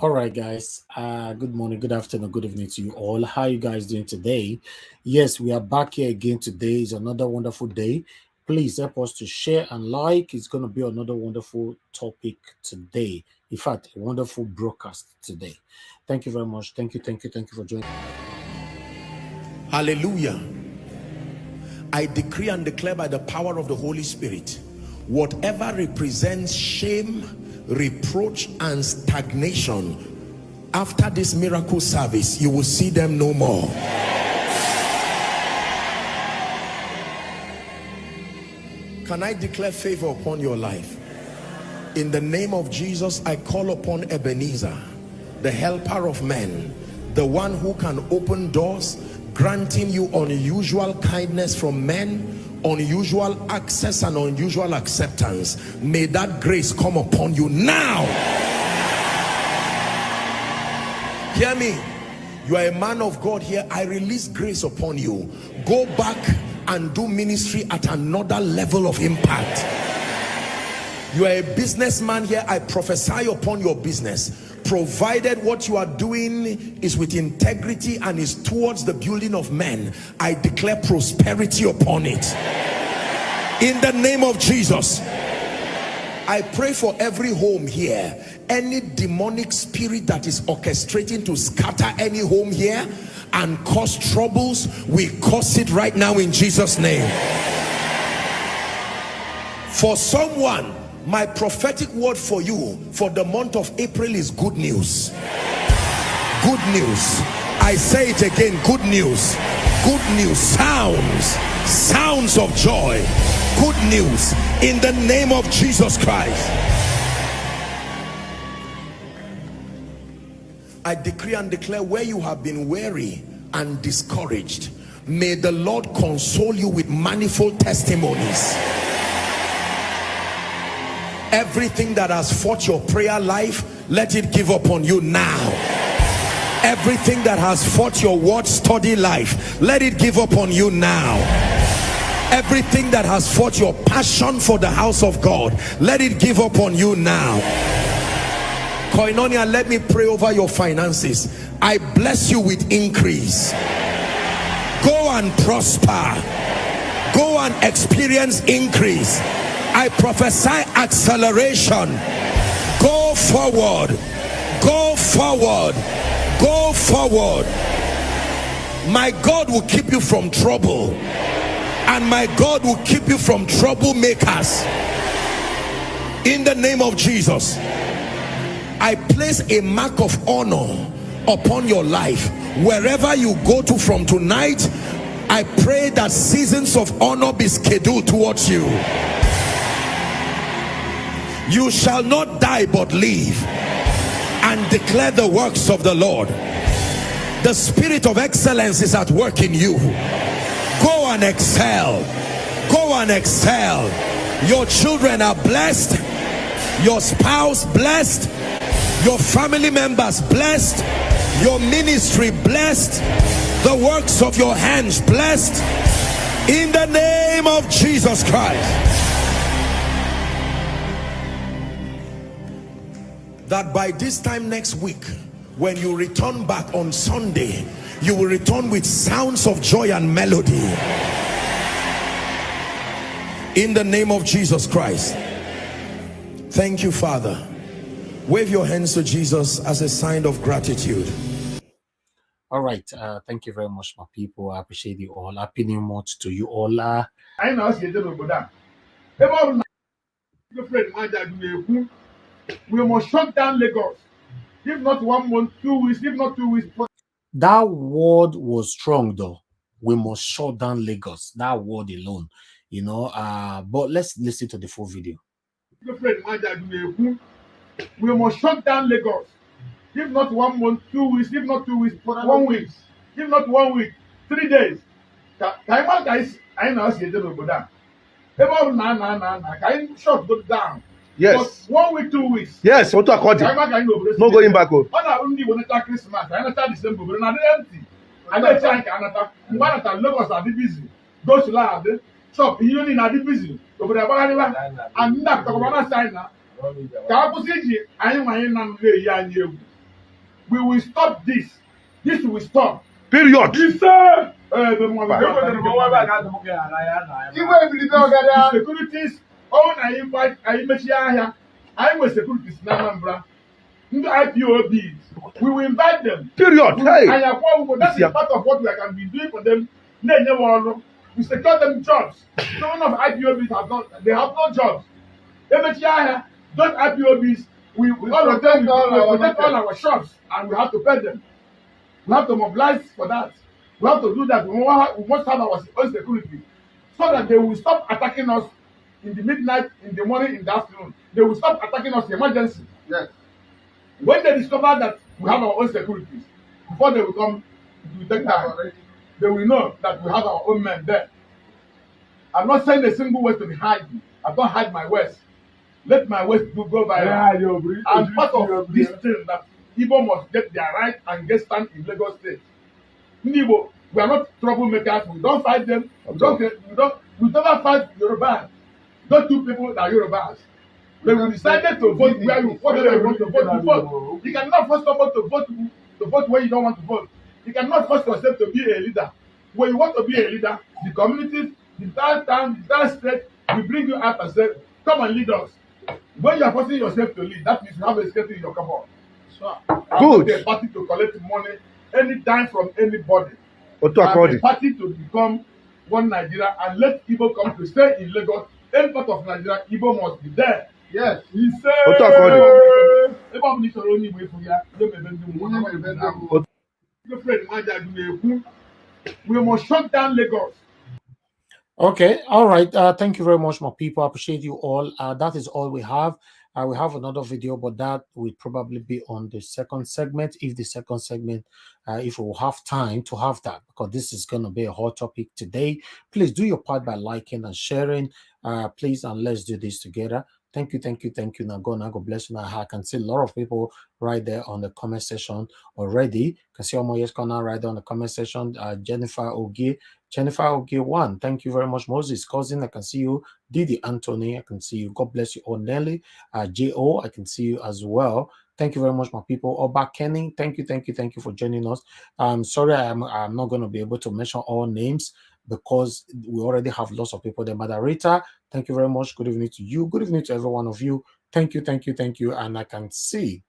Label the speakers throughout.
Speaker 1: All right, guys. Good morning, good afternoon, good evening to you all. How you guys doing today? Yes, we are back here again. Today is another wonderful day. Please help us to share and like. It's going to be another wonderful topic today. In fact, a wonderful broadcast today. Thank you very much. Thank you for joining.
Speaker 2: Hallelujah. I decree and declare by the power of the Holy Spirit, whatever represents shame, reproach, and stagnation, after this miracle service, you will see them no more. Can I declare favor upon your life? In the name of Jesus, I call upon Ebenezer, the helper of men, the one who can open doors, granting you unusual kindness from men, unusual access and unusual acceptance. May that grace come upon you now. Hear me. You are a man of God here. I release grace upon you. Go back and do ministry at another level of impact. You are a businessman here. I prophesy upon your business, provided what you are doing is with integrity and is towards the building of men. I declare prosperity upon it in the name of Jesus. I pray for every home here. Any demonic spirit that is orchestrating to scatter any home here and cause troubles, we curse it right now in Jesus' name. For someone, my prophetic word for you for the month of April is good news. Good news. I say it again, good news. Good news. Sounds of joy. Good news in the name of Jesus Christ. I decree and declare, where you have been weary and discouraged, may the Lord console you with manifold testimonies. Everything that has fought your prayer life, let it give up on you now. Everything that has fought your word study life, let it give up on you now. Everything that has fought your passion for the house of God, let it give up on you now. Koinonia, let me pray over your finances. I bless you with increase. Go and prosper. Go and experience increase. I prophesy acceleration. Go forward. Go forward. Go forward. My God will keep you from trouble, and my God will keep you from troublemakers. In the name of Jesus, I place a mark of honor upon your life. Wherever you go to from tonight, I pray that seasons of honor be scheduled towards you. You shall not die but live and declare the works of the Lord. The spirit of excellence is at work in you. Go and excel. Go and excel. Your children are blessed. Your spouse blessed. Your family members blessed. Your ministry blessed. The works of your hands blessed. In the name of Jesus Christ. That by this time next week, when you return back on Sunday, you will return with sounds of joy and melody. In the name of Jesus Christ. Thank you, Father. Wave your hands to Jesus as a sign of gratitude.
Speaker 1: All right. Thank you very much, my people. I appreciate you all. Happy New Month to you all.
Speaker 3: We must shut down Lagos. If not 1 month, 2 weeks, if not 2 weeks.
Speaker 1: That word was strong, though. We must shut down Lagos. That word alone, but let's listen to the full video.
Speaker 3: We must shut down Lagos. If not 1 month, 2 weeks, if not 2 weeks, 1 week. If not 1 week, 3 days. Guys, I know shut down.
Speaker 4: Yes.
Speaker 3: But 1 week, 2 weeks.
Speaker 4: Yes, what to accord? No going back.
Speaker 3: Only when it's Christmas, I understand December, but not empty. I don't think I Lagos are busy. Go to lab, shop, you are busy. Over the and not talk about China. Kapusi, I am my young. We will stop this. This will stop.
Speaker 4: Period.
Speaker 3: He said, the securities, all I invite, I here. I was securities in Anambra. The IPOBs. We will invite them.
Speaker 4: Period. Hey.
Speaker 3: That is part of what we can be doing for them. We secure them jobs. Some of IPOBs have not, they have no jobs. Those IPOBs, we all of them, we protect all our shops and we have to pay them. We have to mobilize for that. We have to do that. We must have our own security so that they will stop attacking us in the midnight, in the morning, in the afternoon. They will stop attacking us in emergency. Yes. When they discover that we have our own securities, before they will come to take time, they will know that we have our own men there. I'm not saying a single word to be hiding. I don't hide my words. Let my words go viral. And part of this thing that Igbo must get their right and get stand in Lagos State. Igbo, we are not troublemakers. We don't fight them. We never fight Yorubas. Those two people that are Yorubas. When we decided to vote where you want to vote, you vote. You cannot force someone to vote where you don't want to vote. You cannot force yourself to be a leader. When you want to be a leader, the communities, the entire town, the entire state will bring you out and say, come and lead us. When you are forcing yourself to lead, that means you have a skeleton in your cupboard. So, I'm not a party to collect money anytime from anybody. I'm a party to become one Nigeria and let Igbo come to stay in Lagos. Any part of Nigeria, Igbo must be there. Yes. He said, we must shut down Lagos.
Speaker 1: Okay, all right. Thank you very much, my people. I appreciate you all. That is all we have. We have another video, but that will probably be on the second segment. If the second segment, if we will have time to have that, because this is going to be a hot topic today. Please do your part by liking and sharing. Please, and let's do this together. Thank you, thank you, thank you. Now, God bless you. Now, I can see a lot of people right there on the comment section already. You can see Omo Yes right there on the comment section. Jennifer Ogie 1. Thank you very much, Moses. Cousin, I can see you. Didi Anthony, I can see you. God bless you all. Nelly, J.O., I can see you as well. Thank you very much, my people. Oba Kenny, thank you for joining us. I'm sorry I'm not going to be able to mention all names because we already have lots of people there. Moderator, thank you very much. Good evening to you. Good evening to every one of you. Thank you. And I can see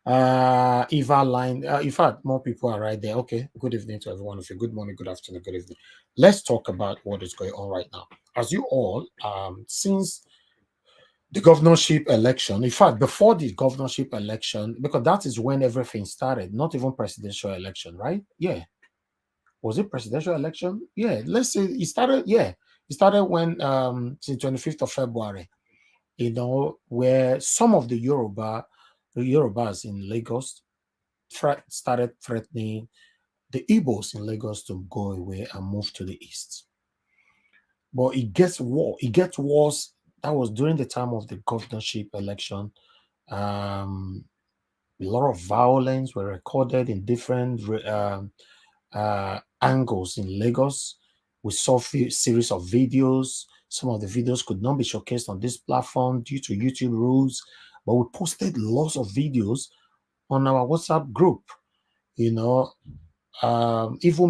Speaker 1: Eva line. In fact, more people are right there. Okay. Good evening to every one of you. Good morning, good afternoon, good evening. Let's talk about what is going on right now. As you all, since the governorship election, in fact, before the governorship election, because that is when everything started, not even presidential election, right? Yeah. Was it presidential election? Yeah, let's say it started. Yeah, it started when since 25th of February, where some of the Yorubas in Lagos started threatening the Igbos in Lagos to go away and move to the east. But it gets worse. It gets worse. That was during the time of the governorship election. A lot of violence were recorded in different angles in Lagos. We saw a series of videos. Some of the videos could not be showcased on this platform due to YouTube rules, but we posted lots of videos on our WhatsApp group. Even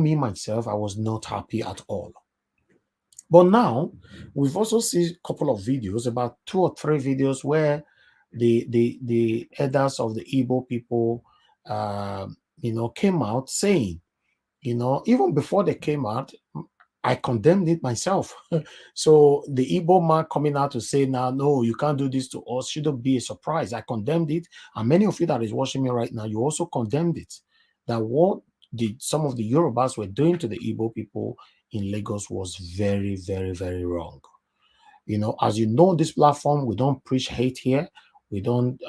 Speaker 1: me myself, I was not happy at all. But now we've also seen a couple of videos, about 2 or 3 videos where the elders of the Igbo people came out saying, even before they came out, I condemned it myself. So the Igbo man coming out to say, now, no, you can't do this to us, shouldn't be a surprise. I condemned it. And many of you that is watching me right now, you also condemned it. That what some of the Yorubas were doing to the Igbo people in Lagos was very, very, very wrong. As you know, this platform, we don't preach hate here. We don't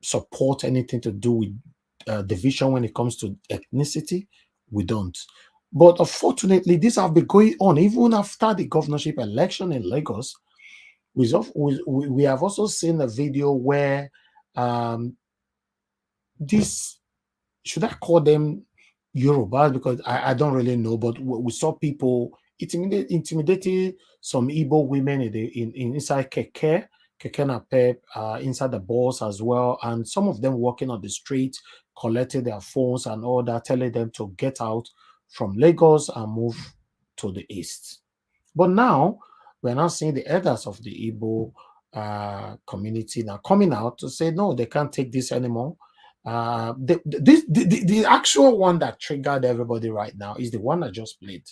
Speaker 1: support anything to do with division when it comes to ethnicity. We don't. But unfortunately, this have been going on even after the governorship election in Lagos. We have also seen a video where this, should I call them Yorubas? Because I don't really know, but we saw people intimidating some Igbo women inside keke keke napep, inside the bus as well, and some of them walking on the street, collecting their phones and all that, telling them to get out from Lagos and move to the east. But now we're now seeing the elders of the Igbo community now coming out to say no, they can't take this anymore. The actual one that triggered everybody right now is the one I just played.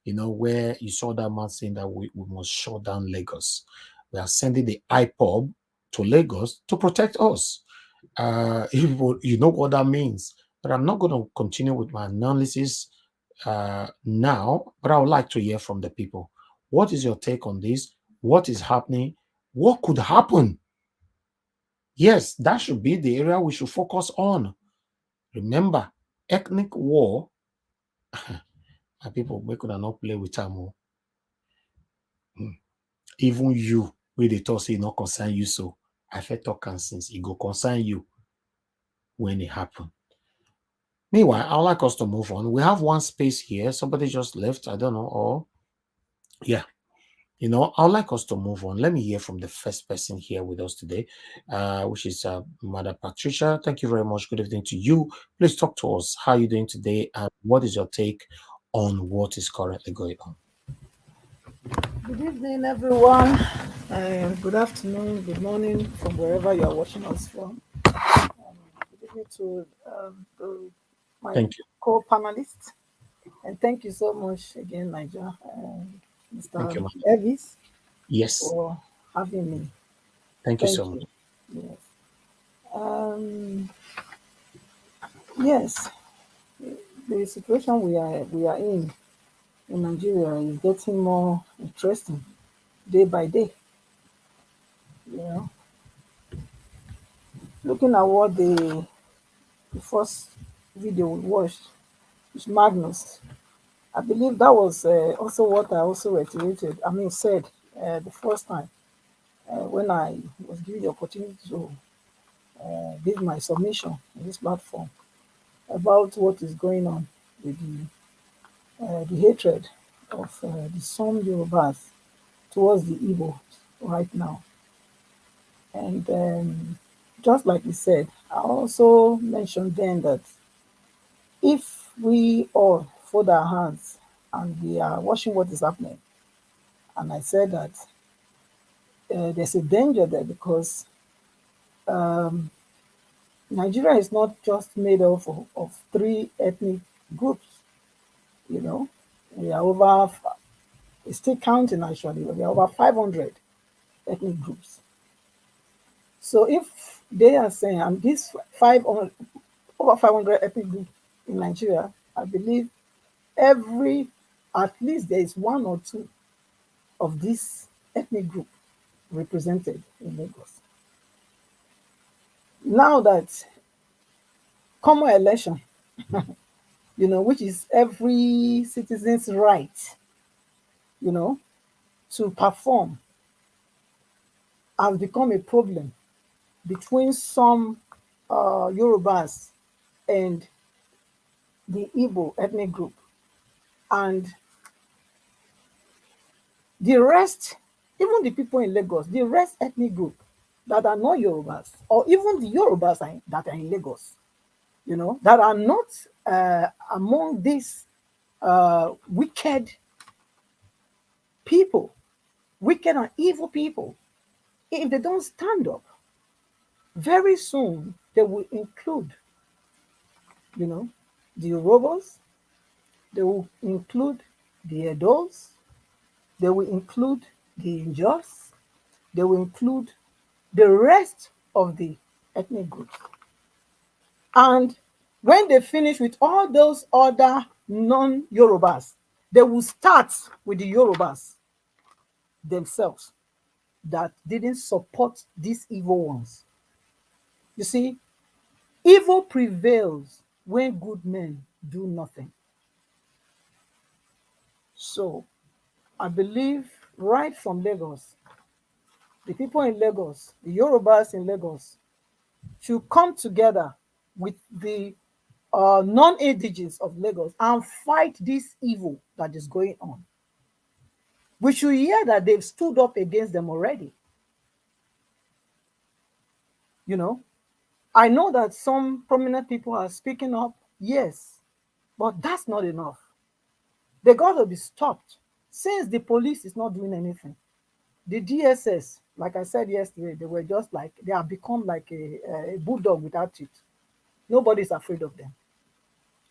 Speaker 1: You know, where you saw that man saying that we must shut down Lagos. We are sending the IPOB to Lagos to protect us. You know what that means. But I'm not going to continue with my analysis now, but I would like to hear from the people. What is your take on this? What is happening? What could happen? Yes, that should be the area we should focus on. Remember, ethnic war, and people we could not play with them. Even you, with the talk say not concern you, so I felt talk and since it go concern you when it happen. Meanwhile, I'd like us to move on. We have one space here. Somebody just left. I don't know. Or yeah, you know, I'd like us to move on. Let me hear from the first person here with us today, which is Mother Patricia. Thank you very much. Good evening to you. Please talk to us. How are you doing today? And what is your take on what is currently going on?
Speaker 5: Good evening, everyone. Good afternoon, good morning from wherever you are watching us from. Good evening to my
Speaker 1: Thank you.
Speaker 5: co-panelists. And thank you so much again, Niger,
Speaker 1: Thank you,
Speaker 5: Mr.
Speaker 1: ma'am.
Speaker 5: Elvis,
Speaker 1: Yes.
Speaker 5: for having me.
Speaker 1: Thank you
Speaker 5: Thank
Speaker 1: so much.
Speaker 5: you. Yes. Yes, the situation we are in Nigeria is getting more interesting day by day. You know, looking at what the first video we watched is Magnus. I believe that was also what I also reiterated. I mean, said the first time when I was given the opportunity to give my submission on this platform about what is going on with the hatred of the some Yorubas towards the Igbos right now. And just like we said, I also mentioned then that if we all fold our hands and we are watching what is happening, and I said that there's a danger there because Nigeria is not just made up of three ethnic groups. You know, we are over, it's still counting actually, we are over 500 ethnic groups. So if they are saying, and this 500, over 500 ethnic groups in Nigeria, I believe at least there is one or two of this ethnic group represented in Lagos. Now that common election, which is every citizen's right, to perform, has become a problem between some Yorubas and the Igbo ethnic group. And the rest, even the people in Lagos, the rest ethnic group that are not Yorubas, or even the Yorubas that are in Lagos, that are not among these wicked people, wicked and evil people, if they don't stand up, very soon they will include, the Yorubas, they will include the Edos, they will include the Injos, they will include the rest of the ethnic groups. And when they finish with all those other non-Yorubas, they will start with the Yorubas themselves that didn't support these evil ones. You see, evil prevails when good men do nothing. So I believe right from Lagos, the people in Lagos, the Yorubas in Lagos, should come together with the non-indigenous of Lagos and fight this evil that is going on. We should hear that they've stood up against them already. You know, I know that some prominent people are speaking up, yes, but that's not enough. They got to be stopped. Since the police is not doing anything, the DSS, like I said yesterday, they were just like, they have become like a bulldog without teeth. Nobody's afraid of them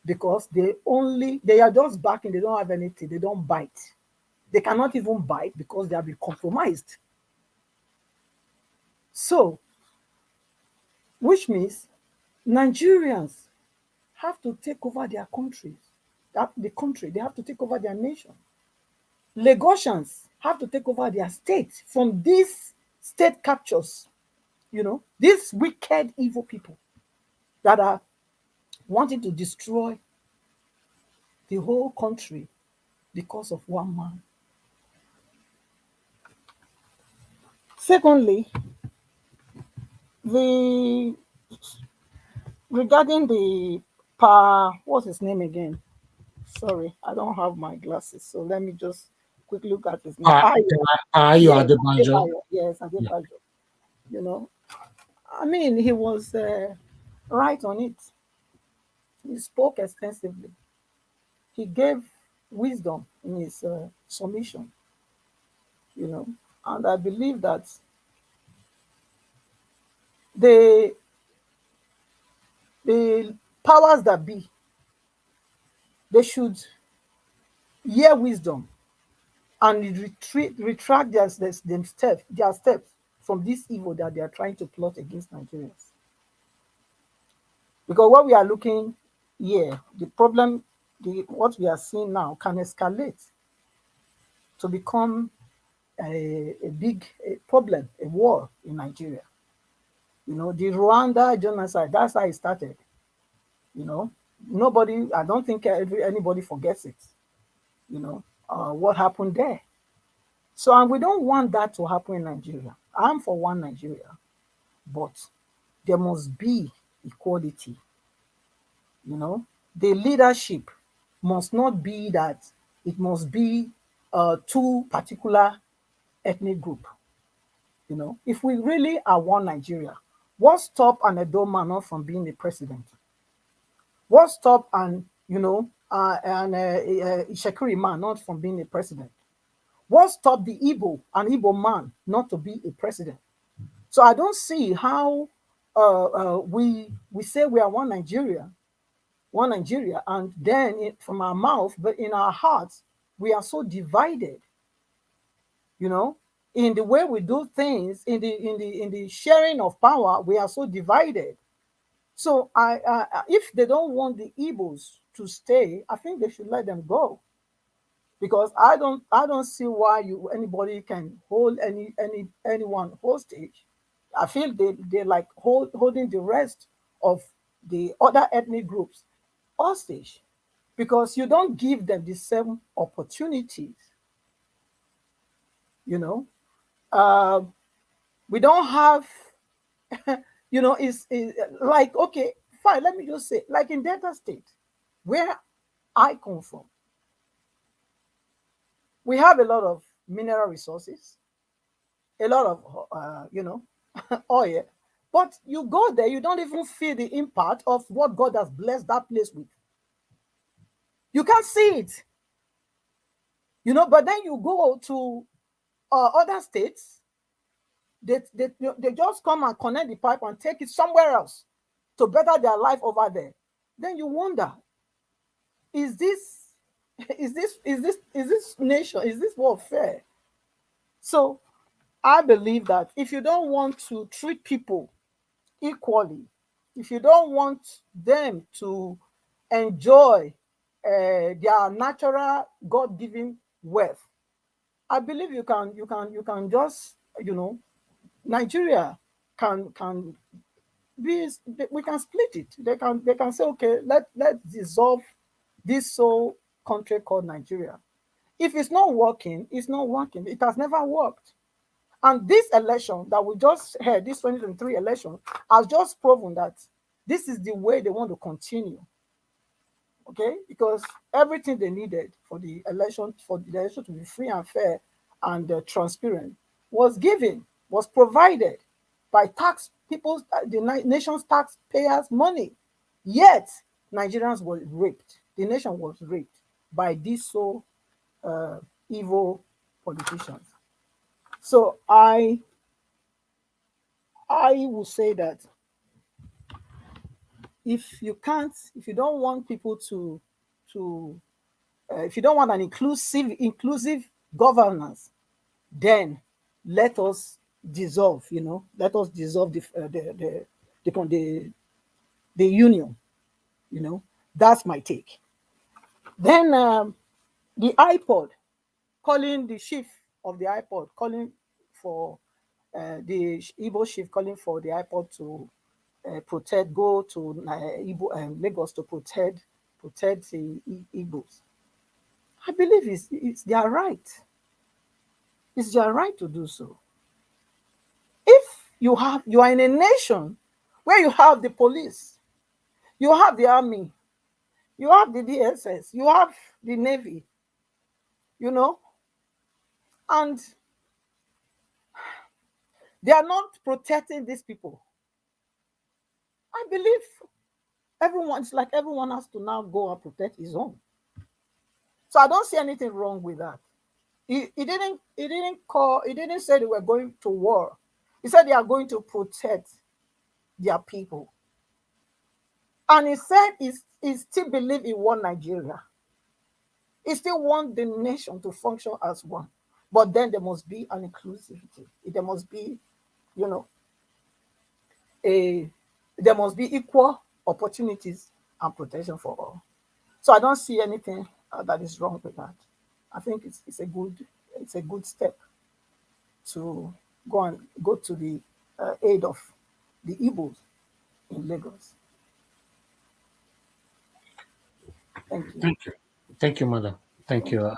Speaker 5: because they are just backing, they don't have anything, they don't bite. They cannot even bite because they have been compromised. So, which means Nigerians have to take over their countries, the country, they have to take over their nation. Lagosians have to take over their state from these state captures, these wicked, evil people that are wanting to destroy the whole country because of one man. Secondly, the regarding the what's his name again? Sorry, I don't have my glasses, so let me just quickly look at his name.
Speaker 1: You
Speaker 5: Yes,
Speaker 1: Adebanjo.
Speaker 5: Adebayo. Yes,
Speaker 1: Yeah.
Speaker 5: Adebayo. You know, I mean, he was right on it. He spoke extensively. He gave wisdom in his submission. And I believe that the the powers that be, they should hear wisdom and retract their steps from this evil that they are trying to plot against Nigerians. Because what we are looking here, the problem, what we are seeing now can escalate to become a big problem, a war in Nigeria. The Rwanda genocide, that's how it started. Nobody, I don't think anybody forgets it. What happened there. So, and we don't want that to happen in Nigeria. I'm for one Nigeria, but there must be equality. The leadership must not be that it must be two particular ethnic group. If we really are one Nigeria, what stop an Edo man not from being the president? What stop an Ishekiri man not from being a president? What stopped the an Igbo man, not to be a president? So I don't see how we say we are one Nigeria, and then from our mouth, but in our hearts, we are so divided. In the way we do things, in the sharing of power, we are so divided. So if they don't want the Igbos to stay, I think they should let them go. Because I don't see why anybody can hold anyone hostage. I feel they like holding the rest of the other ethnic groups hostage because you don't give them the same opportunities. Uh, we don't have, it's like, okay, fine, let me just say, like in Delta State, where I come from, we have a lot of mineral resources, a lot of, oil. But you go there, you don't even feel the impact of what God has blessed that place with. You can't see it. But then you go to other states, they just come and connect the pipe and take it somewhere else to better their life over there. Then you wonder, is this nation, is this world fair? So I believe that if you don't want to treat people equally, if you don't want them to enjoy their natural God-given wealth, I believe you can just Nigeria can be, we can split it. They can say, okay, let's dissolve this whole country called Nigeria. If it's not working, it's not working. It has never worked. And this election that we just had, this 2023 election, has just proven that this is the way they want to continue. Okay? Because everything they needed for the election to be free and fair and transparent was given, was provided. by tax people's the nation's taxpayers' money. Yet Nigerians were raped. The nation was raped by these so evil politicians. So I will say that if you don't want people to if you don't want an inclusive governance, then let us dissolve. Let us dissolve the union. That's my take. Then the iPod calling the chief of the iPod calling for the Igbo chief calling for the iPod to go to Lagos to protect the Igbos. I believe it's their right. It's their right to do so. If you are in a nation where you have the police, you have the army, you have the DSS, you have the navy, and they are not protecting these people. I believe everyone has to now go and protect his own. So I don't see anything wrong with that. He didn't say they were going to war. He said they are going to protect their people. And he said he still believes in one Nigeria. He still wants the nation to function as one. But then there must be an inclusivity. There must be, you know, there must be equal opportunities and protection for all. So I don't see anything that is wrong with that. I think it's a good step to go to the aid of the Igbos in Lagos. Thank you.
Speaker 1: Thank you, madam. Thank you.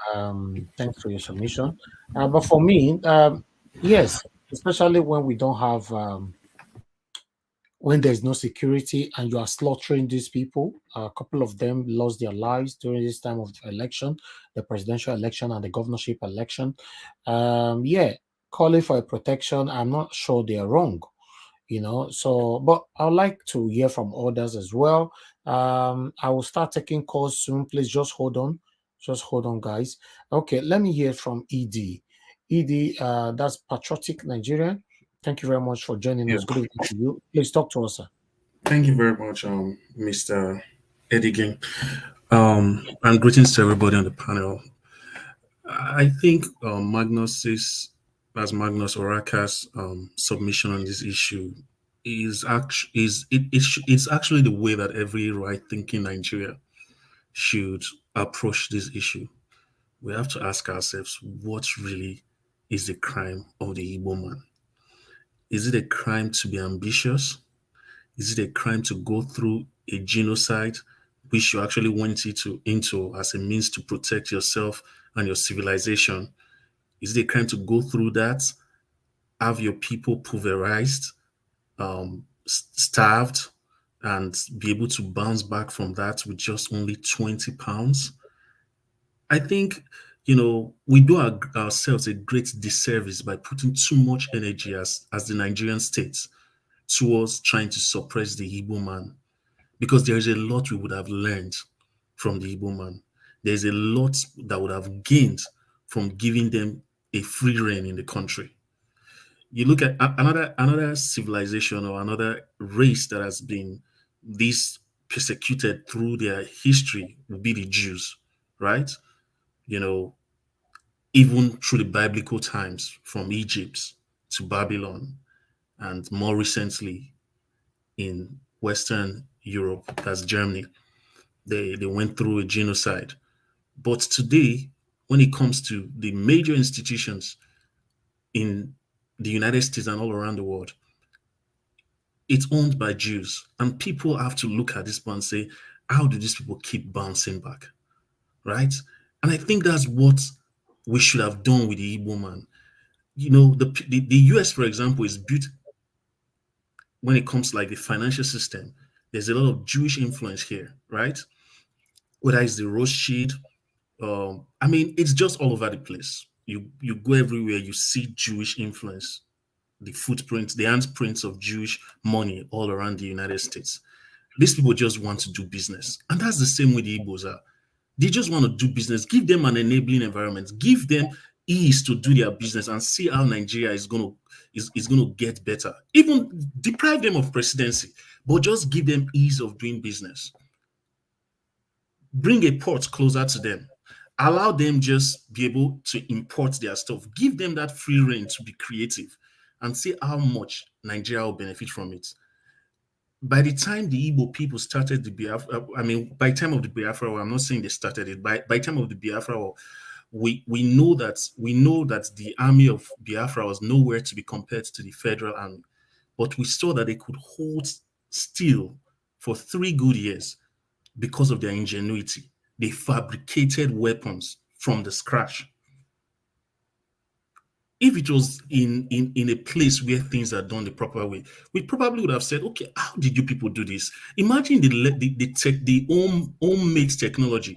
Speaker 1: Thanks for your submission. But for me, yes, especially when we don't have when there's no security and you are slaughtering these people. A couple of them lost their lives during this time of the election, the presidential election and the governorship election. Yeah, calling for a protection, I'm not sure they're wrong. So, but I'd like to hear from others as well. I will start taking calls soon. Please just hold on, guys. Okay, let me hear from Ed. That's Patriotic Nigerian. Thank you very much for joining
Speaker 6: Yeah,
Speaker 1: us. Good evening to you. Please talk to us, sir.
Speaker 6: thank you very much, Mr. Edigan. And greetings to everybody on the panel. I think Magnus Oraka's submission on this issue is actually it's actually the way that every right-thinking Nigeria should approach this issue. We have to ask ourselves what really is the crime of the Igbo man. Is it a crime to be ambitious? Is it a crime to go through a genocide, which you actually went into as a means to protect yourself and your civilization? Is it a crime to go through that, have your people pulverized, starved, and be able to bounce back from that with just only 20 pounds? I think, we do ourselves a great disservice by putting too much energy as the Nigerian state towards trying to suppress the Igbo man, because there is a lot we would have learned from the Igbo man. There's a lot that would have gained from giving them a free reign in the country. You look at another civilization or another race that has been this persecuted through their history would be the Jews, right? You know, even through the biblical times, from Egypt to Babylon, and more recently in Western Europe, that's Germany. They went through a genocide. But today, when it comes to the major institutions in the United States and all around the world, it's owned by Jews. And people have to look at this one and say, how do these people keep bouncing back? Right? And I think that's what we should have done with the Igbo man. The US, for example, is built when it comes to like the financial system. There's a lot of Jewish influence here, right? Whether it's the Rothschild, it's just all over the place. You go everywhere, you see Jewish influence the footprints, the handprints of Jewish money all around the United States. These people just want to do business. And that's the same way the Igbos are. They just want to do business. Give them an enabling environment. Give them ease to do their business and see how Nigeria is going to get better. Even deprive them of presidency, but just give them ease of doing business. Bring a port closer to them. Allow them just be able to import their stuff. Give them that free reign to be creative and see how much Nigeria will benefit from it. By the time the Igbo people started the Biafra, I mean, by the time of the Biafra War, I'm not saying they started it. By the time of the Biafra War, we know that the army of Biafra was nowhere to be compared to the federal army, but we saw that they could hold still for 3 good years because of their ingenuity. They fabricated weapons from the scratch. If it was in a place where things are done the proper way, we probably would have said, okay, how did you people do this? Imagine the homemade technology,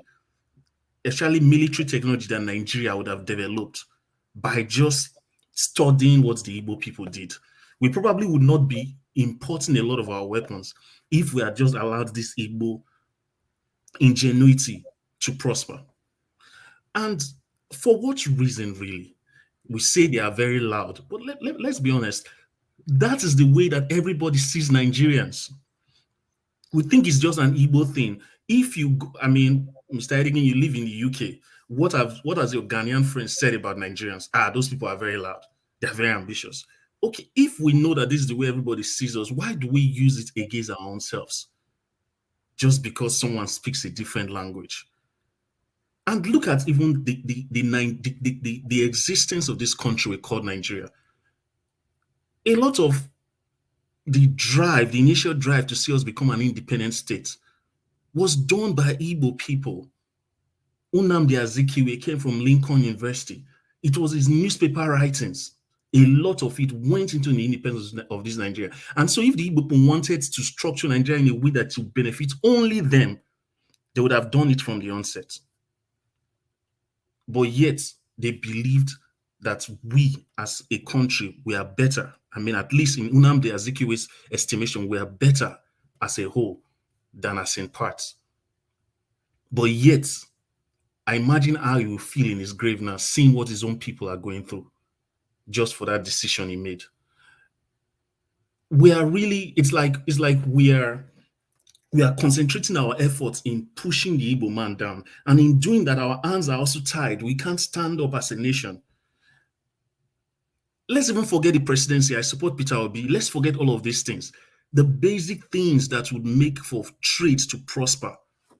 Speaker 6: especially military technology that Nigeria would have developed by just studying what the Igbo people did. We probably would not be importing a lot of our weapons if we had just allowed this Igbo ingenuity to prosper. And for what reason, really? We say they are very loud, but let's be honest. That is the way that everybody sees Nigerians. We think it's just an Igbo thing. If you, I mean, Mr. Edigan, you live in the UK. What has your Ghanaian friends said about Nigerians? Those people are very loud. They're very ambitious. Okay, if we know that this is the way everybody sees us, why do we use it against our own selves? Just because someone speaks a different language. And look at even the existence of this country we call Nigeria. A lot of the initial drive to see us become an independent state was done by Igbo people. Nnamdi Azikiwe came from Lincoln University. It was his newspaper writings. A lot of it went into the independence of this Nigeria. And so if the Igbo people wanted to structure Nigeria in a way that would benefit only them, they would have done it from the onset. But yet, they believed that we, as a country, we are better. I mean, at least in Nnamdi Azikiwe's estimation, we are better as a whole than as in parts. But yet, I imagine how he will feel in his grave now, seeing what his own people are going through, just for that decision he made. We are really, it's like we are concentrating our efforts in pushing the Igbo man down. And in doing that, our hands are also tied. We can't stand up as a nation. Let's even forget the presidency. I support Peter Obi. Let's forget all of these things. The basic things that would make for trade to prosper,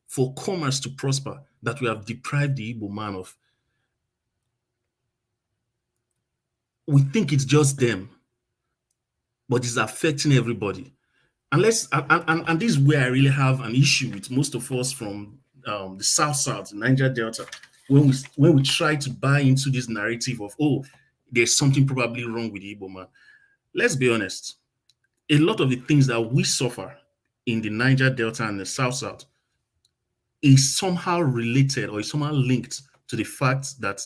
Speaker 6: for commerce to prosper, that we have deprived the Igbo man of. We think it's just them, but it's affecting everybody. And this is where I really have an issue with most of us from the South, Niger Delta, when we try to buy into this narrative of, oh, there's something probably wrong with the Igbo man. Let's be honest. A lot of the things that we suffer in the Niger Delta and the South is somehow related or is somehow linked to the fact that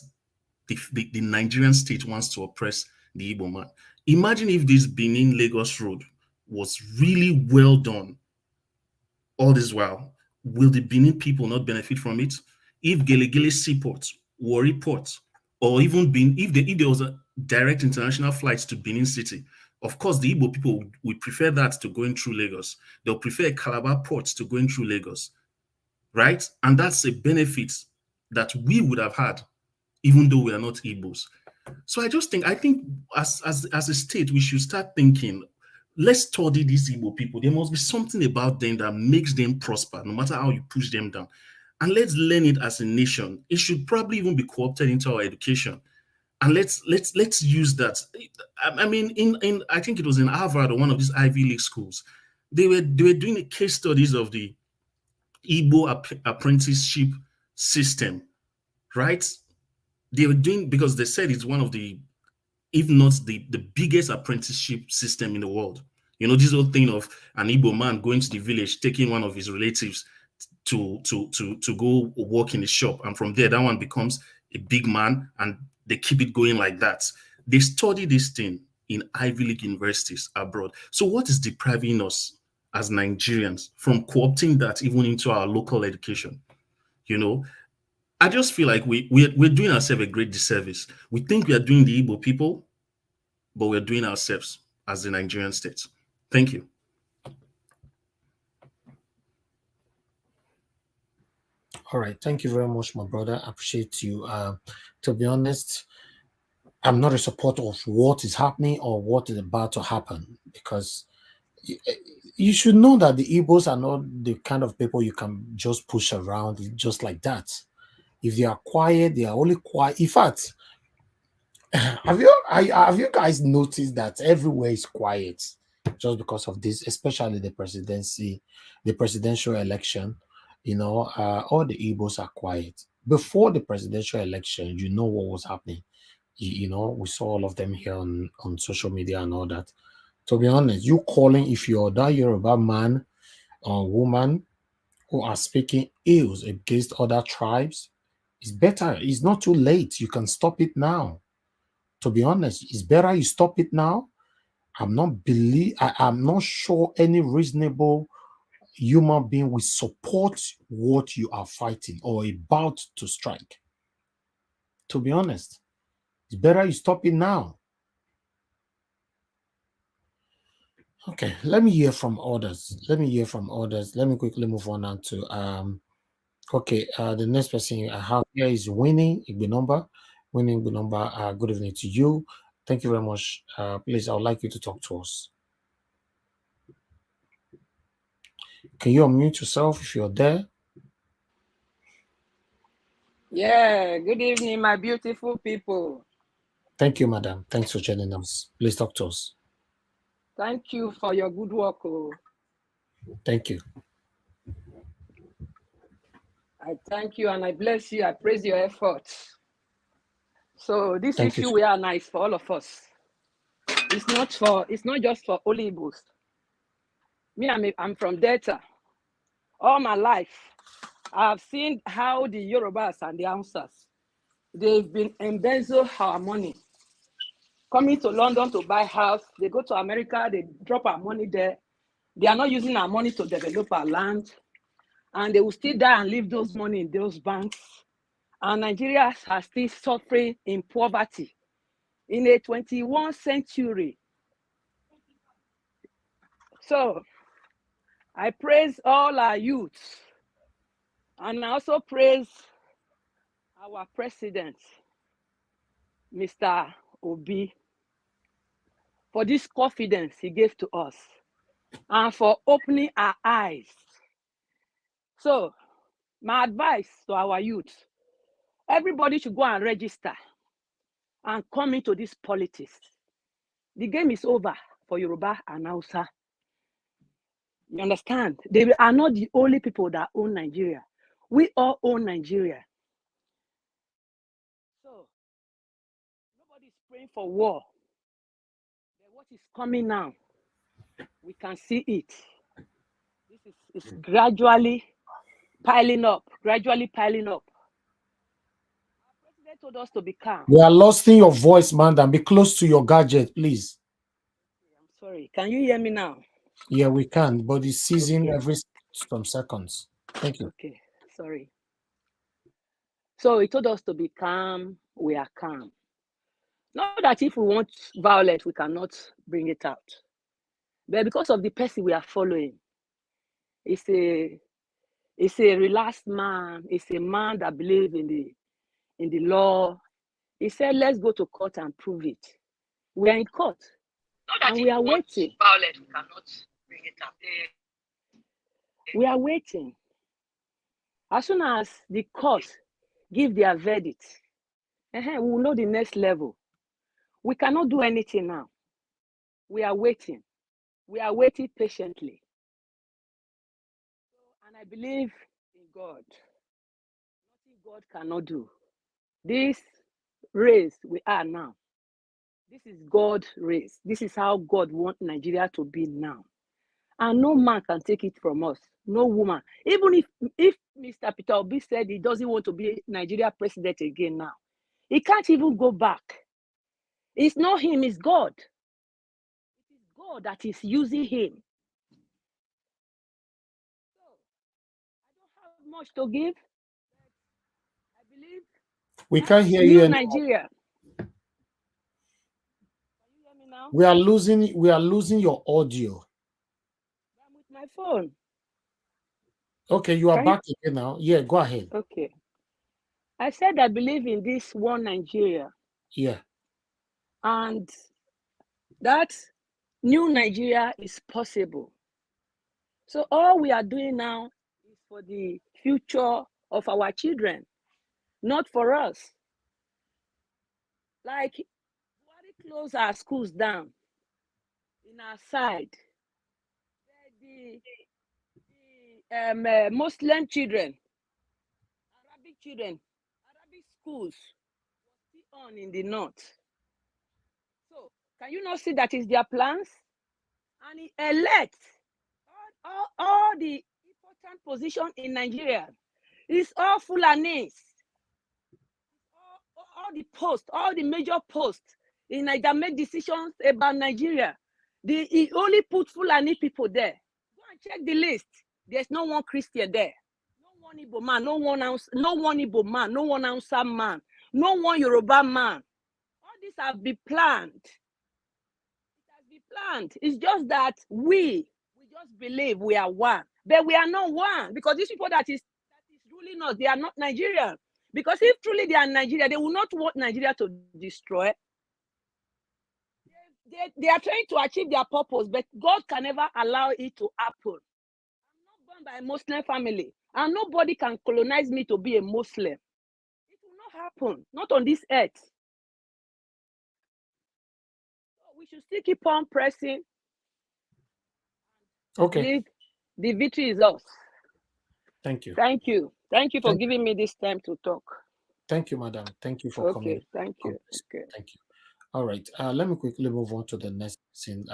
Speaker 6: the Nigerian state wants to oppress the Igbo man. Imagine if this Benin-Lagos road was really well done all this while. Will the Benin people not benefit from it? If Gelegele Seaport, Warri Port, or even if there was a direct international flights to Benin City, of course, the Igbo people would prefer that to going through Lagos. They'll prefer a Calabar port to going through Lagos, right? And that's a benefit that we would have had, even though we are not Igbos. So I think as a state, we should start thinking, let's study these Igbo people. There must be something about them that makes them prosper, no matter how you push them down. And let's learn it as a nation. It should probably even be co-opted into our education. And let's use that. I mean, in I think it was in Harvard or one of these Ivy League schools, they were doing a case studies of the Igbo apprenticeship system, right? They were doing, because they said it's one of the, if not the biggest apprenticeship system in the world. You know, this whole thing of an Igbo man going to the village, taking one of his relatives to go work in the shop, and from there that one becomes a big man, and they keep it going like that. They study this thing in Ivy League universities abroad. So what is depriving us as Nigerians from co-opting that even into our local education? You know, I just feel like we're doing ourselves a great disservice. We think we are doing the Igbo people, but we're doing ourselves as the Nigerian state. Thank you.
Speaker 1: All right. Thank you very much, my brother. I appreciate you. To be honest, I'm not a supporter of what is happening or what is about to happen, because you should know that the Igbos are not the kind of people you can just push around just like that. If they are quiet, they are only quiet. In fact, have you guys noticed that everywhere is quiet just because of this, especially the presidential election? All the Igbos are quiet. Before the presidential election, you know what was happening. We saw all of them here on social media and all that. To be honest, you calling, if you're that Yoruba man or woman who are speaking ills against other tribes, it's better. It's not too late. You can stop it now. To be honest, it's better you stop it now. I'm not sure any reasonable human being will support what you are fighting or about to strike. To be honest, it's better you stop it now. Okay, let me hear from others. Let me quickly move on now to okay, the next person I have here is Winnie Igbinomba. Winnie Igbinomba, good evening to you. Thank you very much. Please, I would like you to talk to us. Can you unmute yourself if you're there?
Speaker 7: Yeah, good evening, my beautiful people.
Speaker 1: Thank you, madam. Thanks for joining us. Please talk to us.
Speaker 7: Thank you for your good work. Oh.
Speaker 1: Thank you.
Speaker 7: I thank you and I bless you. I praise your efforts. So this
Speaker 1: Thank you.
Speaker 7: issue we are nice for all of us. It's not just for only Igbos. Me, I'm from Delta. All my life, I've seen how the Yorubas and the Hausas, they've been embezzle our money. Coming to London to buy house, they go to America, they drop our money there. They are not using our money to develop our land. And they will still die and leave those money in those banks. And Nigeria are still suffering in poverty in a 21st century. So I praise all our youths. And I also praise our president, Mr. Obi, for this confidence he gave to us and for opening our eyes. So my advice to our youth, everybody should go and register and come into this politics. The game is over for Yoruba and Hausa. You understand? They are not the only people that own Nigeria. We all own Nigeria. So nobody's praying for war. But what is coming now, we can see it. This is gradually piling up. Our president told us to be calm.
Speaker 1: We are losing your voice, madam. Be close to your gadget, please.
Speaker 7: I'm sorry. Can you hear me now?
Speaker 1: Yeah, we can, but it's ceasing every some seconds. Thank you.
Speaker 7: Okay, sorry. So he told us to be calm. We are calm. Not that if we want violence, we cannot bring it out. But because of the person we are following, it's a relaxed man. It's a man that believes in the law. He said, let's go to court and prove it. We are in court. And we are waiting. Violence, we cannot bring it out. We are waiting. As soon as the court give their verdict, we will know the next level. We cannot do anything now. We are waiting. We are waiting patiently. And I believe in God. Nothing God cannot do. This race we are now, this is God's race. This is how God wants Nigeria to be now. And no man can take it from us. No woman. Even if Mr. Peter Obi said he doesn't want to be Nigeria president again now, he can't even go back. It's not him, it's God. God that is using him. So I don't have much to give. I believe
Speaker 1: We
Speaker 7: that
Speaker 1: can't hear you
Speaker 7: new
Speaker 1: anymore.
Speaker 7: Nigeria. Can you hear me now?
Speaker 1: We are losing your audio.
Speaker 7: I'm with my phone.
Speaker 1: Okay, you are
Speaker 7: Can you?
Speaker 1: back again now. Yeah, go ahead.
Speaker 7: Okay. I said I believe in this one Nigeria,
Speaker 1: Yeah.
Speaker 7: and that new Nigeria is possible. So all we are doing now is for the future of our children, not for us. Like, Buhari close our schools down in our side. The Muslim children, Arabic schools still on in the north. So can you not see that is their plans? And he elects all the important position in Nigeria. It's all Fulanis. All the posts, all the major posts in Nigeria make decisions about Nigeria. He only put Fulani people there. Go and check the list. There's no one Christian there. No one Igbo man, no one Igbo man, no one Hausa man, no one Yoruba man. All these have been planned. It has been planned. It's just that we just believe we are one, but we are not one, because these people that is ruling us, they are not Nigerian. Because if truly they are Nigeria, they will not want Nigeria to destroy. They are trying to achieve their purpose, but God can never allow it to happen. I'm not born by a Muslim family, and nobody can colonize me to be a Muslim. It will not happen, not on this earth. So we should still keep on pressing.
Speaker 1: Okay.
Speaker 7: The victory is us.
Speaker 1: Thank you.
Speaker 7: Thank you. Thank you for giving me this time to talk.
Speaker 1: Thank you, madam. Thank you for coming.
Speaker 7: Okay, thank you. Okay.
Speaker 1: Thank you. All right. Let me quickly move on to the next person.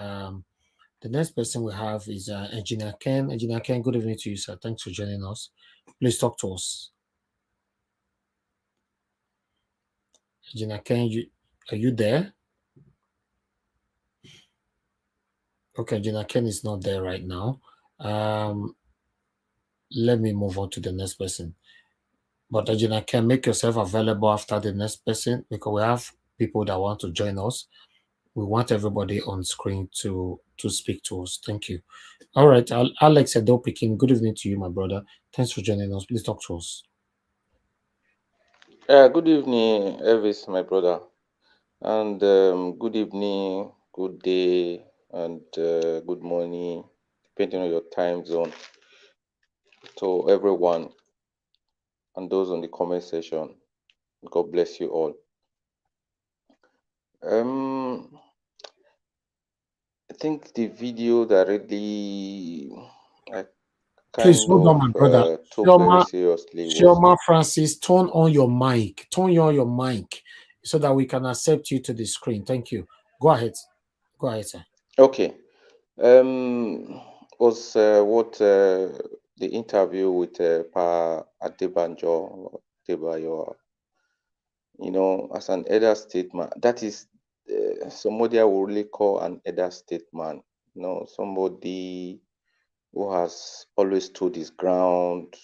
Speaker 1: The next person we have is Engineer Ken. Engineer Ken, good evening to you, sir. Thanks for joining us. Please talk to us. Engineer Ken, are you there? Okay, Engineer Ken is not there right now. Let me move on to the next person. But Engineer Ken, make yourself available after the next person, because we have people that want to join us. We want everybody on screen to speak to us. Thank you. All right, Alex Edopikin, good evening to you, my brother. Thanks for joining us. Please talk to us.
Speaker 8: Good evening, Elvis, my brother, and good evening, good day, and good morning, depending on your time zone, to everyone and those on the comment section. God bless you all. I think the video that really
Speaker 1: Please hold on, my brother.
Speaker 8: took very seriously was
Speaker 1: Shioma Francis, turn on your mic. Turn on your mic so that we can accept you to the screen. Thank you. Go ahead. Go ahead, sir.
Speaker 8: okay. Was what the interview with Pa Adebanjo, Adebayo, as an elder statesman, that is somebody I would really call an elder statesman. Somebody who has always stood his ground,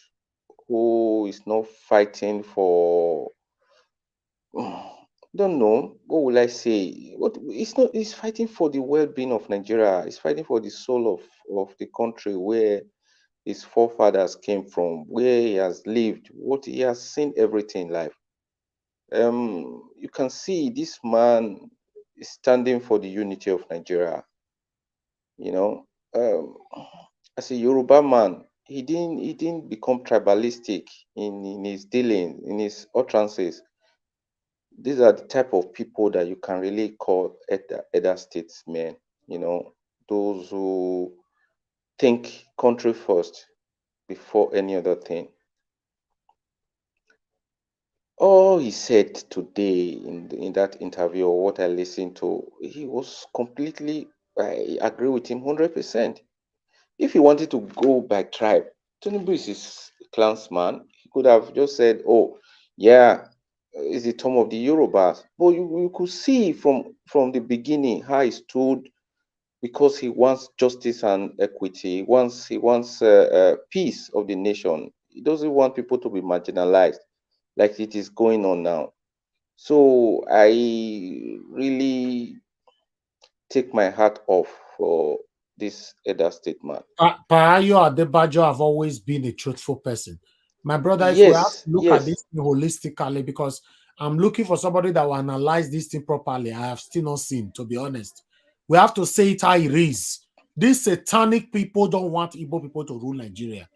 Speaker 8: who is not fighting for don't know what will I say. What it's not. He's fighting for the well-being of Nigeria. He's fighting for the soul of the country where his forefathers came from, where he has lived, what he has seen everything in life. You can see this man is standing for the unity of Nigeria. As a Yoruba man, he didn't become tribalistic in his dealing, in his utterances. These are the type of people that you can really call elder statesmen, those who think country first before any other thing. All he said today in that interview, or what I listened to, he was completely, I agree with him 100%. If he wanted to go by tribe, Tinubu is his clansman. He could have just said, oh, yeah, it's the tomb of the Yorubas. But you could see from the beginning how he stood because he wants justice and equity. He wants peace of the nation. He doesn't want people to be marginalized like it is going on now. So I really take my hat off for this elder statement.
Speaker 1: Payo Adebajo have always been a truthful person. My brother, if we have to
Speaker 8: Yes,
Speaker 1: look at
Speaker 8: yes,
Speaker 1: this thing holistically, because I'm looking for somebody that will analyze this thing properly, I have still not seen, to be honest. We have to say it how it is. These satanic people don't want Igbo people to rule Nigeria.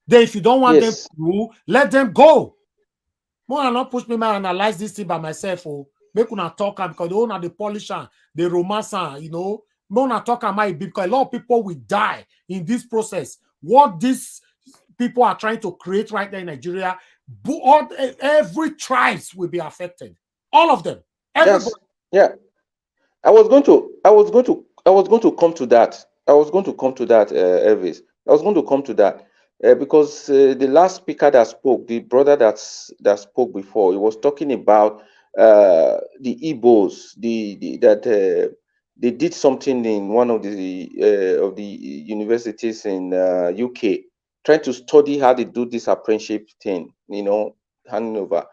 Speaker 1: Then, if you don't want them to
Speaker 8: yes.
Speaker 1: rule, let them go. More than not push me, man, analyze this thing by myself. Oh, make una talk because they own the polisher, the romance, you know. More than talk might be because a lot of people will die in this process. What these people are trying to create right there in Nigeria, every tribes will be affected. All of them. Everybody.
Speaker 8: That's yeah. I was going to come to that. I was going to come to that, Elvis. I was going to come to that because the last speaker that spoke, the brother that spoke before, he was talking about the Igbos, that they did something in one of the universities in UK, trying to study how they do this apprenticeship thing. Handing over.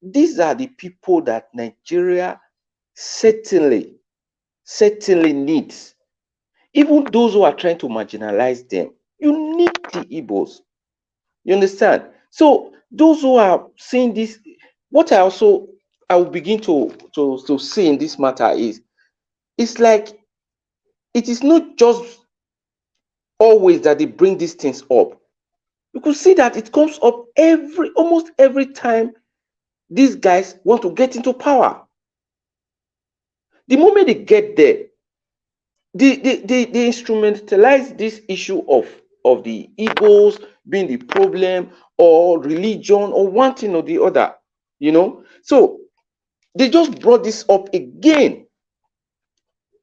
Speaker 8: These are the people that Nigeria certainly needs. Even those who are trying to marginalize them, you need the Igbos. You understand? So those who are seeing this, what I will begin to see in this matter is, it's like it is not just always that they bring these things up. You could see that it comes up almost every time these guys want to get into power. The moment they get there, they instrumentalize this issue of the Igbos being the problem, or religion, or one thing or the other. So they just brought this up again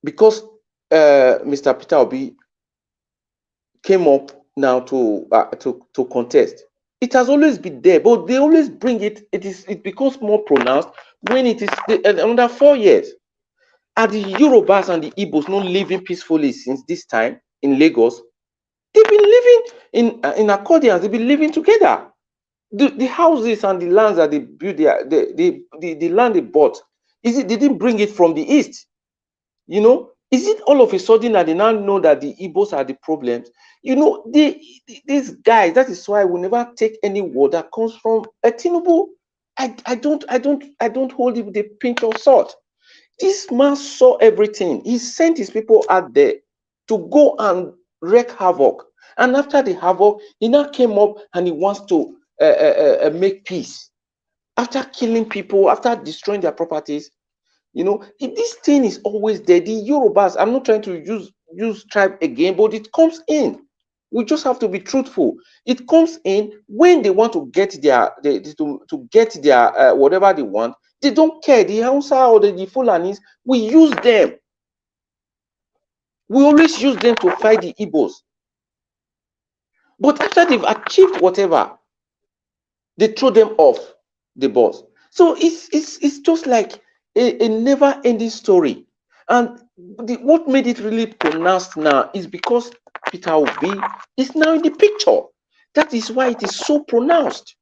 Speaker 8: because Mr. Peter Obi came up now to contest. It has always been there, but they always bring it. It becomes more pronounced when it is another 4 years. Are the Yorubas and the Igbos not living peacefully since this time in Lagos? They've been living in accordance. They've been living together. The houses and the lands that they built, the land they bought, they didn't bring it from the east? Is it all of a sudden that they now know that the Igbos are the problems? These guys. That is why we never take any word that comes from Tinubu. I don't hold it with a pinch of salt. This man saw everything. He sent his people out there to go and wreak havoc. And after the havoc, he now came up and he wants to make peace. After killing people, after destroying their properties, this thing is always there. The Yorubas, I'm not trying to use tribe again, but it comes in. We just have to be truthful. It comes in when they want to get their whatever they want. They don't care. The Hausa or the Fulanis, we use them. We always use them to fight the Igbos. But after they've achieved whatever, they throw them off the bus. So it's just like a never-ending story. And what made it really pronounced now is because Peter Obi is now in the picture. That is why it is so pronounced.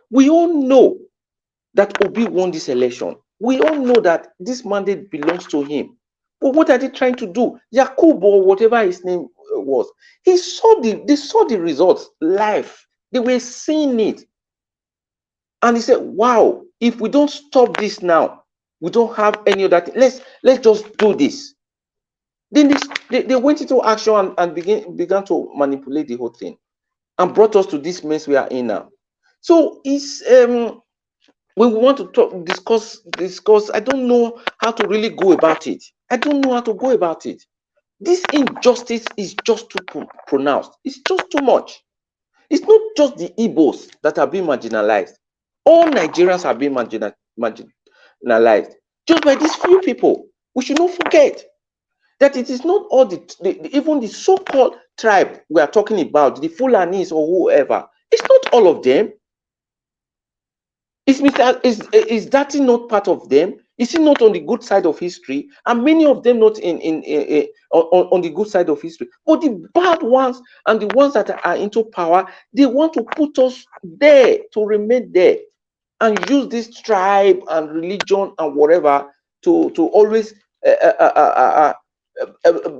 Speaker 8: We all know that Obi won this election. We all know that this mandate belongs to him. But what are they trying to do? Yakub, or whatever his name was, they saw the results live. They were seeing it. And he said, wow, if we don't stop this now, we don't have any other thing. Let's just do this. Then they went into action and began to manipulate the whole thing and brought us to this mess we are in now. So it's when we want to discuss, I don't know how to really go about it. I don't know how to go about it. This injustice is just too pronounced. It's just too much. It's not just the Igbos that are being marginalized. All Nigerians are being marginalized just by these few people. We should not forget that it is not all even the so-called tribe we are talking about, the Fulanis or whoever. It's not all of them. Is that not part of them? Is it not on the good side of history? And many of them not on the good side of history. But the bad ones and the ones that are into power, they want to put us there to remain there and use this tribe and religion and whatever to always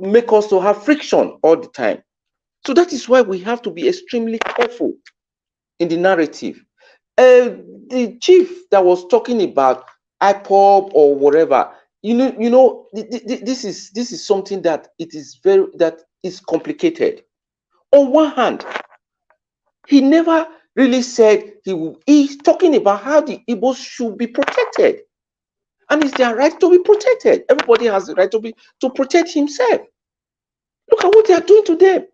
Speaker 8: make us to have friction all the time. So that is why we have to be extremely careful in the narrative. The chief that was talking about IPOB or whatever, this is something that that is complicated. On one hand, he never really said he's talking about how the Igbos should be protected, and it's their right to be protected. Everybody has the right to protect himself. Look at what they are doing to them.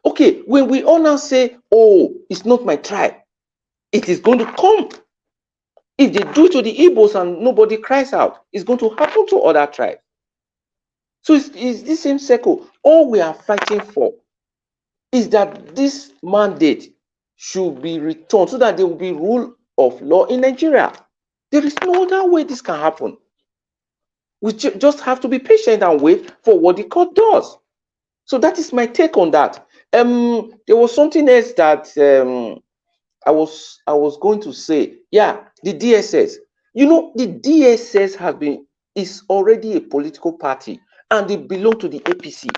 Speaker 8: Okay, when we all now say, "Oh, it's not my tribe," it is going to come. If they do it to the Igbos and nobody cries out, it's going to happen to other tribes. So it's the same circle. All we are fighting for is that this mandate should be returned so that there will be rule of law in Nigeria. There is no other way this can happen. We just have to be patient and wait for what the court does. So that is my take on that. There was something else that I was going to say. Yeah, the DSS. The DSS is already a political party and they belong to the APC,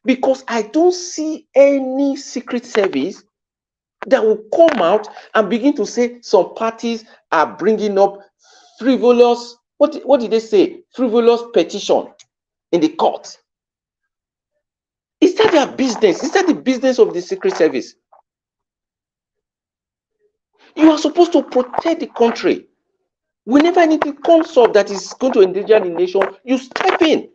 Speaker 8: because I don't see any secret service that will come out and begin to say some parties are bringing up frivolous, what did they say? Frivolous petition in the court. Is that their business? Is that the business of the secret service? You are supposed to protect the country. Whenever anything comes up that is going to endanger the nation, you step in.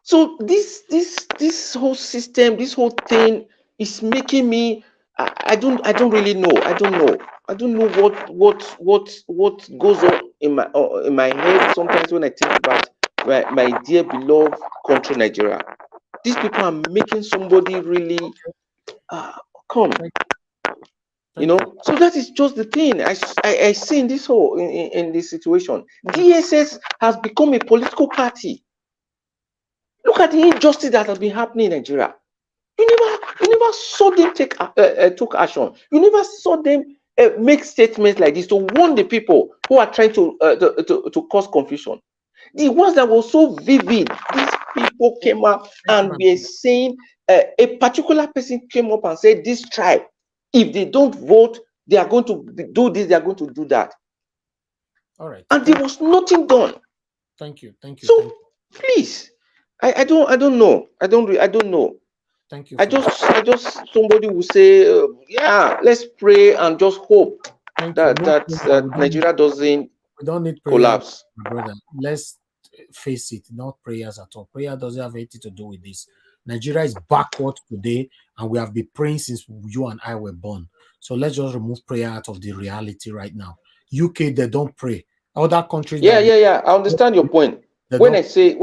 Speaker 8: So this whole system, this whole thing is making me. I don't really know. I don't know what goes on in my head sometimes when I think about my dear beloved country, Nigeria. These people are making somebody really come. So that is just the thing I see in this whole in this situation. DSS has become a political party. Look at the injustice that has been happening in Nigeria. You never saw them took action. You never saw them make statements like this to warn the people who are trying to cause confusion. The ones that were so vivid, these people came up and were saying, a particular person came up and said, this tribe, if they don't vote, they are going to do this, they are going to do that.
Speaker 1: All right.
Speaker 8: And there was nothing done.
Speaker 1: Thank you.
Speaker 8: So please, I don't know. I don't know.
Speaker 1: Thank you.
Speaker 8: I just somebody will say, yeah, let's pray and just hope that Nigeria doesn't
Speaker 1: we don't need prayer,
Speaker 8: collapse.
Speaker 1: my brother. Let's face it, not prayers at all. Prayer doesn't have anything to do with this. Nigeria is backward today, and we have been praying since you and I were born. So let's just remove prayer out of the reality right now. UK, they don't pray. Other countries,
Speaker 8: Yeah. I understand your point. When I say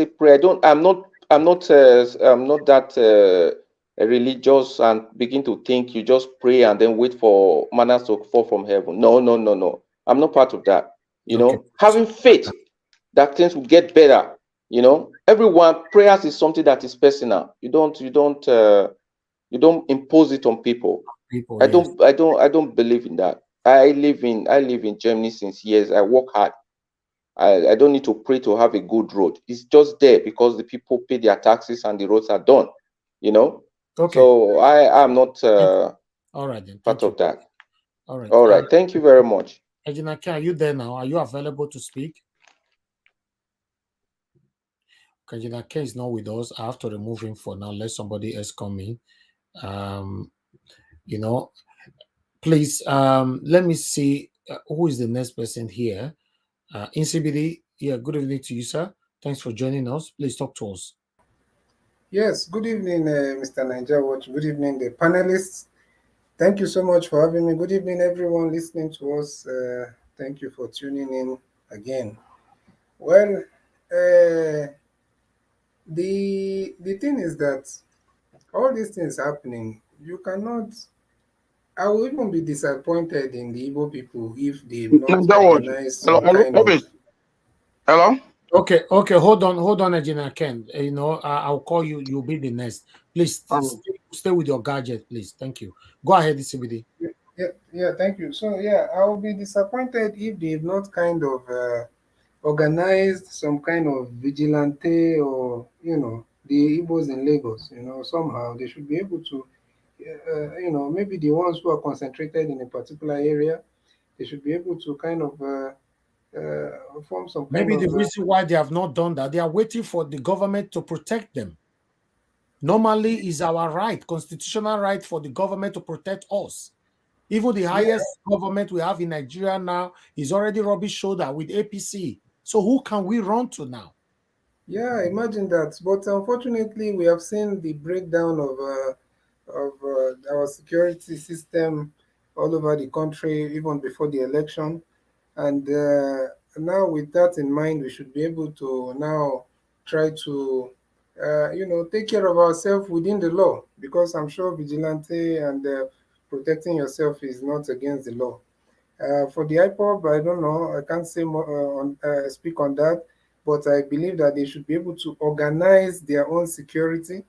Speaker 8: pray, I'm not that religious and begin to think you just pray and then wait for manners to fall from heaven. No. I'm not part of that. Having faith that things will get better. Everyone, prayers is something that is personal. You don't impose it on people. I don't believe in that. I live in Germany since years. I work hard. I don't need to pray to have a good road. It's just there because the people pay their taxes and the roads are done.
Speaker 1: Okay.
Speaker 8: So I am not
Speaker 1: all right then.
Speaker 8: part of that.
Speaker 1: All right.
Speaker 8: All right. Thank you very much.
Speaker 1: Ejinake, are you there now? Are you available to speak? Ejinake is not with us. I have to remove him for now. Let somebody else come in. Please, let me see who is the next person here. In CBD, yeah, good evening to you, sir. Thanks for joining us. Please talk to us.
Speaker 9: Yes, good evening, Mr. Niger Watch. Good evening, the panelists. Thank you so much for having me. Good evening, everyone listening to us. Thank you for tuning in again. Well, the thing is that all these things happening, you cannot I will even be disappointed in the Igbo people if they've not
Speaker 4: Naija watch.
Speaker 9: organized
Speaker 4: Hello,
Speaker 9: some
Speaker 4: hello,
Speaker 9: kind of.
Speaker 4: Obis. Hello.
Speaker 1: Okay, hold on, Engineer Ken. I'll call you. You'll be the next. Please
Speaker 4: Um,
Speaker 1: stay with your gadget, please. Thank you. Go ahead, CBD.
Speaker 9: Yeah, yeah, thank you. So yeah, I will be disappointed if they've not kind of organized some kind of vigilante, or the Igbos in Lagos. Somehow they should be able to, maybe the ones who are concentrated in a particular area, they should be able to kind of form some kind
Speaker 1: Maybe
Speaker 9: of
Speaker 1: the reason why they have not done that, they are waiting for the government to protect them. Normally, is our right, constitutional right, for the government to protect us. Even the
Speaker 9: yeah,
Speaker 1: highest government we have in Nigeria now is already rubbing shoulder with APC. So who can we run to now?
Speaker 9: yeah. Imagine that. But unfortunately, we have seen the breakdown of our security system all over the country, even before the election. And now, with that in mind, we should be able to now try to, take care of ourselves within the law, because I'm sure vigilante and protecting yourself is not against the law. For the IPOB, I don't know. I can't say more, speak on that, but I believe that they should be able to organize their own security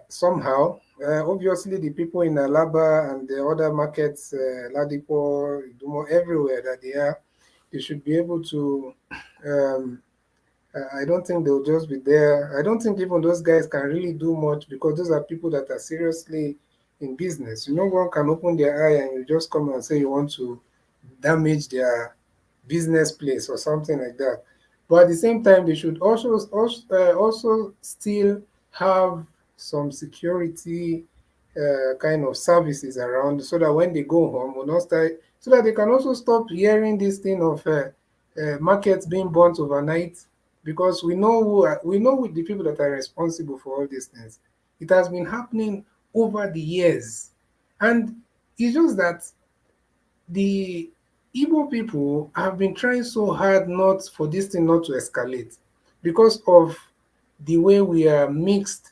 Speaker 9: somehow. Obviously, the people in Alaba and the other markets, Ladipo, Idumo, everywhere that they should be able to. Um, I don't think they'll just be there. I don't think even those guys can really do much, because those are people that are seriously in business. One can open their eye and you just come and say you want to damage their business place or something like that. But at the same time, they should also still have some security kind of services around, so that when they go home, will not start, so that they can also stop hearing this thing of markets being burnt overnight, because we know with the people that are responsible for all these things. It has been happening over the years, and it's just that the Igbo people have been trying so hard not for this thing not to escalate, because of the way we are mixed,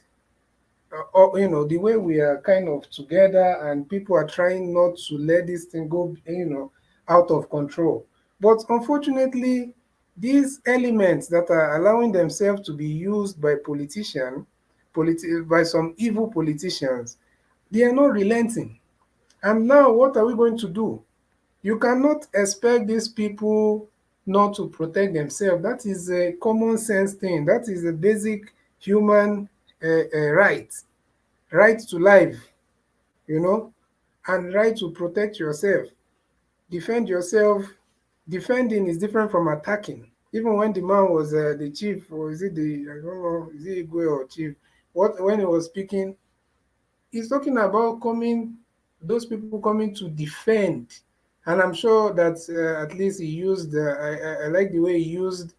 Speaker 9: or the way we are kind of together, and people are trying not to let this thing go, out of control. But unfortunately, these elements that are allowing themselves to be used by by some evil politicians, they are not relenting. And now, what are we going to do? You cannot expect these people not to protect themselves. That is a common sense thing. That is a basic human right. Right to life, you know, and right to protect yourself. Defend yourself. Defending is different from attacking. Even when the man was the chief, or is it I don't know, is it Igwe or chief? When he was speaking, he's talking about those people coming to defend. And I'm sure that at least he used, I like the way he used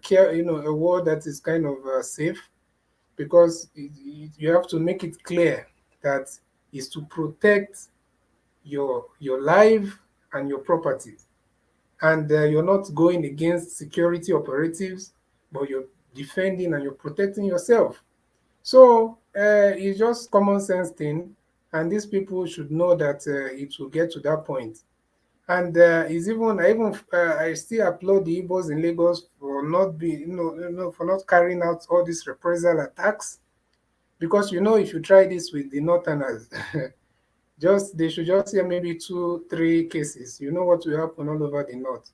Speaker 9: care, a word that is kind of safe, because you have to make it clear that is to protect your life and your property, and you're not going against security operatives, but you're defending and you're protecting yourself. So it's just common sense thing, and these people should know that it will get to that point. And is even I still applaud the Igbos in Lagos for not be for not carrying out all these reprisal attacks, because if you try this with the Northerners, just they should just hear maybe two, three cases. You know what will happen all over the north.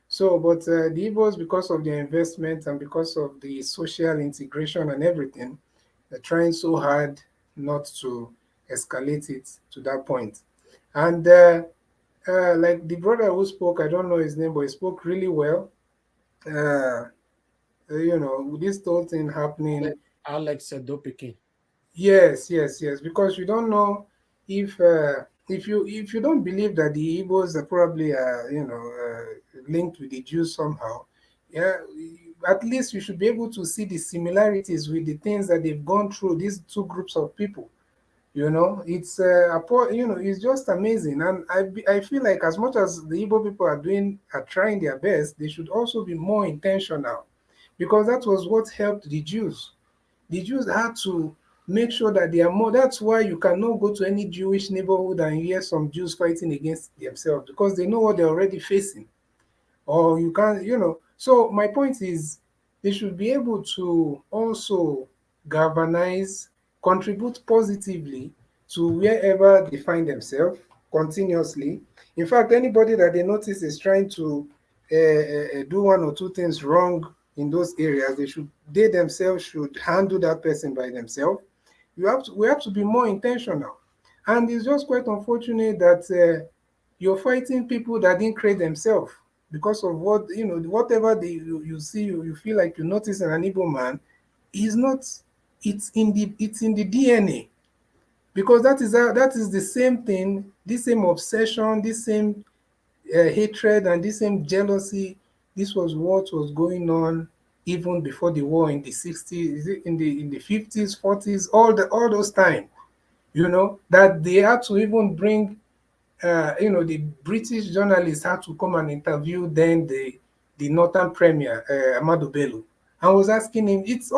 Speaker 9: So, but the Igbos, because of their investment and because of the social integration and everything, they're trying so hard not to escalate it to that point. And like the brother who spoke, I don't know his name, but he spoke really well. Uh, this whole thing happening.
Speaker 1: Alex Dopiki.
Speaker 9: Yes, yes, yes. Because you don't know if you don't believe that the Igbos are probably linked with the Jews somehow. Yeah, at least you should be able to see the similarities with the things that they've gone through. These two groups of people. It's it's just amazing, and I feel like as much as the Igbo people are trying their best, they should also be more intentional, because that was what helped the Jews. The Jews had to make sure that they are more. That's why you cannot go to any Jewish neighborhood and hear some Jews fighting against themselves, because they know what they're already facing. Or you can't, So my point is, they should be able to also galvanize, contribute positively to wherever they find themselves continuously. In fact, anybody that they notice is trying to do one or two things wrong in those areas, they themselves should handle that person by themselves. We have to be more intentional. And it's just quite unfortunate that you're fighting people that didn't create themselves because of whatever you see, you feel like you notice in an Igbo man is not. It's in the DNA, because that is the same thing, this same obsession, this same hatred, and this same jealousy. This was what was going on even before the war in the 60s, in the 50s, 40s, all those time. That they had to even bring the British journalists had to come and interview then the Northern Premier, Amado Bello, and was asking him, it's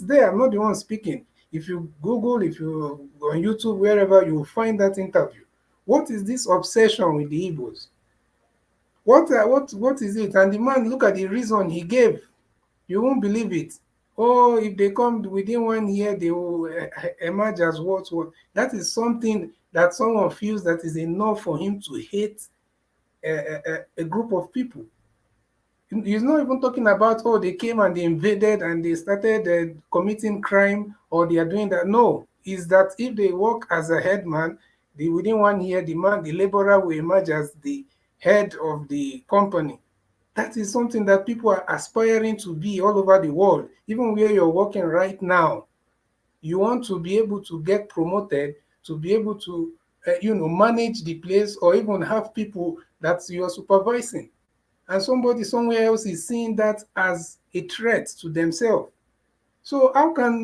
Speaker 9: there, I'm not the one speaking. If you Google, if you go on YouTube, wherever, you will find that interview. What is this obsession with the Igbos? What is it? And the man, look at the reason he gave. You won't believe it. Oh, if they come within 1 year, they will emerge as what? That is something that someone feels that is enough for him to hate a group of people. He's not even talking about, oh, they came and they invaded and they started committing crime, or they are doing that. No, is that if they work as a headman, within 1 year, the laborer will emerge as the head of the company. That is something that people are aspiring to be all over the world. Even where you're working right now, you want to be able to get promoted, to be able to manage the place, or even have people that you're supervising. And somebody somewhere else is seeing that as a threat to themselves. So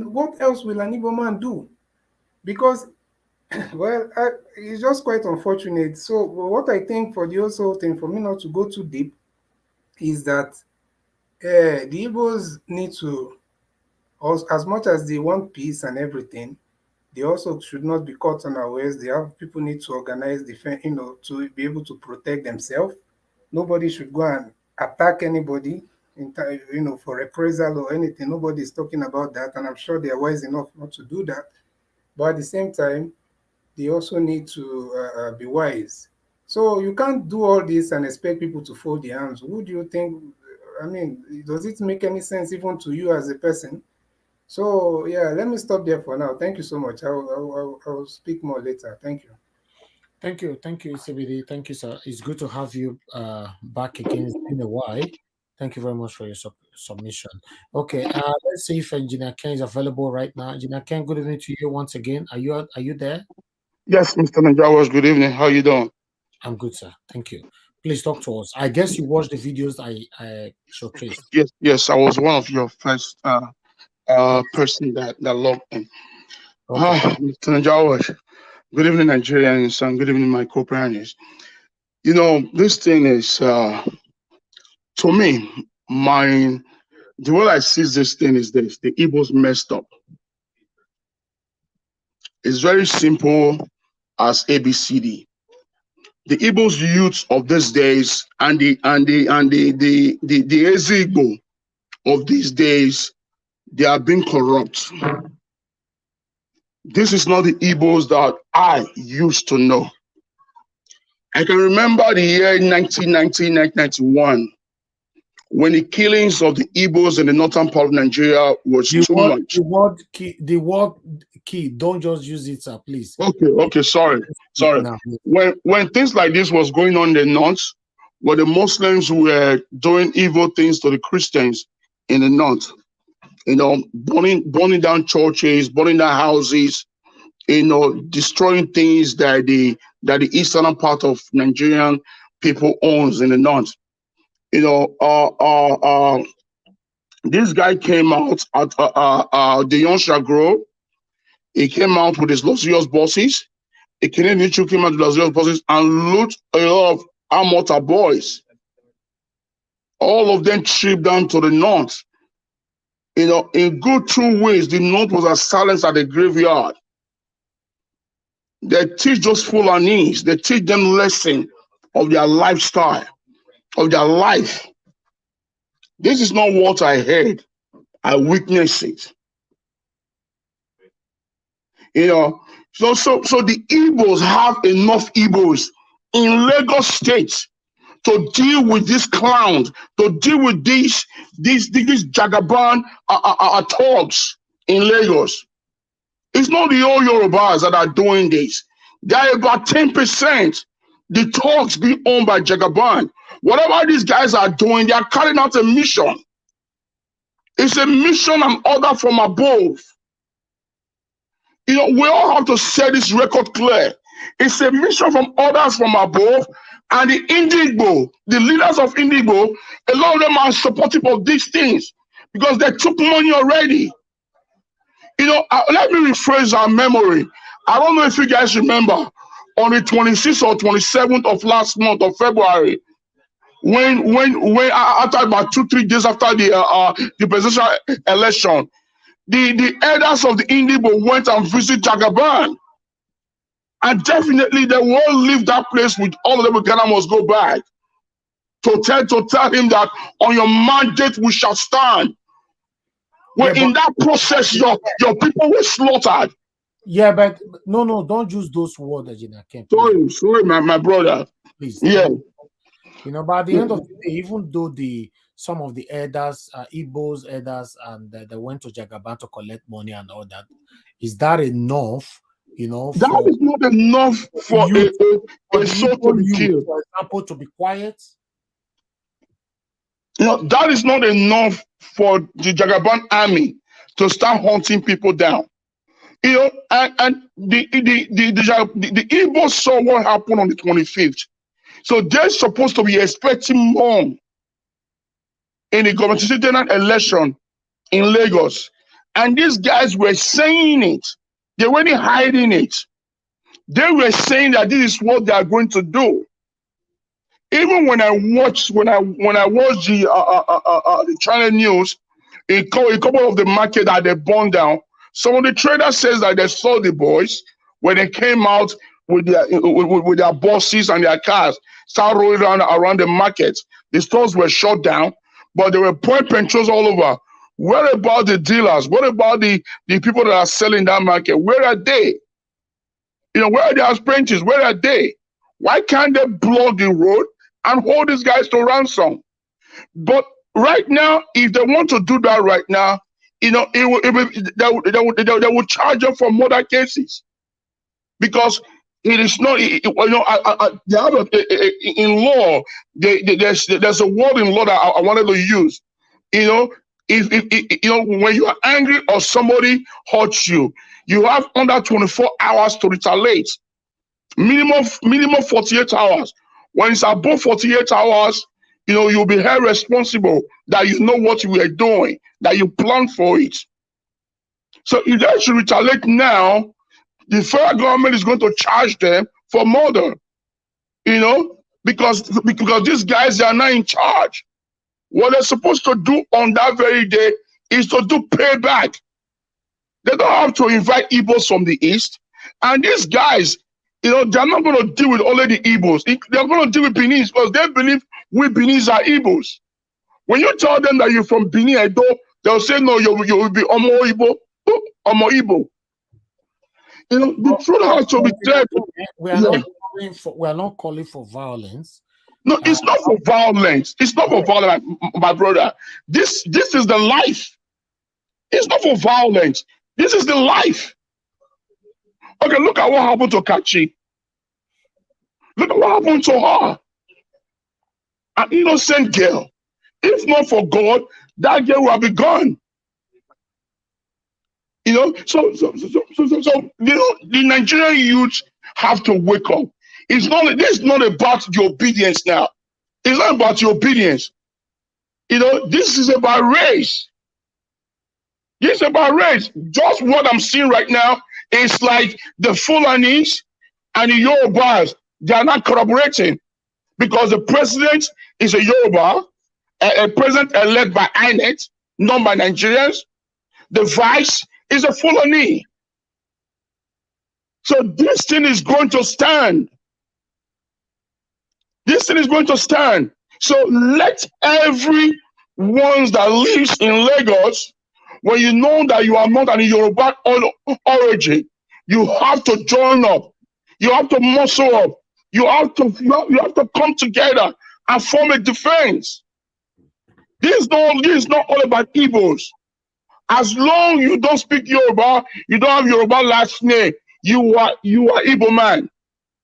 Speaker 9: what else will an Igbo man do? Because, well, it's just quite unfortunate. So what I think, for the also thing, for me not to go too deep, is that the Igbos need to, as much as they want peace and everything, they also should not be caught unawares. People need to organize defense, to be able to protect themselves. Nobody should go and attack anybody, for reprisal or anything. Nobody is talking about that, and I'm sure they are wise enough not to do that. But at the same time, they also need to be wise. So you can't do all this and expect people to fold their hands. Who do you think? I mean, does it make any sense even to you as a person? So yeah, let me stop there for now. Thank you so much. I'll speak more later. Thank you.
Speaker 1: Thank you, CBD. Thank you, sir. It's good to have you back again. It's been a while. Thank you very much for your submission. Okay, let's see if Engineer Ken is available right now. Engineer Ken, good evening to you once again. Are you there?
Speaker 10: Yes, Mr. Najawas, good evening. How you doing?
Speaker 1: I'm good, sir. Thank you. Please talk to us. I guess you watched the videos I showcased.
Speaker 10: Yes, I was one of your first person that logged in.
Speaker 1: Okay.
Speaker 10: Mr. Najawas, good evening, Nigerians, and good evening, my co-pioneers. This thing is, to me, the way I see this thing is this: the Igbos messed up. It's very simple as ABCD. The Igbos youths of these days and the Ezigbo of these days, they are being corrupt. This is not the Igbos that I used to know. I can remember the year 1990, 1991, when the killings of the Igbos in the northern part of Nigeria was too much.
Speaker 1: The word key, don't just use it, sir, please.
Speaker 10: Okay, sorry. When things like this was going on in the north, where the Muslims were doing evil things to the Christians in the north, burning down churches, burning down houses, destroying things that the eastern part of Nigerian people owns in the north. This guy came out at the young Shagro. He came out with his luxurious bosses. A Canadian issue came out with luxurious bosses and loot a lot of Amota boys. All of them tripped down to the north. You know, in good 2 ways, the North was as silent at the graveyard. They teach those Fulanese, they teach them lesson of their lifestyle, of their life. This is not what I heard. I witnessed it. You know, so the Igbos have enough Igbos in Lagos State to deal with these clowns, to deal with these Jagaban thugs in Lagos. It's not the old Yorubas that are doing this. There are about 10%. The thugs being owned by Jagaban. Whatever these guys are doing, they are carrying out a mission. It's a mission and order from above. You know, we all have to set this record clear. It's a mission from orders from above, and the Indigbo, the leaders of Indigbo, a lot of them are supportive of these things because they took money already. You know, let me rephrase our memory. I don't know if you guys remember on the 26th or 27th of last month of February, when after about 2-3 days after the presidential election, the elders of the Indigo went and visited Jagaban. And definitely they won't leave that place with all of them. Ghana must go back to tell him that on your mandate we shall stand. Well, in that process, your people were slaughtered.
Speaker 1: Yeah, but no, don't use those words, Agina Kemp.
Speaker 10: Sorry, my brother.
Speaker 1: Please.
Speaker 10: Yeah.
Speaker 1: You know, by the end of the day, even though some of the elders, Igbos elders, and they went to Jagaban to collect money and all that, is that enough? You know,
Speaker 10: that is not enough for a soul to be killed.
Speaker 1: For example, to be quiet.
Speaker 10: You know, that is not enough for the Jagaban army to start hunting people down. You know, and the Igbos saw what happened on the 25th. So they're supposed to be expecting more in the government election in Lagos. And these guys were saying it. They weren't hiding it. They were saying that this is what they are going to do. Even when I watched the channel news, a couple of the market that they burned down, some of the traders says that they saw the boys when they came out with their buses and their cars, start rolling around the market. The stores were shut down, but they were pouring petrols all over. What about the dealers? What about the people that are selling that market? Where are they? You know, where are their apprentices? Where are they? Why can't they block the road and hold these guys to ransom? But right now, if they want to do that right now, you know, they will charge them for murder cases because it is not. You know, they have in law. There's a word in law that I wanted to use. You know, if you know, when you are angry or somebody hurts you, you have under 24 hours to retaliate. Minimum 48 hours. When it's above 48 hours, you know, you'll be held responsible that you know what you were doing, that you planned for it. So if they should retaliate now, the federal government is going to charge them for murder. You know, because these guys are not in charge. What they're supposed to do on that very day is to do payback. They don't have to invite Igbos from the east. And these guys, you know, they're not going to deal with only the Igbos. They're going to deal with Benin because they believe we Benin are Igbos. When you tell them that you're from Benin, they'll say, no, you will be Omo Igbo. Omo Igbo. You know, the truth has to be clear.
Speaker 1: We are not calling for violence.
Speaker 10: No, it's not for violence. It's not for violence, my brother. This is the life. It's not for violence. This is the life. Okay, look at what happened to Kachi. Look at what happened to her. An innocent girl. If not for God, that girl will have been gone. You know, so you know, the Nigerian youth have to wake up. This is not about the obedience now. It's not about your obedience. You know, this is about race. This is about race. Just what I'm seeing right now is like the Fulanis and the Yorubas. They are not collaborating because the president is a Yoruba, a president elect by INET, not by Nigerians. The vice is a Fulani. So this thing is going to stand. This thing is going to stand. So let every one that lives in Lagos, when you know that you are not an Yoruba origin, you have to join up. You have to muscle up. You have to come together and form a defense. This is not all about Igbos. As long you don't speak Yoruba, you don't have Yoruba last name, you are Igbo man.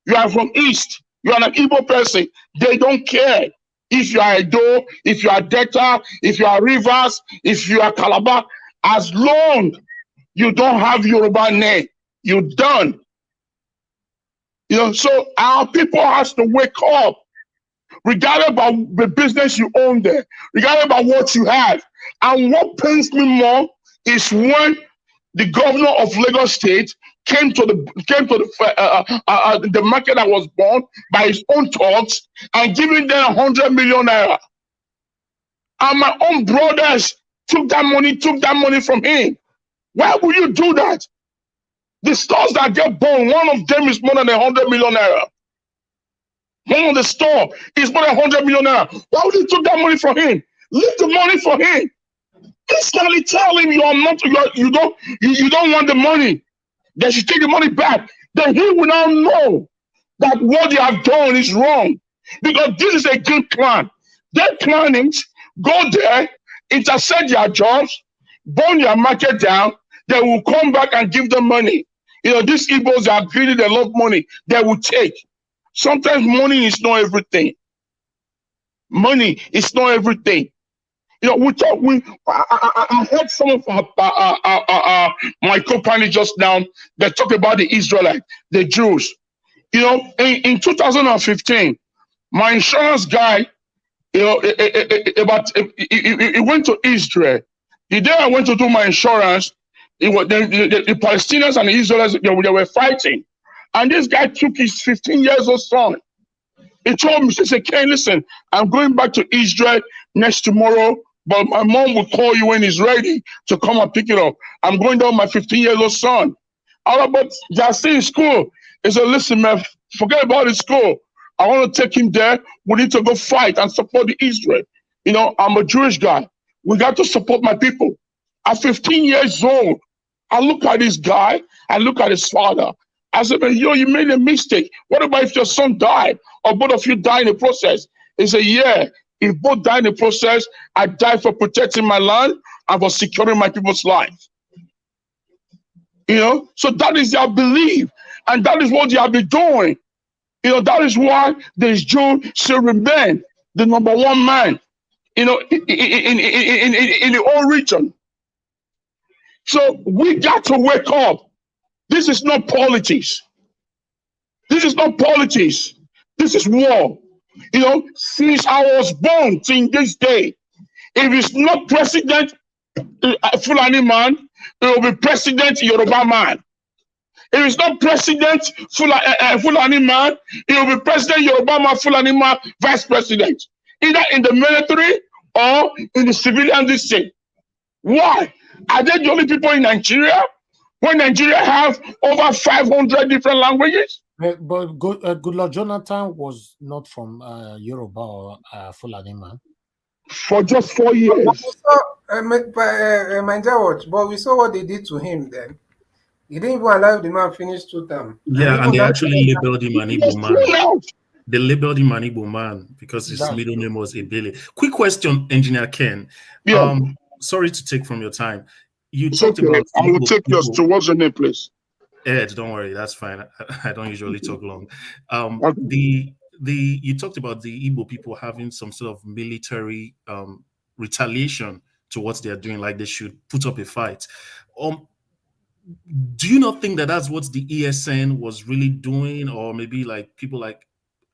Speaker 10: You are from East. You are an Igbo person. They don't care if you are Edo, if you are Delta, if you are Rivers, if you are Calabar. As long you don't have Yoruba name, you're done. So our people has to wake up, regardless about the business you own there, regardless about what you have. And what pains me more is when the governor of Lagos State came to the market that was born by his own talks and giving them 100 million naira. And my own brothers took that money from him. Why would you do that? The stores that get born, one of them is more than 100 million naira. One of the store is more than 100 million naira. Why would you take that money from him? Leave the money for him. Instantly tell him you don't want the money. They should take the money back. Then he will now know that what they have done is wrong. Because this is a good plan. Their planning, go there, intercept their jobs, burn their market down, they will come back and give them money. These Igbos are greedy, they love money, they will take. Sometimes money is not everything. Money is not everything. I heard some of my company just now, they talk about the Israelites, the Jews. In 2015, my insurance guy, he went to Israel. The day I went to do my insurance, the Palestinians and the Israelis, they were fighting. And this guy took his 15 years old son. He told me, he said, Ken, listen, I'm going back to Israel next tomorrow, but my mom will call you when he's ready to come and pick it up. I'm going down with my 15-year-old son. But they're still in school. He said, listen, man, forget about his school. I want to take him there. We need to go fight and support the Israel. I'm a Jewish guy. We got to support my people. At 15 years old, I look at this guy, I look at his father. I said, man, you made a mistake. What about if your son died or both of you die in the process? He said, yeah, if both die in the process, I die for protecting my land and for securing my people's life. So that is their belief. And that is what they have been doing. That is why this Jew should remain the number one man, in the whole region. So we got to wake up. This is not politics. This is not politics. This is war. Since I was born till this day, if it's not President Fulani man, it will be President Yoruba man. If it's not President Fulani man, it will be President Yoruba man, Fulani man, Vice President. Either in the military or in the civilian district. Why? Are they the only people in Nigeria? When Nigeria have over 500 different languages?
Speaker 1: But Goodluck Jonathan was not from Yoruba or Fulani man.
Speaker 10: For just 4 years.
Speaker 9: But we saw what they did to him then. He didn't even allow the man finish 2 terms.
Speaker 6: Yeah, and they actually labeled him an Igbo man. They labeled him an Igbo man because his middle name was Ebele. Quick question, Engineer Ken.
Speaker 10: Yeah.
Speaker 6: Sorry to take from your time. You talked about.
Speaker 10: I will take yours. So what's your name, please?
Speaker 6: Ed, don't worry, that's fine. I don't usually talk long.
Speaker 10: Okay.
Speaker 6: You talked about the Igbo people having some sort of military retaliation to what they are doing, like they should put up a fight. Do you not think that that's what the ESN was really doing, or maybe like people like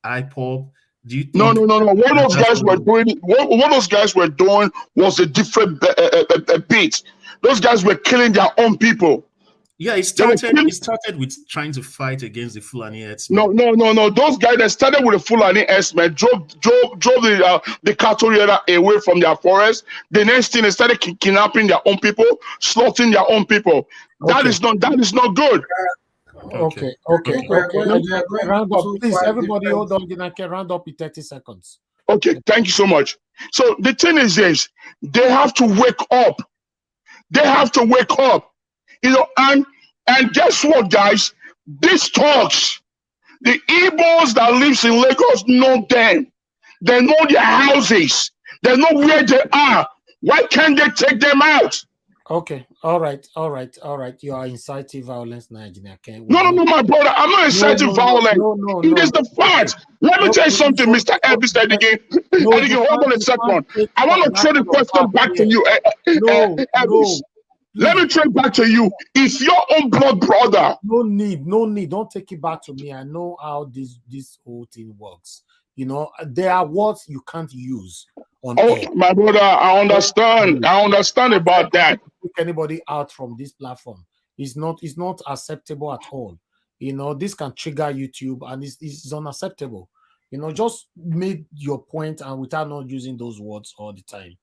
Speaker 6: IPOB? Do you think
Speaker 10: No. What those guys were doing, what those guys were doing was a different beat. Those guys were killing their own people.
Speaker 6: Yeah, it
Speaker 10: They were
Speaker 6: started.
Speaker 10: killing.
Speaker 6: It started with trying to fight against the Fulani
Speaker 10: No,
Speaker 6: herdsmen.
Speaker 10: no, no, no. Those guys that started with the Fulani S-men drove the cattle header away from their forest. The next thing they started kidnapping their own people, slaughtering their own people.
Speaker 1: Okay.
Speaker 10: That is not good.
Speaker 1: Okay.
Speaker 6: Okay.
Speaker 1: Okay. Okay. Let
Speaker 9: We are going
Speaker 1: round up,
Speaker 9: too
Speaker 1: please.
Speaker 9: far
Speaker 1: Everybody,
Speaker 9: different.
Speaker 1: hold on. You can round up in 30 seconds.
Speaker 10: Okay, thank you so much. So the thing is this: they have to wake up. They have to wake up. You know, and guess what, guys? These talks, the Igbos that lives in Lagos know them. They know their houses. They know where they are. Why can't they take them out?
Speaker 1: Okay. All right. All right. All right. You are inciting violence, Nigeria. Okay. We
Speaker 10: No, no,
Speaker 1: don't.
Speaker 10: no, my brother. I'm not
Speaker 1: No,
Speaker 10: inciting
Speaker 1: no, no,
Speaker 10: violence.
Speaker 1: no, no,
Speaker 10: It
Speaker 1: no,
Speaker 10: is
Speaker 1: no.
Speaker 10: the
Speaker 1: Okay.
Speaker 10: fact. Let me
Speaker 1: No,
Speaker 10: tell you
Speaker 1: you
Speaker 10: something, Mr. Epstein again.
Speaker 1: no,
Speaker 10: And again, hold on a
Speaker 1: you can't
Speaker 10: second.
Speaker 1: take
Speaker 10: I want to
Speaker 1: that
Speaker 10: throw the
Speaker 1: kind of
Speaker 10: question
Speaker 1: back
Speaker 10: back to
Speaker 1: here.
Speaker 10: you,
Speaker 1: No,
Speaker 10: Elvis.
Speaker 1: no,
Speaker 10: Let
Speaker 1: please.
Speaker 10: me throw it back to you. If your own blood brother,
Speaker 1: No need, no need. Don't take it back to me. I know how this whole thing works. You know, there are words you can't use on
Speaker 10: oh,
Speaker 1: air.
Speaker 10: my brother, I understand. I understand about that.
Speaker 1: Pick anybody out from this platform. It's not acceptable at all. You know, this can trigger YouTube and it's unacceptable. You know, just make your point and without not using those words all the time.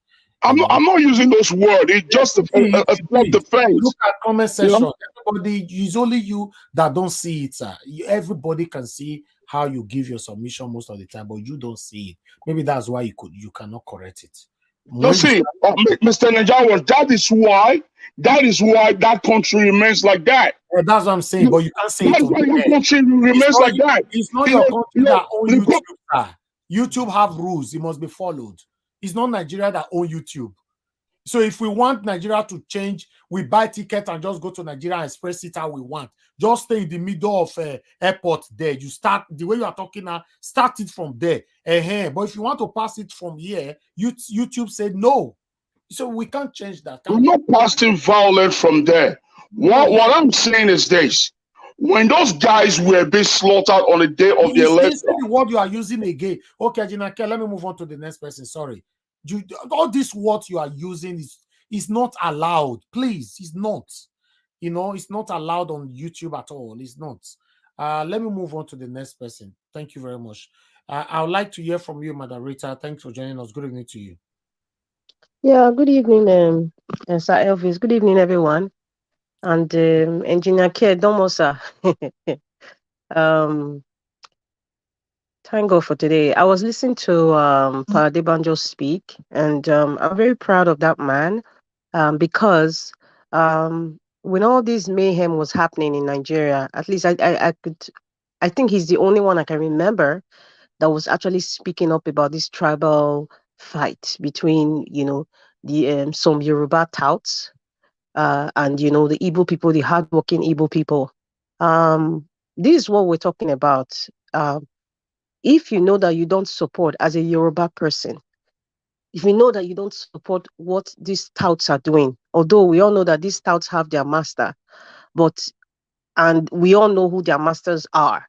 Speaker 1: You know,
Speaker 10: I'm not using those words. It's just
Speaker 1: see,
Speaker 10: a self-defense.
Speaker 1: look at comment
Speaker 10: You know?
Speaker 1: section. Everybody, it's only you that don't see it, sir. Everybody can see how you give your submission most of the time, but you don't see it. Maybe that's why you cannot correct it.
Speaker 10: No,
Speaker 1: When you
Speaker 10: see,
Speaker 1: start,
Speaker 10: Mr. Najawa, that is why that country remains like that.
Speaker 1: that's what I'm saying, but you can't say it
Speaker 10: That's
Speaker 1: on
Speaker 10: why
Speaker 1: the
Speaker 10: that
Speaker 1: air.
Speaker 10: country remains like that.
Speaker 1: It's not
Speaker 10: You
Speaker 1: your
Speaker 10: know,
Speaker 1: country that own
Speaker 10: the
Speaker 1: YouTube, sir. YouTube have rules, it must be followed. It's not Nigeria that own YouTube. So if we want Nigeria to change, we buy ticket and just go to Nigeria and express it how we want. Just stay in the middle of airport there. You start the way you are talking now, start it from there. But if you want to pass it from here, YouTube said no. So we can't change that,
Speaker 10: we're
Speaker 1: can we?
Speaker 10: not passing violence from there.
Speaker 1: No.
Speaker 10: What I'm saying is this: when those guys were being slaughtered on the day of the
Speaker 1: You see
Speaker 10: election,
Speaker 1: the word you are using again. Okay, Jinake, let me move on to the next person. Sorry. All this word you are using is not allowed. Please, it's not. You know, it's not allowed on YouTube at all. It's not. Let me move on to the next person. Thank you very much. I would like to hear from you, Madam Rita. Thanks for joining us. Good evening to you.
Speaker 11: Yeah, good evening, Sir Elvis. Good evening, everyone. And Engineer Care Domosa. um, thank God for today. I was listening to Paradebanjo speak, and I'm very proud of that man because when all this mayhem was happening in Nigeria, at least I think he's the only one I can remember that was actually speaking up about this tribal fight between, the some Yoruba touts and the Igbo people, the hardworking Igbo people. Um, this is what we're talking about. Um, if you know that you don't support as a Yoruba person, if you know that you don't support what these touts are doing, although we all know that these touts have their master, but and we all know who their masters are.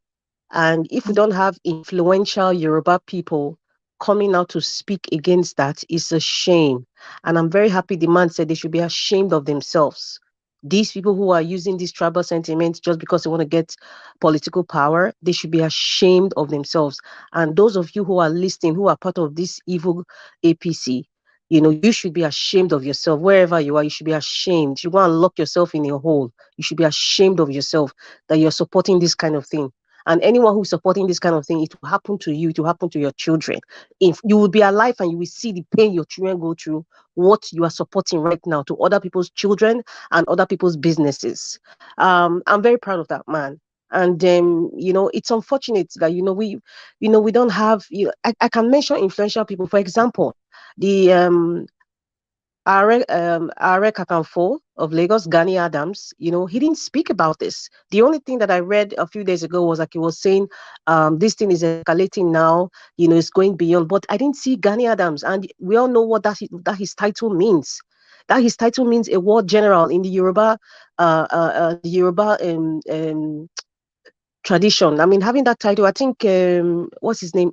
Speaker 11: And if we don't have influential Yoruba people coming out to speak against that, it's a shame. And I'm very happy the man said they should be ashamed of themselves. These people who are using these tribal sentiments just because they want to get political power, they should be ashamed of themselves. And those of you who are listening, who are part of this evil APC, you should be ashamed of yourself. Wherever you are, you should be ashamed. You go and lock yourself in a hole. You should be ashamed of yourself that you're supporting this kind of thing. And anyone who's supporting this kind of thing, it will happen to you, it will happen to your children. If you will be alive and you will see the pain your children go through, what you are supporting right now to other people's children and other people's businesses. I'm very proud of that man. And it's unfortunate that we don't have. I can mention influential people. For example, the Are Kakanfo of Lagos, Gani Adams, he didn't speak about this. The only thing that I read a few days ago was like he was saying, this thing is escalating now, it's going beyond. But I didn't see Gani Adams, and we all know what that his title means. That his title means a war general in the Yoruba tradition. I mean, having that title, I think, what's his name?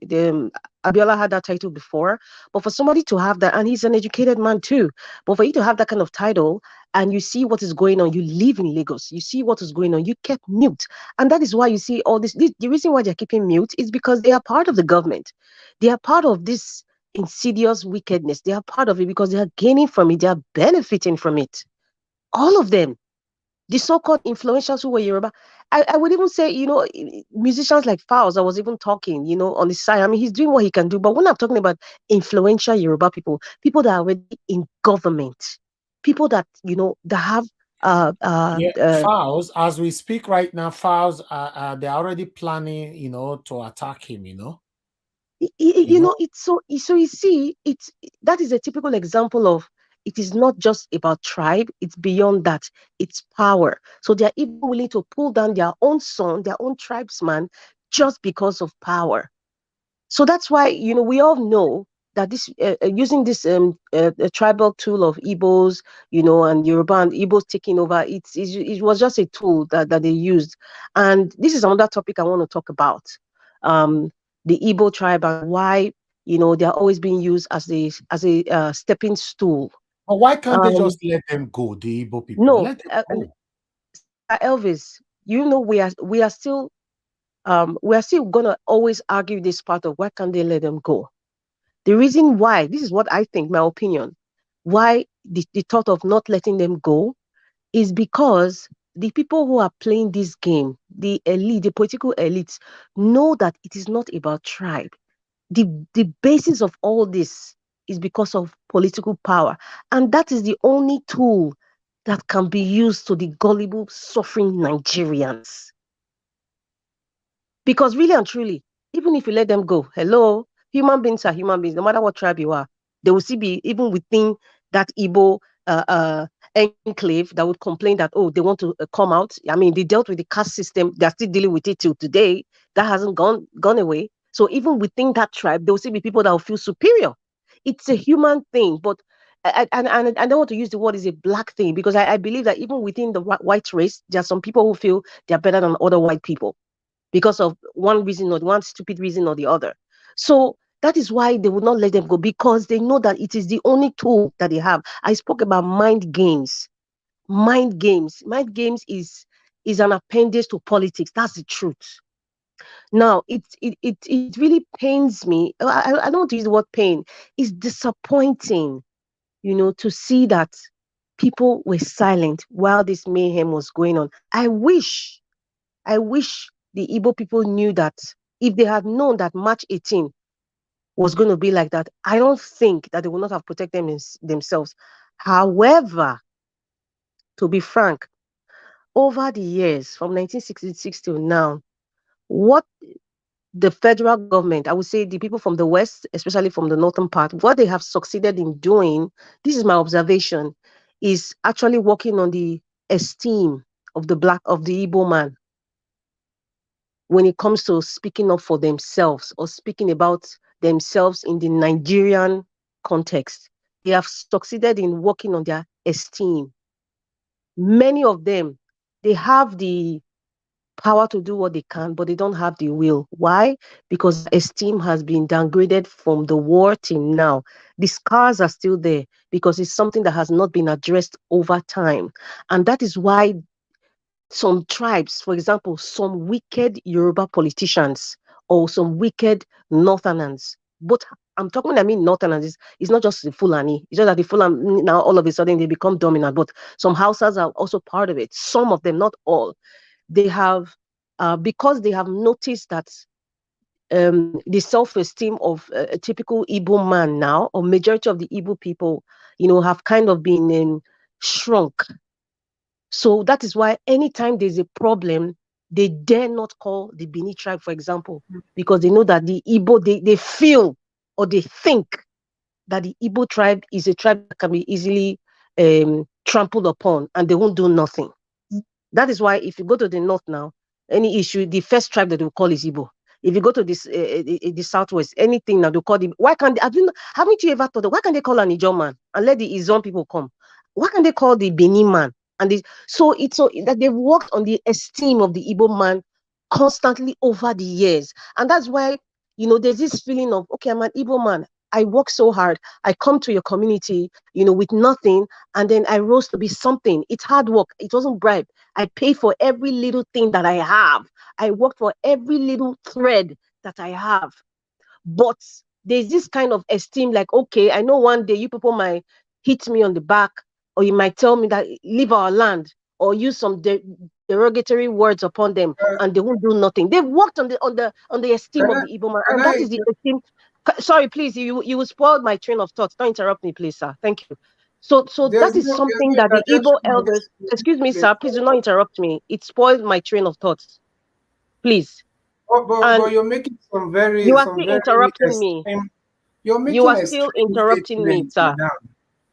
Speaker 11: Abiola had that title before, but for somebody to have that, and he's an educated man too, but for you to have that kind of title and you see what is going on, you live in Lagos, you see what is going on, you kept mute. And that is why you see all this. The reason why they're keeping mute is because they are part of the government. They are part of this insidious wickedness. They are part of it because they are gaining from it, they are benefiting from it. All of them. The so-called influentials who were Yoruba. I would even say, musicians like Fowles, I was even talking, on the side. I mean, he's doing what he can do. But when I'm talking about influential Yoruba people that are already in government, people that, that have
Speaker 1: Yeah, Fouls, as we speak right now, Fouls they're already planning, to attack him, you know.
Speaker 11: so you see, that is a typical example of, it is not just about tribe, it's beyond that, it's power. So they're even willing to pull down their own son, their own tribesman, just because of power. So that's why, we all know that this using this tribal tool of Igbos, and Yoruba and Igbos taking over, it was just a tool that they used. And this is another topic I want to talk about. Um, the Igbo tribe and why, they're always being used as a stepping stool.
Speaker 1: But why can't they
Speaker 11: Um,
Speaker 1: just let them go, the Igbo people?
Speaker 11: no,
Speaker 1: Let them go.
Speaker 11: Elvis, we are still gonna always argue this part of why can't they let them go. The reason why, this is what I think, my opinion, why the thought of not letting them go is because the people who are playing this game, the elite, the political elites, know that it is not about tribe. The basis of all this is because of political power. And that is the only tool that can be used to the gullible, suffering Nigerians. Because really and truly, even if you let them go, hello, human beings are human beings, no matter what tribe you are, they will still be, even within that Igbo enclave, that would complain that, oh, they want to come out. I mean, they dealt with the caste system, they're still dealing with it till today. That hasn't gone away. So even within that tribe, there will still be people that will feel superior. It's a human thing, but and I don't want to use the word is a black thing, because I believe that even within the white race, there are some people who feel they're better than other white people because of one reason or one stupid reason or the other. So that is why they would not let them go, because they know that it is the only tool that they have. I spoke about mind games. Mind games. Mind games is an appendage to politics. That's the truth. Now, it really pains me. I don't want to use the word pain. It's disappointing, to see that people were silent while this mayhem was going on. I wish the Igbo people knew that if they had known that March 18 was going to be like that, I don't think that they would not have protected themselves. However, to be frank, over the years from 1966 till now, what the federal government, I would say the people from the West, especially from the northern part, what they have succeeded in doing, this is my observation, is actually working on the esteem of the Igbo man when it comes to speaking up for themselves or speaking about themselves in the Nigerian context. They have succeeded in working on their esteem. Many of them, they have the power to do what they can, but they don't have the will. Why? Because esteem has been downgraded from the war till now. The scars are still there because it's something that has not been addressed over time. And that is why some tribes, for example, some wicked Yoruba politicians or some wicked Northerners, but I'm talking when I mean Northerners, it's not just the Fulani. It's just that the Fulani now all of a sudden they become dominant, but some Hausas are also part of it. Some of them, not all. They have, because they have noticed that the self-esteem of a typical Igbo man now, or majority of the Igbo people, have kind of been shrunk. So that is why anytime there's a problem, they dare not call the Bini tribe, for example, because they know that the Igbo, they feel or they think that the Igbo tribe is a tribe that can be easily trampled upon and they won't do nothing. That is why if you go to the north now, any issue, the first tribe that they will call is Igbo. If you go to this the southwest, anything now they call the why can't haven't you ever thought why can't they call an Ijaw man and let the Izon people come? Why can't they call the Benin man? So it's so that they've worked on the esteem of the Igbo man constantly over the years, and that's why there's this feeling of okay, I'm an Igbo man. I work so hard. I come to your community, with nothing, and then I rose to be something. It's hard work. It wasn't bribe. I pay for every little thing that I have. I work for every little thread that I have. But there's this kind of esteem, like, okay, I know one day you people might hit me on the back, or you might tell me that leave our land, or use some derogatory words upon them, and they won't do nothing. They've worked on the esteem
Speaker 9: Can
Speaker 11: of
Speaker 9: I,
Speaker 11: the Igbo man,
Speaker 9: can
Speaker 11: and that
Speaker 9: I,
Speaker 11: is the esteem. Sorry, please, you spoiled my train of thought. Don't interrupt me, please, sir. Thank you. So that is
Speaker 9: there's
Speaker 11: something
Speaker 9: no
Speaker 11: that the Igbo
Speaker 9: interjection on
Speaker 11: elders,
Speaker 9: this,
Speaker 11: excuse me,
Speaker 9: please.
Speaker 11: sir, please do not interrupt me. It spoiled my train of thoughts, please.
Speaker 9: But
Speaker 11: And
Speaker 9: you're making
Speaker 11: you are
Speaker 9: some
Speaker 11: still
Speaker 9: very
Speaker 11: interrupting me.
Speaker 9: extreme. You're
Speaker 11: You
Speaker 9: making
Speaker 11: are still
Speaker 9: extreme
Speaker 11: interrupting me,
Speaker 9: statements,
Speaker 11: sir.
Speaker 9: madam.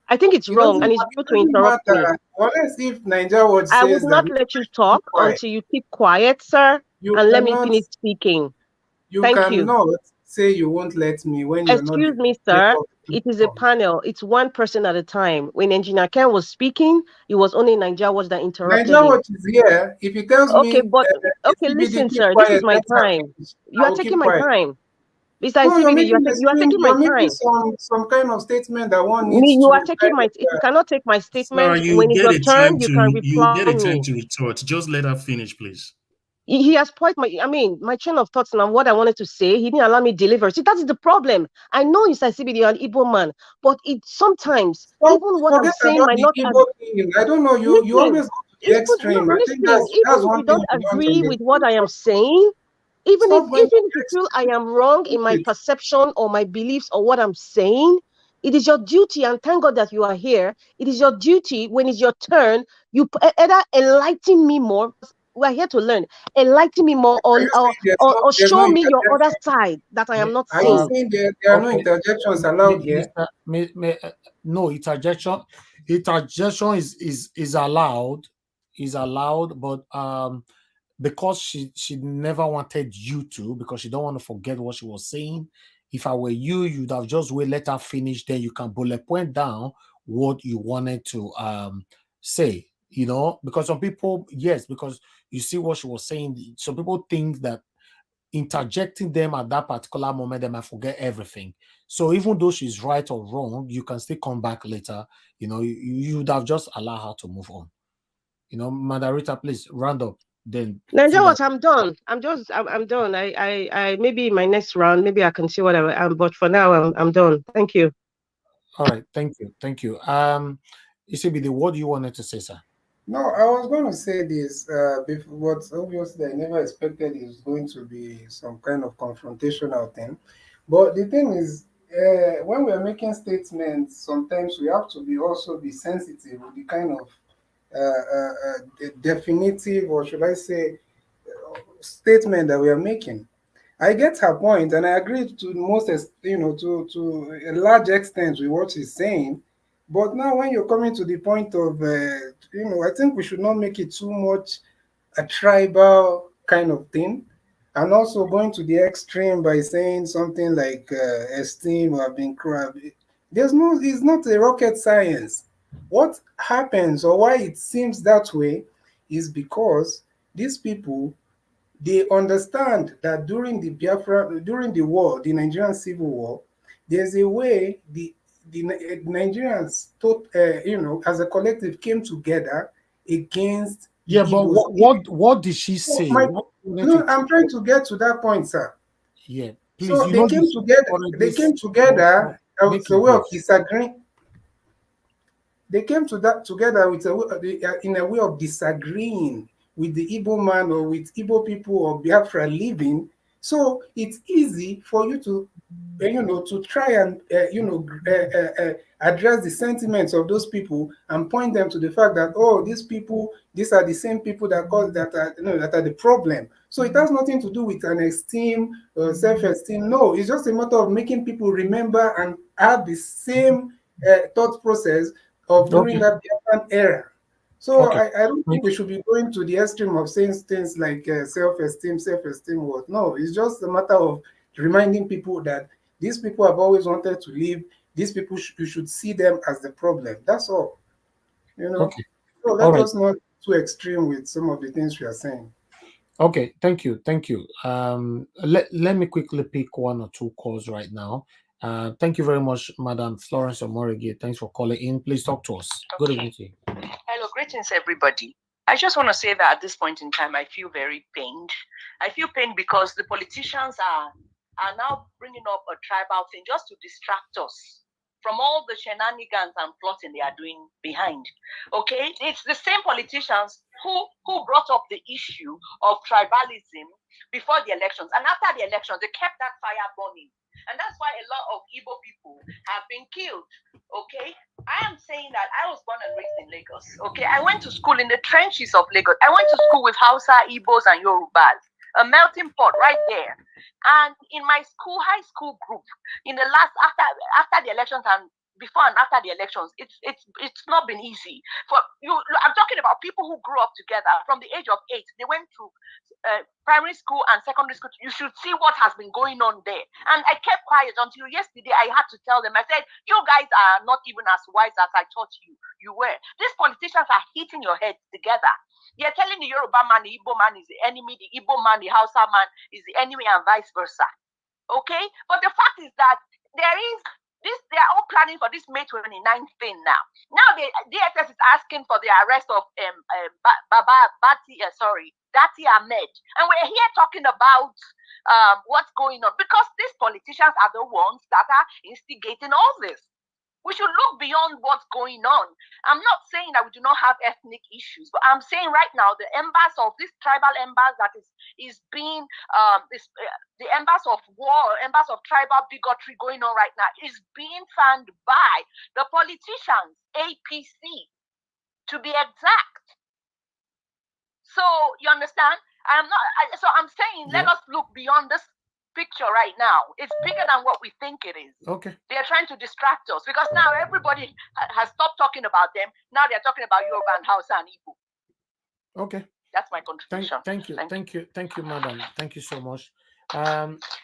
Speaker 11: I think it's wrong, and it's
Speaker 9: It
Speaker 11: rude to
Speaker 9: doesn't
Speaker 11: interrupt me.
Speaker 9: matter. Unless if Nigeria Watch
Speaker 11: I would
Speaker 9: says that
Speaker 11: not
Speaker 9: we
Speaker 11: let you
Speaker 9: should keep
Speaker 11: talk
Speaker 9: quiet.
Speaker 11: until you keep quiet, sir,
Speaker 9: You
Speaker 11: and let me
Speaker 9: cannot
Speaker 11: finish speaking.
Speaker 9: you
Speaker 11: Thank you.
Speaker 9: cannot say you won't let me when you're not the
Speaker 11: Excuse me,
Speaker 9: moderator
Speaker 11: sir.
Speaker 9: of the
Speaker 11: It is a
Speaker 9: platform.
Speaker 11: panel. It's one person at a time. When Engineer Ken was speaking, it was only Nigeria Watch that interrupted
Speaker 9: Nigeria
Speaker 11: him.
Speaker 9: Watch is here. If he tells
Speaker 11: Okay,
Speaker 9: me
Speaker 11: but okay,
Speaker 9: SCBD
Speaker 11: listen,
Speaker 9: keep
Speaker 11: sir. This is
Speaker 9: quiet,
Speaker 11: my
Speaker 9: let her
Speaker 11: time.
Speaker 9: finish.
Speaker 11: You
Speaker 9: I
Speaker 11: are
Speaker 9: will
Speaker 11: taking
Speaker 9: keep
Speaker 11: my
Speaker 9: quiet.
Speaker 11: time. Mr.
Speaker 9: No,
Speaker 11: ICBD, you are taking my
Speaker 9: you're making
Speaker 11: time.
Speaker 9: some kind of statement that one
Speaker 11: Me,
Speaker 9: needs
Speaker 11: you are
Speaker 9: to
Speaker 11: taking
Speaker 9: kind
Speaker 11: my.
Speaker 9: of
Speaker 11: If you cannot take my
Speaker 6: Sir,
Speaker 11: statement, when it's your turn, you can
Speaker 6: you
Speaker 11: reply
Speaker 6: get a time
Speaker 11: me.
Speaker 6: to retort. Just let her finish, please.
Speaker 11: He has spoiled my train of thoughts and what I wanted to say. He didn't allow me deliver. See, that's the problem. I know it's CBD, you're an Igbo man, but it sometimes, even what I'm
Speaker 9: forget
Speaker 11: saying
Speaker 9: about
Speaker 11: might
Speaker 9: the
Speaker 11: not
Speaker 9: Igbo thing. I don't know, you
Speaker 11: listen.
Speaker 9: always go to the
Speaker 11: No,
Speaker 9: extreme. I think
Speaker 11: listen. Even
Speaker 9: that's
Speaker 11: if
Speaker 9: one
Speaker 11: you
Speaker 9: thing
Speaker 11: don't
Speaker 9: you don't
Speaker 11: agree with what
Speaker 9: understand.
Speaker 11: I am saying, even if
Speaker 9: Stop going
Speaker 11: even
Speaker 9: to
Speaker 11: if
Speaker 9: the
Speaker 11: you feel I am wrong in my
Speaker 9: extreme.
Speaker 11: perception or my beliefs or what I'm saying, it is your duty, and thank God that you are here. It is your duty when it's your turn. Either enlighten me more. We're here to learn. Enlighten me more,
Speaker 9: Are you saying
Speaker 11: or
Speaker 9: there's no
Speaker 11: show me your other
Speaker 9: interjection?
Speaker 11: side that I am not
Speaker 9: Are you
Speaker 11: seeing.
Speaker 9: saying there are no
Speaker 1: Okay,
Speaker 9: interjections allowed here?
Speaker 1: no, interjection is allowed, but because she never wanted you to, because she don't want to forget what she was saying. If I were you, you'd have just wait, let her finish, then you can bullet point down what you wanted to say. Because some people, yes, because you see what she was saying, some people think that interjecting them at that particular moment, they might forget everything. So even though she's right or wrong, you can still come back later. You would have just allow her to move on. Madarita, please round up then so
Speaker 11: Nigeria,
Speaker 1: that.
Speaker 11: what I'm done. I'm done. I maybe my next round, maybe I can see what I am. But for now, I'm done. Thank you.
Speaker 1: All right, thank you. ECBD, what do you wanted to say, sir?
Speaker 9: No, I was going to say this, but obviously I never expected it was going to be some kind of confrontational thing. But the thing is, when we're making statements, sometimes we have to be sensitive with the kind of definitive, or should I say, statement that we are making. I get her point, and I agree to to a large extent with what she's saying. But now, when you're coming to the point of, I think we should not make it too much a tribal kind of thing, and also going to the extreme by saying something like esteem or being crab. It's not a rocket science. What happens or why it seems that way is because these people, they understand that during the war, the Nigerian Civil War, there's a way the Nigerians, as a collective, came together against the
Speaker 1: Yeah, but
Speaker 9: Igbos.
Speaker 1: what did she
Speaker 9: So
Speaker 1: say? What you wanted to
Speaker 9: I'm trying to get to that point, sir.
Speaker 1: Yeah, please,
Speaker 9: So they came
Speaker 1: you've
Speaker 9: together.
Speaker 1: already
Speaker 9: They came
Speaker 1: spoken.
Speaker 9: together
Speaker 1: Make
Speaker 9: with a
Speaker 1: it
Speaker 9: way
Speaker 1: brief.
Speaker 9: of disagreeing. They came to that together with in a way of disagreeing with the Igbo man or with Igbo people of Biafra living. So it's easy for you to, to try and, address the sentiments of those people and point them to the fact that, oh, these are the same people that cause that are, that are the problem. So it has nothing to do with an esteem or self-esteem. No, it's just a matter of making people remember and have the same thought process of during
Speaker 1: Okay,
Speaker 9: that Biafran era. So
Speaker 1: okay.
Speaker 9: I don't think
Speaker 1: Thank
Speaker 9: we should be going to the extreme of saying things like self-esteem what. No, it's just a matter of reminding people that these people have always wanted to live. These people, you should see them as the problem. That's all, you know.
Speaker 1: Okay.
Speaker 9: So
Speaker 1: All
Speaker 9: let
Speaker 1: right.
Speaker 9: us not too extreme with some of the things we are saying.
Speaker 1: Okay. Thank you. Thank you. Let me quickly pick one or two calls right now. Thank you very much, Madam Florence Omorigi. Thanks for calling in. Please talk to us. Okay. Good evening to you.
Speaker 12: Hello, greetings, everybody. I just want to say that at this point in time, I feel very pained. I feel pained because the politicians are now bringing up a tribal thing just to distract us from all the shenanigans and plotting they are doing behind. Okay, it's the same politicians who brought up the issue of tribalism before the elections, and after the elections, they kept that fire burning, and that's why a lot of Igbo people have been killed. Okay, I am saying that I was born and raised in Lagos. Okay, I went to school in the trenches of Lagos. I went to school with Hausa, Igbos, and Yorubas, a melting pot right there. And in my school, high school group, in the last after the elections and before and after the elections, it's not been easy for you. I'm talking about people who grew up together from the age of 8. They went to primary school and secondary school. You should see what has been going on there. And I kept quiet until yesterday. I had to tell them. I said, "You guys are not even as wise as I thought you were. These politicians are hitting your heads together. You're telling the Yoruba man the Igbo man is the enemy, the Igbo man, the Hausa man is the enemy, and vice versa. Okay? But the fact is that there is this, they are all planning for this May 29th thing now. Now the DSS is asking for the arrest of Dati Ahmed. And we're here talking about what's going on, because these politicians are the ones that are instigating all this. We should look beyond what's going on. I'm not saying that we do not have ethnic issues, but I'm saying right now the embers of this tribal embers that is being the embers of war, embers of tribal bigotry going on right now is being fanned by the politicians, APC, to be exact. So you understand? I'm saying let us look beyond this picture right now. It's bigger than what we think it is.
Speaker 1: Okay.
Speaker 12: They are trying to distract us because now everybody has stopped talking about them. Now they're talking about Yoruba and Hausa and Igbo.
Speaker 1: Okay.
Speaker 12: That's my contribution.
Speaker 1: Thank you, madam. Thank you so much.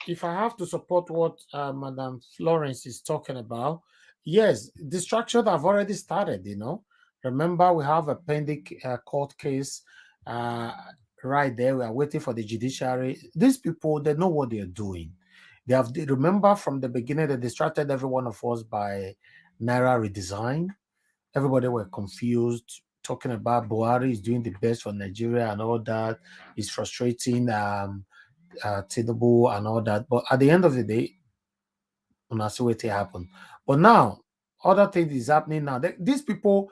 Speaker 1: If I have to support what Madam Florence is talking about, yes, distractions have already started. Remember, we have a pending court case right there. We are waiting for the judiciary. These people, they know what they are doing. They remember from the beginning, they distracted every one of us by Naira redesign. Everybody were confused, talking about Buhari is doing the best for Nigeria and all that. It's frustrating Tinubu and all that. But at the end of the day, we'll see what happened. But now, other things is happening now. These people,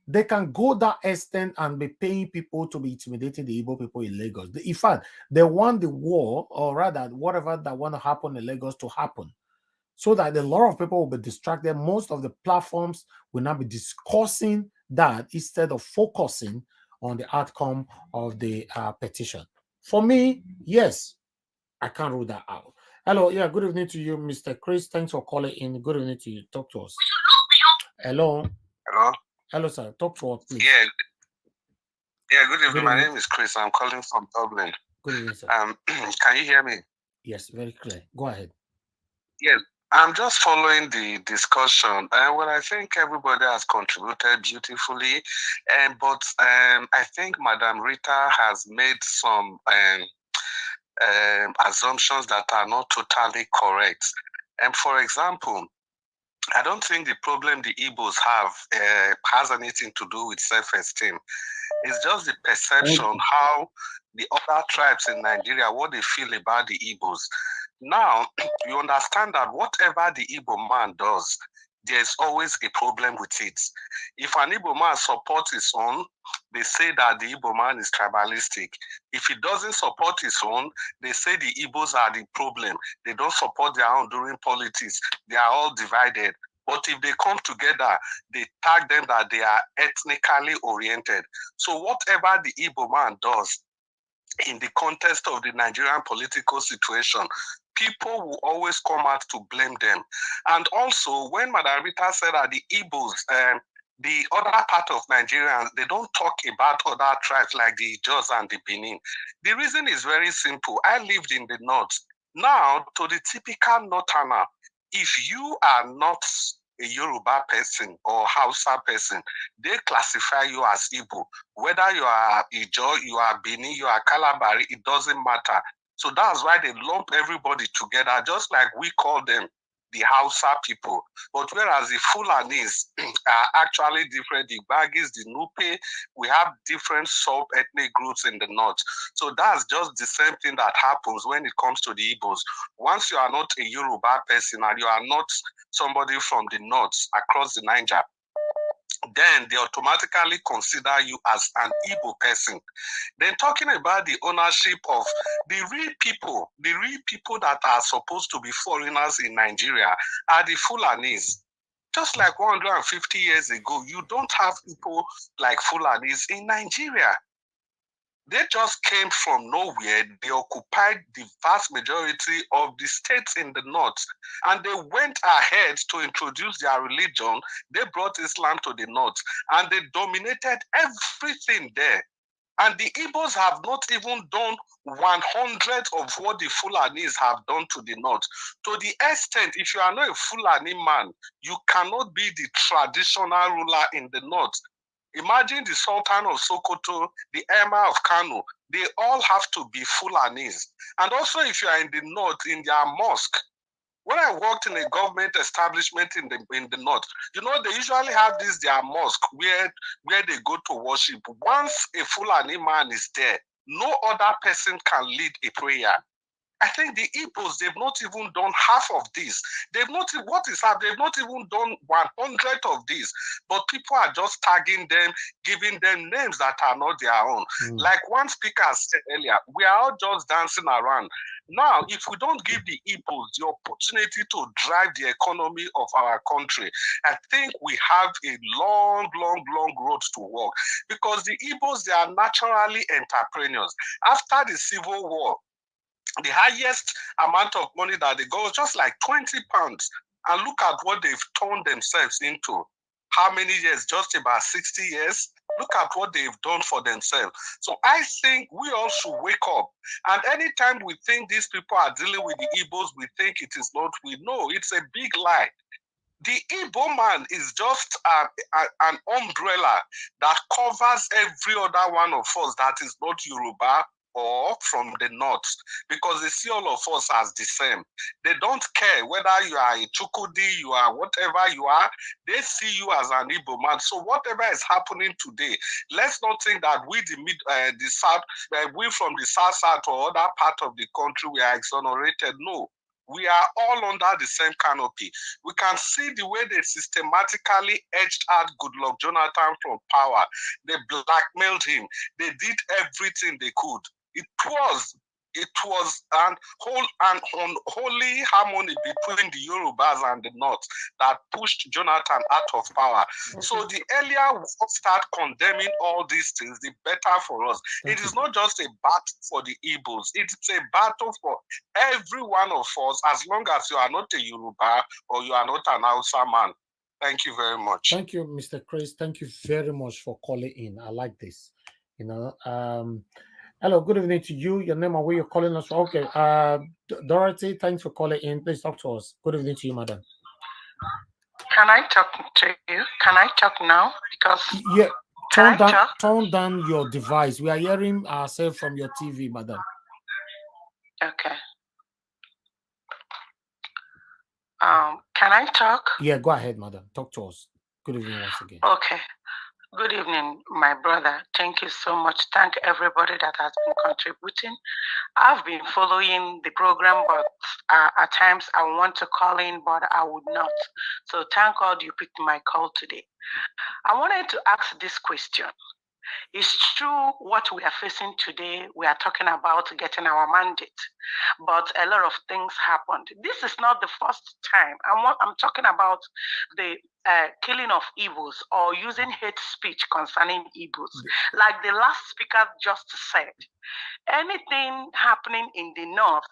Speaker 1: they can go that extent and be paying people to be intimidating the Igbo people in Lagos. In fact, they want the war, or rather, whatever that want to happen in Lagos to happen, so that a lot of people will be distracted. Most of the platforms will now be discussing that instead of focusing on the outcome of the petition. For me, yes, I can't rule that out. Hello, yeah, good evening to you, Mr. Chris. Thanks for calling in. Good evening to you. Talk to us. Hello.
Speaker 13: Hello.
Speaker 1: Hello, sir. Talk to us, please.
Speaker 13: Yeah, good evening. My name is Chris. I'm calling from Dublin.
Speaker 1: Good evening, sir.
Speaker 13: Can you hear me?
Speaker 1: Yes, very clear. Go ahead.
Speaker 13: Yes. I'm just following the discussion. Well, I think everybody has contributed beautifully, but I think Madam Rita has made some assumptions that are not totally correct. And for example, I don't think the problem the Igbos have has anything to do with self-esteem. It's just the perception, how the other tribes in Nigeria, what they feel about the Igbos. Now, you understand that whatever the Igbo man does, there's always a problem with it. If an Igbo man supports his own, they say that the Igbo man is tribalistic. If he doesn't support his own, they say the Igbos are the problem. They don't support their own during politics. They are all divided. But if they come together, they tag them that they are ethnically oriented. So whatever the Igbo man does in the context of the Nigerian political situation, people will always come out to blame them. And also, when Madam Rita said that the Igbos, the other part of Nigeria, they don't talk about other tribes like the Ijaws and the Benin. The reason is very simple. I lived in the north. Now, to the typical northerner, if you are not a Yoruba person or Hausa person, they classify you as Igbo. Whether you are Ijaw, you are Benin, you are Kalabari, it doesn't matter. So that's why they lump everybody together, just like we call them the Hausa people. But whereas the Fulanis are actually different, the Bagis, the Nupe, we have different sub-ethnic groups in the north. So that's just the same thing that happens when it comes to the Igbos. Once you are not a Yoruba person and you are not somebody from the north across the Niger, then they automatically consider you as an Igbo person. Then talking about the ownership of the real people that are supposed to be foreigners in Nigeria are the Fulanis. Just like 150 years ago, you don't have people like Fulanis in Nigeria. They just came from nowhere. They occupied the vast majority of the states in the north, and they went ahead to introduce their religion. They brought Islam to the north, and they dominated everything there. And the Igbos have not even done 100 of what the Fulanis have done to the north. To the extent, if you are not a Fulani man, you cannot be the traditional ruler in the north. Imagine the Sultan of Sokoto, the Emir of Kano, they all have to be Fulanis. And also, if you are in the north, in their mosque, when I worked in a government establishment in the north, you know, they usually have this their mosque where they go to worship. Once a Fulani man is there, no other person can lead a prayer. I think the Igbos, they've not even done half of this. They've not, what is happening? They've not even done 100 of this. But people are just tagging them, giving them names that are not their own. Like one speaker said earlier, we are all just dancing around. Now, if we don't give the Igbos the opportunity to drive the economy of our country, I think we have a long road to walk. Because the Igbos, they are naturally entrepreneurs. After the Civil War, the highest amount of money that they got was just like 20 pounds. And look at what they've turned themselves into. How many years? Just about 60 years. Look at what they've done for themselves. So I think we all should wake up. And anytime we think these people are dealing with the Igbos, we think it is not we. No, it's a big lie. The Igbo man is just an umbrella that covers every other one of us that is not Yoruba or from the north, because they see all of us as the same. They don't care whether you are a Chukudi, you are whatever you are, they see you as an Igbo man. So whatever is happening today, let's not think that we the south, we from the south or other part of the country, we are exonerated. No. We are all under the same canopy. We can see the way they systematically edged out Goodluck Jonathan from power. They blackmailed him. They did everything they could. It was an unholy harmony between the Yorubas and the North that pushed Jonathan out of power. So the earlier we start condemning all these things, the better for us. It is not just a battle for the Igbos. It's a battle for every one of us, as long as you are not a Yoruba or you are not an Hausa man. Thank you very much.
Speaker 1: Thank you, Mr. Chris. Thank you very much for calling in. I like this. You know, hello, good evening to you. Your name and where you're calling us from. Okay, Dorothy, thanks for calling in. Please talk to us. Good evening to you, madam.
Speaker 12: Can I talk to you? Can I talk now? Because
Speaker 1: yeah, turn down your device. We are hearing ourselves from your TV, madam.
Speaker 12: Okay. Can I talk?
Speaker 1: Yeah, go ahead, madam. Talk to us. Good evening once again.
Speaker 12: Okay. Good evening, my brother. Thank you so much. Thank everybody that has been contributing. I've been following the program, but at times I want to call in, but I would not. So thank God you picked my call today. I wanted to ask this question. It's true what we are facing today. We are talking about getting our mandate, but a lot of things happened. This is not the first time. I'm talking about the killing of Igbos or using hate speech concerning Igbos. Like the last speaker just said, anything happening in the north,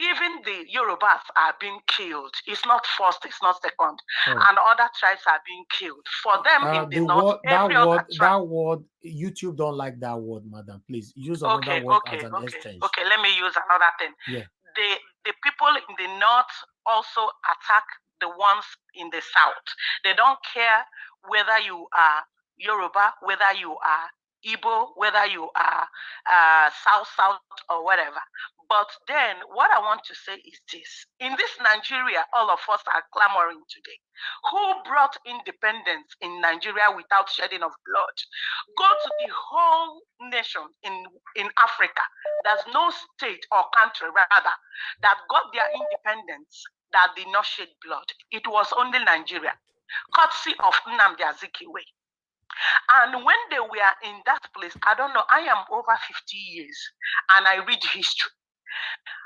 Speaker 12: even the Yorubas are being killed. It's not first, it's not second. And other tribes are being killed. For them in the north,
Speaker 1: that word, YouTube don't like that word, madam. Please use another word as an exchange.
Speaker 12: Okay, let me use another thing.
Speaker 1: Yeah.
Speaker 12: The people in the north also attack the ones in the south. They don't care whether you are Yoruba, whether you are Igbo, whether you are South or whatever. But then what I want to say is this. In this Nigeria, all of us are clamoring today. Who brought independence in Nigeria without shedding of blood? Go to the whole nation in Africa. There's no state or country, rather, that got their independence that did not shed blood. It was only Nigeria, courtesy of Nnamdi Azikiwe. And when they were in that place, I don't know, I am over 50 years and I read history.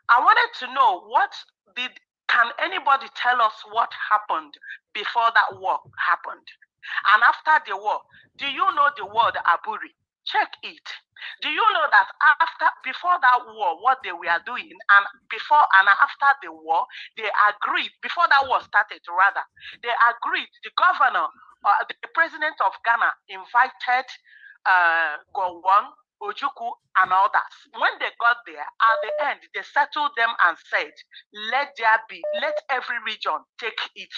Speaker 12: I wanted to know can anybody tell us what happened before that war happened? And after the war, do you know the word Aburi? Check it. Do you know that before that war, what they were doing, and before and after the war, they agreed, before that war started rather, they agreed, the governor, the president of Ghana invited Gowon, Ojukwu, and others. When they got there, at the end, they settled them and said, let every region take its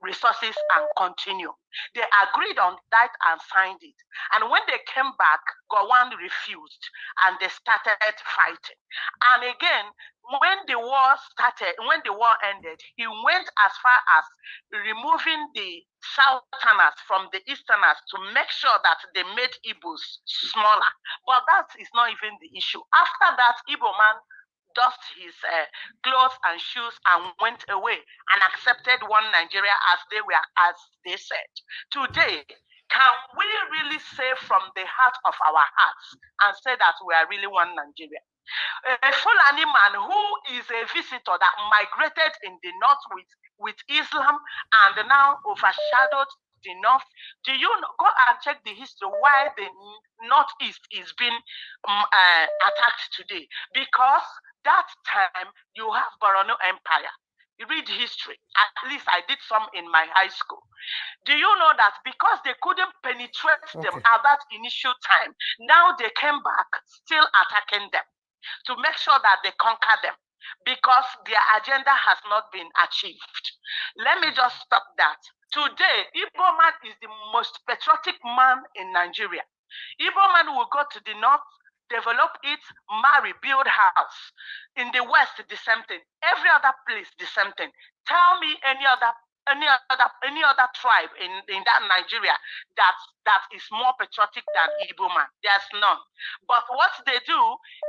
Speaker 12: resources and continue. They agreed on that and signed it. And when they came back, Gowon refused and they started fighting. And again, when the war ended, he went as far as removing the Southerners from the Easterners to make sure that they made Igbos smaller. But that is not even the issue. After that, Igbo man dust his clothes and shoes and went away and accepted one Nigeria as they said. Today, can we really say from the heart of our hearts and say that we are really one Nigeria? A Fulani man who is a visitor that migrated in the north with Islam and now overshadowed the north. Do you go and check the history why the northeast is being attacked today? Because that time you have Borno Empire. You read history. At least I did some in my high school. Do you know that because they couldn't penetrate them at that initial time, now they came back still attacking them to make sure that they conquer them because their agenda has not been achieved. Let me just stop that. Today, Igbo man is the most patriotic man in Nigeria. Igbo man will go to the north, develop it, marry, build house. In the west, the same thing. Every other place, the same thing. Tell me any other tribe in that Nigeria that is more patriotic than Igbo man. There's none. But what they do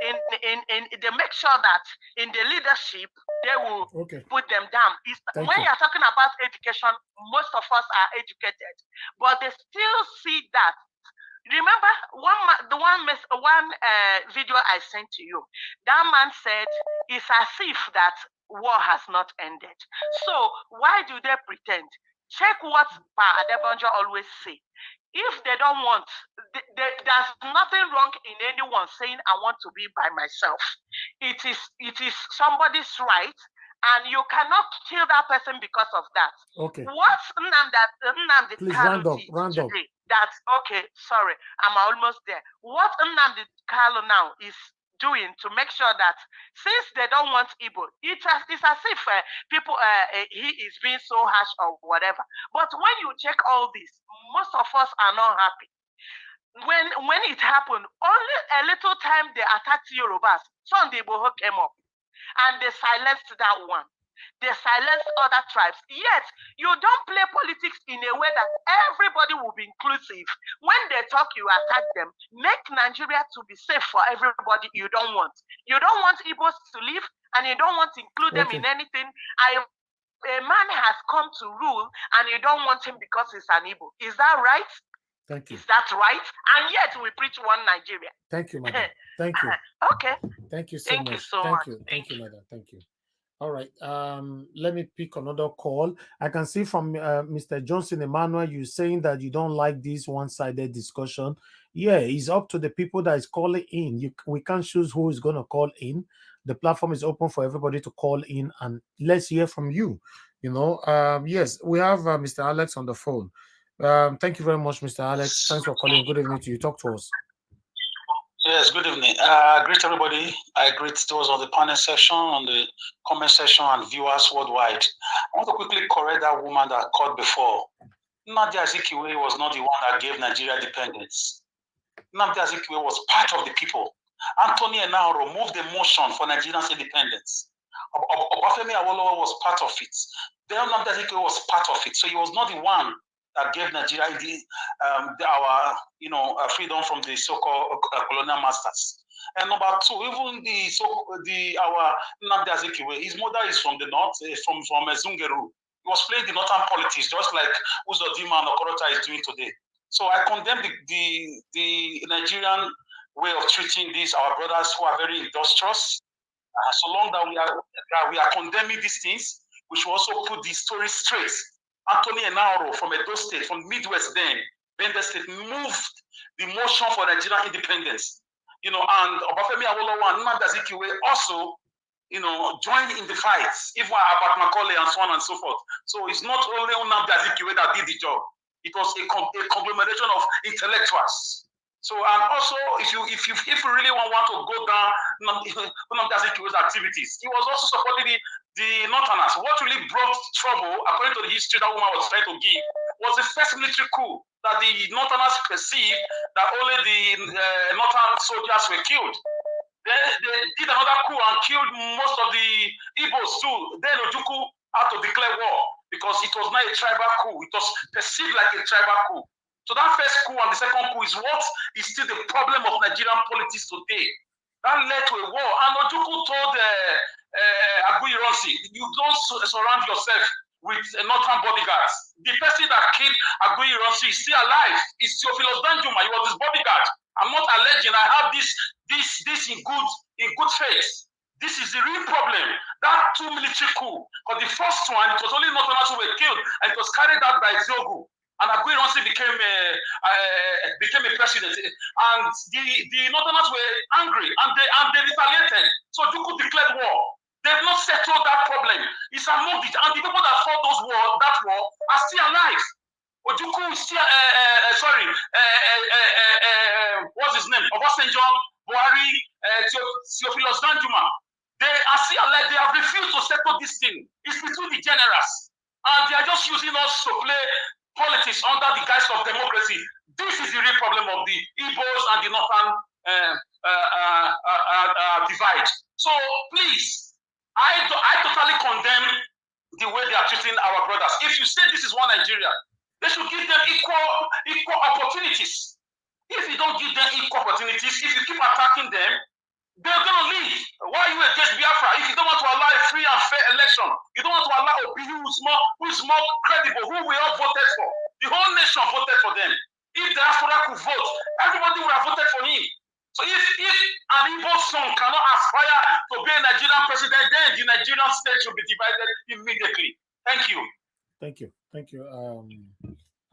Speaker 12: they make sure that in the leadership they will put them down. When you're talking about education, most of us are educated, but they still see that. Remember one video I sent to you. That man said it's as if that war has not ended. So why do they pretend? Check what Pa Adebanjo always say. If they don't want, there's nothing wrong in anyone saying I want to be by myself. It is somebody's right, and you cannot kill that person because of that.
Speaker 1: Okay.
Speaker 12: What's Nnamdi Kanu
Speaker 1: round up.
Speaker 12: today? That's okay. Sorry, I'm almost there. What Nnamdi Kanu now is doing to make sure that since they don't want Igbo, it's as if he is being so harsh or whatever. But when you check all this, most of us are not happy. When it happened, only a little time they attacked Yorubas, Sunday Boho came up and they silenced that one. They silenced other tribes. Yet, you don't play politics in a way that everybody will be inclusive. When they talk, you attack them. Make Nigeria to be safe for everybody you don't want. You don't want Igbos to live, and you don't want to include them in anything. A man has come to rule, and you don't want him because he's an Igbo. Is that right?
Speaker 1: Thank you.
Speaker 12: Is that right? And yet, we preach one Nigeria.
Speaker 1: Thank you, madam. Thank you.
Speaker 12: Okay.
Speaker 1: Thank you so much. Thank you, madam. Thank you. All right. Let me pick another call. I can see from Mr. Johnson Emmanuel, you saying that you don't like this one-sided discussion. Yeah, it's up to the people that is calling in. We can't choose who is going to call in. The platform is open for everybody to call in, and let's hear from you. Yes, we have Mr. Alex on the phone. Thank you very much, Mr. Alex. Thanks for calling. Good evening to you. Talk to us.
Speaker 14: Yes, good evening. I greet everybody. I greet those on the panel session, on the comment section, and viewers worldwide. I want to quickly correct that woman that called before. Nnamdi Azikiwe was not the one that gave Nigeria independence. Nnamdi Azikiwe was part of the people. Anthony Enaro moved the motion for Nigeria's independence. Obafemi Awolowo was part of it. Then Nnamdi Azikiwe was part of it. So he was not the one that gave Nigeria our freedom from the so-called colonial masters. And number two, even our Nnamdi Azikiwe, his mother is from the north, from Zungeru. He was playing the northern politics, just like Uzodinma and Okorota is doing today. So I condemn the Nigerian way of treating these our brothers who are very industrious. So long that we are condemning these things, we should also put the story straight. Anthony Enaro from Edo State, from Midwest then, Bender State, moved the motion for Nigerian independence. And Obafemi Awolowo and Nnamdi Azikiwe also, joined in the fights, even about Macaulay and so on and so forth. So it's not only Nnamdi Azikiwe that did the job. It was a conglomeration of intellectuals. So, and also, if you really want to go down Nnamdi Azikiwe's activities, he was also supporting the Northerners. What really brought trouble, according to the history that woman was trying to give, was the first military coup that the Northerners perceived that only the Northern soldiers were killed. They did another coup and killed most of the Igbos too. Then Ojukwu had to declare war because it was not a tribal coup. It was perceived like a tribal coup. So that first coup and the second coup is what is still the problem of Nigerian politics today. That led to a war. And Ojukwu told Aguiyi Ironsi, you don't surround yourself with northern bodyguards. The person that killed Aguiyi Ironsi is still alive. It's Theophilus Danjuma. He was his bodyguard. I'm not alleging. I have this in good faith. This is the real problem. That two military coup. Because the first one, it was only Northerners who were killed, and it was carried out by Zogu. And Aguiyi Ironsi became a president. And the Northerners were angry, and they retaliated. So Duku declared war. They've not settled that problem. It's among the people that fought that war are still alive. Ojukwu is still, what's his name? Obasanjo, Buhari, Theophilus Danjuma. They are still alive. They have refused to settle this thing. It's between the generals. And they are just using us to play politics under the guise of democracy. This is the real problem of the Igbos and the Northern divide. So please, I totally condemn the way they are treating our brothers. If you say this is one Nigeria, they should give them equal opportunities. If you don't give them equal opportunities, if you keep attacking them, they're going to leave. Why are you against Biafra? If you don't want to allow a free and fair election, you don't want to allow a people who is more credible, who we all voted for. The whole nation voted for them. If diaspora could vote, everybody would have voted for him. So if an Igbo son cannot aspire to be a Nigerian president, then the Nigerian state should be divided immediately. Thank you.
Speaker 1: Thank you,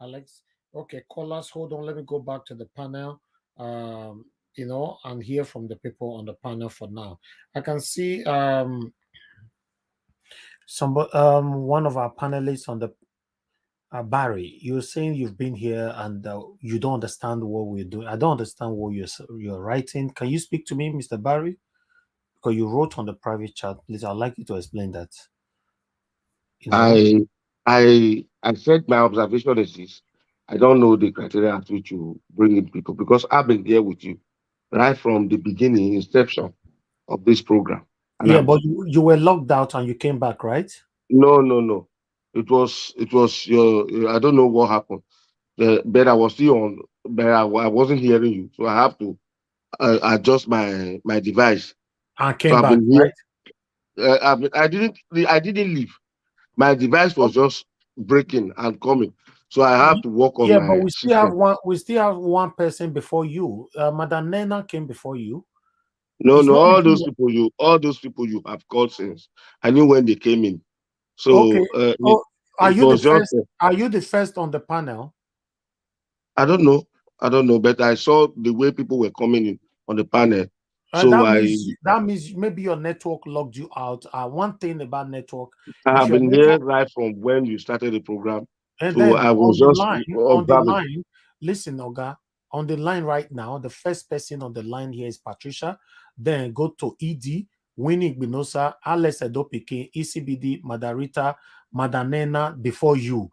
Speaker 1: Alex. Okay, callers, hold on. Let me go back to the panel. And hear from the people on the panel for now. I can see one of our panelists on the Barry. You're saying you've been here and you don't understand what we're doing. I don't understand what you're writing. Can you speak to me, Mr. Barry? Because you wrote on the private chat. Please, I'd like you to explain that.
Speaker 15: I said my observation is this. I don't know the criteria at which you bring in people because I've been there with you right from the beginning, inception of this program.
Speaker 1: And but you were locked out and you came back, right?
Speaker 15: No. It was your. I don't know what happened. But I was still on. But I wasn't hearing you, so I have to adjust my device.
Speaker 1: And came back, right?
Speaker 15: I didn't leave. My device was just breaking and coming, so I have to work on my
Speaker 1: but we still
Speaker 15: system.
Speaker 1: have one. We still have one person before you. Madam Nena came before you.
Speaker 15: No, all those people you have called since. I knew when they came in. So
Speaker 1: okay. Are you the first on the panel?
Speaker 15: I don't know, but I saw the way people were coming in on the panel. So
Speaker 1: that means maybe your network logged you out. One thing about network,
Speaker 15: I have been here right from when you started the program.
Speaker 1: And
Speaker 15: so
Speaker 1: then
Speaker 15: I was
Speaker 1: on the line, listen, Oga, on the line right now, the first person on the line here is Patricia. Then go to ED, Winnie Gbinosa, Alex Edopike, ECBD, Madarita, Madanena before you.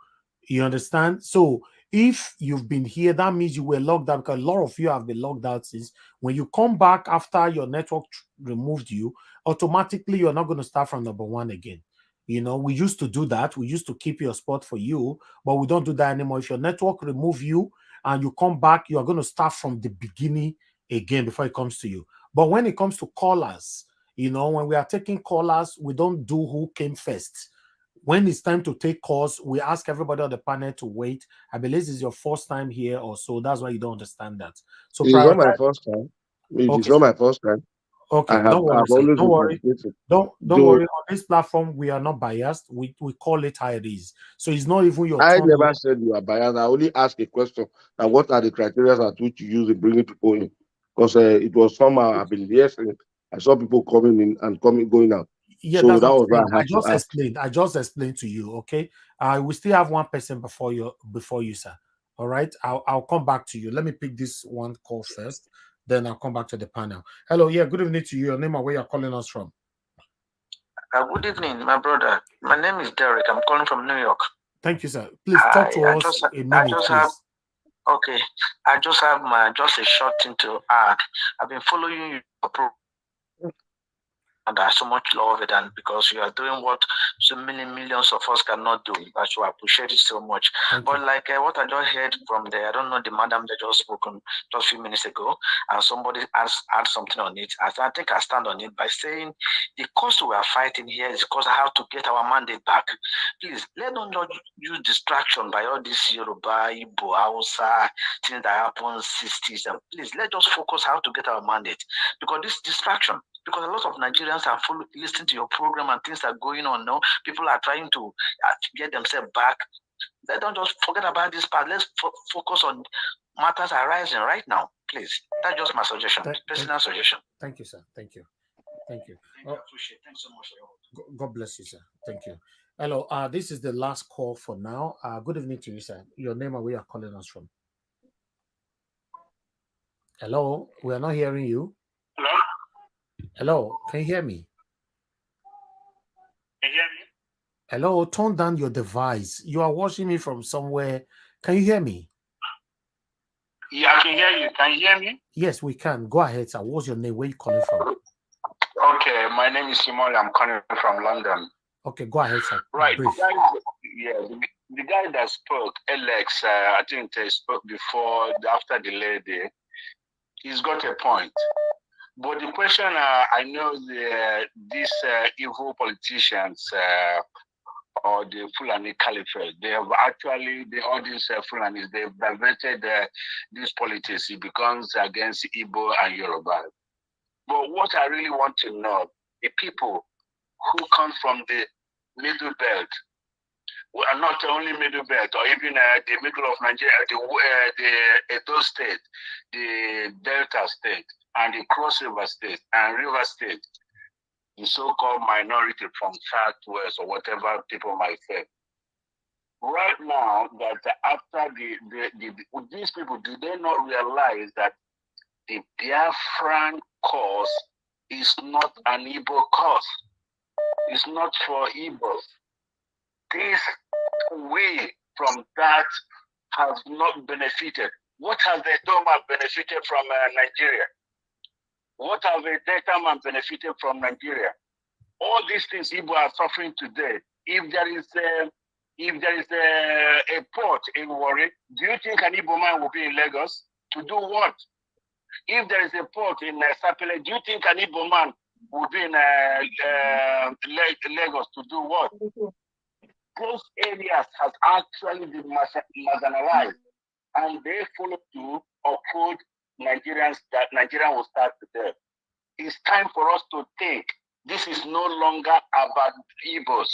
Speaker 1: You understand? So If you've been here, that means you were logged out, because a lot of you have been logged out since. When you come back after your network removed you, automatically you're not going to start from number one again. You know, we used to do that. We used to keep your spot for you, but we don't do that anymore. If your network remove you and you come back, you are going to start from the beginning again before it comes to you. But when it comes to callers, you know, when we are taking callers, we don't do who came first. When it's time to take calls, we ask everybody on the panel to wait. I believe this is your first time here or so. That's why you don't understand that. So
Speaker 15: It is not my
Speaker 1: prioritize.
Speaker 15: first time. It is
Speaker 1: Okay,
Speaker 15: not my first time.
Speaker 1: okay. Don't worry,
Speaker 15: I've
Speaker 1: sir.
Speaker 15: always
Speaker 1: Don't
Speaker 15: been
Speaker 1: worry.
Speaker 15: participating.
Speaker 1: Don't
Speaker 15: Though
Speaker 1: worry. On this platform, we are not biased. We call it how it is. So it's not even your
Speaker 15: I
Speaker 1: turn
Speaker 15: never
Speaker 1: yet.
Speaker 15: said you are biased. I only asked a question. Now, what are the criteria at which you use in bringing people in? Because it was somehow I've been listening. I saw people coming in and going out.
Speaker 1: Yeah,
Speaker 15: So
Speaker 1: that's
Speaker 15: that
Speaker 1: what I'm
Speaker 15: was why
Speaker 1: saying.
Speaker 15: I had to ask.
Speaker 1: I just explained to you. Okay. We still have one person before you, sir. All right. I'll come back to you. Let me pick this one call first. Then I'll come back to the panel. Hello. Yeah. Good evening to you. Your name and where you're calling us from.
Speaker 16: Good evening, my brother. My name is Derek. I'm calling from New York.
Speaker 1: Thank you, sir. Please talk
Speaker 16: Hi.
Speaker 1: to us a minute, please.
Speaker 16: Okay. I just have just a short thing to add. I've been following your program, and I so much love it, and because you are doing what so many millions of us cannot do, I should appreciate it so much. But like what I just heard from I don't know the madam that just spoken just a few minutes ago, and somebody add something on it. I think I stand on it by saying the cause we are fighting here is because I have to get our mandate back. Please, let us not use distraction by all this Yoruba, Igbo, Hausa, things that happen 60s. And please, let us focus how to get our mandate, because this distraction, because a lot of Nigerians are listening to your program and things are going on now. People are trying to get themselves back. Let don't just forget about this part. Let's focus on matters arising right now, please. That's just my suggestion, personal suggestion.
Speaker 1: Thank you, sir. Thank you. Thank you.
Speaker 16: I appreciate it. Thanks so much for your help.
Speaker 1: God bless you, sir. Thank you. Hello. This is the last call for now. Good evening to you, sir. Your name and where you're calling us from. Hello. We are not hearing you.
Speaker 14: Hello?
Speaker 1: Hello. Can you hear me?
Speaker 14: Can you hear me?
Speaker 1: Hello. Turn down your device. You are watching me from somewhere. Can you hear me?
Speaker 14: Yeah, I can hear you. Can you hear me?
Speaker 1: Yes, we can. Go ahead, sir. What's your name? Where are you calling from?
Speaker 14: Okay, my name is Simon. I'm calling from London.
Speaker 1: Okay, go ahead, sir.
Speaker 14: Right.
Speaker 1: Brief.
Speaker 14: The guy that spoke, Alex, I think they spoke before, after the lady, he's got a point. But the question, I know these evil politicians or the Fulani Caliphate, they have actually, all these Fulanis, they've diverted this politics. It becomes against Igbo and Yoruba. But what I really want to know, the people who come from the middle belt, well, not only middle belt, or even the middle of Nigeria, the Edo state, the Delta state, and the Cross River state, and River state, the so-called minority from Southwest or whatever people might say. Right now, that after these people, do they not realize that the Biafran cause is not an Igbo cause? It's not for Igbos. This way from that has not benefited. What has the Doma benefited from Nigeria? What have the Delta man benefited from Nigeria? All these things Igbo are suffering today. If there is a port in Warri, do you think an Igbo man will be in Lagos to do what? If there is a port in Sapele, do you think an Igbo man will be in Lagos to do what? Those areas have actually been marginalized, and they follow to uphold Nigerians that Nigeria will start today. It's time for us to think. This is no longer about Igbos.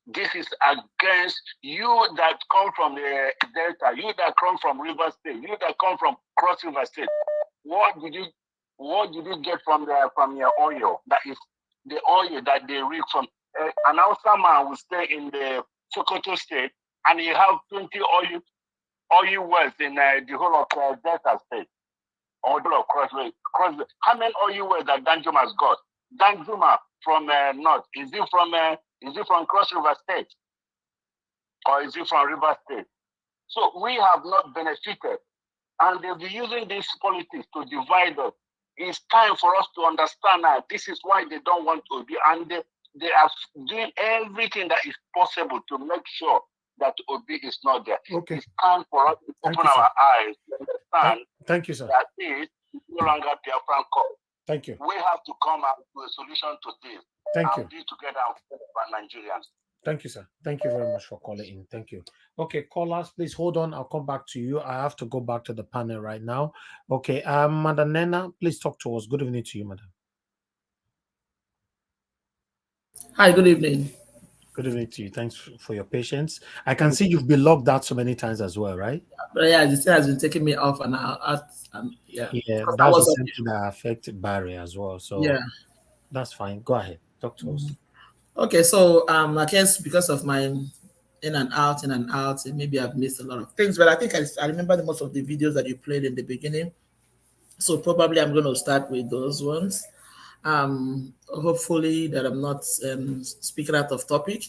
Speaker 14: This is against you that come from the Delta, you that come from River State, you that come from Cross River State. What did you get from your oil? That is the oil that they rig from. An Hausa man will stay in the Sokoto state and he have 20 oil wells in the whole of Delta state, or the whole of Cross River. How many oil wells that Danjuma has got? Danjuma from north, is it from Cross River state, or is it from River state?
Speaker 16: So we have not benefited. And they'll be using this politics to divide us. It's time for us to understand that this is why they don't want to be, and they are doing everything that is possible to make sure that Obi is not there.
Speaker 1: Okay.
Speaker 16: It's time for us to open our eyes to understand
Speaker 1: thank you, sir.
Speaker 16: that this is no longer Biafran cause.
Speaker 1: Thank you.
Speaker 16: We have to come up with a solution to this
Speaker 1: Thank
Speaker 16: and
Speaker 1: you.
Speaker 16: be together and fight for Nigerians.
Speaker 1: Thank you, sir. Thank you very much for calling in. Thank you. Okay, callers, please hold on. I'll come back to you. I have to go back to the panel right now. Okay, Madam Nena, please talk to us. Good evening to you, madam.
Speaker 17: Hi, good evening.
Speaker 1: Good evening to you. Thanks for your patience. I can see you've been logged out so many times as well, right?
Speaker 17: But yeah, this has been taking me off and out. Yeah,
Speaker 1: that's the same thing that affects Barry as well. So
Speaker 17: yeah,
Speaker 1: that's fine. Go ahead. Talk to us.
Speaker 17: Okay, so I guess because of my in and out, maybe I've missed a lot of things, but I think I remember most of the videos that you played in the beginning. So probably I'm going to start with those ones. Hopefully that I'm not speaking out of topic.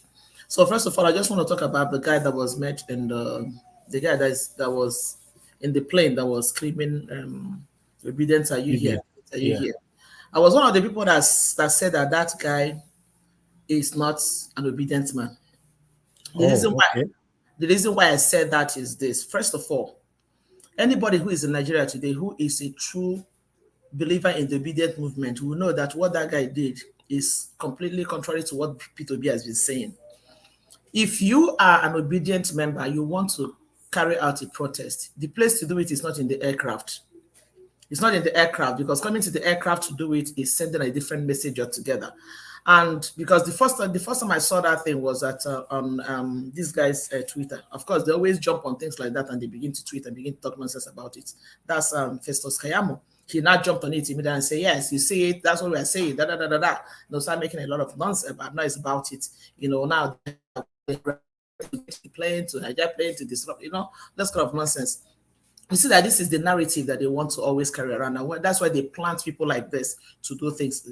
Speaker 17: So first of all, I just want to talk about the guy that was met and the guy that was in the plane that was screaming, "Obedience, are you here? Are you here?" I was one of the people that said that guy is not an obedient man. The reason why I said that is this. First of all, anybody who is in Nigeria today who is a true believer in the obedient movement will know that what that guy did is completely contrary to what P2B has been saying. If you are an obedient member, you want to carry out a protest, the place to do it is not in the aircraft. It's not in the aircraft, because coming to the aircraft to do it is sending a different message altogether. And because the first time I saw that thing was at on this guy's Twitter. Of course, they always jump on things like that and they begin to tweet and begin to talk nonsense about it. That's Festus Kayamo. He now jumped on it immediately and say, "Yes, you see it. That's what we are saying." Da da da da da. No, start making a lot of nonsense about it. Now playing to hijack, playing to disrupt. That's kind of nonsense. You see that this is the narrative that they want to always carry around. And that's why they plant people like this to do things.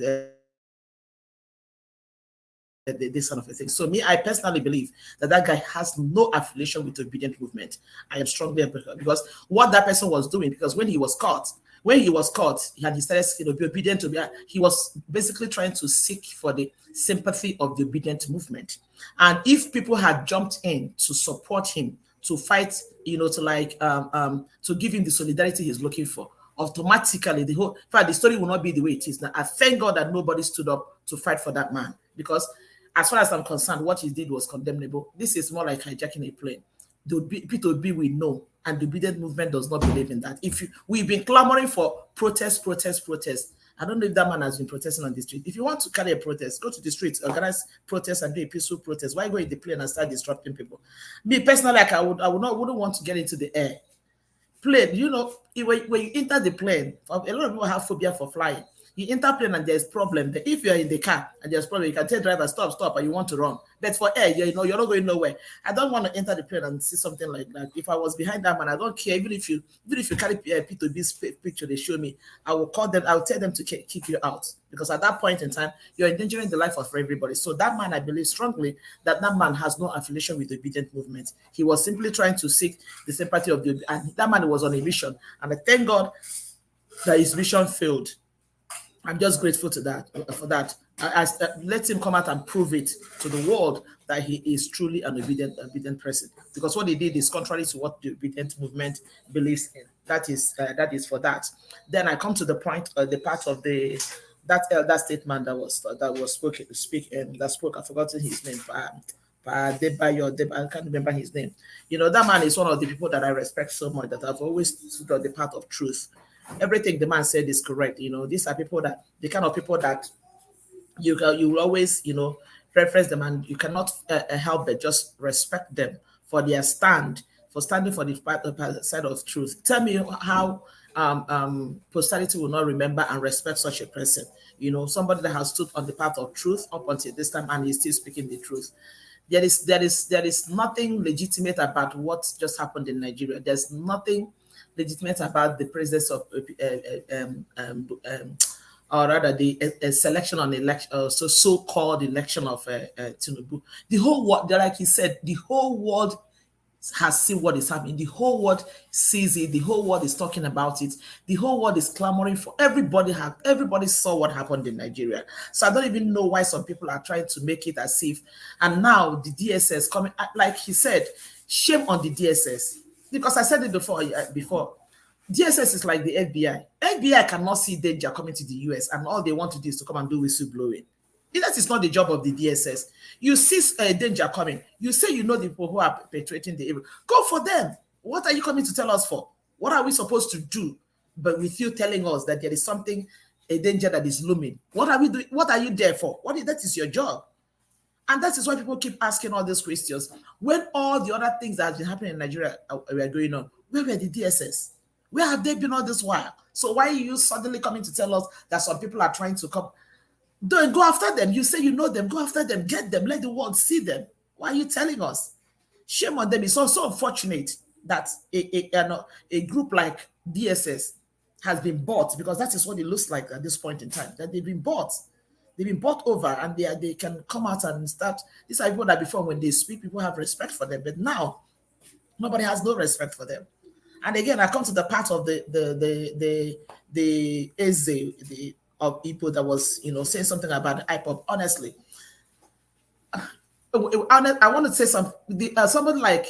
Speaker 17: This kind of a thing. So me, I personally believe that guy has no affiliation with the obedient movement. I am strongly because what that person was doing, because when he was caught, and he started be obedient to be, he was basically trying to seek for the sympathy of the obedient movement. And if people had jumped in to support him, to fight, to give him the solidarity he's looking for, automatically the story will not be the way it is now. I thank God that nobody stood up to fight for that man, because as far as I'm concerned, what he did was condemnable. This is more like hijacking a plane. The P2B we know, and the obedient movement does not believe in that. We've been clamoring for protest. I don't know if that man has been protesting on the street. If you want to carry a protest, go to the streets, organize protests and do a peaceful protest. Why go in the plane and start disrupting people? Me personally, I wouldn't want to get into the air. Plane, when you enter the plane, a lot of people have phobia for flying. You enter plane and there's problem. If you're in the car and there's problem, you can tell driver stop, and you want to run. But for air, you're not going nowhere. I don't want to enter the plane and see something like that. If I was behind that man, I don't care. Even if you carry P2B's picture, they show me, I will call them. I'll tell them to kick you out, because at that point in time, you're endangering the life of everybody. So that man, I believe strongly that man has no affiliation with the obedient movement. He was simply trying to seek the sympathy of and that man was on a mission. And I thank God that his mission failed. I'm just grateful for that. I let him come out and prove it to the world that he is truly an obedient person. Because what he did is contrary to what the obedient movement believes in. That is for that. Then I come to the point, the part of that statement that spoke. I've forgotten his name. I can't remember his name. That man is one of the people that I respect so much, that I've always stood on the path of truth. Everything the man said is correct. These are the kind of people that you will always, reference them, and you cannot help but just respect them for their standing for the side of truth. Tell me how posterity will not remember and respect such a person. Somebody that has stood on the path of truth up until this time, and he's still speaking the truth. There is nothing legitimate about what just happened in Nigeria. There's nothing legitimate about the presence of or rather the selection on election, so-called election of Tinubu. The whole world, like he said, the whole world has seen what is happening. The whole world sees it. The whole world is talking about it. The whole world is clamoring for everybody. Everybody saw what happened in Nigeria. So I don't even know why some people are trying to make it as if. And now the DSS coming, like he said, shame on the DSS, because I said it before. DSS is like the FBI. FBI cannot see danger coming to the US, and all they want to do is to come and do whistleblowing. That is not the job of the DSS. You see danger coming. You say you know the people who are perpetrating the evil. Go for them. What are you coming to tell us for? What are we supposed to do? But with you telling us that there is something, a danger that is looming. What are we doing? What are you there for? That is your job. And that is why people keep asking all these questions. When all the other things that have been happening in Nigeria were going on, where were the DSS? Where have they been all this while? So why are you suddenly coming to tell us that some people are trying to come? Don't go after them. You say you know them. Go after them. Get them. Let the world see them. Why are you telling us? Shame on them. It's also unfortunate that a group like DSS has been bought, because that is what it looks like at this point in time, that they've been bought. They've been bought over, and they can come out and start. These are people that before, when they speak, people have respect for them. But now, nobody has no respect for them. And again, I come to the part of the Eze, of people that was, saying something about the IPOB. Honestly, I want to say something. Somebody like,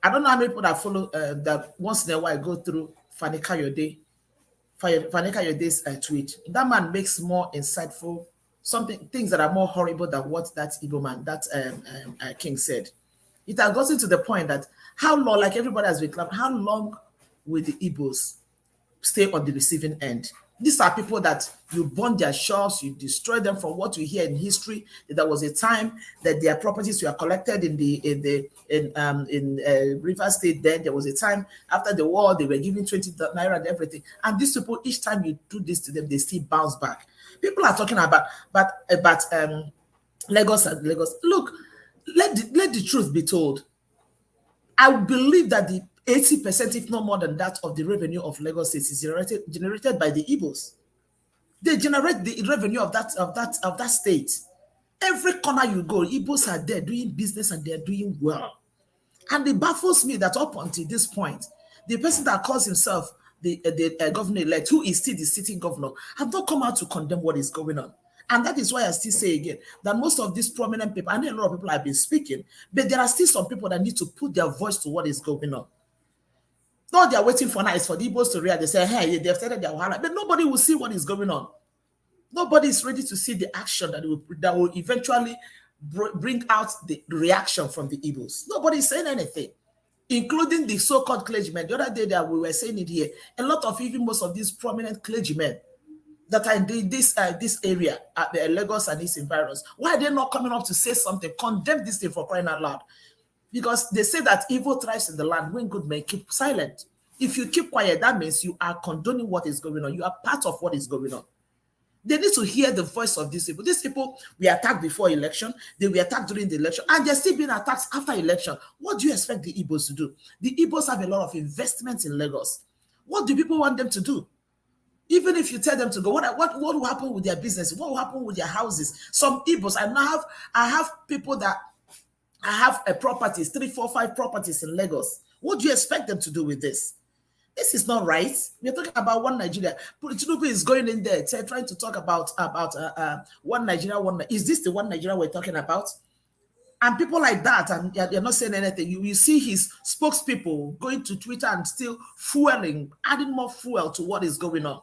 Speaker 17: I don't know how many people that follow that once in a while go through Fani Kayode's tweet. That man makes more insightful things that are more horrible than what that Igbo man, that king said. It has gotten to the point that how long, like everybody has been claiming, how long will the Igbos stay on the receiving end? These are people that you burn their shops, you destroy them. From what we hear in history, that there was a time that their properties were collected in River State. Then there was a time after the war they were giving 20 naira and everything. And these people, each time you do this to them, they still bounce back. People are talking about Lagos and Lagos. Look, let the truth be told. I believe that the 80%, if not more than that, of the revenue of Lagos State is generated by the Igbos. They generate the revenue of that state. Every corner you go, Igbos are there doing business, and they're doing well. And it baffles me that up until this point, the person that calls himself the governor-elect, who is still the sitting governor, have not come out to condemn what is going on. And that is why I still say again that most of these prominent people, I know a lot of people have been speaking, but there are still some people that need to put their voice to what is going on. All they're waiting for now is for the Igbos to react. They say, hey, they've started their wahala, but nobody will see what is going on. Nobody is ready to see the action that will eventually bring out the reaction from the Igbos. Nobody is saying anything, including the so-called clergymen. The other day that we were saying it here, a lot of, even most of these prominent clergymen that are in this area, at the Lagos and its environs, why are they not coming up to say something, condemn this thing, for crying out loud? Because they say that evil thrives in the land when good men keep silent. If you keep quiet, that means you are condoning what is going on. You are part of what is going on. They need to hear the voice of these people. These people were attacked before election. They were attacked during the election, and they're still being attacked after election. What do you expect the Igbos to do? The Igbos have a lot of investments in Lagos. What do people want them to do? Even if you tell them to go, what will happen with their business? What will happen with their houses? Some Igbos, I have people that I have properties, 3, 4, 5 properties in Lagos. What do you expect them to do with this? This is not right. We're talking about one Nigeria. Tinubu is going in there trying to talk about one Nigeria, Is this the one Nigeria we're talking about? And people like that, and they're not saying anything. You see his spokespeople going to Twitter and still adding more fuel to what is going on.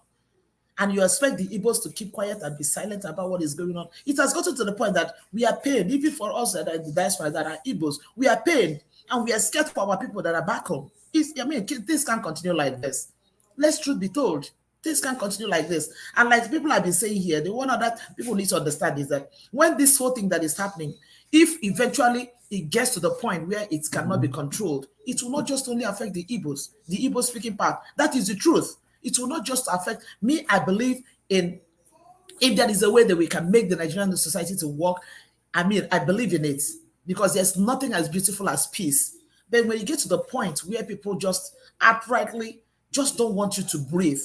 Speaker 17: And you expect the Igbos to keep quiet and be silent about what is going on. It has gotten to the point that we are paid, even for us that are the diaspora that are Igbos, we are paid, and we are scared for our people that are back home. This can't continue like this. Let's truth be told. This can't continue like this. And like people have been saying here, the one that people need to understand is that when this whole thing that is happening, if eventually it gets to the point where it cannot be controlled, it will not just only affect the Igbos speaking part. That is the truth. It will not just affect me. I believe if there is a way that we can make the Nigerian society to work, I believe in it, because there's nothing as beautiful as peace. But when you get to the point where people just outrightly just don't want you to breathe,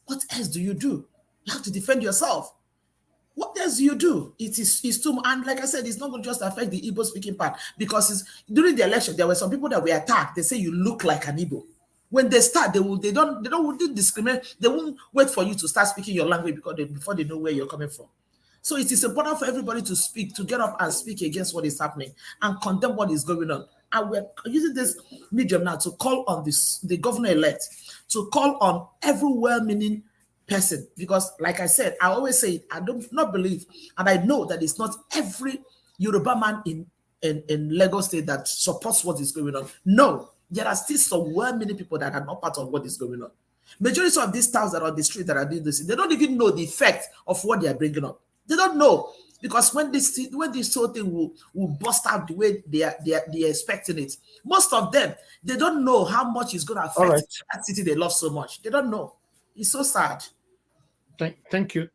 Speaker 17: what else do? You have to defend yourself. What else you do? It's too, and like I said, it's not going to just affect the Igbo speaking part, because during the election there were some people that were attacked. They say you look like an Igbo. When they start, they don't discriminate. They won't wait for you to start speaking your language before they know where you're coming from. So it is important for everybody to speak, to get up and speak against what is happening and condemn what is going on. And we're using this medium now to call on the governor-elect, to call on every well-meaning person, because like I said, I always say, I do not believe, and I know that it's not every Yoruba man in Lagos State that supports what is going on. No, there are still some well-meaning people that are not part of what is going on. Majority of these towns that are on the street that are doing this, they don't even know the effect of what they are bringing up. They don't know, because when this whole thing will bust out the way they're expecting it, most of them, they don't know how much it's going to affect that city they love so much. They don't know. It's so sad.
Speaker 1: Thank you,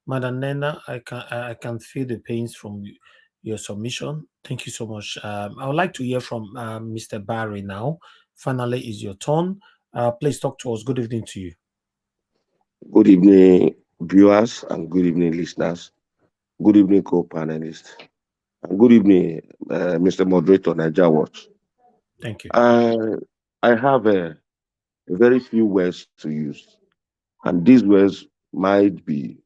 Speaker 1: Madam Nena. I can feel the pains from your submission. Thank you so much. I would like to hear from Mr. Barry now. Finally, is your turn. Please talk to us. Good evening to you.
Speaker 15: Good evening, viewers, and good evening, listeners. Good evening, co-panelists. And good evening, Mr. Moderator, Niger Watch.
Speaker 1: Thank you.
Speaker 15: I have a very few words to use, and these words might be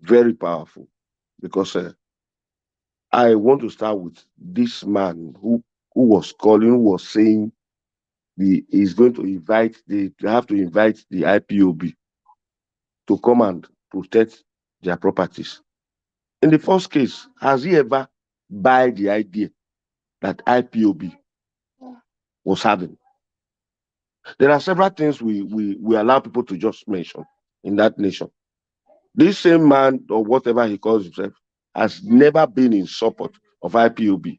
Speaker 15: very powerful, because I want to start with this man who was saying he's going to invite they have to invite the IPOB to come and protect their properties. In the first case, has he ever buy the idea that IPOB was having? There are several things we allow people to just mention in that nation. This same man, or whatever he calls himself, has never been in support of IPOB.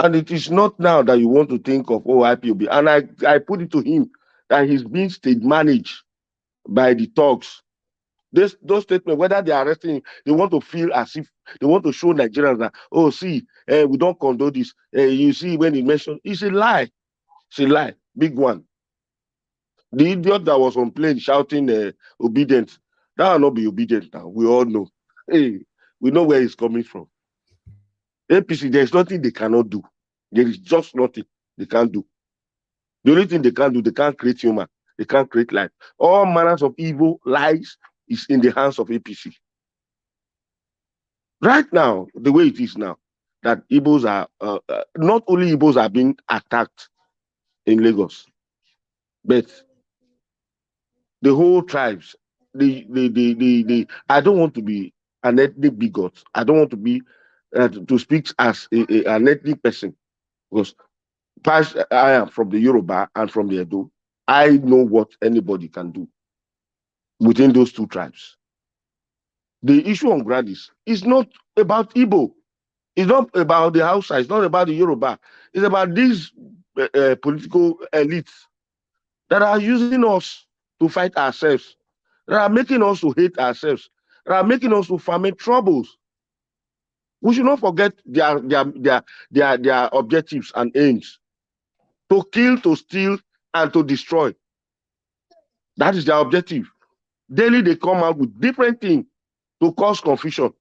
Speaker 15: And it is not now that you want to think of, oh, IPOB. And I put it to him that he's being state managed by the thugs. Those statements, whether they are arresting him, they want to feel as if they want to show Nigerians that, oh, see, we don't condone this. You see, when he mentioned, it's a lie. It's a lie, big one. The idiot that was on plane shouting obedient, that will not be obedient now. We all know. Hey, we know where he's coming from. APC, there's nothing they cannot do. There is just nothing they can't do. The only thing they can't do, they can't create human. They can't create life. All manners of evil, lies, is in the hands of APC. Right now, the way it is now, that Igbos are, not only Igbos are being attacked in Lagos, but the whole tribes, I don't want to be an ethnic bigot. I don't want to be, to speak as an ethnic person, because I am from the Yoruba and from the Edo. I know what anybody can do within those two tribes. The issue on ground is not about Igbo. It's not about the Hausa. It's not about the Yoruba. It's about these political elites that are using us to fight ourselves, that are making us to hate ourselves, that are making us to ferment troubles. We should not forget their objectives and aims: to kill, to steal, and to destroy. That is their objective. Daily, they come out with different things to cause confusion.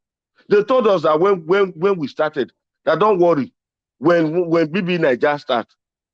Speaker 15: They told us that when we started, that don't worry, when BB Niger start,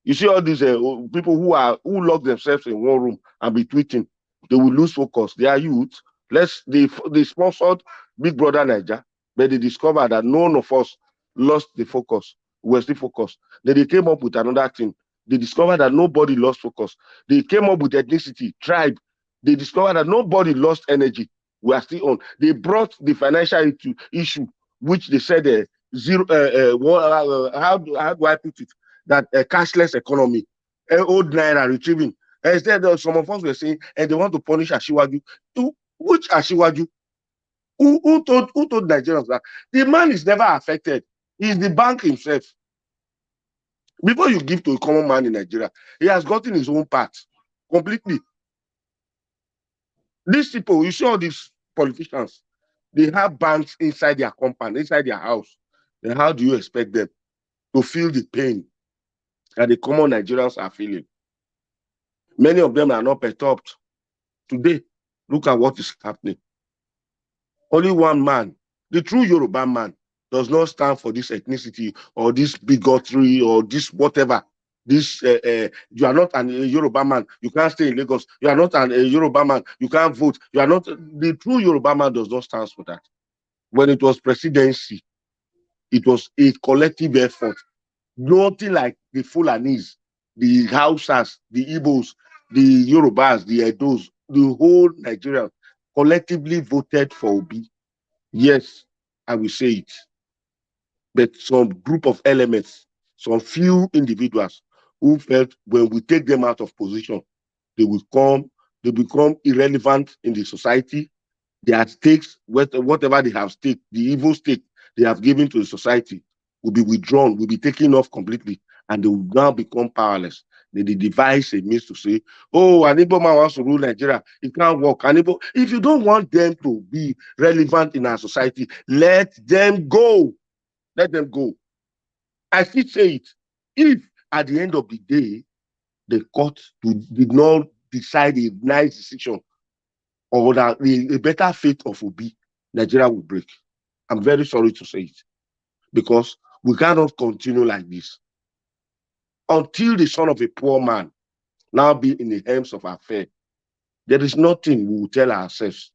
Speaker 15: you see all these people who lock themselves in one room and be tweeting, they will lose focus. They are youth. They sponsored Big Brother Niger, but they discovered that none of us lost the focus. We were still focused. Then they came up with another thing. They discovered that nobody lost focus. They came up with ethnicity, tribe. They discovered that nobody lost energy. We are still on. They brought the financial issue, which they said zero. How do I put it? That cashless economy, old naira retrieving. Instead, some of us were saying, and they want to punish Ashiwaju. Which Ashiwaju? Who told Nigerians that the man is never affected? He's the bank himself. Before you give to a common man in Nigeria, he has gotten his own part completely. These people, you see all these politicians, they have banks inside their compound, inside their house. Then how do you expect them to feel the pain that the common Nigerians are feeling? Many of them are not perturbed today. Look at what is happening. Only one man, the true Yoruba man, does not stand for this ethnicity or this bigotry or this whatever. This you are not an Yoruba man, you can't stay in Lagos. You are not an Yoruba man, you can't vote. You are not. The true Yoruba man does not stand for that. When it was presidency, it was a collective effort. Nothing like the Fulanis, the Hausas, the Igbos, the Yorubas, the Edos, the whole Nigeria collectively voted for Obi. Yes, I will say it. But some group of elements, some few individuals who felt when we take them out of position, they will come, they become irrelevant in the society. Their stakes, whatever they have stake, the evil stake they have given to the society will be withdrawn, will be taken off completely, and they will now become powerless. They devise a means to say, oh, an Igbo man wants to rule Nigeria, it can't work. If you don't want them to be relevant in our society, let them go. Let them go. I still say it. If at the end of the day, the court did not decide a nice decision or that a better fate of Obi, Nigeria will break. I'm very sorry to say it, because we cannot continue like this until the son of a poor man now be in the hands of affair. There is nothing we will tell ourselves.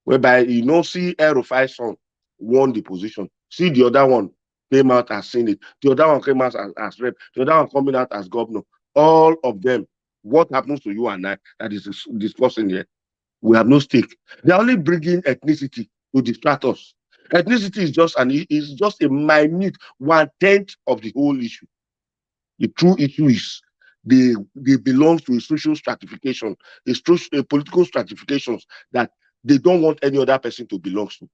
Speaker 15: Whereby, see El-Rufai's son won the position. See the other one came out as Senate. The other one came out as rep. The other one coming out as governor. All of them, what happens to you and I that is discussing here? We have no stake. They're only bringing ethnicity to distract us. Ethnicity is just a minute 1/10 of the whole issue. The true issue is they belong to a social stratification, a political stratifications that they don't want any other person to belong to.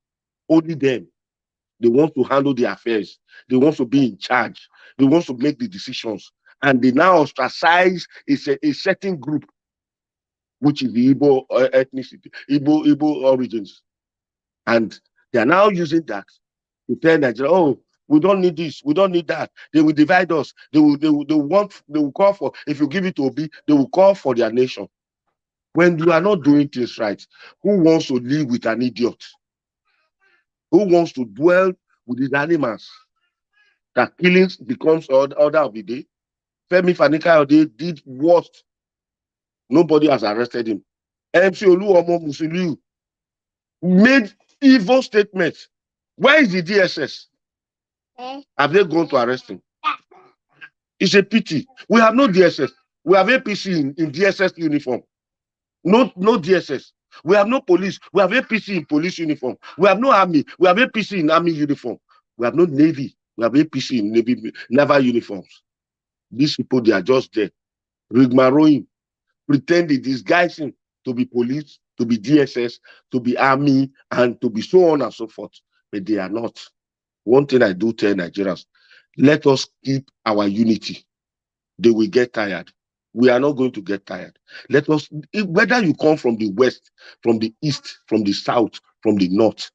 Speaker 15: Only them. They want to handle the affairs. They want to be in charge. They want to make the decisions. And they now ostracize a certain group, which is the Igbo ethnicity, Igbo origins. And they are now using that to tell Nigeria, oh, we don't need this, we don't need that. They will divide us. They will call for, if you give it to Obi, they will call for their nation. When you are not doing things right, who wants to live with an idiot? Who wants to dwell with these animals? That killings becomes order of the day. Femi Fani-Kayode did worst. Nobody has arrested him. MC Oluomo Musiliu made evil statements. Where is the DSS? Have they gone to arrest him? It's a pity. We have no DSS. We have APC in DSS uniform. No DSS. We have no police. We have APC in police uniform. We have no army. We have APC in army uniform. We have no navy. We have APC in naval uniforms. These people, they are just there, rigmaroing, pretending, disguising to be police, to be DSS, to be army, and to be so on and so forth. But they are not. One thing I do tell Nigerians, let us keep our unity. They will get tired. We are not going to get tired. Let us, whether you come from the west, from the east, from the south, from the north,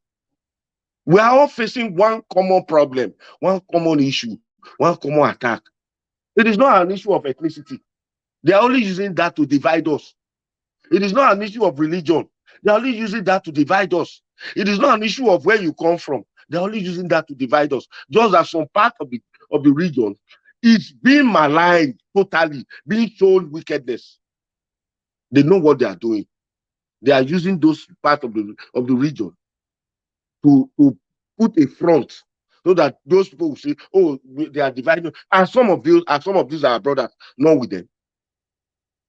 Speaker 15: we are all facing one common problem, one common issue, one common attack. It is not an issue of ethnicity. They are only using that to divide us. It is not an issue of religion. They are only using that to divide us. It is not an issue of where you come from. They are only using that to divide us. Just as some part of the region is being maligned totally, being shown wickedness. They know what they are doing. They are using those parts of the region to put a front so that those people will say, oh, they are dividing. And some of these are our brothers, not with them.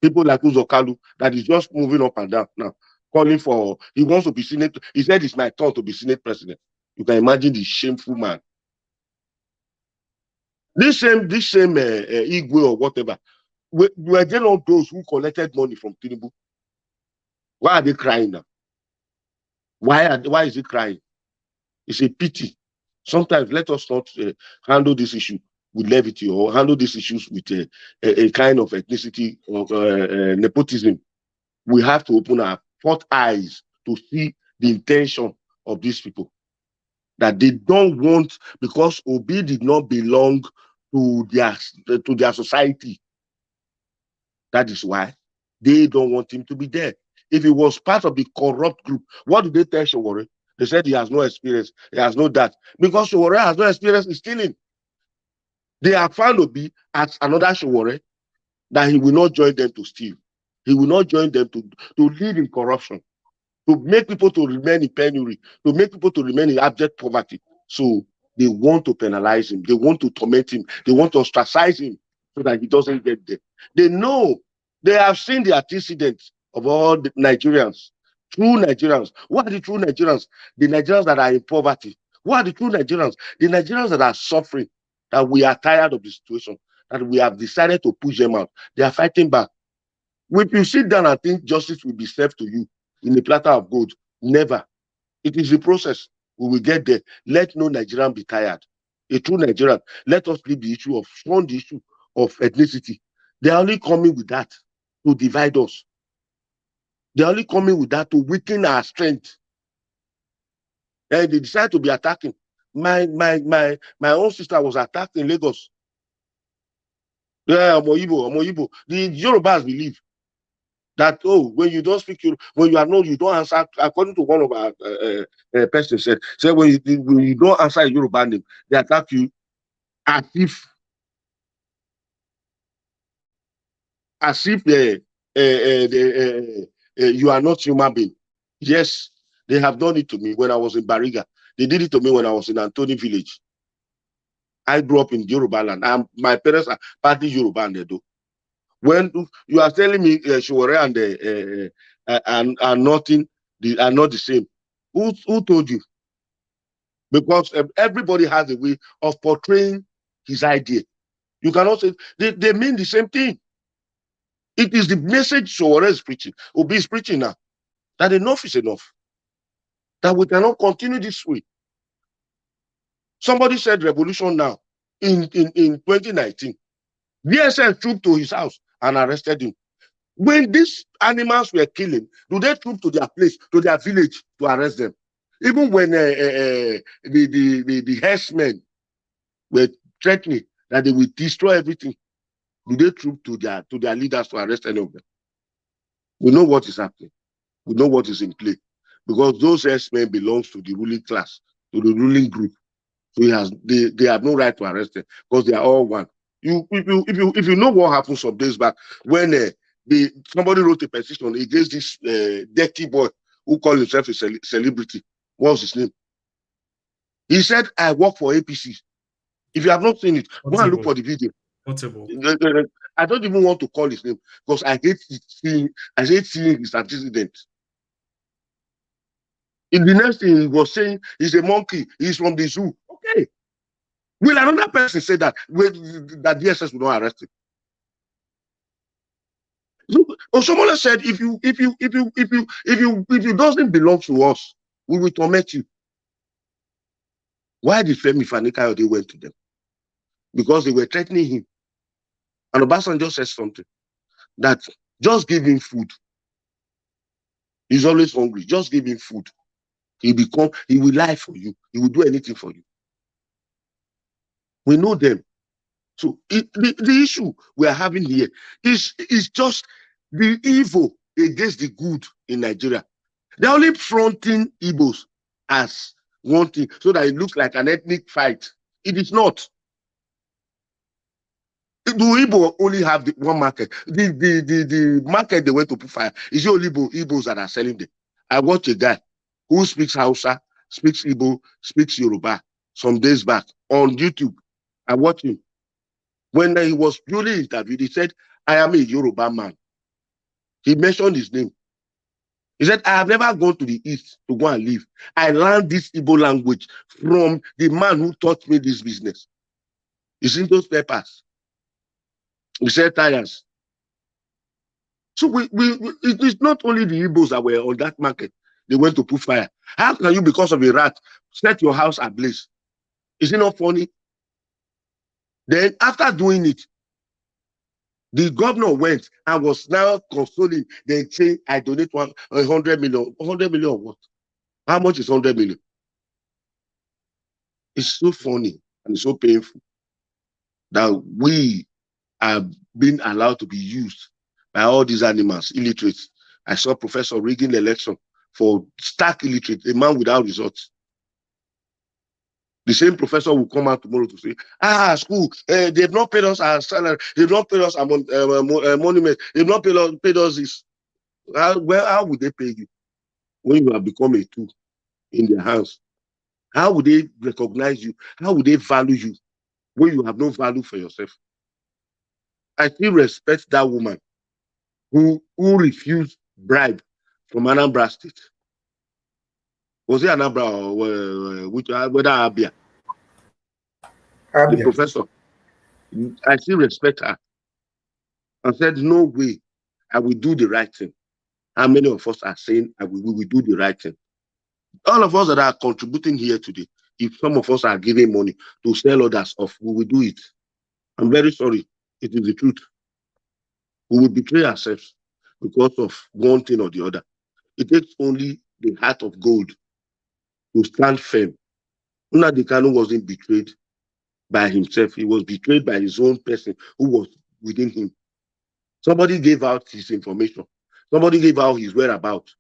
Speaker 15: People like Uzokalu that is just moving up and down now, calling for, he wants to be Senate. He said it's my turn to be Senate president. You can imagine the shameful man. This same Igwe or whatever, were they not those who collected money from Tinubu? Why are they crying now? Why is he crying? It's a pity. Sometimes let us not handle this issue with levity or handle these issues with a kind of ethnicity or nepotism. We have to open our fourth eyes to see the intention of these people. That they don't want, because Obi did not belong to their society. That is why they don't want him to be there. if he was part of the corrupt group, what did they tell Sowore? They said he has no experience, he has no that. Because Sowore has no experience in stealing. They have found to be as another Sowore that he will not join them to steal. He will not join them to live in corruption, to make people to remain in penury, to make people to remain in abject poverty. So they want to penalize him. They want to torment him. They want to ostracize him so that he doesn't get there. They know, they have seen the antecedents of all the Nigerians, true Nigerians. What are the true Nigerians? The Nigerians that are in poverty. What are the true Nigerians? The Nigerians that are suffering, that we are tired of the situation, that we have decided to push them out. They are fighting back. If you sit down and think justice will be served to you in a platter of gold, never. It is the process. We will get there. Let no Nigerian be tired. A true Nigerian, let us leave the issue of shun the issue of ethnicity. They are only coming with that to divide us. They are only coming with that to weaken our strength. And they decide to be attacking. My own sister was attacked in Lagos. Yeah, Omoyibo. The Yorubas believe that, oh, when you don't speak, when you are not, you don't answer. According to one of our persons said when you don't answer a Yoruba name, they attack you as if you are not human being. Yes, they have done it to me when I was in Bariga. They did it to me when I was in Antoni village. I grew up in Yoruba land. My parents are partly Yoruba and Edo. When you are telling me Sowore and nothing, are not the same, who told you? Because everybody has a way of portraying his idea. You cannot say they mean the same thing. It is the message Sowore is preaching. Obi is preaching now, that enough is enough. That we cannot continue this way. Somebody said revolution now in 2019. DSS trooped to his house and arrested him. When these animals were killing, do they troop to their place, to their village to arrest them? Even when the herdsmen were threatening that they will destroy everything, do they troop to their leaders to arrest any of them? We know what is happening. We know what is in play. Because those herdsmen belongs to the ruling class, to the ruling group. So they have no right to arrest them because they are all one. If you know what happened some days back when somebody wrote a petition against this dirty boy who called himself a celebrity. What was his name? He said, I work for APC. If you have not seen it, go and look for the video. I don't even want to call his name because I hate seeing his antecedents. In the next thing he was saying, he's a monkey, he's from the zoo. Okay. Will another person say that DSS will not arrest him? Or someone said, if you doesn't belong to us, we will torment you. Why did Femi Fani-Kayode went to them? Because they were threatening him. And Obasanjo said something that just give him food. He's always hungry. Just give him food. He will lie for you. He will do anything for you. We know them. So the issue we are having here is just the evil against the good in Nigeria. They're only fronting Igbos as one thing so that it looks like an ethnic fight. It is not. Do Igbo only have one market? The market they went to put fire is only Igbos that are selling them. I watched a guy who speaks Hausa, speaks Igbo, speaks Yoruba some days back on YouTube. I watched him. When he was duly interviewed, he said, I am a Yoruba man. He mentioned his name. He said, I have never gone to the East to go and live. I learned this Igbo language from the man who taught me this business. It's in those papers. He said, tires. So it is not only the Igbos that were on that market. They went to put fire. How can you, because of a rat, set your house ablaze? Is it not funny? Then after doing it, the governor went and was now consoling. They say, I donate 100 million. 100 million of what? How much is 100 million? It's so funny and so painful that we are being allowed to be used by all these animals, illiterates, I saw professor rigging the election for stark illiterate, a man without results. The same professor will come out tomorrow to say, school, they've not paid us our salary, they've not paid us our monument, they've not paid us this. How would they pay you when you have become a tool in their hands? How would they recognize you? How would they value you when you have no value for yourself? I still respect that woman who refused bribe from Anambra State. Was it Anambra or whether Abia? The professor. I still respect her. And said, no way, I will do the right thing. How many of us are saying we will do the right thing? All of us that are contributing here today, if some of us are giving money to sell others off, we will do it. I'm very sorry. It is the truth. We will betray ourselves because of one thing or the other. It takes only the heart of gold to stand firm. Nnamdi Kanu wasn't betrayed by himself. He was betrayed by his own person who was within him. Somebody gave out his information. Somebody gave out his whereabouts.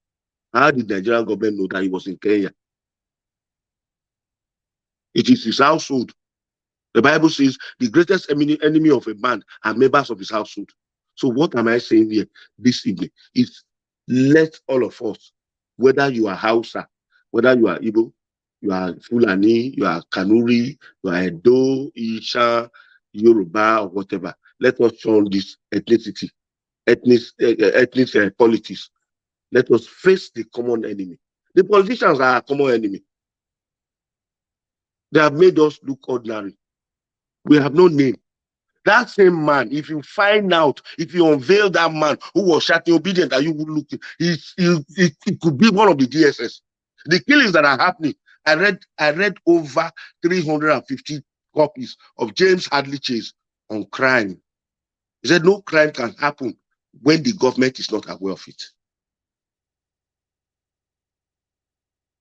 Speaker 15: How did the Nigerian government know that he was in Kenya? It is his household. The Bible says the greatest enemy of a man are members of his household. So what am I saying here this evening? Is let all of us, whether you are Hausa, whether you are Igbo, you are Fulani, you are Kanuri, you are Edo, Isha, Yoruba, or whatever, let us shun this ethnic politics. Let us face the common enemy. The politicians are a common enemy. They have made us look ordinary. We have no name. That same man, if you find out, if you unveil that man who was shouting obedient that you would look, it could be one of the DSS. The killings that are happening, I read over 350 copies of James Hadley Chase on crime. He said no crime can happen when the government is not aware of it.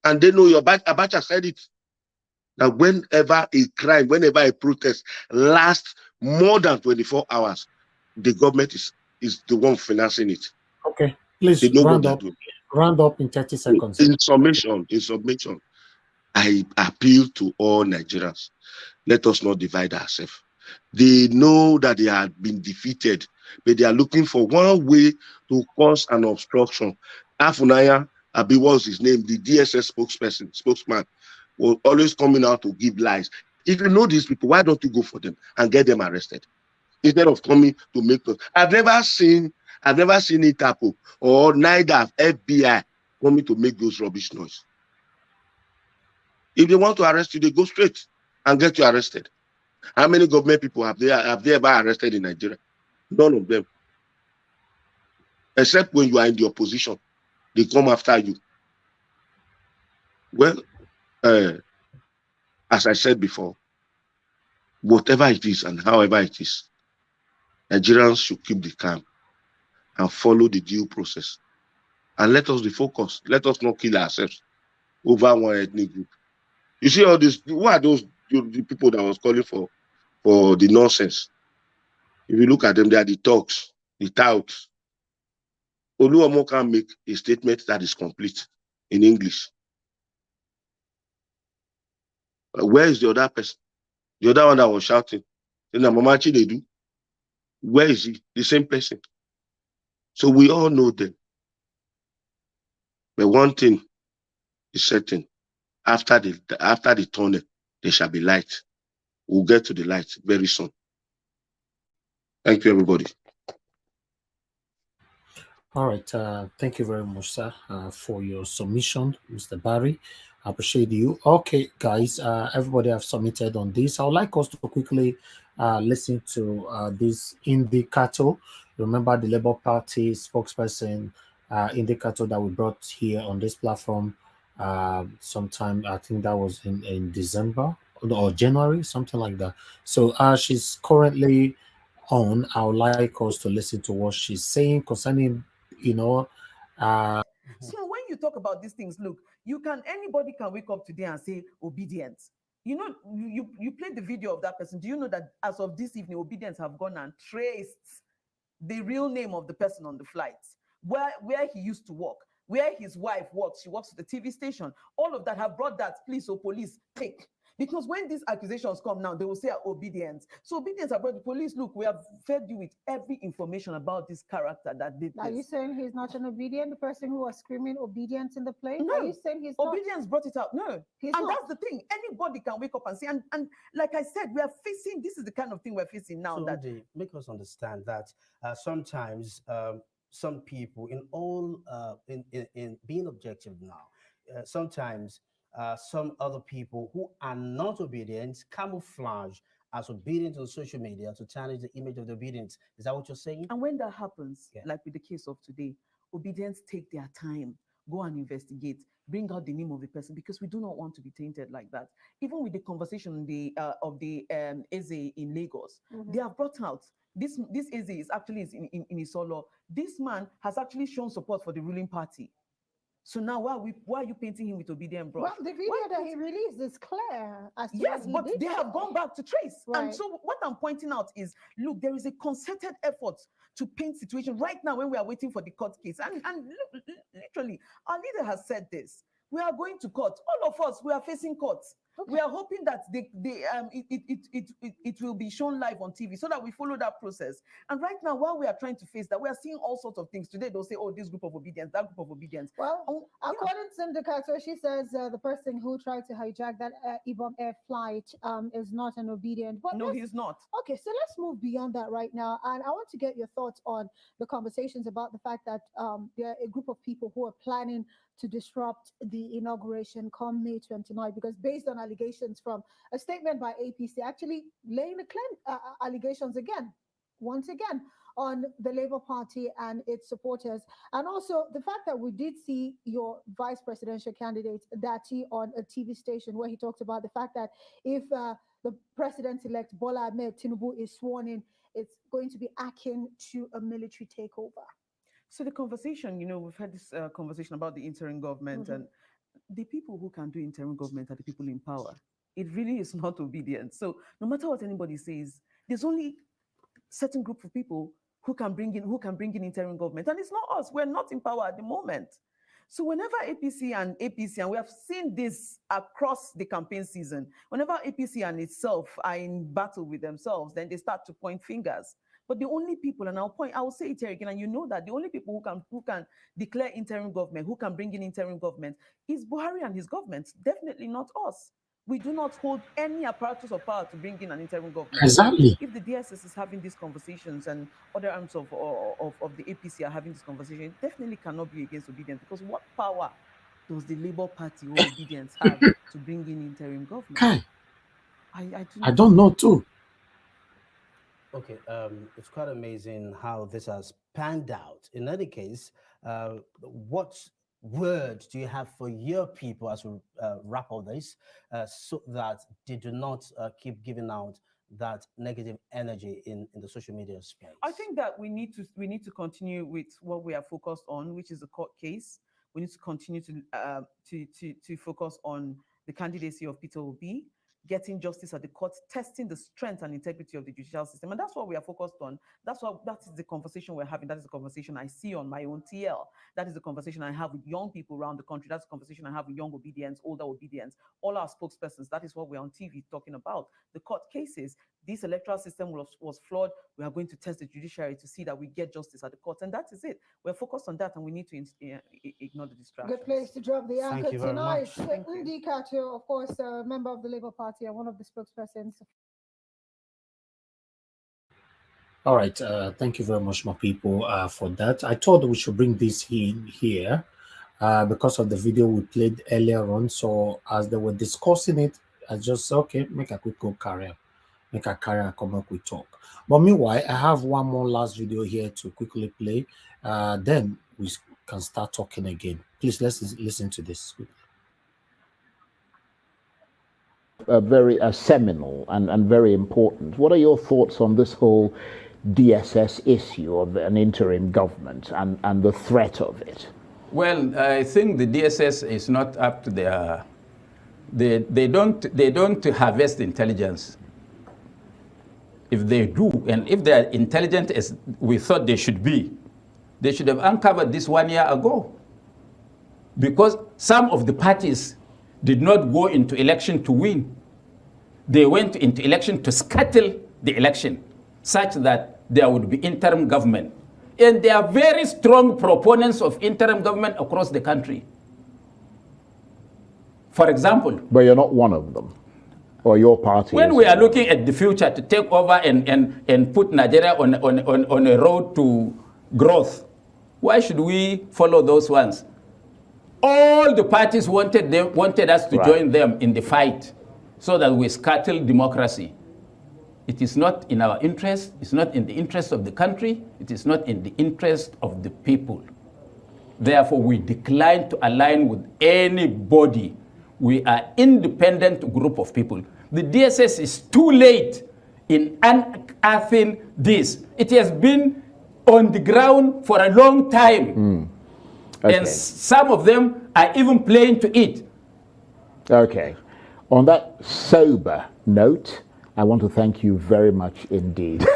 Speaker 15: And they know Abacha said it. That whenever a crime, whenever a protest lasts more than 24 hours, the government is the one financing it.
Speaker 1: Okay, please
Speaker 15: they know
Speaker 1: round
Speaker 15: what
Speaker 1: up.
Speaker 15: they're doing.
Speaker 1: Round up in 30 seconds.
Speaker 15: In summation, I appeal to all Nigerians. Let us not divide ourselves. They know that they have been defeated, but they are looking for one way to cause an obstruction. Afunaya Abi, what's his name? The DSS spokesman, was always coming out to give lies. If you know these people, why don't you go for them and get them arrested instead of coming to make us? I've never seen Interpol or neither FBI coming to make those rubbish noise. If they want to arrest you, they go straight and get you arrested. How many government people have they ever arrested in Nigeria? None of them. Except when you are in the opposition, they come after you. Well, as I said before, whatever it is and however it is, Nigerians should keep the calm and follow the due process. And let us be focused. Let us not kill ourselves over one ethnic group. You see all this, who are those the people that was calling for the nonsense? If you look at them, they are the talks, the touts. Oluomo can make a statement that is complete in English. Where is the other person? The other one that was shouting, Mama Chinedu, where is he? The same person. So we all know them. But one thing is certain. After the tunnel, there shall be light. We'll get to the light very soon. Thank you, everybody.
Speaker 1: All right. Thank you very much, sir, for your submission, Mr. Barry. I appreciate you. Okay, guys, everybody have submitted on this. I would like us to quickly listen to this indicator. Remember the Labour Party spokesperson indicator that we brought here on this platform sometime, I think that was in December or January, something like that. So she's currently on. I would like us to listen to what she's saying concerning,
Speaker 18: so when you talk about these things, look, anybody can wake up today and say obedience. You played the video of that person. Do you know that as of this evening, obedience have gone and traced the real name of the person on the flight? where he used to work, where his wife works. She works at the TV station. All of that have brought that, please, so police, take. Because when these accusations come now, they will say obedience. So obedience about the police, look, we have fed you with every information about this character that did this.
Speaker 19: Are you saying he's not an obedient? The person who was screaming obedience in the plane?
Speaker 18: No.
Speaker 19: Are you saying he's
Speaker 18: obedience brought it out? No.
Speaker 19: He's
Speaker 18: and
Speaker 19: not.
Speaker 18: That's the thing. Anybody can wake up and say, and like I said, we are facing, this is the kind of thing we're facing now.
Speaker 20: So
Speaker 18: that
Speaker 20: they make us understand that sometimes some people, in being objective now, sometimes some other people who are not obedient camouflage as obedient on social media to tarnish the image of the obedience. Is that what you're saying?
Speaker 18: And when that happens, like with the case of today, obedience take their time, go and investigate, bring out the name of the person, because we do not want to be tainted like that. Even with the conversation of the Eze in Lagos, they have brought out this Eze is actually in Isolo. This man has actually shown support for the ruling party. So now why are you painting him with obedient brush?
Speaker 19: Well, the video that he released is clear as to
Speaker 18: yes,
Speaker 19: what
Speaker 18: but they have gone back to trace.
Speaker 19: Right.
Speaker 18: And so what I'm pointing out is, look, there is a concerted effort to paint situation right now when we are waiting for the court case. And look, literally, our leader has said this. We are going to court. All of us, we are facing court. Okay. We are hoping that it will be shown live on TV so that we follow that process. And right now, while we are trying to face that, we are seeing all sorts of things. Today, they'll say, oh, this group of obedience, that group of obedience.
Speaker 19: Well, according to Syndicator, she says the person who tried to hijack that IPOB air flight is not an obedient. But
Speaker 18: no, he's not.
Speaker 19: Okay, so let's move beyond that right now. And I want to get your thoughts on the conversations about the fact that there are a group of people who are planning to disrupt the inauguration come May 29, because based on allegations from a statement by APC, actually laying the claim allegations once again, on the Labour Party and its supporters. And also the fact that we did see your vice presidential candidate, Dati, on a TV station where he talked about the fact that if the president-elect Bola Ahmed Tinubu is sworn in, it's going to be akin to a military takeover.
Speaker 18: So the conversation, we've had this conversation about the interim government, and the people who can do interim government are the people in power. It really is not obedience. So no matter what anybody says, there's only certain group of people who can bring in interim government, and it's not us. We're not in power at the moment. So whenever APC, and we have seen this across the campaign season, whenever APC and itself are in battle with themselves, then they start to point fingers. But the only people, and I will say it here again, and you know that the only people who can declare interim government, who can bring in interim government, is Buhari and his government. Definitely not us. We do not hold any apparatus of power to bring in an interim government.
Speaker 1: Exactly.
Speaker 18: If the DSS is having these conversations and other arms of the APC are having this conversation, it definitely cannot be against obedience, because what power does the Labour Party or obedience have to bring in interim government?
Speaker 1: Okay. I don't know too.
Speaker 20: Okay, it's quite amazing how this has panned out. In any case, what word do you have for your people as we wrap all this, so that they do not keep giving out that negative energy in the social media space?
Speaker 18: I think that we need to continue with what we are focused on, which is the court case. We need to continue to focus on the candidacy of Peter Obi, getting justice at the court, testing the strength and integrity of the judicial system. And that's what we are focused on. That is the conversation we're having. That is the conversation I see on my own TL. That is the conversation I have with young people around the country. That's the conversation I have with young obedience, older obedience, all our spokespersons. That is what we're on TV talking about. The court cases, this electoral system was flawed. We are going to test the judiciary to see that we get justice at the court. And that is it. We're focused on that, and we need to ignore the distractions.
Speaker 19: Good place to drop the anchor tonight.
Speaker 18: Thank you.
Speaker 19: Ndi Kato, of course, a member of the Labour Party and one of the spokespersons.
Speaker 1: All right. Thank you very much, my people, for that. I thought we should bring this in here because of the video we played earlier on. So as they were discussing it, I just said, okay, make a quick go carry. Make a carry and come up with talk. But meanwhile, I have one more last video here to quickly play. Then we can start talking again. Please, let's listen to this.
Speaker 21: Very seminal and very important. What are your thoughts on this whole DSS issue of an interim government and the threat of it?
Speaker 22: Well, I think the DSS is not up to their. They don't harvest intelligence. If they do, and if they are intelligent as we thought they should be, They should have uncovered this 1 year ago. Because some of the parties did not go into election to win. They went into election to scuttle the election, such that there would be interim government. And they are very strong proponents of interim government across the country. For example,
Speaker 21: but you're not one of them, or your party.
Speaker 22: When we are looking at the future to take over and put Nigeria on a road to growth, why should we follow those ones? All the parties wanted us to join them in the fight so that we scuttle democracy. It is not in our interest, it's not in the interest of the country, it is not in the interest of the people. Therefore, we decline to align with anybody. We are independent group of people. The DSS is too late in unearthing this. It has been on the ground for a long time.
Speaker 21: Okay.
Speaker 22: And some of them are even playing to it.
Speaker 21: Okay. On that sober note, I want to thank you very much indeed.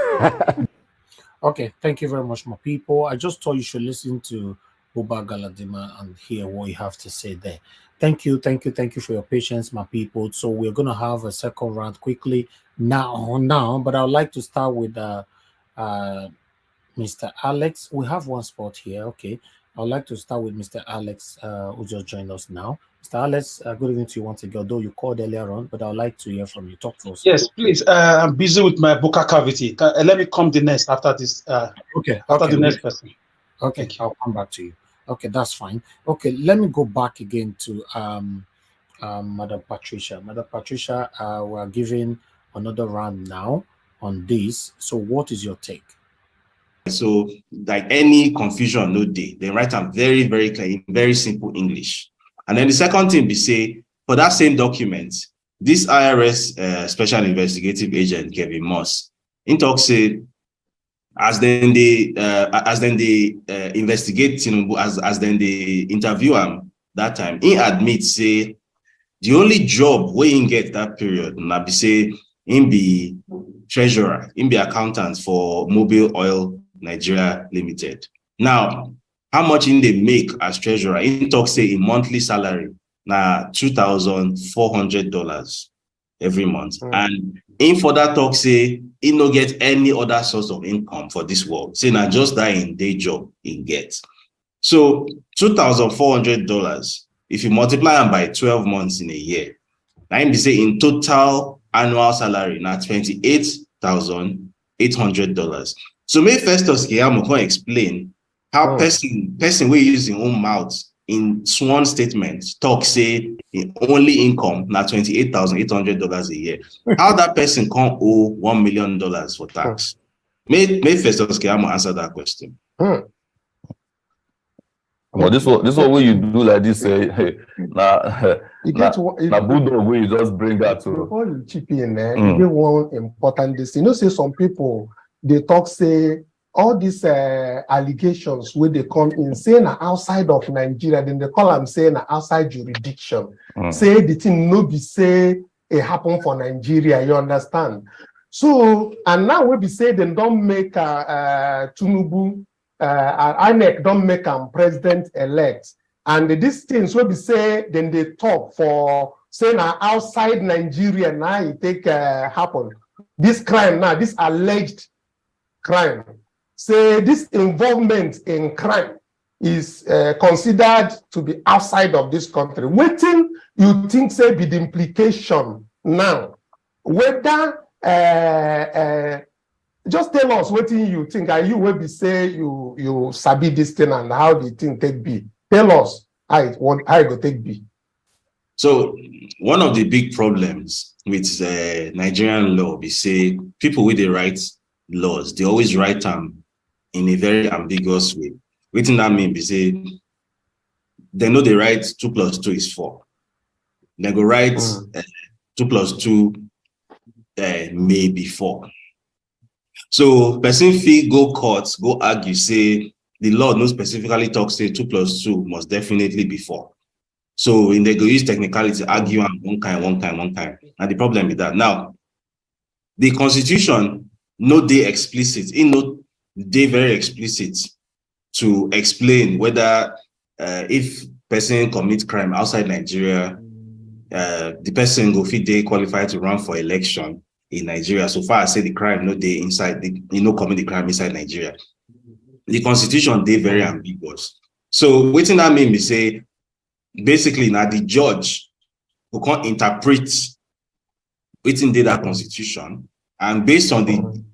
Speaker 1: Okay, thank you very much, my people. I just thought you should listen to Buba Galadima and hear what you have to say there. Thank you for your patience, my people. So we're going to have a second round quickly now, but I'd like to start with Mr. Alex. We have one spot here. Okay, I'd like to start with Mr. Alex, who just joined us now. Mr. Alex, good evening to you once again, although you called earlier on, but I'd like to hear from you. Talk to us.
Speaker 14: Yes, please. I'm busy with my buccal cavity. Let me come the next after this. After the next person.
Speaker 1: Okay, I'll come back to you. Okay, that's fine. Okay, let me go back again to Madam Patricia. Madam Patricia, we're giving another round now on this. So what is your take?
Speaker 2: So like any confusion, no day. They write them very, very clear in very simple English. And then the second thing we say, for that same document, this IRS Special Investigative Agent, Kevin Moss, in talk said, as then they investigate Tinubu, as then they interview him that time, he admits say the only job where he get that period, na be say him be treasurer, him be accountant for Mobile Oil Nigeria Limited. Now, how much in they make as treasurer? In talk say in monthly salary na $2,400 every month. And in for that talk say he no get any other source of income for this world. Say na just that in day job he gets. So $2,400, if you multiply them by 12 months in a year, now him be say in total annual salary na $28,800. So may Festus Keyamo can explain how person will use his own mouth in sworn statement talk say only income na $28,800 a year. How that person can't owe $1 million for tax? May Festus Keyamo answer that question.
Speaker 4: But this one where you do like this, na bulldog where you just bring that to.
Speaker 3: Before you chip in, you get one important thing. You know, say some people they talk say all these allegations where they come in saying outside of Nigeria, then they call them saying outside jurisdiction. Say the thing no be say it happen for Nigeria. You understand? So and now we be say they don't make Tinubu. INEC don't make him president-elect. And these things will be say, then they talk for saying outside Nigeria now it take happen. This crime now, this alleged crime, say this involvement in crime is considered to be outside of this country. Waiting, you think say be the implication now, whether just tell us what you think. Are you will be say you sabi this thing and how the thing take be? Tell us how it go take be.
Speaker 2: So one of the big problems with Nigerian law be say people with the write laws, they always write them in a very ambiguous way. What that mean be say they know they write 2 + 2 is 4. They go write 2 + 2 may be 4. So person fee go court, go argue, say the law no specifically talks say 2 + 2 must definitely be 4. So in they go use technicality, argue and one kind. And the problem with that. Now, the constitution no dey explicit, it no dey very explicit to explain whether if person commit crime outside Nigeria, the person go fit dey qualified to run for election in Nigeria. So far as say the crime no dey inside, commit the crime inside Nigeria. The constitution dey very ambiguous. So wetin that mean be say basically now the judge who can interpret wetin dey that constitution, and based on the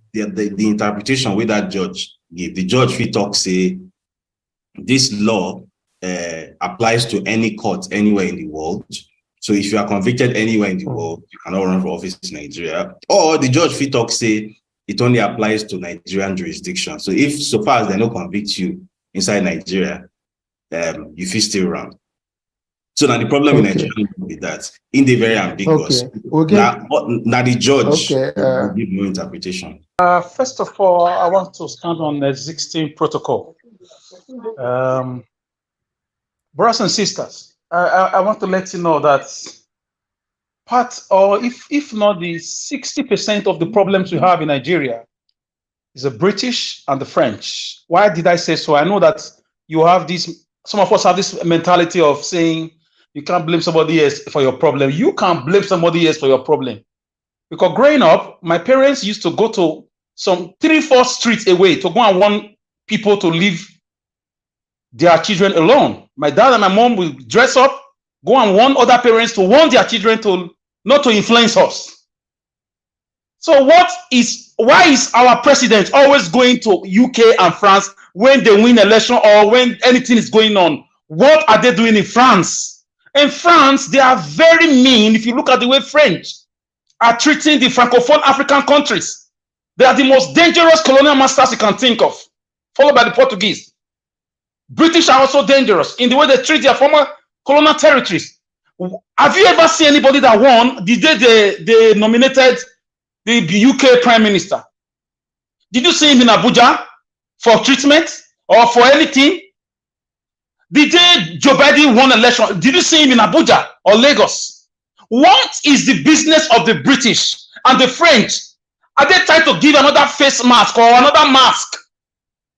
Speaker 2: interpretation wey that judge give, the judge fit talk say this law applies to any court anywhere in the world. So if you are convicted anywhere in the world, you cannot run for office in Nigeria. Or the judge fit talk say it only applies to Nigerian jurisdiction. So if so far as they no convict you inside Nigeria, you fit still run. So now the problem in Nigeria with that, in the very ambiguous. Now the judge will give no interpretation.
Speaker 14: First of all, I want to stand on the existing protocol. Brothers and sisters, I want to let you know that part, or if not the 60% of the problems we have in Nigeria is the British and the French. Why did I say so? I know that you have this, some of us have this mentality of saying you can't blame somebody else for your problem. You can't blame somebody else for your problem. Because growing up, my parents used to go to some 3-4 streets away to go and warn people to leave their children alone. My dad and my mom will dress up, go and warn other parents to warn their children to not to influence us. So why is our president always going to UK and France when they win election or when anything is going on? What are they doing in France? In France, they are very mean. If you look at the way French are treating the Francophone African countries, they are the most dangerous colonial masters you can think of, followed by the Portuguese. British are also dangerous in the way they treat their former colonial territories. Have you ever seen anybody that won the day they nominated the UK Prime Minister? Did you see him in Abuja for treatment or for anything? The day Joe Biden won election, did you see him in Abuja or Lagos? What is the business of the British and the French? Are they trying to give another face mask or another mask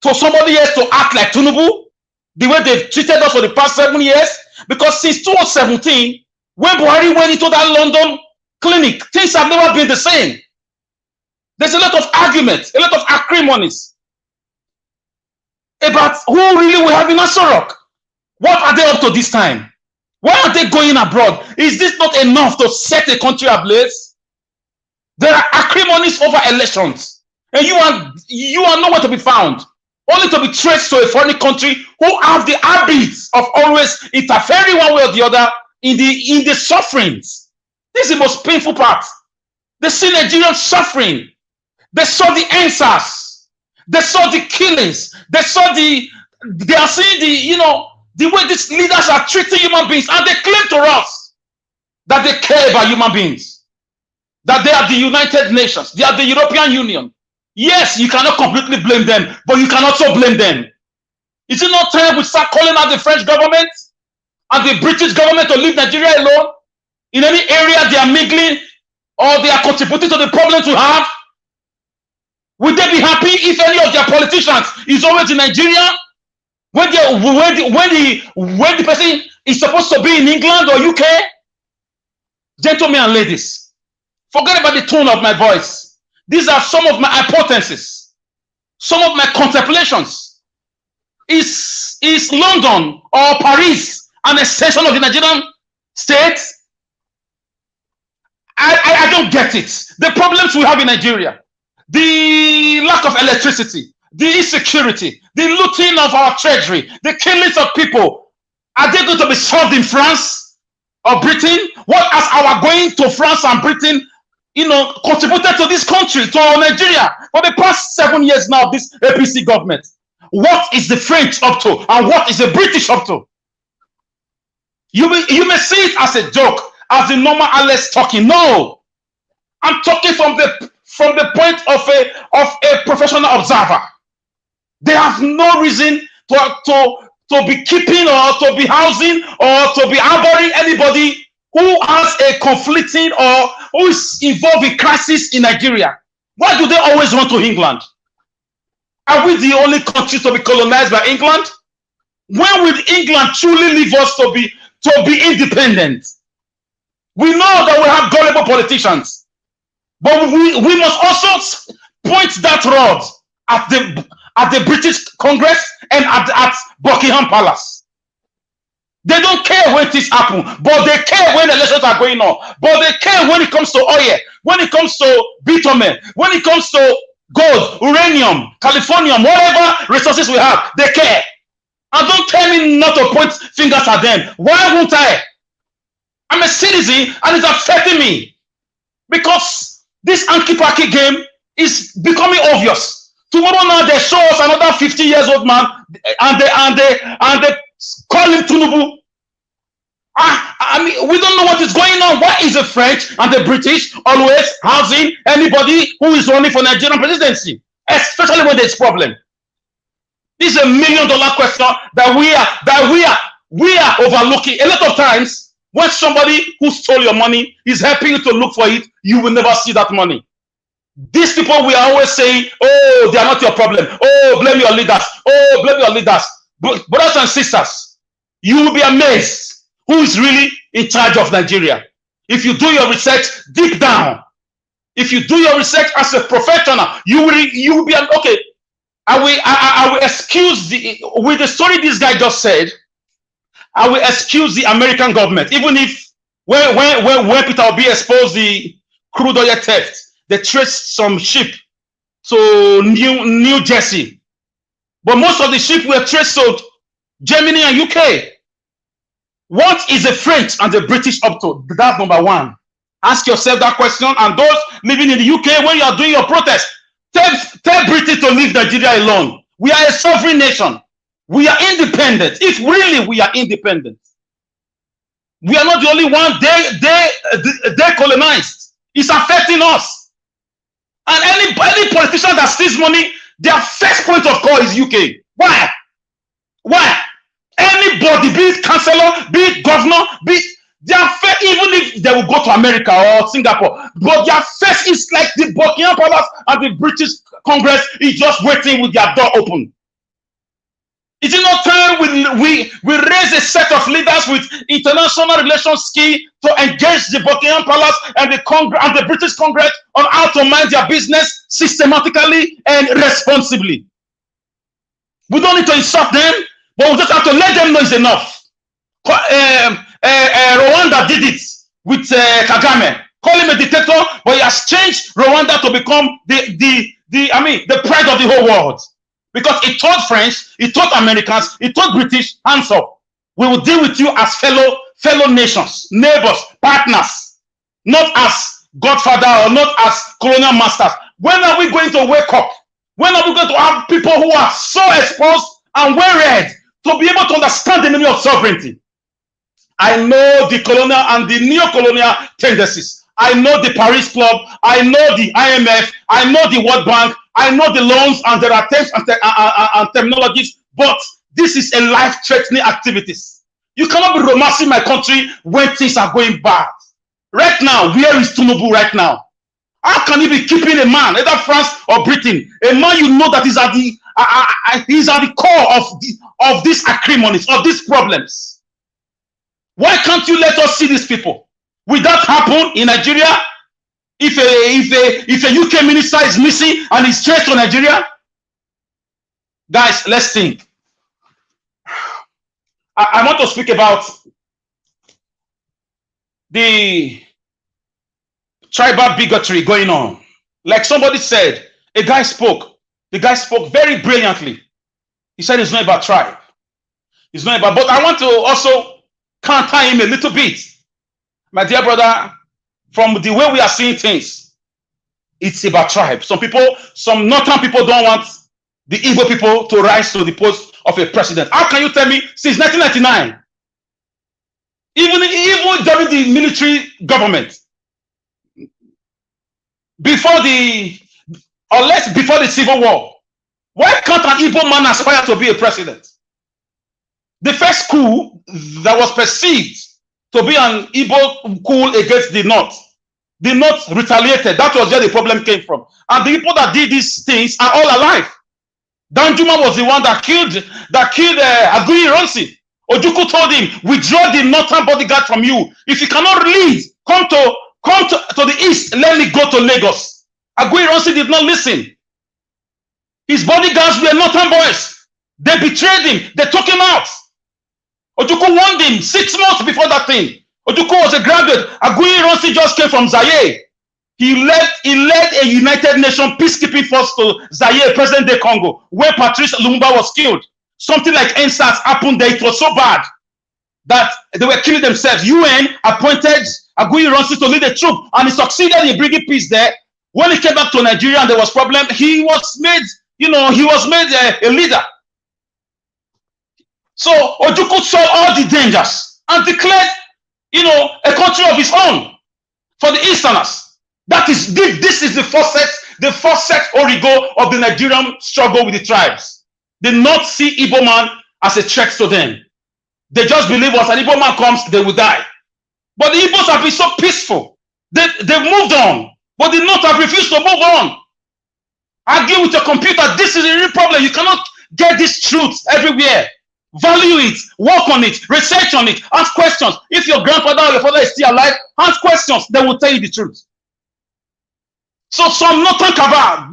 Speaker 14: to somebody else to act like Tinubu? The way they've treated us for the past 7 years? Because since 2017, when Buhari went into that London clinic, things have never been the same. There's a lot of arguments, a lot of acrimonies about who really will have in Asorok. What are they up to this time? Why are they going abroad? Is this not enough to set a country ablaze? There are acrimonies over elections, and you are nowhere to be found, only to be traced to a foreign country who have the habits of always interfering one way or the other in the sufferings. This is the most painful part. They see Nigerians suffering. They saw the answers. They saw the killings. They are seeing the way these leaders are treating human beings, and they claim to us that they care about human beings, that they are the United Nations, they are the European Union. Yes, you cannot completely blame them, but you can also blame them. Is it not time we start calling out the French government and the British government to leave Nigeria alone? In any area they are mingling or they are contributing to the problems we have? Would they be happy if any of their politicians is always in Nigeria when the person is supposed to be in England or UK? Gentlemen and ladies, forget about the tone of my voice. These are some of my hypotheses, some of my contemplations. Is London or Paris an extension of the Nigerian state? I don't get it. The problems we have in Nigeria, the lack of electricity, the insecurity, the looting of our treasury, the killings of people, are they going to be solved in France or Britain? What has our going to France and Britain contributed to this country, to Nigeria, for the past 7 years now, this APC government? What is the French up to, and what is the British up to? You may see it as a joke, as the normal Alex talking. No, I'm talking from the point of a professional observer. They have no reason to be keeping or to be housing or to be harboring anybody who has a conflicting or who is involved in crisis in Nigeria. Why do they always run to England?
Speaker 5: Are we the only country to be colonized by England? When will England truly leave us to be independent? We know that we have gullible politicians, but we must also point that rod at the British Congress and at Buckingham Palace. They don't care when things happen, but they care when elections are going on. But they care when it comes to oil, when it comes to bitumen, when it comes to gold, uranium, californium, whatever resources we have, they care. And don't tell me not to point fingers at them. Why won't I? I'm a citizen and it's affecting me because this anki-paki game is becoming obvious. Tomorrow now they show us another 50 years old man and they call him Tinubu. I mean, we don't know what is going on. Why is the French and the British always housing anybody who is running for Nigerian presidency, especially when there's problem? This is $1 million question that we are overlooking. A lot of times, when somebody who stole your money is helping you to look for it, you will never see that money. These people, we are always saying, oh, they are not your problem. Oh, blame your leaders. Oh, blame your leaders. Brothers and sisters, you will be amazed who is really in charge of Nigeria. If you do your research deep down, if you do your research as a professional, you will be okay. I will excuse with the story this guy just said. I will excuse the American government, even if when Peter Obi exposed the crude oil theft, they traced some ship to New Jersey, but most of the ship were traced to Germany and UK. What is the French and the British up to? That's number one. Ask yourself that question. And those living in the UK, when you are doing your protest, tell Britain to leave Nigeria alone. We are a sovereign nation. We are independent. If really we are independent, we are not the only one they colonized. It's affecting us. And any politician that steals money, their first point of call is UK. Why? Why? Anybody, be it councillor, be it governor, be it, their first, even if they will go to America or Singapore, but their face is like the Buckingham Palace and the British Congress is just waiting with their door open. Is it not time we raise a set of leaders with international relations key to engage the Buckingham Palace and the British Congress on how to mind their business systematically and responsibly? We don't need to insult them, but we just have to let them know it's enough. Rwanda did it with Kagame. Call him a dictator, but he has changed Rwanda to become the pride of the whole world. Because he told French, he told Americans, he told British, hands up. We will deal with you as fellow nations, neighbors, partners, not as godfather or not as colonial masters. When are we going to wake up? When are we going to have people who are so exposed and well-read to be able to understand the meaning of sovereignty? I know the colonial and the neo-colonial tendencies. I know the Paris Club. I know the IMF. I know the World Bank. I know the loans and their attempts and terminologies, but this is a life-threatening activities. You cannot be romancing my country when things are going bad. Right now, where is Tinubu right now? How can he be keeping a man, either France or Britain, a man you know that is at the core of these acrimonies, of these problems? Why can't you let us see these people? Will that happen in Nigeria? If a UK minister is missing and is traced to Nigeria? Guys, let's think. I want to speak about the tribal bigotry going on. Like somebody said, the guy spoke very brilliantly. He said it's not about tribe. It's not about, but I want to also counter him a little bit. My dear brother, from the way we are seeing things, it's about tribe. Some northern people don't want the Igbo people to rise to the post of a president. How can you tell me since 1999? Even during the military government, before the Civil War, why can't an Igbo man aspire to be a president? The first coup that was perceived to be an Igbo coup against the North retaliated. That was where the problem came from. And the people that did these things are all alive. Danjuma was the one that killed Agui Ronsi. Ojukwu told him, withdraw the northern bodyguard from you. If you cannot leave, come to the east, let me go to Lagos. Agui Ronsi did not listen. His bodyguards were northern boys. They betrayed him. They took him out. Ojukwu warned him 6 months before that thing. Ojukwu was a graduate. Agui Ronsi just came from Zaire. He led a United Nations peacekeeping force to Zaire, present-day Congo, where Patrice Lumumba was killed. Something like NSAS happened there. It was so bad that they were killing themselves. UN appointed Agui Ronsi to lead the troop, and he succeeded in bringing peace there. When he came back to Nigeria and there was problem, he was made, a leader. So Ojukwu saw all the dangers and declared, a country of his own for the Easterners. This is the first set origo of the Nigerian struggle with the tribes. They not see Igbo man as a threat to them. They just believe once an Igbo man comes, they will die. But the Igbos have been so peaceful. They've moved on, but the North have refused to move on. Argue with your computer. This is a real problem. You cannot get this truth everywhere. Value it, work on it, research on it, ask questions. If your grandfather or your father is still alive, ask questions. They will tell you the truth. So some Northern Cabal,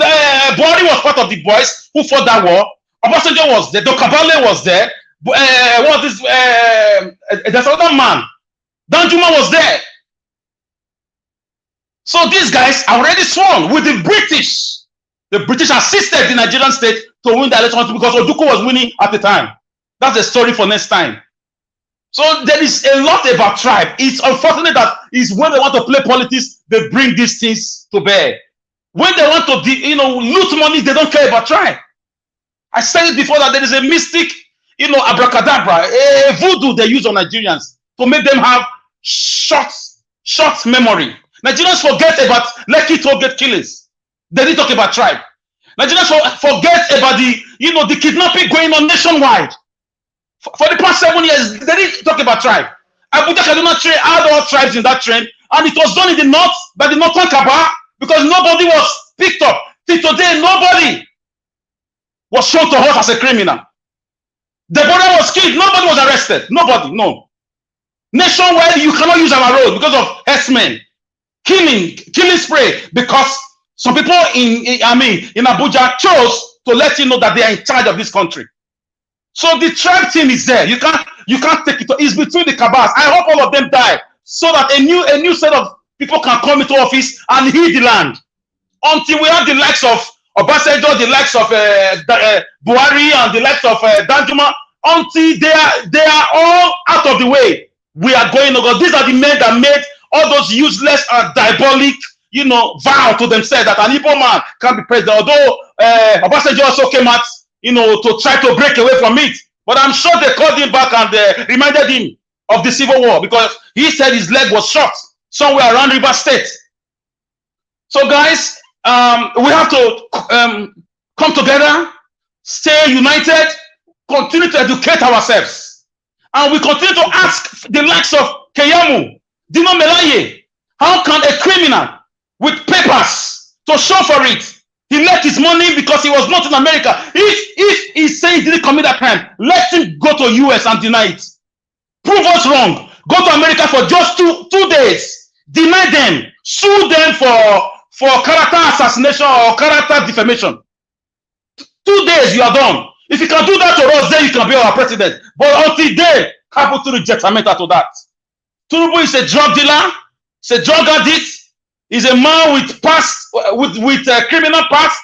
Speaker 5: Buhari was part of the boys who fought that war. Obasanjo was there. Dokabale was there. There's another man. Danjuma was there. So these guys are already sworn with the British. The British assisted the Nigerian state to win the election because Ojukwu was winning at the time. That's a story for next time. So there is a lot about tribe. It's unfortunate that is when they want to play politics, they bring these things to bear. When they want to, loot money, they don't care about tribe. I said it before that there is a mystic, abracadabra, a voodoo they use on Nigerians to make them have short memory. Nigerians forget about Lekki Tollgate killings. They didn't talk about tribe. Nigerians forget about the kidnapping going on nationwide. For the past 7 years, they didn't talk about tribe. Abuja Kaduna train had all tribes in that train, and it was done in the north by the Northern Cabal because nobody was picked up. Till today, nobody was shown to us as a criminal. The brother was killed. Nobody was arrested. Nobody, no. Nationwide, you cannot use our road because of herdsmen. Killing spree because some people in Abuja chose to let you know that they are in charge of this country. So the tribe thing is there. You can't take it. It's between the cabals. I hope all of them die so that a new set of people can come into office and heal the land. Until we have the likes of Obasanjo, the likes of Buhari, and the likes of Danjuma, until they are all out of the way, we are going to go. These are the men that made all those useless and diabolic, vow to themselves that an Igbo man can be president. Although Obasanjo also came out, to try to break away from it. But I'm sure they called him back and reminded him of the Civil War because he said his leg was shot somewhere around River State. So guys, we have to come together, stay united, continue to educate ourselves. And we continue to ask the likes of Keyamu, Dino Melaye, how can a criminal with papers to show for it, he left his money because he was not in America. If he's saying he didn't commit that crime, let him go to US and deny it. Prove us wrong. Go to America for just two days. Deny them. Sue them for character assassination or character defamation. 2 days, you are done. If you can do that to us, then you can be our president. But until they happen to reject to that. Tinubu is a drug dealer. He's a drug addict. He's a man with a criminal past.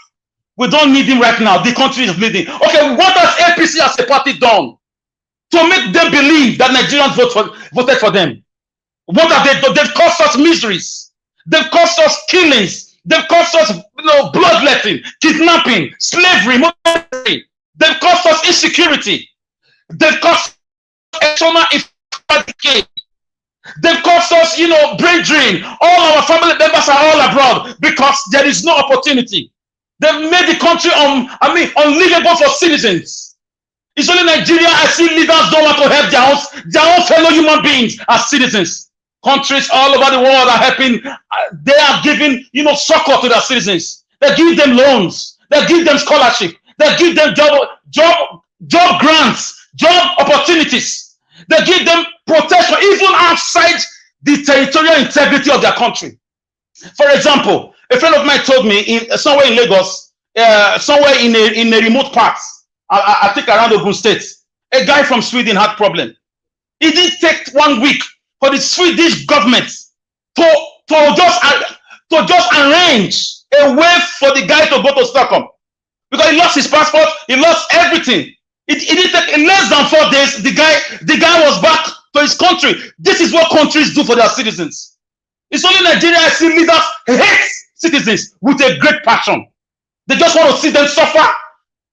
Speaker 5: We don't need him right now. The country is bleeding. Okay, what has APC as a party done to make them believe that Nigerians voted for them? What have they done? They've caused us miseries. They've caused us killings. They've caused us bloodletting, kidnapping, slavery, money. They've caused us insecurity. They've caused external infrastructure. They've caused us, brain drain. All our family members are all abroad because there is no opportunity. They've made the country unlivable for citizens. It's only Nigeria I see leaders don't want to help their own fellow human beings as citizens. Countries all over the world are helping. They are giving, succor to their citizens. They give them loans. They give them scholarship. They give them job grants, job opportunities. They give them protection even outside the territorial integrity of their country. For example, a friend of mine told me somewhere in Lagos, somewhere in a remote part, I think around Ogun State, a guy from Sweden had problem. It didn't take 1 week for the Swedish government to just arrange a way for the guy to go to Stockholm, because he lost his passport, he lost everything. It didn't take in less than 4 days. The guy was back to his country. This is what countries do for their citizens. It's only Nigeria I see leaders hate citizens with a great passion. They just want to see them suffer.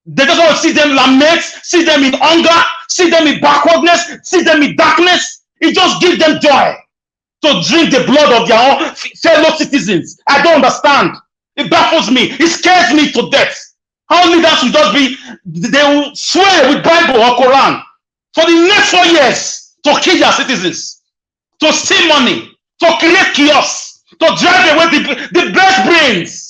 Speaker 5: They just want to see them lament, see them in hunger, see them in backwardness, see them in darkness. It just gives them joy to drink the blood of their own fellow citizens. I don't understand. It baffles me. It scares me to death. How leaders will just be, they will swear with Bible or Quran for the next 4 years to kill their citizens, to steal money, to create chaos, to drive away the best brains.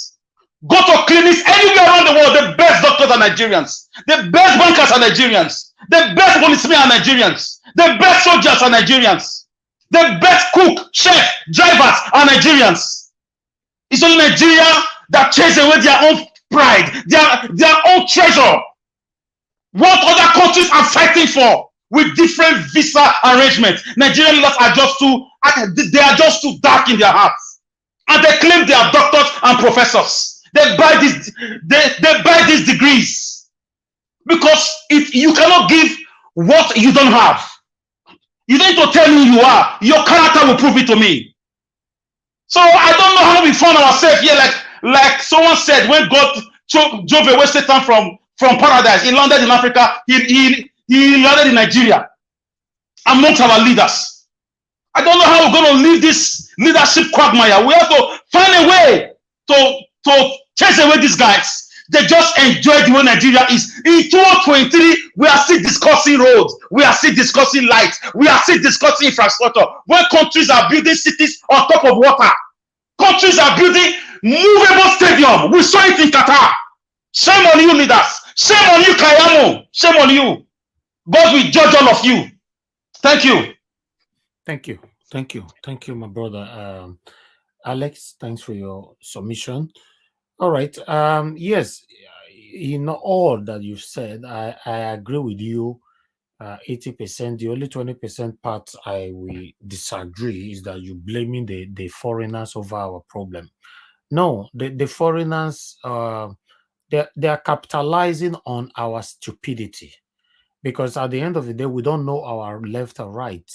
Speaker 5: Go to clinics anywhere around the world. The best doctors are Nigerians. The best bankers are Nigerians. The best policemen are Nigerians. The best soldiers are Nigerians. The best cook, chef, drivers are Nigerians. It's only Nigeria that chase away their own pride, their own treasure. What other countries are fighting for with different visa arrangements? Nigerian leaders are just too dark in their hearts, and they claim they are doctors and professors. They buy these degrees because if you cannot give what you don't have, you don't need to tell me you are. Your character will prove it to me. So I don't know how we found ourselves here, like someone said, when God drove away Satan from paradise. He landed in Africa. He landed in Nigeria amongst our leaders. I don't know how we're going to leave this leadership quagmire. We have to find a way to chase away these guys. They just enjoy the way Nigeria is. In 2023, we are still discussing roads. We are still discussing lights. We are still discussing infrastructure. When countries are building cities on top of water, countries are building movable stadium. We saw it in Qatar. Shame on you, leaders. Shame on you, Kayamo. Shame on you. God will judge all of you. Thank you.
Speaker 1: Thank you. Thank you. Thank you, my brother. Alex, thanks for your submission. All right. Yes, in all that you've said, I agree with you 80%. The only 20% part I will disagree is that you're blaming the foreigners over our problem. No, the foreigners, they are capitalizing on our stupidity, because at the end of the day, we don't know our left or right.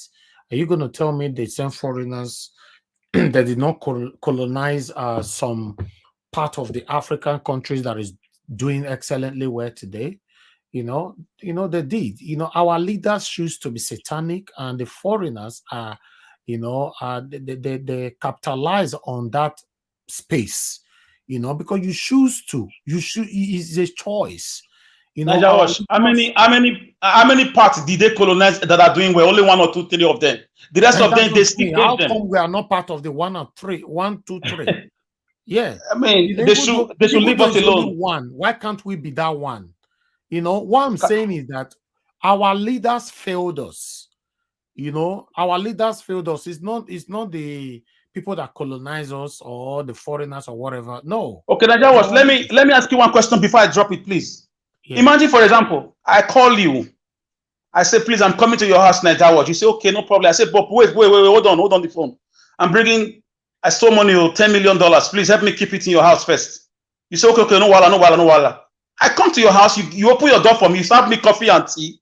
Speaker 1: Are you going to tell me the same foreigners that did not colonize some part of the African countries that is doing excellently well today? You know, they did. Our leaders choose to be satanic, and the foreigners are, they capitalize on that space. Because you choose to. It's a choice.
Speaker 5: How many parts did they colonize that are doing well? Only 1 or 2, 3 of them. The rest of them, they still
Speaker 1: how
Speaker 5: hate them.
Speaker 1: come we are not part of the 1 or 3? 1, 2, 3. Yeah.
Speaker 5: I mean, they should leave us alone.
Speaker 1: One. Why can't we be that one? What I'm saying is that our leaders failed us. Our leaders failed us. It's not the people that colonize us or the foreigners or whatever. No.
Speaker 5: Okay, Najawas, let me ask you one question before I drop it, please. Yeah. Imagine, for example, I call you. I say, please, I'm coming to your house, Najawas. You say, okay, no problem. I say, but wait, hold on the phone. I stole money, $10 million. Please help me keep it in your house first. You say, okay, no wala. I come to your house, you open your door for me, you serve me coffee and tea.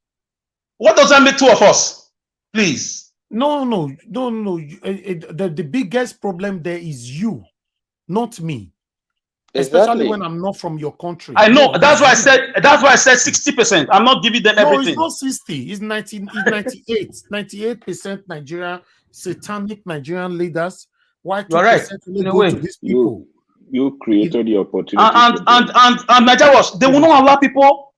Speaker 5: What does that make 2 of us? Please.
Speaker 1: No. The biggest problem there is you, not me. Especially when I'm not from your country.
Speaker 5: I know. No, that's why I said 60%. I'm not giving them everything.
Speaker 1: No, it's not 60. It's 98. 98% Nigerian, satanic Nigerian leaders. Why 2%
Speaker 5: right.
Speaker 1: go to these people?
Speaker 7: You created the opportunity.
Speaker 5: And Najawas, they will not allow people,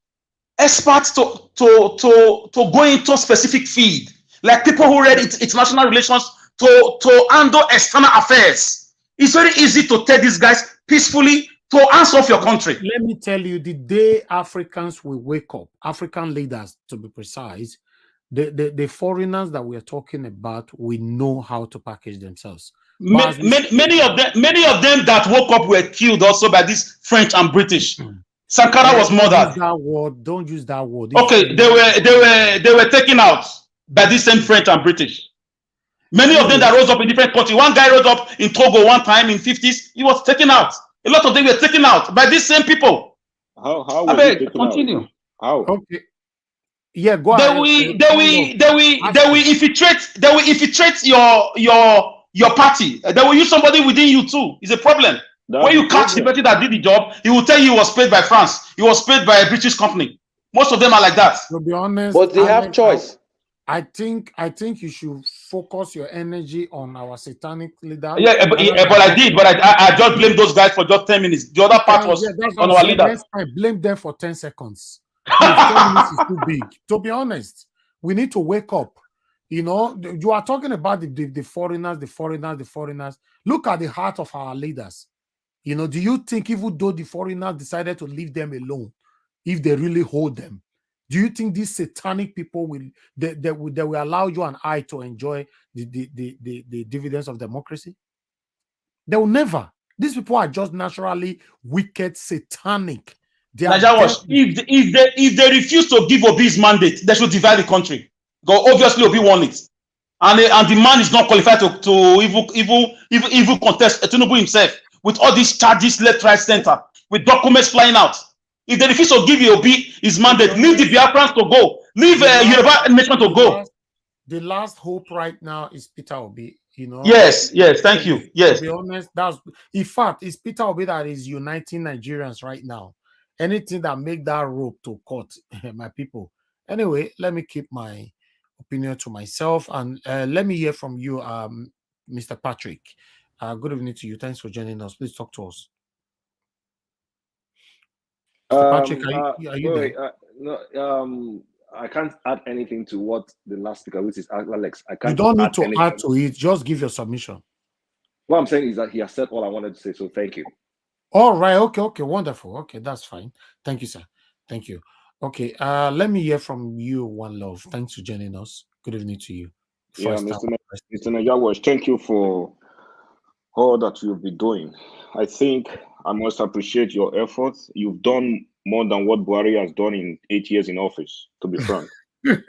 Speaker 5: experts to go into specific field. Like people who read international relations to handle external affairs. It's very easy to tell these guys peacefully to answer for your country.
Speaker 1: Let me tell you, the day Africans will wake up, African leaders to be precise, the foreigners that we are talking about will know how to package themselves.
Speaker 5: Many of them that woke up were killed also by this French and British. Sankara was murdered.
Speaker 1: Don't use that word.
Speaker 5: Okay, they were taken out by this same French and British. Many of them that rose up in different countries. One guy rose up in Togo one time in 50s. He was taken out. A lot of them were taken out by these same people.
Speaker 8: How were they taken
Speaker 5: continue.
Speaker 8: Out? How?
Speaker 1: Okay. Yeah, go ahead.
Speaker 5: They will infiltrate your party. They will use somebody within you too. It's a problem. When you catch the person that did the job, he will tell you he was paid by France. He was paid by a British company. Most of them are like that.
Speaker 1: To be honest,
Speaker 8: but they have choice.
Speaker 1: I think you should focus your energy on our satanic leader.
Speaker 5: Yeah, but I did. But I just blame those guys for just 10 minutes. The other part was on our leader.
Speaker 1: I blame them for 10 seconds. 10 minutes is too big. To be honest, we need to wake up. You know, you are talking about the foreigners. Look at the heart of our leaders. You know, do you think even though the foreigners decided to leave them alone, if they really hold them, do you think these satanic people will allow you and I to enjoy the dividends of democracy? They will never. These people are just naturally wicked, satanic.
Speaker 5: If they refuse to give Obi's mandate, they should divide the country. Because obviously Obi won it, and the man is not qualified to even contest Tinubu himself with all these charges left, right, center, with documents flying out. If they refuse to give Obi his mandate, leave the Biafrans to go, leave Yoruba nation to go.
Speaker 1: The last hope right now is Peter Obi. You know.
Speaker 5: Yes. Thank you. Yes.
Speaker 1: To be honest, in fact, it's Peter Obi that is uniting Nigerians right now. Anything that make that rope to cut, my people. Anyway, let me keep my opinion to myself, and let me hear from you, Mr. Patrick. Good evening to you. Thanks for joining us. Please talk to us. Mr. Patrick, are you there?
Speaker 8: No, I can't add anything to what the last speaker, which is Alex. I can't.
Speaker 1: You don't need to add to it. Just give your submission.
Speaker 8: What I'm saying is that he has said all I wanted to say. So thank you.
Speaker 1: All right. Okay. Wonderful. Okay, that's fine. Thank you, sir. Thank you. Okay. Let me hear from you, One Love. Thanks for joining us. Good evening to you.
Speaker 8: Yeah, Mr. Najawash, thank you for all that you've been doing. I think I must appreciate your efforts. You've done more than what Buhari has done in 8 years in office, to be frank.
Speaker 1: Thank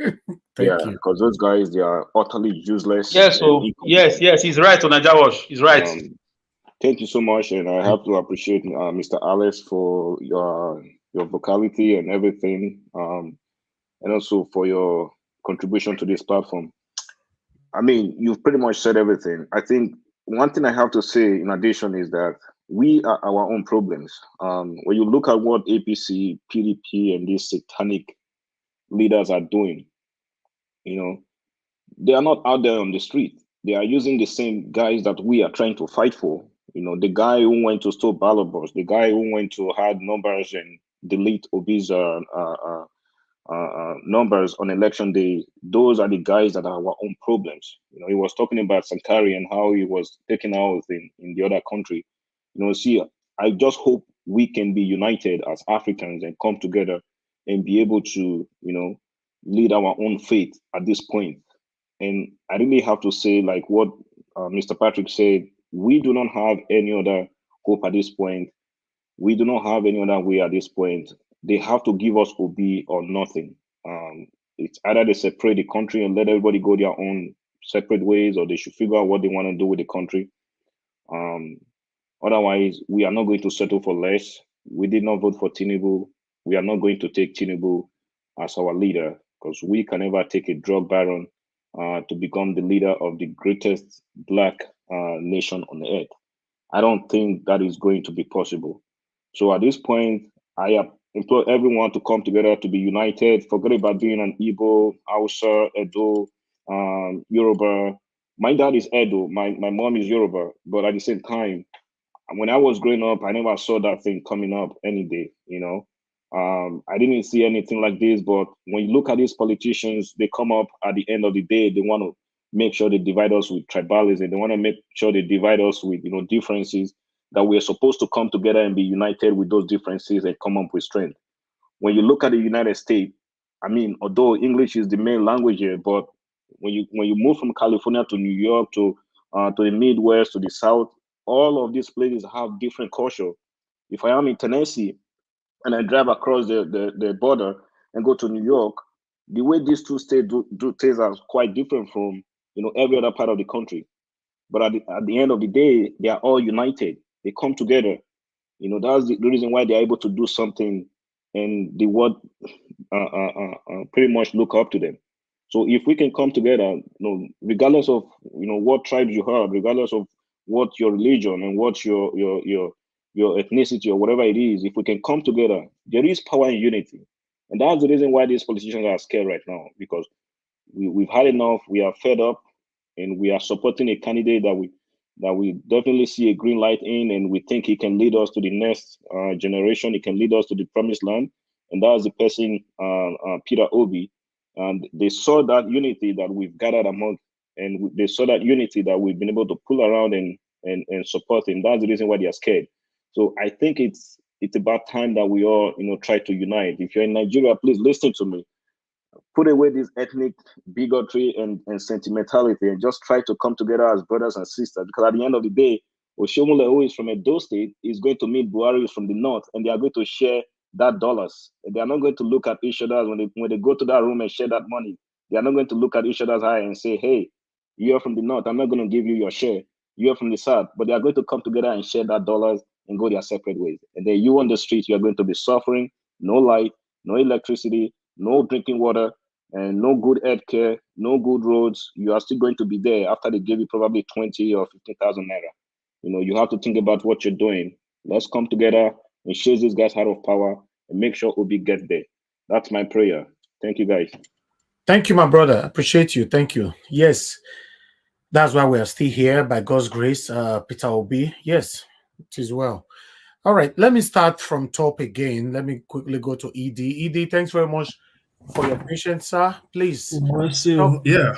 Speaker 1: you.
Speaker 8: Because those guys, they are utterly useless.
Speaker 5: Yes, yes, he's right, Najawash. He's right.
Speaker 8: Thank you so much, and I have to appreciate Mr. Alex for your vocality and everything, and also for your contribution to this platform. I mean, you've pretty much said everything. I think one thing I have to say in addition is that we are our own problems. When you look at what APC, PDP, and these satanic leaders are doing, you know, they are not out there on the street. They are using the same guys that we are trying to fight for. You know, the guy who went to stop ballot box, the guy who went to hide numbers and delete Obi's numbers on election day. Those are the guys that are our own problems. You know, he was talking about Sankari and how he was taken out in the other country. You know, see, I just hope we can be united as Africans and come together and be able to, you know, lead our own fate at this point. And I really have to say, like what Mr. Patrick said, we do not have any other hope at this point. We do not have any other way at this point. They have to give us Obi or nothing. It's either they separate the country and let everybody go their own separate ways, or they should figure out what they want to do with the country. Otherwise, we are not going to settle for less. We did not vote for Tinubu. We are not going to take Tinubu as our leader, because we can never take a drug baron to become the leader of the greatest Black nation on the earth. I don't think that is going to be possible. So at this point, I implore everyone to come together to be united. Forget about being an Igbo, Hausa, Edo, Yoruba. My dad is Edo. My mom is Yoruba. But at the same time, when I was growing up, I never saw that thing coming up any day, you know. I didn't see anything like this, but when you look at these politicians, they come up at the end of the day, they want to make sure they divide us with tribalism. They want to make sure they divide us with, you know, differences. that we are supposed to come together and be united with those differences and come up with strength. When you look at the United States, I mean, although English is the main language here, but when you move from California to New York to the Midwest to the South, all of these places have different culture. If I am in Tennessee and I drive across the border and go to New York, the way these two states do things are quite different from every other part of the country. But at the end of the day, they are all united. They come together. That's the reason why they're able to do something, and the world pretty much look up to them. So if we can come together, regardless of what tribes you have, regardless of what your religion and what your ethnicity or whatever it is, if we can come together, there is power in unity, and that's the reason why these politicians are scared right now, because we've had enough. We are fed up, and we are supporting a candidate that we definitely see a green light in, and we think he can lead us to the next generation. He can lead us to the promised land, and that is the person, Peter Obi. And they saw that unity that we've gathered among, and they saw that unity that we've been able to pull around and support him. That's the reason why they are scared. So I think it's about time that we all try to unite. If you're in Nigeria, please listen to me. Put away this ethnic bigotry and sentimentality, and just try to come together as brothers and sisters. Because at the end of the day, Oshomole, who is from Edo State, is going to meet Buhari, who's from the north, and they are going to share that dollars. They are not going to look at each other when they go to that room and share that money. They are not going to look at each other's eye and say, "Hey, you're from the north. I'm not going to give you your share. You're from the south." But they are going to come together and share that dollars and go their separate ways. And then you on the street, you are going to be suffering. No light, no electricity, no drinking water, and no good health care, no good roads. You are still going to be there after they give you probably 20 or 15,000 naira. You have to think about what you're doing. Let's come together and chase these guys out of power and make sure Obi gets there. That's my prayer. Thank you, guys.
Speaker 1: Thank you, my brother. Appreciate you. Thank you. Yes, that's why we are still here by God's grace. Peter Obi. Yes, it is well. All right, let me start from top again. Let me quickly go to ED. ED, thanks very much for your patience, sir. Please.
Speaker 6: So, yeah,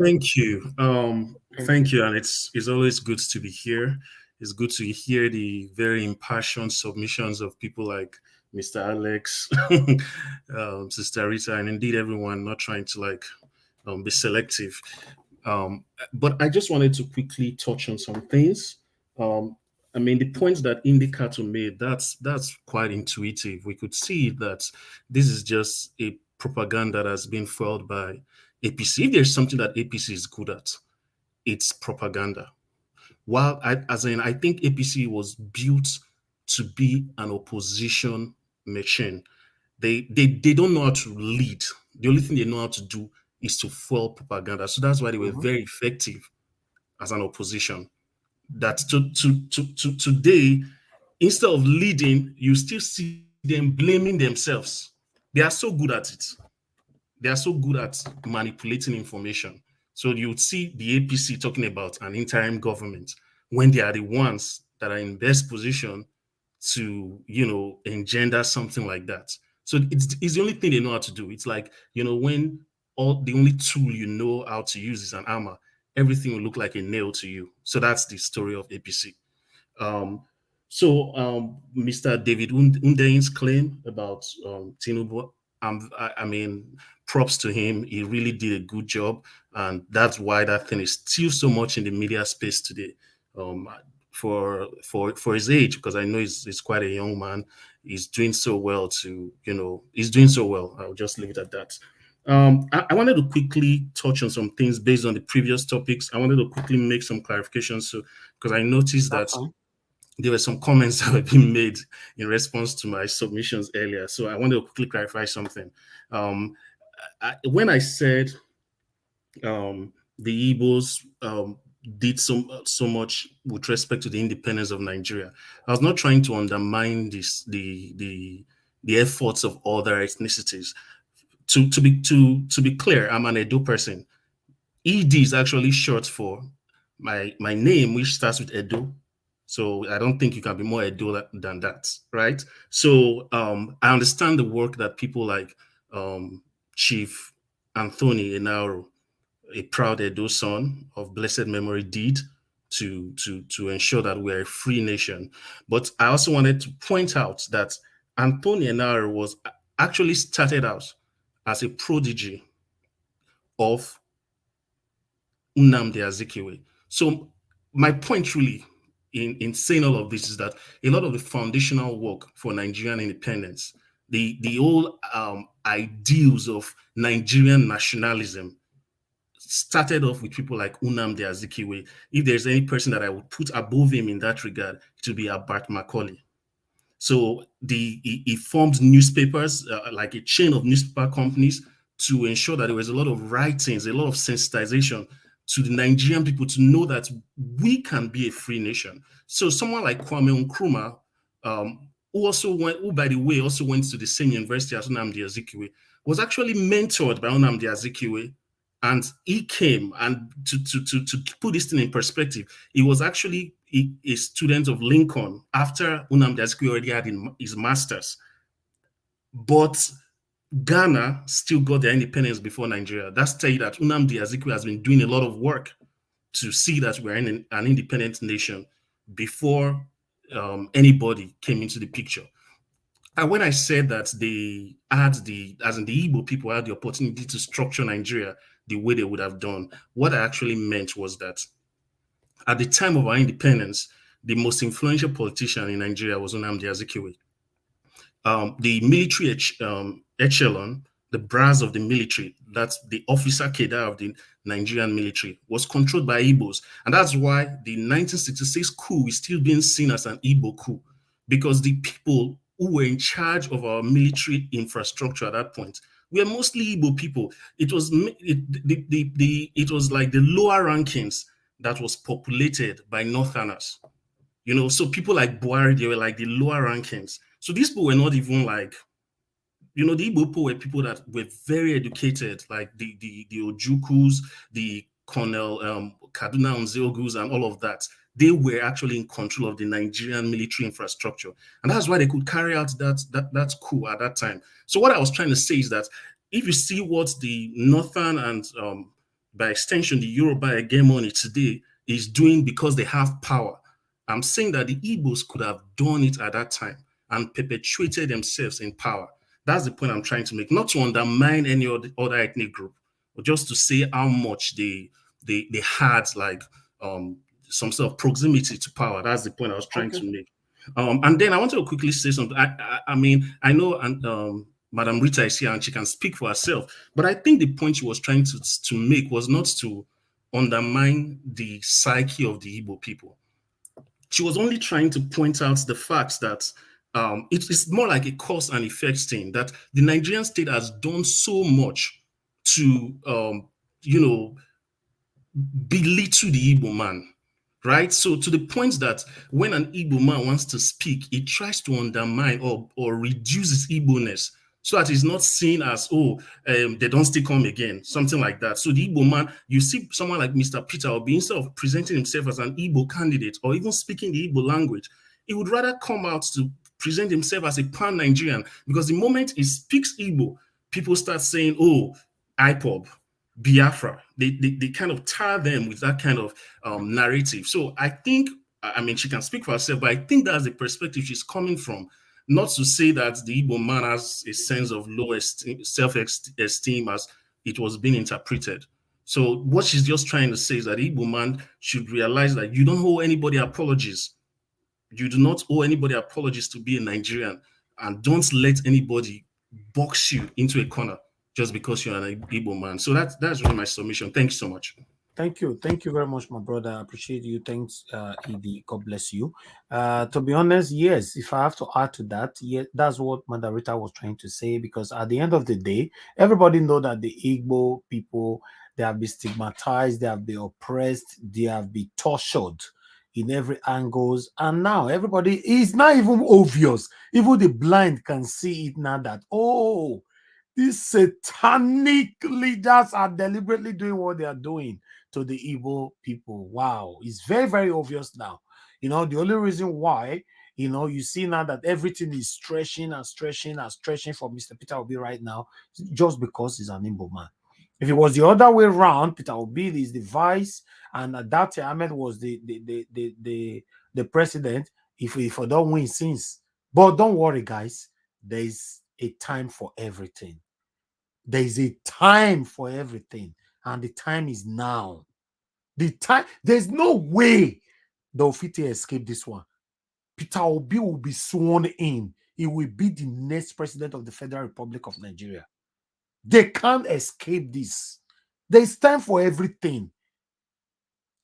Speaker 6: thank you. Thank you, and it's always good to be here. It's good to hear the very impassioned submissions of people like Mr. Alex, Sister Rita, and indeed everyone. Not trying to be selective, but I just wanted to quickly touch on some things. I mean, the points that Indicator made, that's quite intuitive. We could see that this is just a propaganda that's been fueled by APC. If there's something that APC is good at, it's propaganda. While I think APC was built to be an opposition machine. They don't know how to lead. The only thing they know how to do is to fuel propaganda. So that's why they were very effective as an opposition. That today, instead of leading, you still see them blaming themselves. They are so good at it. They are so good at manipulating information. So you would see the APC talking about an interim government when they are the ones that are in best position to, engender something like that. So it's the only thing they know how to do. It's like, when the only tool you know how to use is an hammer, everything will look like a nail to you. So that's the story of APC. Mr. David Undain's claim about Tinubu, I mean, props to him. He really did a good job, and that's why that thing is still so much in the media space today. For his age, because I know he's quite a young man. He's doing so well he's doing so well. I'll just leave it at that. I wanted to quickly touch on some things based on the previous topics. I wanted to quickly make some clarifications, because I noticed that there were some comments that were being made in response to my submissions earlier. So I wanted to quickly clarify something. When I said the Igbos did so much with respect to the independence of Nigeria, I was not trying to undermine the efforts of other ethnicities. To be clear, I'm an Edo person. ED is actually short for my name, which starts with Edo. So I don't think you can be more Edo than that, right? So I understand the work that people like Chief Anthony Enauro, a proud Edo son of blessed memory, did to ensure that we're a free nation. But I also wanted to point out that Anthony Enare was actually started out as a prodigy of Nnamdi Azikiwe. So my point really in saying all of this is that a lot of the foundational work for Nigerian independence, the whole ideals of Nigerian nationalism started off with people like Nnamdi Azikiwe. If there's any person that I would put above him in that regard, it would be Albert Macaulay. So he formed newspapers, like a chain of newspaper companies, to ensure that there was a lot of writings, a lot of sensitization to the Nigerian people to know that we can be a free nation. So someone like Kwame Nkrumah, who by the way also went to the same university as Nnamdi Azikiwe, was actually mentored by Nnamdi Azikiwe. And he came, and to put this thing in perspective, he was actually a student of Lincoln after Nnamdi Azikiwe already had his master's. But Ghana still got their independence before Nigeria. That's tell you that Nnamdi Azikiwe has been doing a lot of work to see that we're in an independent nation before anybody came into the picture. And when I said that they had the Igbo people had the opportunity to structure Nigeria the way they would have done, what I actually meant was that at the time of our independence, the most influential politician in Nigeria was Nnamdi Azikiwe. The military echelon, the brass of the military, that's the officer cadre of the Nigerian military, was controlled by Igbos. And that's why the 1966 coup is still being seen as an Igbo coup, because the people who were in charge of our military infrastructure at that point were mostly Igbo people. It was it was like the lower rankings that was populated by Northerners. You know, so people like Buhari, they were like the lower rankings. So these people were not even like, you know, the Igbo people were people that were very educated, like the Ojukus, the Colonel Kaduna Nzeogus, and all of that. They were actually in control of the Nigerian military infrastructure. And that's why they could carry out that coup at that time. So what I was trying to say is that if you see what the Northern and by extension, the Yoruba hegemony today is doing because they have power, I'm saying that the Igbos could have done it at that time and perpetuated themselves in power. That's the point I'm trying to make, not to undermine any other ethnic group, but just to say how much they had like some sort of proximity to power. That's the point I was trying to make. And then I want to quickly say something. I mean, I know and Madam Rita is here and she can speak for herself, but I think the point she was trying to make was not to undermine the psyche of the Igbo people. She was only trying to point out the fact that it's more like a cause and effect thing, that the Nigerian state has done so much to, you know, belittle the Igbo man, right? So to the point that when an Igbo man wants to speak, he tries to undermine or reduce his Igbo-ness so that it's not seen as, they don't still come again, something like that. So the Igbo man, you see someone like Mr. Peter Obi, instead of presenting himself as an Igbo candidate or even speaking the Igbo language, he would rather come out to present himself as a pan-Nigerian, because the moment he speaks Igbo, people start saying, oh, IPOB, Biafra. They kind of tar them with that kind of narrative. So I think, I mean, she can speak for herself, but I think that's the perspective she's coming from. Not to say that the Igbo man has a sense of low self-esteem as it was being interpreted. So what she's just trying to say is that the Igbo man should realize that you don't owe anybody apologies. You do not owe anybody apologies to be a Nigerian, and don't let anybody box you into a corner just because you're an Igbo man. So that's really my submission. Thank you so much.
Speaker 1: Thank you. Thank you very much, my brother. I appreciate you. Thanks, Edie. God bless you. To be honest, yes, if I have to add to that, yeah, that's what Mandarita was trying to say, because at the end of the day, everybody know that the Igbo people, they have been stigmatized, they have been oppressed, they have been tortured in every angles. And now everybody is not even obvious. Even the blind can see it now that, oh, these satanic leaders are deliberately doing what they are doing to the Igbo people. Wow, it's very, very obvious now. You know, the only reason why, you know, you see now that everything is stretching and stretching and stretching for Mr. Peter Obi right now, just because he's an Igbo man. If it was the other way around, Peter Obi is the vice, and at that time Ahmed was the president. If I don't win since, but don't worry, guys. There is a time for everything. There is a time for everything, and the time is now. The time, there's no way they'll fit to escape this one. Peter Obi will be sworn in. He will be the next president of the Federal Republic of Nigeria. They can't escape this. There's time for everything.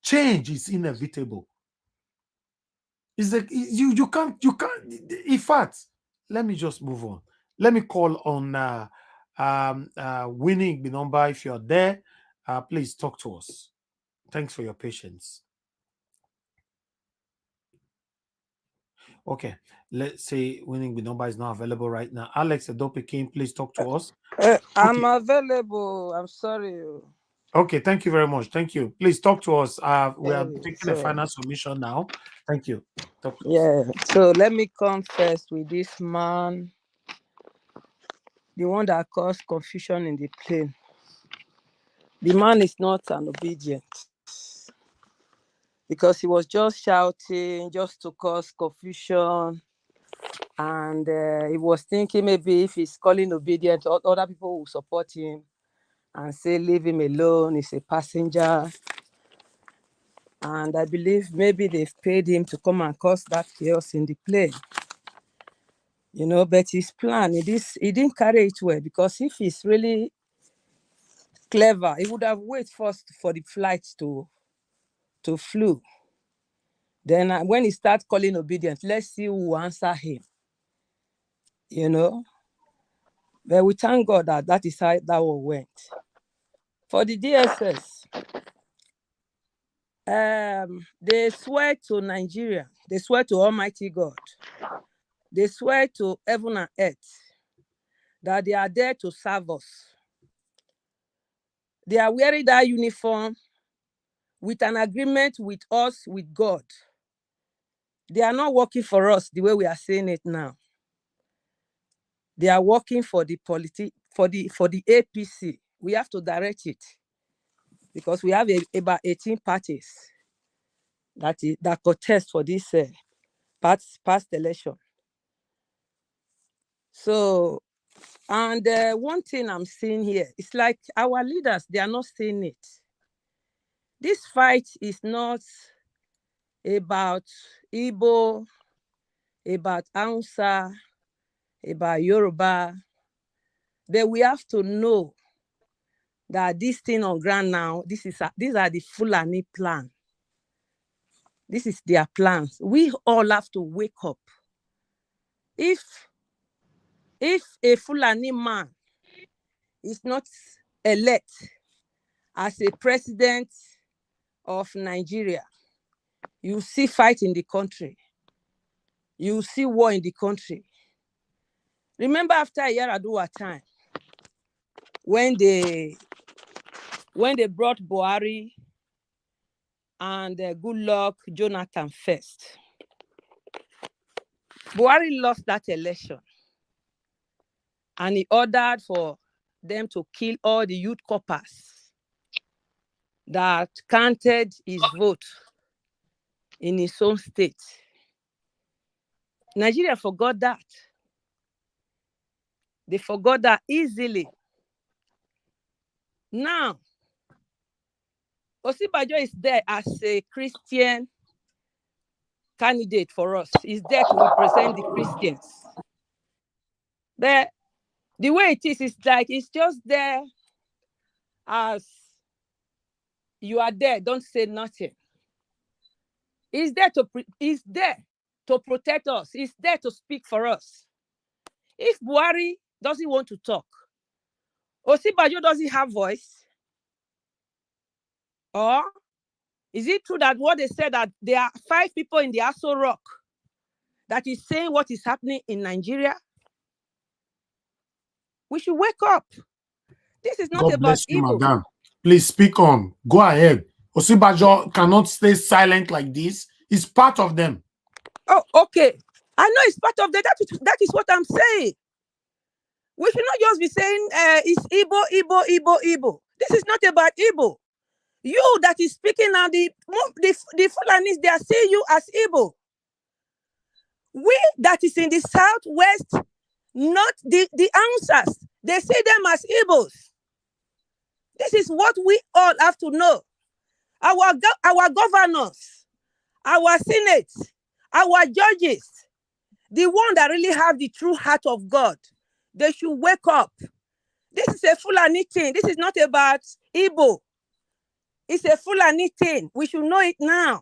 Speaker 1: Change is inevitable. It's like you can't. In fact, let me just move on. Let me call on Winning the number. If you're there, please talk to us. Thanks for your patience. Okay, let's say Winning the number is not available right now. Alex Adope King, please talk to us.
Speaker 10: I'm available. I'm sorry.
Speaker 1: Okay, thank you very much. Thank you. Please talk to us. We are taking a
Speaker 10: So,
Speaker 1: final submission now. Thank you. Talk to us.
Speaker 10: yeah. So let me come first with this man, the one that caused confusion in the plane. The man is not an obedient, because he was just shouting just to cause confusion, and he was thinking maybe if he's calling obedient, other people will support him and say leave him alone, he's a passenger. And I believe maybe they've paid him to come and cause that chaos in the plane. You know, but his plan, he didn't carry it well, because if he's really clever, he would have waited first for the flight to flew. Then when he starts calling obedience, let's see who will answer him. You know, but we thank God that is how that one went. For the DSS, they swear to Nigeria, they swear to Almighty God, they swear to heaven and earth that they are there to serve us. They are wearing that uniform with an agreement with us, with God. They are not working for us the way we are saying it now. They are working for the for the APC. We have to direct it, because we have about 18 parties that contest for this past election. So, and one thing I'm seeing here, it's like our leaders, they are not saying it. This fight is not about Igbo, about Hausa, about Yoruba. But we have to know that this thing on ground now, these are the Fulani plan. This is their plans. We all have to wake up. If a Fulani man is not elect as a president of Nigeria, you see fight in the country. You see war in the country. Remember after Yaradua time, when they brought Buhari and good luck Jonathan first. Buhari lost that election, and he ordered for them to kill all the youth corpers that counted his vote in his own state. Nigeria forgot that. They forgot that easily. Now, Osibajo is there as a Christian candidate for us. He's there to represent the Christians. But the way it is like it's just there as you are there, don't say nothing. He's there to protect us. He's there to speak for us. If Buhari doesn't want to talk, Osibajo doesn't have voice, or is it true that what they said, that there are 5 people in the Aso Rock that is saying what is happening in Nigeria? We should wake up. This is not
Speaker 1: God
Speaker 10: about
Speaker 1: bless you,
Speaker 10: Igbo.
Speaker 1: madam. Please speak on. Go ahead. Osibajo cannot stay silent like this. It's part of them.
Speaker 10: Oh, okay. I know it's part of that. That is what I'm saying. We should not just be saying it's Igbo. This is not about Igbo. You that is speaking now, the Fulanis, they are seeing you as Igbo. We that is in the southwest, not the answers, they see them as Igbos. This is what we all have to know. Our governors, our senate, our judges, the one that really have the true heart of God, they should wake up. This is a Fulani thing. This is not about Igbo. It's a Fulani thing. We should know it now.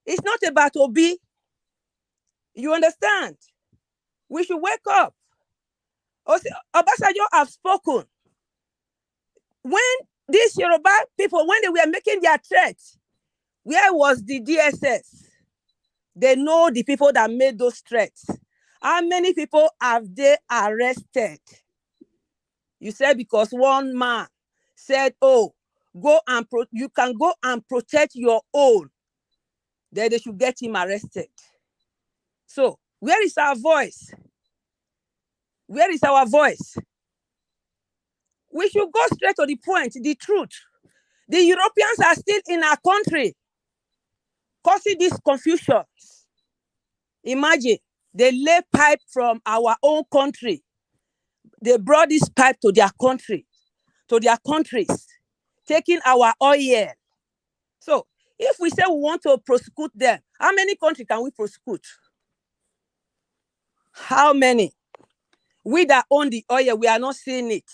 Speaker 10: It's not about Obi. You understand? We should wake up. Obasanjo have spoken. When these Yoruba people, when they were making their threats, where was the DSS? They know the people that made those threats. How many people have they arrested? You said because one man said, oh, you can go and protect your own. Then they should get him arrested. So where is our voice? Where is our voice? We should go straight to the point, the truth. The Europeans are still in our country, causing this confusion. Imagine, they lay pipe from our own country. They brought this pipe to their country, to their countries, taking our oil. So if we say we want to prosecute them, how many countries can we prosecute? How many? We that own the oil, we are not seeing it.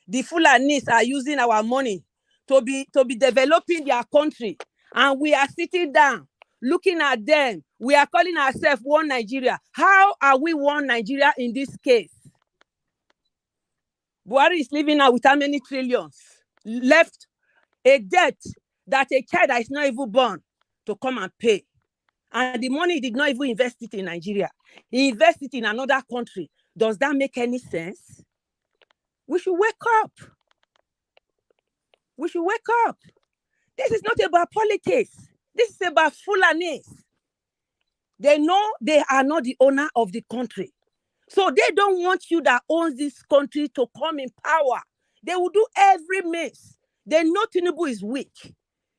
Speaker 10: The Fulanis are using our money to be developing their country. And we are sitting down, looking at them. We are calling ourselves one Nigeria. How are we one Nigeria in this case? Buhari is living now with how many trillions? Left a debt that a child that is not even born to come and pay. And the money he did not even invest it in Nigeria. He invested it in another country. Does that make any sense? We should wake up. We should wake up. This is not about politics. This is about Fulanis. They know they are not the owner of the country. So they don't want you that owns this country to come in power. They will do every means. They know Tinubu is weak.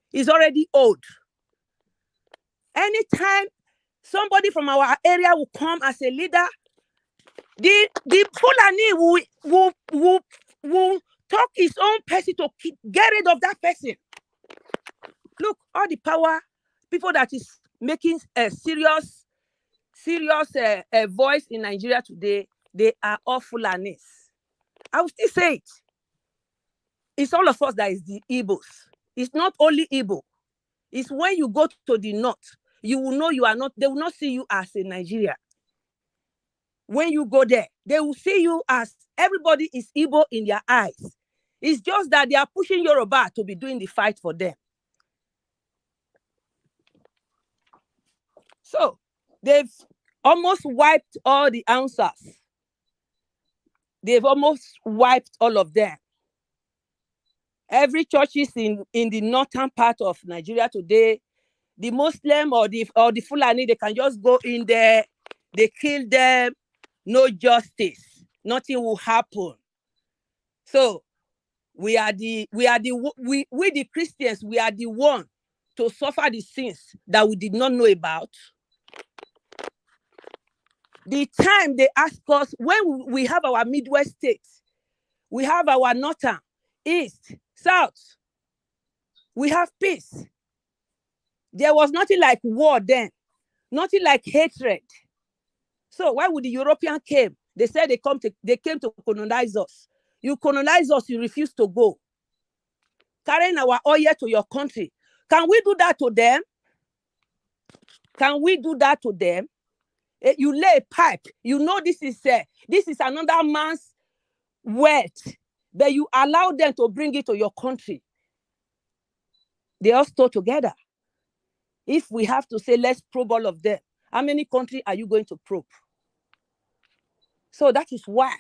Speaker 10: He's already old. Anytime somebody from our area will come as a leader, the Fulani will talk his own person to get rid of that person. Look, all the power, people that is making a serious voice in Nigeria today, they are all Fulanis. I will still say it. It's all of us that is the Igbos. It's not only Igbo. It's when you go to the north, you will know you are not, they will not see you as a Nigeria. When you go there, they will see you as everybody is Igbo in their eyes. It's just that they are pushing Yoruba to be doing the fight for them. So they've almost wiped all the answers. They've almost wiped all of them. Every church is in the northern part of Nigeria today. The Muslim or the Fulani, they can just go in there, they kill them, no justice, nothing will happen. So we the Christians, we are the one to suffer the sins that we did not know about. The time they ask us, when we have our Midwest states, we have our northern, east, south, we have peace. There was nothing like war then, nothing like hatred. So why would the European came? They said they came to colonize us. You colonize us, you refuse to go. Carrying our oil to your country. Can we do that to them? Can we do that to them? You lay a pipe. You know this is another man's wealth, but you allow them to bring it to your country. They all store together. If we have to say, let's probe all of them, how many countries are you going to probe? So that is why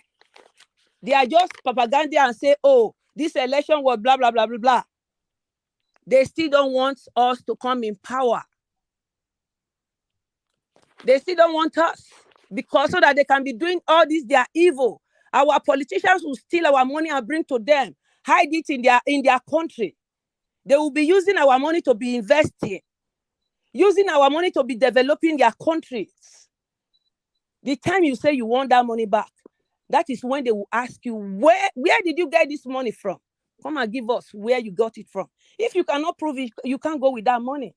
Speaker 10: they are just propaganda and say, oh, this election was blah, blah, blah, blah, blah. They still don't want us to come in power. They still don't want us because so that they can be doing all this, they are evil. Our politicians will steal our money and bring to them. hide it in their country. They will be using our money to be investing, using our money to be developing their countries. The time you say you want that money back, that is when they will ask you, where did you get this money from? Come and give us where you got it from. If you cannot prove it, you can't go with that money.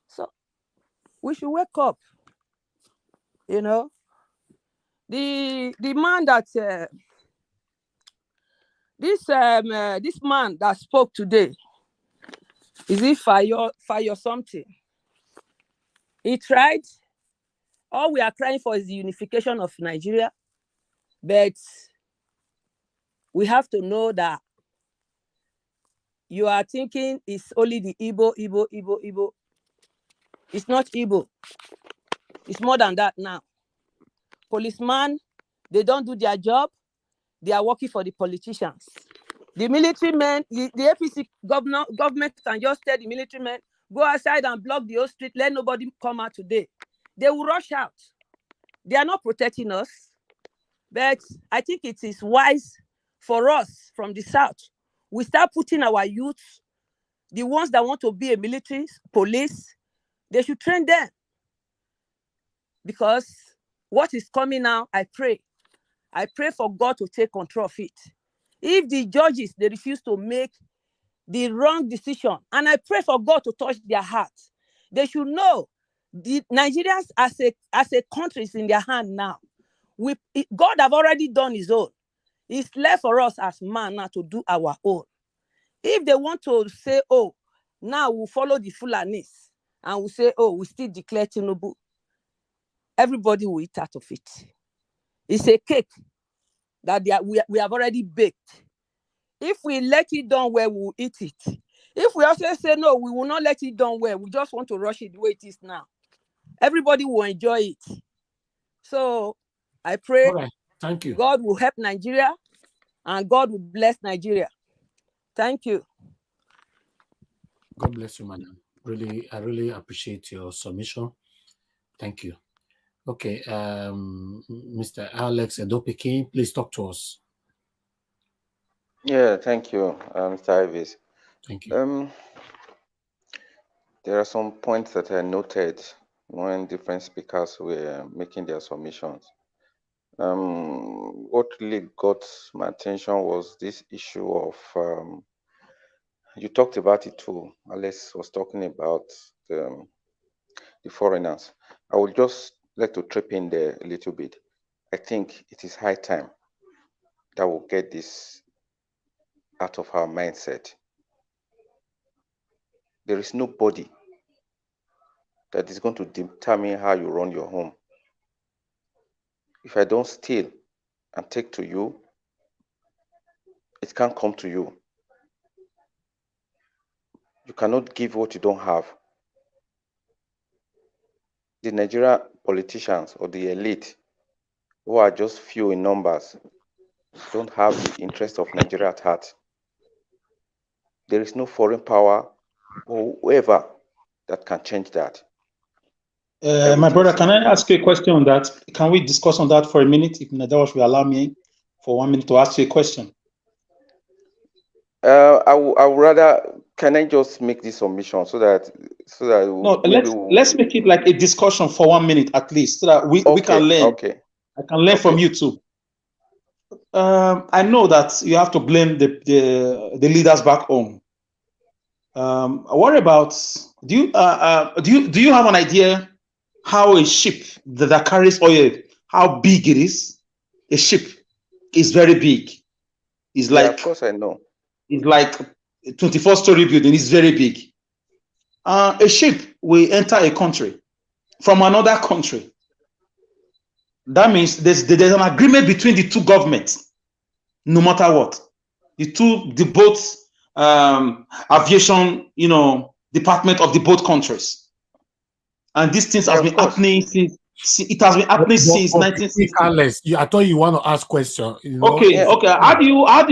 Speaker 10: So we should wake up. You know, the man that this man that spoke today, is it fire something? He tried. All we are crying for is the unification of Nigeria, but we have to know that you are thinking it's only the Igbo. It's not Igbo. It's more than that now. Policemen, they don't do their job. They are working for the politicians. The military men, the APC government can just tell the military men, go outside and block the whole street, let nobody come out today. They will rush out. They are not protecting us. But I think it is wise for us from the South. We start putting our youth, the ones that want to be a military, police, they should train them. Because what is coming now, I pray for God to take control of it. If the judges, they refuse to make the wrong decision, and I pray for God to touch their hearts, they should know the Nigerians as a country is in their hand now. God have already done his own. It's left for us as man now to do our own. If they want to say, oh, now we'll follow the Fulanis, and we'll say, oh, we still declare Tinubu, everybody will eat out of it. It's a cake that we have already baked. If we let it down well, we will eat it. If we also say, no, we will not let it down well, we just want to rush it the way it is now, everybody will enjoy it. So I pray
Speaker 1: Thank you.
Speaker 10: God will help Nigeria and God will bless Nigeria. Thank you.
Speaker 1: God bless you, madam. I really appreciate your submission. Thank you. Okay, Mr. Alex Edopikin, please talk to us.
Speaker 9: Yeah, thank you, Mr. Ivis.
Speaker 1: Thank you.
Speaker 9: There are some points that I noted when different speakers were making their submissions. What really got my attention was this issue of, you talked about it too, Alex was talking about the foreigners. I would just like to trip in there a little bit. I think it is high time that we'll get this out of our mindset. There is nobody that is going to determine how you run your home. If I don't steal and take to you, it can't come to you. You cannot give what you don't have. The Nigerian politicians or the elite, who are just few in numbers, don't have the interest of Nigeria at heart. There is no foreign power or whoever that can change that.
Speaker 14: My brother, can I ask you a question on that? Can we discuss on that for a minute? If Nadawash will allow me for 1 minute to ask you a question.
Speaker 9: I would rather, can I just make this submission so that
Speaker 14: no, let's make it like a discussion for 1 minute at least, so that we can learn.
Speaker 9: Okay.
Speaker 14: I can learn from you too. I know that you have to blame the leaders back home. What about, do you have an idea how a ship that carries oil, how big it is? A ship is very big. It's like,
Speaker 9: yeah, of course I know.
Speaker 14: It's like a 24-story building. It's very big. A ship will enter a country from another country. That means there's an agreement between the two governments, no matter what. The both aviation, department of the both countries. And these things has been happening since, it has been happening since 1960.
Speaker 1: Alex, I thought you want to ask question.
Speaker 14: Okay. How do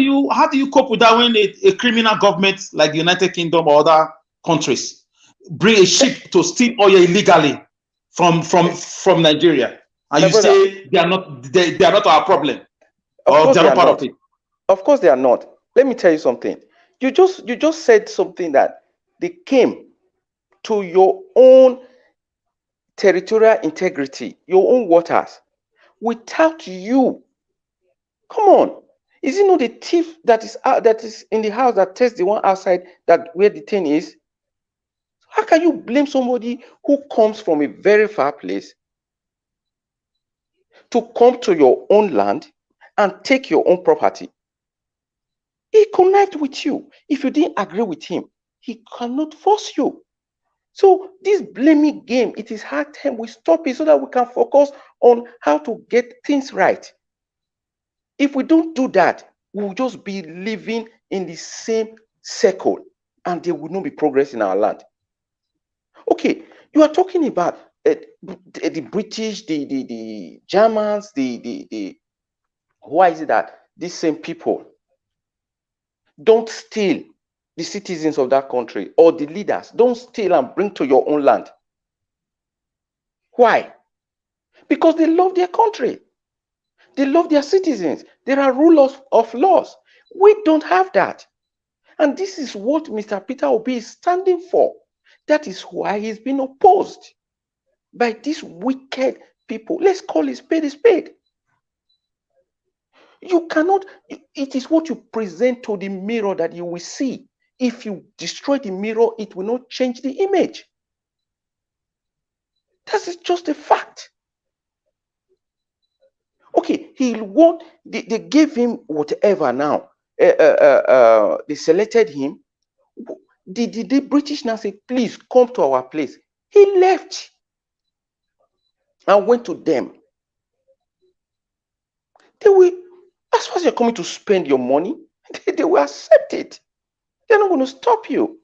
Speaker 14: you cope with that when a criminal government like the United Kingdom or other countries bring a ship to steal oil illegally from Nigeria, and you say they are not our problem?
Speaker 9: Of
Speaker 5: or
Speaker 9: course
Speaker 5: they're
Speaker 9: they
Speaker 5: not
Speaker 9: are
Speaker 5: part of
Speaker 9: not.
Speaker 5: it.
Speaker 9: Of course they are not. Let me tell you something. You just said something that they came to your own territorial integrity, your own waters, without you. Come on. Is it not the thief that is in the house that tests the one outside that where the thing is? How can you blame somebody who comes from a very far place to come to your own land and take your own property? He connect with you. If you didn't agree with him, he cannot force you. So this blaming game, it is hard time we stop it so that we can focus on how to get things right. If we don't do that, we'll just be living in the same circle and there will not be progress in our land. Okay, you are talking about the British, the Germans, why is it that these same people don't steal the citizens of that country or the leaders? Don't steal and bring to your own land. Why? Because they love their country. They love their citizens. There are rulers of laws. We don't have that. And this is what Mr. Peter Obi is standing for. That is why he's been opposed by these wicked people. Let's call a spade a spade. You cannot, it is what you present to the mirror that you will see. If you destroy the mirror, it will not change the image. That is just a fact. Okay, they gave him whatever now. They selected him. The British now say, please come to our place. He left and went to them. They will, as far as you're coming to spend your money, they will accept it. They're not going to stop you.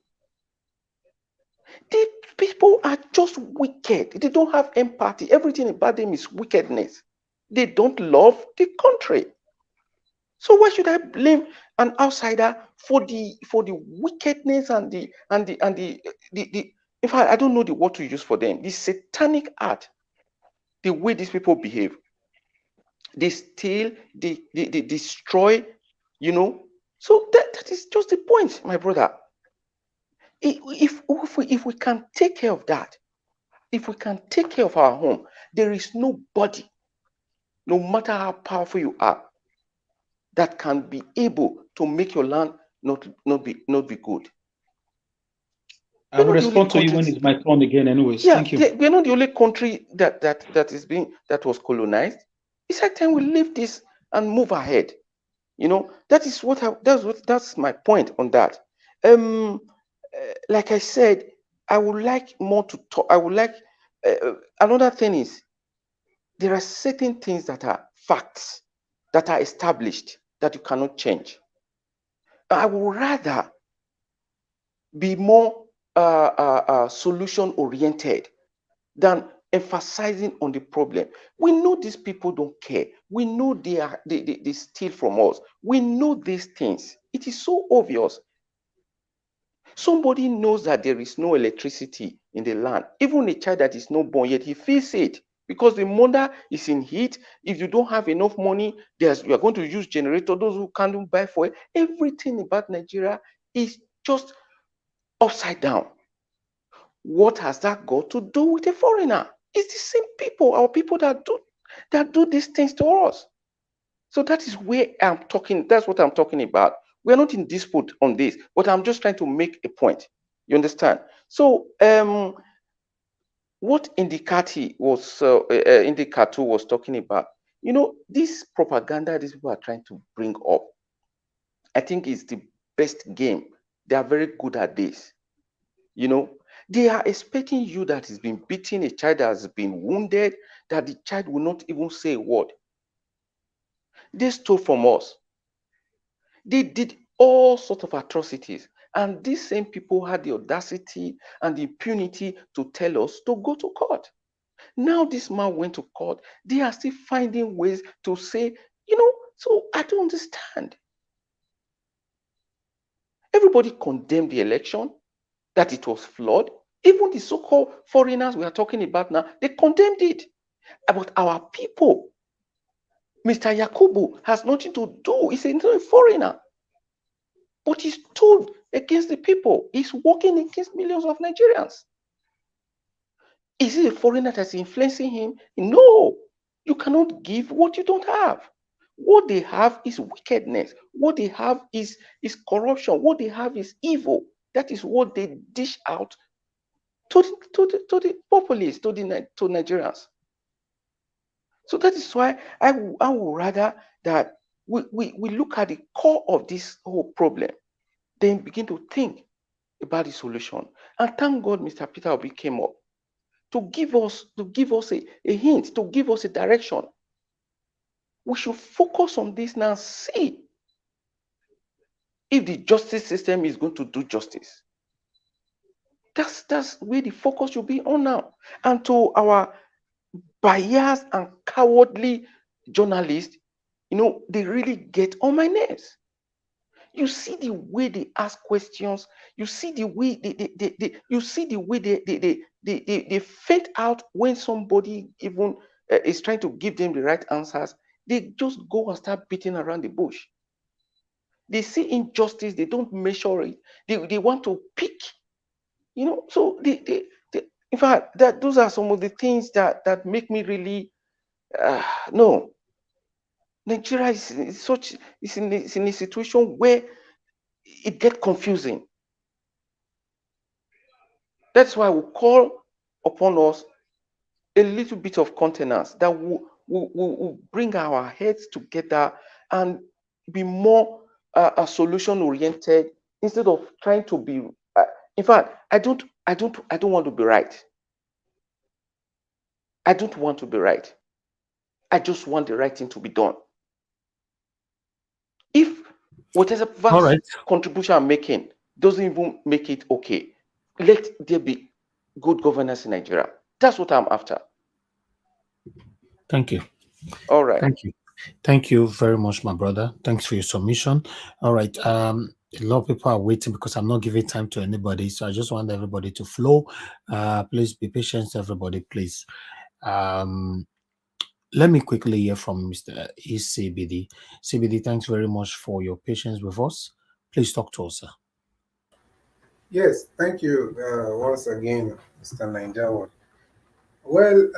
Speaker 9: These people are just wicked. They don't have empathy. Everything about them is wickedness. They don't love the country. So why should I blame an outsider for the wickedness and the in fact, I don't know the word to use for them. The satanic art, the way these people behave. They steal, they destroy, you know. So that is just the point, my brother. If we can take care of that, if we can take care of our home, there is nobody, no matter how powerful you are, that can be able to make your land not be good.
Speaker 5: I will respond to you when it's my turn again, anyways.
Speaker 9: Yeah,
Speaker 5: Thank you.
Speaker 9: we're not the only country that was colonized. It's like time we leave this and move ahead. You know, that's my point on that. Like I said, I would like more to talk. I would like another thing is there are certain things that are facts that are established that you cannot change. I would rather be more solution oriented than emphasizing on the problem. We know these people don't care. We know they steal from us. We know these things. It is so obvious. Somebody knows that there is no electricity in the land. Even a child that is not born yet, he feels it because the mother is in heat. If you don't have enough money, you are going to use generator. Those who can't buy for it. Everything about Nigeria is just upside down. What has that got to do with a foreigner? It's the same people, our people that do these things to us. So that is where I'm talking. That's what I'm talking about. We're not in dispute on this, but I'm just trying to make a point. You understand? So what Indicati was talking about, you know, this propaganda these people are trying to bring up, I think is the best game. They are very good at this. You know, they are expecting you that has been beaten, a child that has been wounded, that the child will not even say a word. They stole from us. They did all sorts of atrocities. And these same people had the audacity and the impunity to tell us to go to court. Now this man went to court. They are still finding ways to say, you know, so I don't understand. Everybody condemned the election, that it was flawed. Even the so-called foreigners we are talking about now, they condemned it. But our people, Mr. Yakubu has nothing to do. He's a foreigner. But he stood against the people. He's working against millions of Nigerians. Is it a foreigner that's influencing him? No. You cannot give what you don't have. What they have is wickedness. What they have is corruption. What they have is evil. That is what they dish out to the populace, to Nigerians. So that is why I would rather that we look at the core of this whole problem, then begin to think about the solution. And thank God Mr. Peter Obi came up to give us a hint, to give us a direction. We should focus on this now, see if the justice system is going to do justice. That's where the focus should be on now. And to our biased and cowardly journalists, they really get on my nerves. You see the way they ask questions. You see the way they fade out when somebody even is trying to give them the right answers. They just go and start beating around the bush. They see injustice. They don't measure it. They want to pick. So they in fact, those are some of the things that make me really no. Nigeria is in a situation where it gets confusing. That's why we call upon us a little bit of contenance that will bring our heads together and be more solution oriented instead of trying to be. In fact, I don't want to be right. I don't want to be right. I just want the right thing to be done. If whatever vast contribution I'm making doesn't even make it okay, let there be good governance in Nigeria. That's what I'm after.
Speaker 1: Thank you.
Speaker 9: All right.
Speaker 1: Thank you. Thank you very much, my brother. Thanks for your submission. All right. A lot of people are waiting because I'm not giving time to anybody. So I just want everybody to flow. Please be patient, everybody, please. Let me quickly hear from Mr. ECBD. CBD, thanks very much for your patience with us. Please talk to us, sir.
Speaker 11: Yes, thank you once again, Mr. Ninjawa. Well,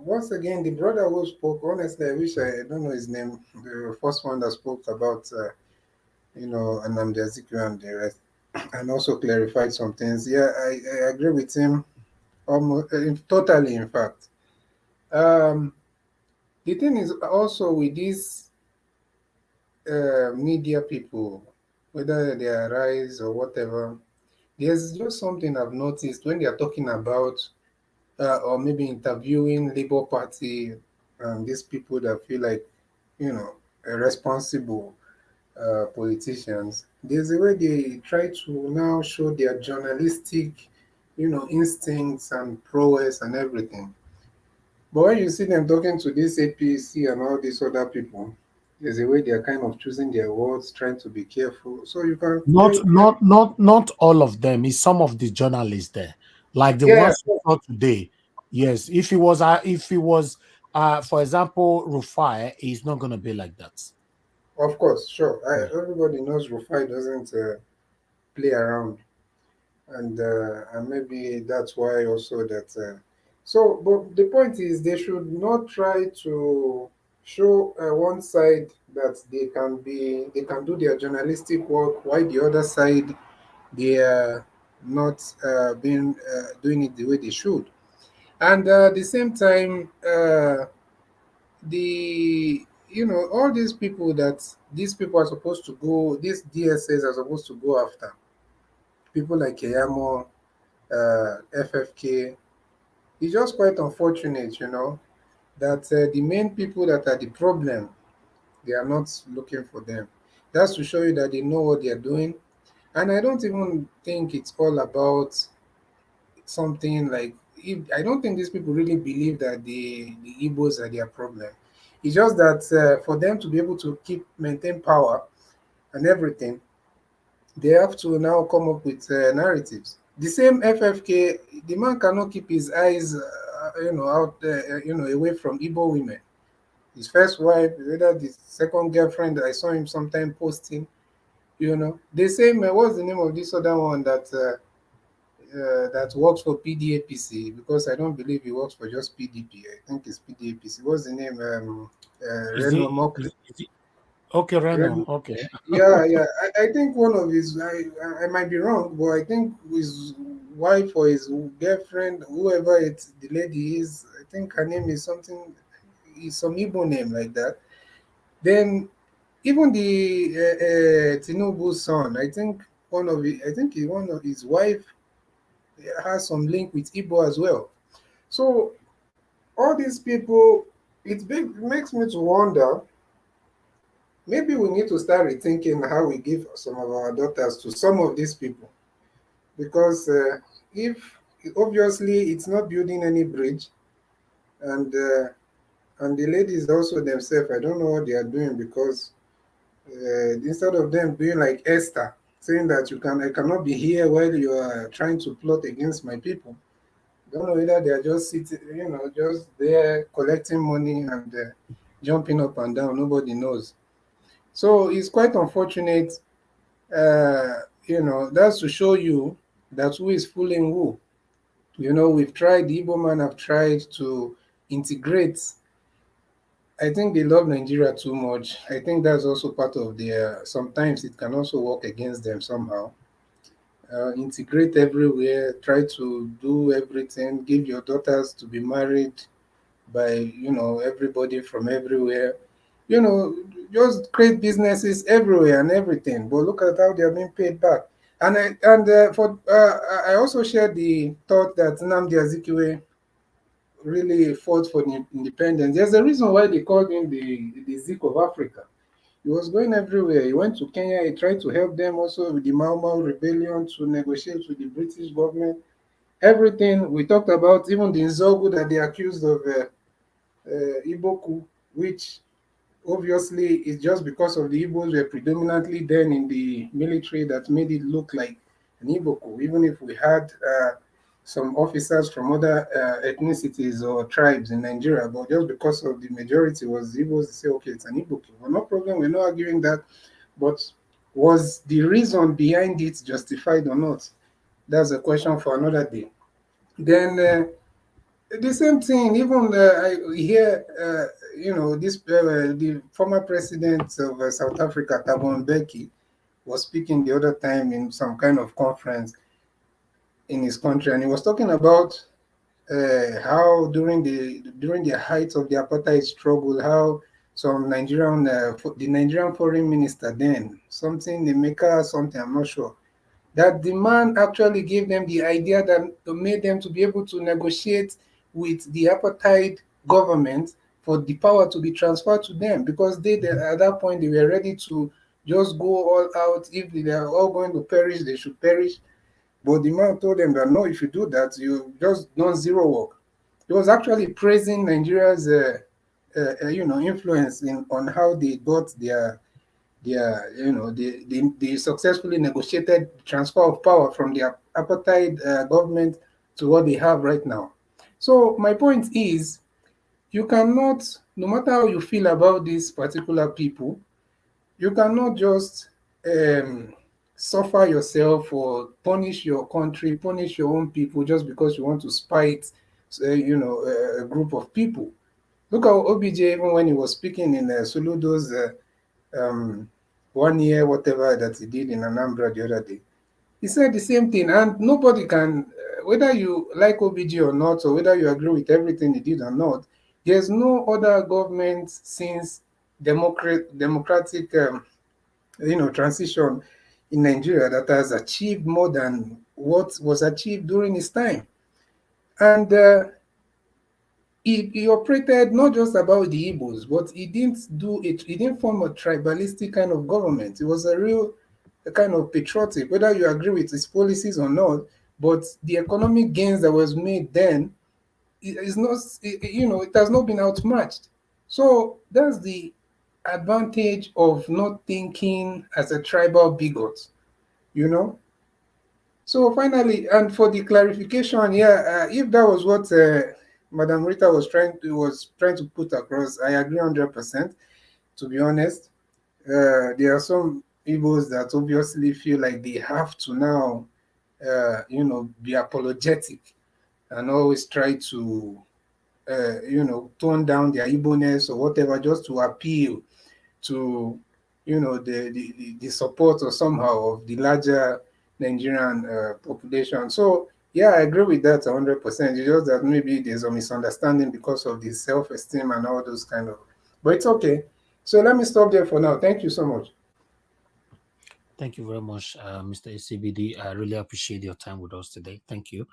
Speaker 11: once again, the brother who spoke, honestly, I wish I don't know his name, the first one that spoke about, Nnamdi Azikiwe and the rest, and also clarified some things. Yeah, I agree with him almost totally, in fact. The thing is also with these media people, whether they are rise or whatever, there's just something I've noticed when they are talking about or maybe interviewing Labour Party and these people that feel like, responsible politicians. There's a way they try to now show their journalistic, instincts and prowess and everything. But when you see them talking to this APC and all these other people, there's a way they're kind of choosing their words, trying to be careful. So you can
Speaker 1: Not all of them. It's some of the journalists there, like the ones we saw today. Yes, if he was, for example, Rufai, he's not going to be like that.
Speaker 11: Of course, sure. Everybody knows Rufai doesn't play around, and maybe that's why also that. But the point is, they should not try to show one side that they can do their journalistic work, while the other side they are not doing it the way they should. And at the same time, all these people are supposed to go, these DSS are supposed to go after people like Keyamo, FFK. It's just quite unfortunate, that the main people that are the problem, they are not looking for them. That's to show you that they know what they are doing. And I don't even think it's all about something like, I don't think these people really believe that the Igbos are their problem. It's just that for them to be able to maintain power and everything, they have to now come up with narratives. The same FFK, the man cannot keep his eyes out there, away from Igbo women. His first wife, whether the second girlfriend, I saw him sometime posting. The same. What's the name of this other one that works for PDAPC? Because I don't believe he works for just PDP. I think it's PDAPC. What's the name?
Speaker 1: Is
Speaker 11: Reno
Speaker 1: it,
Speaker 11: Mokri.
Speaker 1: is it okay, Reno?
Speaker 11: Ren-
Speaker 1: Okay.
Speaker 11: yeah. I think one of his, I might be wrong, but I think his wife or his girlfriend, whoever the lady is, I think her name is something, is some Igbo name like that. Then even the Tinubu's son, I think one of his wife has some link with Igbo as well. So all these people, makes me to wonder. Maybe we need to start rethinking how we give some of our daughters to some of these people, because if obviously it's not building any bridge, and the ladies also themselves, I don't know what they are doing, because instead of them being like Esther, saying that I cannot be here while you are trying to plot against my people. Don't know whether they are just sitting, just there collecting money and jumping up and down. Nobody knows. So it's quite unfortunate. That's to show you that who is fooling who. We've tried, the Igbo man have tried to integrate. I think they love Nigeria too much. I think that's also part of their, sometimes it can also work against them somehow. Integrate everywhere, try to do everything, give your daughters to be married by, everybody from everywhere. You know, just create businesses everywhere and everything. But look at how they are being paid back. I also share the thought that Nnamdi Azikiwe really fought for the independence. There's a reason why they called him the Zik of Africa. He was going everywhere. He went to Kenya. He tried to help them also with the Mau Mau rebellion, to negotiate with the British government. Everything we talked about, even the Nzogu that they accused of Iboku, which obviously is just because of the Igbos were predominantly then in the military that made it look like an Iboku, even if we had some officers from other ethnicities or tribes in Nigeria, but just because of the majority was Igbos, they say, okay, it's an Iboku. Well, no problem, we're not arguing that, but was the reason behind it justified or not? That's a question for another day. Then the same thing, even I hear, the former president of South Africa, Thabo Mbeki, was speaking the other time in some kind of conference in his country, and he was talking about how during the height of the apartheid struggle, how some the Nigerian foreign minister then, something, Emeka, something, I'm not sure, that the man actually gave them the idea that made them to be able to negotiate with the apartheid government for the power to be transferred to them, because at that point they were ready to just go all out. If they are all going to perish, they should perish. But the man told them that no, if you do that, you just done zero work. He was actually praising Nigeria's influence on how they got they successfully negotiated transfer of power from the apartheid government to what they have right now. So my point is, you cannot, no matter how you feel about these particular people, you cannot just suffer yourself or punish your country, punish your own people just because you want to spite, a group of people. Look at OBJ, even when he was speaking in Soludo's 1 year, whatever that he did in Anambra the other day. He said the same thing, and nobody can, whether you like OBJ or not, or whether you agree with everything he did or not, there's no other government since democratic, transition in Nigeria that has achieved more than what was achieved during his time. And he operated not just about the Igbos, but he didn't do it. He didn't form a tribalistic kind of government. It was a real kind of patriotic, whether you agree with his policies or not. But the economic gains that was made then is not, it has not been outmatched. So that's the advantage of not thinking as a tribal bigot, you know. So finally, and for the clarification, yeah, if that was what Madam Rita was trying to put across. I agree 100%. To be honest, there are some Igbos that obviously feel like they have to now, be apologetic and always try to, tone down their Igbo-ness or whatever just to appeal to, the support or somehow of the larger Nigerian population. So yeah, I agree with that 100%. It's just that maybe there's a misunderstanding because of the self-esteem and all those kind of. But it's okay. So let me stop there for now. Thank you so much.
Speaker 1: Thank you very much, Mr. ACBD. I really appreciate your time with us today. Thank you.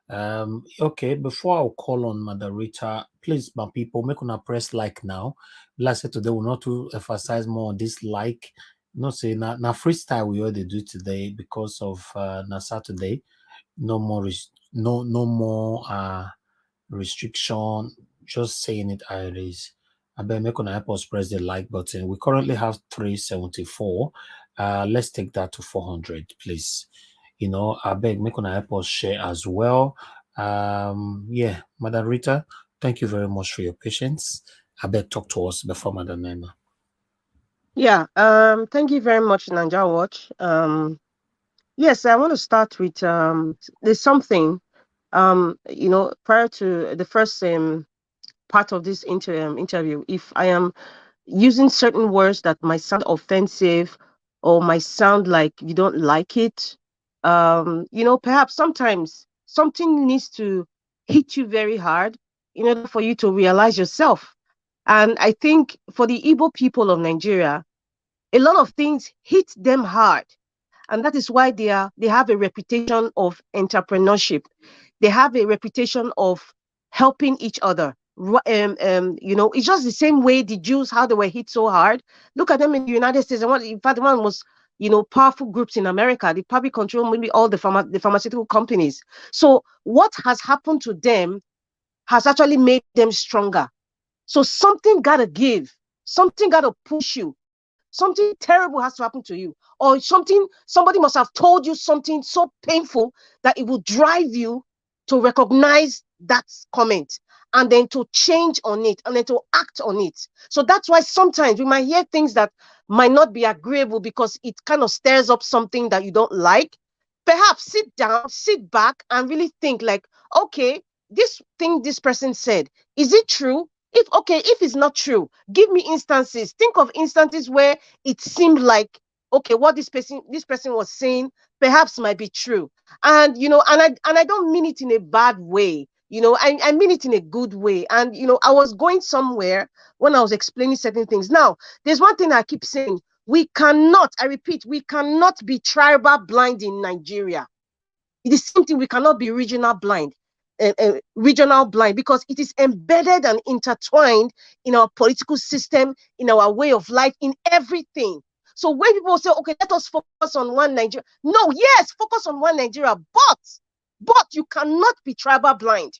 Speaker 1: Okay, before I'll call on Rita, please, my people, make una press like now. Like I said today, we'll not to emphasize more on this like. Not say now freestyle we already do today because of na Saturday. No more no more restriction. Just saying it how it is. I bet make una help us press the like button. We currently have 374. Let's take that to 400, please. I beg make una help us share as well. Yeah, Madam Rita, thank you very much for your patience. I beg talk to us before Madam Nena.
Speaker 12: Yeah, thank you very much, Nanja Watch. Yes, I want to start with there's something prior to the first part of this interview, if I am using certain words that might sound offensive or might sound like you don't like it, perhaps sometimes something needs to hit you very hard in order for you to realize yourself. And I think for the Igbo people of Nigeria, a lot of things hit them hard, and that is why they have a reputation of entrepreneurship. They have a reputation of helping each other. It's just the same way the Jews, how they were hit so hard. Look at them in the United States, and in fact, one was powerful groups in America. They probably control maybe all the pharmaceutical companies. So what has happened to them has actually made them stronger. So something gotta give, something gotta push you. Something terrible has to happen to you, or somebody must have told you something so painful that it will drive you to recognize that comment and then to change on it and then to act on it. So that's why sometimes we might hear things that might not be agreeable because it kind of stirs up something that you don't like. Perhaps sit down, sit back, and really think like, okay, this thing this person said, is it true? If it's not true, give me instances. Think of instances where it seemed like, okay, what this person was saying perhaps might be true. And I don't mean it in a bad way. I mean it in a good way. And I was going somewhere when I was explaining certain things. Now, there's one thing I keep saying. I repeat, we cannot be tribal blind in Nigeria. It is the same thing, we cannot be regional blind. Regional blind, because it is embedded and intertwined in our political system, in our way of life, in everything. So when people say, okay, let us focus on one Nigeria. No, yes, focus on one Nigeria, but you cannot be tribal blind.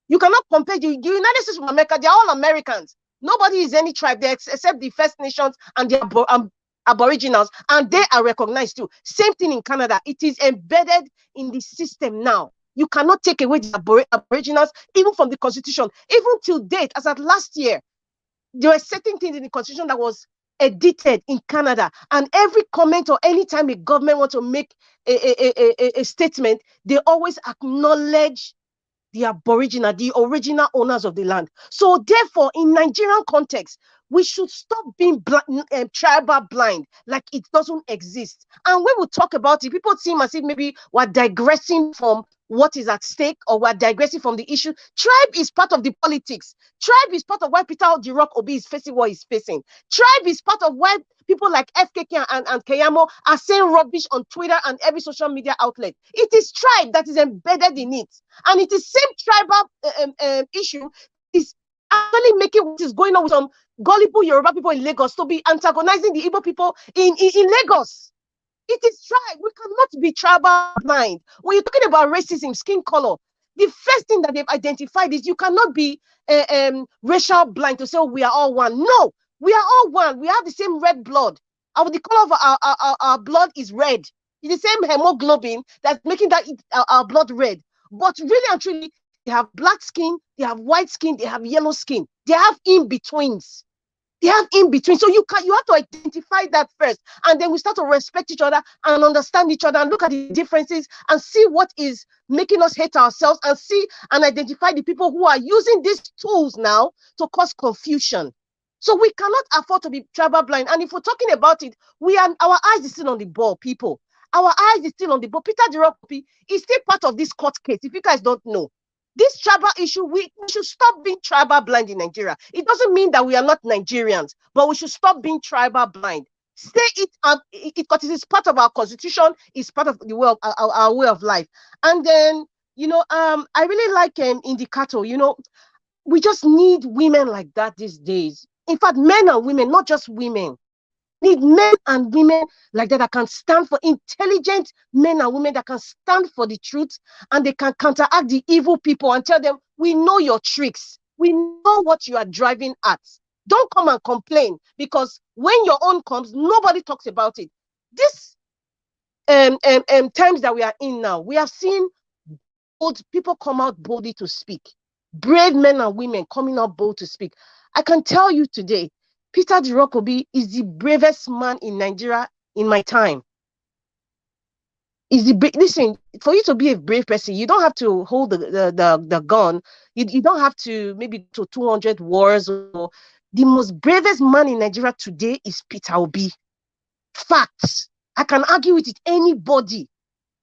Speaker 12: You cannot compare the United States of America. They're all Americans. Nobody is any tribe there except the First Nations and the Aboriginals, and they are recognized too. Same thing in Canada. It is embedded in the system now. You cannot take away the Aboriginals, even from the Constitution. Even till date, as at last year, there were certain things in the Constitution that was edited in Canada. And every comment or anytime a government wants to make a statement, they always acknowledge the Aboriginal, the original owners of the land. So therefore, in Nigerian context, we should stop being tribal blind, like it doesn't exist. And when we talk about it, people seem as if maybe we're digressing from what is at stake, or we're digressing from the issue. Tribe is part of the politics. Tribe is part of why Peter the Rock Obi is facing what he's facing. Tribe is part of why people like FKK and Keyamo are saying rubbish on Twitter and every social media outlet. It is tribe that is embedded in it. And it is same tribal issue is actually making what is going on with some gullible Yoruba people in Lagos to be antagonizing the Igbo people in Lagos. It is tribe. We cannot be tribal blind. When you're talking about racism, skin color, the first thing that they've identified is you cannot be racial blind to say, oh, we are all one. No, we are all one. We have the same red blood. The color of our blood is red. It's the same hemoglobin that's making our blood red. But really and truly, they have black skin, they have white skin, they have yellow skin. They have in-betweens. They have in between. So you have to identify that first. And then we start to respect each other and understand each other and look at the differences and see what is making us hate ourselves and see and identify the people who are using these tools now to cause confusion. So we cannot afford to be tribal blind. And if we're talking about it, our eyes is still on the ball, people. Our eyes is still on the ball. Peter Jirokopi is still part of this court case, if you guys don't know. This tribal issue, we should stop being tribal blind in Nigeria. It doesn't mean that we are not Nigerians, but we should stop being tribal blind. Say it, because it is part of our constitution, it's part of the way of our way of life. And then, I really like Indicator. We just need women like that these days. In fact, men and women, not just women. Need men and women like that can stand for intelligent men and women that can stand for the truth, and they can counteract the evil people and tell them, we know your tricks. We know what you are driving at. Don't come and complain, because when your own comes, nobody talks about it. This times that we are in now, we have seen bold people come out boldly to speak. Brave men and women coming out bold to speak. I can tell you today, Peter Jirokobi is the bravest man in Nigeria in my time. Listen, for you to be a brave person, you don't have to hold the gun. You don't have to maybe to 200 wars. Or the most bravest man in Nigeria today is Peter Obi. Facts. I can argue with it anybody.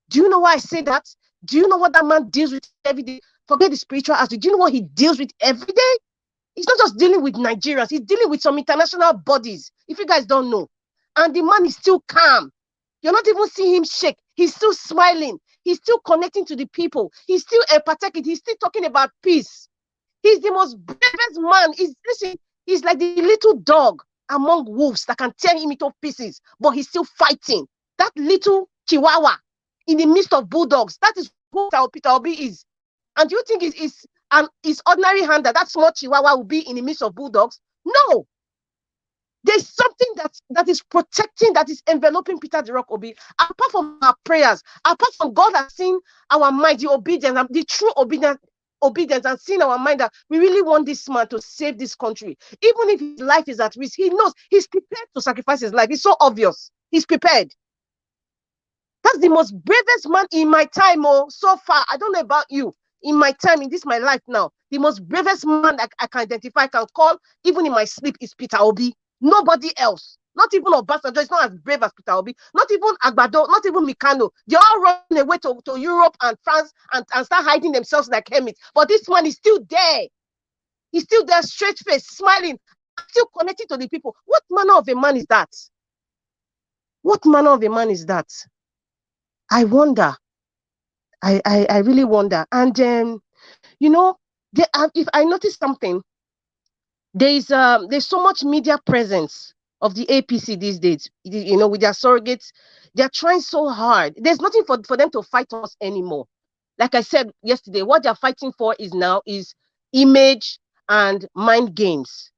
Speaker 12: Do you know why I say that? Do you know what that man deals with every day? Forget the spiritual aspect. Do you know what he deals with every day? He's not just dealing with Nigerians. He's dealing with some international bodies, if you guys don't know. And the man is still calm. You're not even seeing him shake. He's still smiling. He's still connecting to the people. He's still empathetic. He's still talking about peace. He's the most bravest man. He's like the little dog among wolves that can tear him into pieces, but he's still fighting. That little chihuahua in the midst of bulldogs, that is who Peter Obi is. And do you think his ordinary hand that small chihuahua will be in the midst of bulldogs? No. There's something that is protecting, that is enveloping Peter Jirokobi. Apart from our prayers, apart from God has seen our mind, the obedience, the true obedience, and seen our mind that we really want this man to save this country. Even if his life is at risk, he knows he's prepared to sacrifice his life. It's so obvious. He's prepared. That's the most bravest man in my time, so far. I don't know about you. In my time, in my life now, the most bravest man that I can identify, I can call, even in my sleep, is Peter Obi. Nobody else. Not even Obasanjo is not as brave as Peter Obi. Not even Agbado, not even Mikano. They all run away to Europe and France and start hiding themselves like hermits. But this one is still there. He's still there, straight face, smiling, still connected to the people. What manner of a man is that? What manner of a man is that? I wonder. I really wonder. And if I notice something, there's so much media presence of the APC these days. With their surrogates, they're trying so hard. There's nothing for them to fight us anymore. Like I said yesterday, what they're fighting for is image and mind games.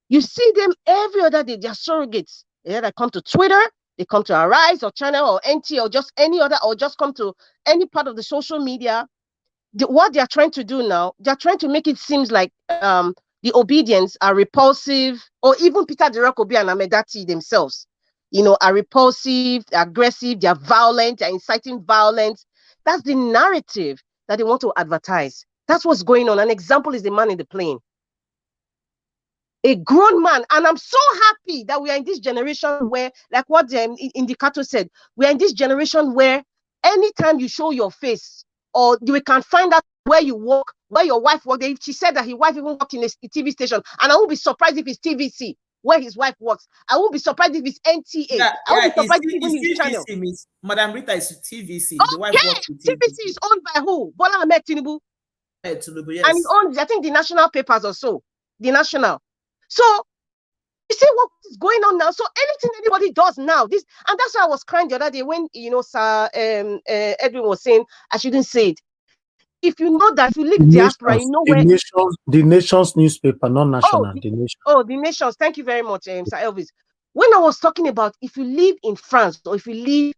Speaker 12: You see them every other day. They're surrogates. They come to Twitter, they come to Arise or Channel or NT or just any other, or just come to any part of the social media. What they're trying to do now, they're trying to make it seem like the obedience are repulsive, or even Peter Jirokobi and Amedati themselves, are repulsive, aggressive, they're violent, they're inciting violence. That's the narrative that they want to advertise. That's what's going on. An example is the man in the plane. A grown man, and I'm so happy that we are in this generation where, like what the Indicator said, we are in this generation where anytime you show your face, or we can find out where you work, where your wife worked. She said that his wife even worked in a TV station, and I won't be surprised if it's TVC where his wife works. I won't be surprised if it's NTA. I won't be surprised if even his channel.
Speaker 13: Miss Madam Rita is TVC.
Speaker 12: Okay.
Speaker 13: The wife works with
Speaker 12: TVC is owned by who? Bola Ahmed Tinubu.
Speaker 13: Tinubu, yes.
Speaker 12: And he owns, I think, the national papers or so. The national. So you see what is going on now. So anything anybody does now, and that's why I was crying the other day when Sir Edwin was saying I shouldn't say it. If you know that, if you live in diaspora, you know where
Speaker 1: the Nation's newspaper, not national. The Nation.
Speaker 12: The Nations. Thank you very much, Sir Elvis. When I was talking about if you live in France, or if you live,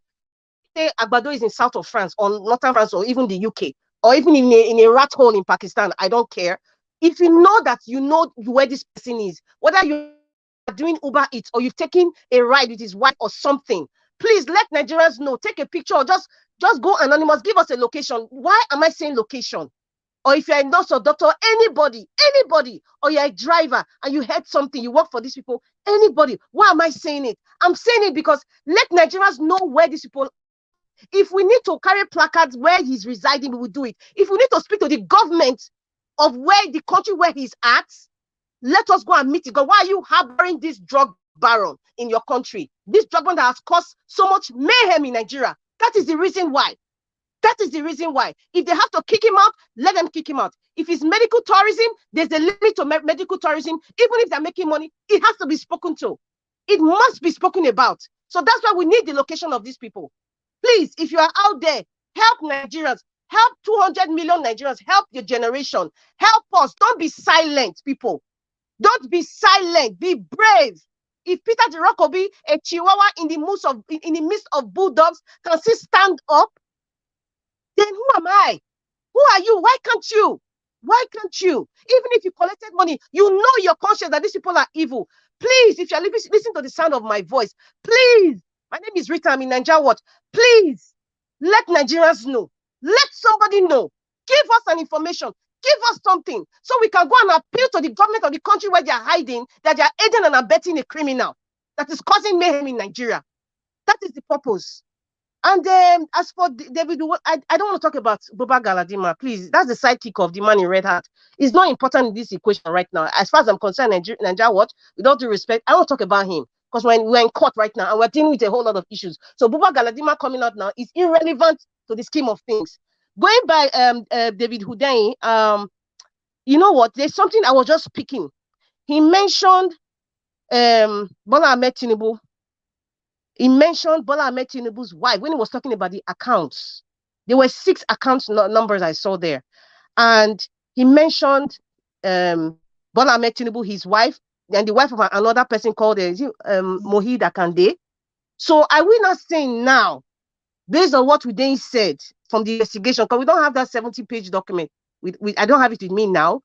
Speaker 12: say Agbado is in south of France or northern France or even the UK, or even in a rat hole in Pakistan, I don't care. If you know that you know where this person is, whether you're doing Uber Eats or you've taken a ride with his wife or something, please let Nigerians know. Take a picture or just go anonymous. Give us a location. Why am I saying location? Or if you're a nurse or doctor, anybody, or you're a driver and you heard something, you work for these people, anybody. Why am I saying it? I'm saying it because let Nigerians know where these people. If we need to carry placards where he's residing, we will do it. If we need to speak to the government of where the country where he's at, let us go and meet it. God, why are you harboring this drug baron in your country? This drug baron that has caused so much mayhem in Nigeria. That is the reason why. That is the reason why. If they have to kick him out, let them kick him out. If it's medical tourism, there's a limit to medical tourism. Even if they're making money, it has to be spoken to. It must be spoken about. So that's why we need the location of these people. Please, if you are out there, help Nigerians. Help 200 million Nigerians. Help your generation. Help us. Don't be silent, people. Don't be silent. Be brave. If Peter Obi, a Chihuahua in the midst of bulldogs, can still stand up, then who am I? Who are you? Why can't you? Why can't you? Even if you collected money, you know your conscience that these people are evil. Please, if you're listening to the sound of my voice, please, my name is Rita, I'm in Nigeria Watch. Please, let Nigerians know. Let somebody know. Give us an information. Give us something so we can go and appeal to the government of the country where they are hiding, that they are aiding and abetting a criminal that is causing mayhem in Nigeria. That is the purpose. And as for David, I don't want to talk about Buba Galadima, please. That's the sidekick of the man in red hat. It's not important in this equation right now. As far as I'm concerned, Nigeria Watch, with all due respect, I don't talk about him because we're in court right now and we're dealing with a whole lot of issues. So Buba Galadima coming out now is irrelevant to the scheme of things. Going by David Hudain, you know what? There's something I was just picking. He mentioned Bola Ahmed Tinubu. He mentioned Bola Ahmed Tinubu's wife when he was talking about the accounts. There were 6 account numbers I saw there. And he mentioned Bola Ahmed Tinubu, his wife, and the wife of another person called Mohid Akande. So are we not saying now, based on what we then said from the investigation, because we don't have that 70-page document. I don't have it with me now.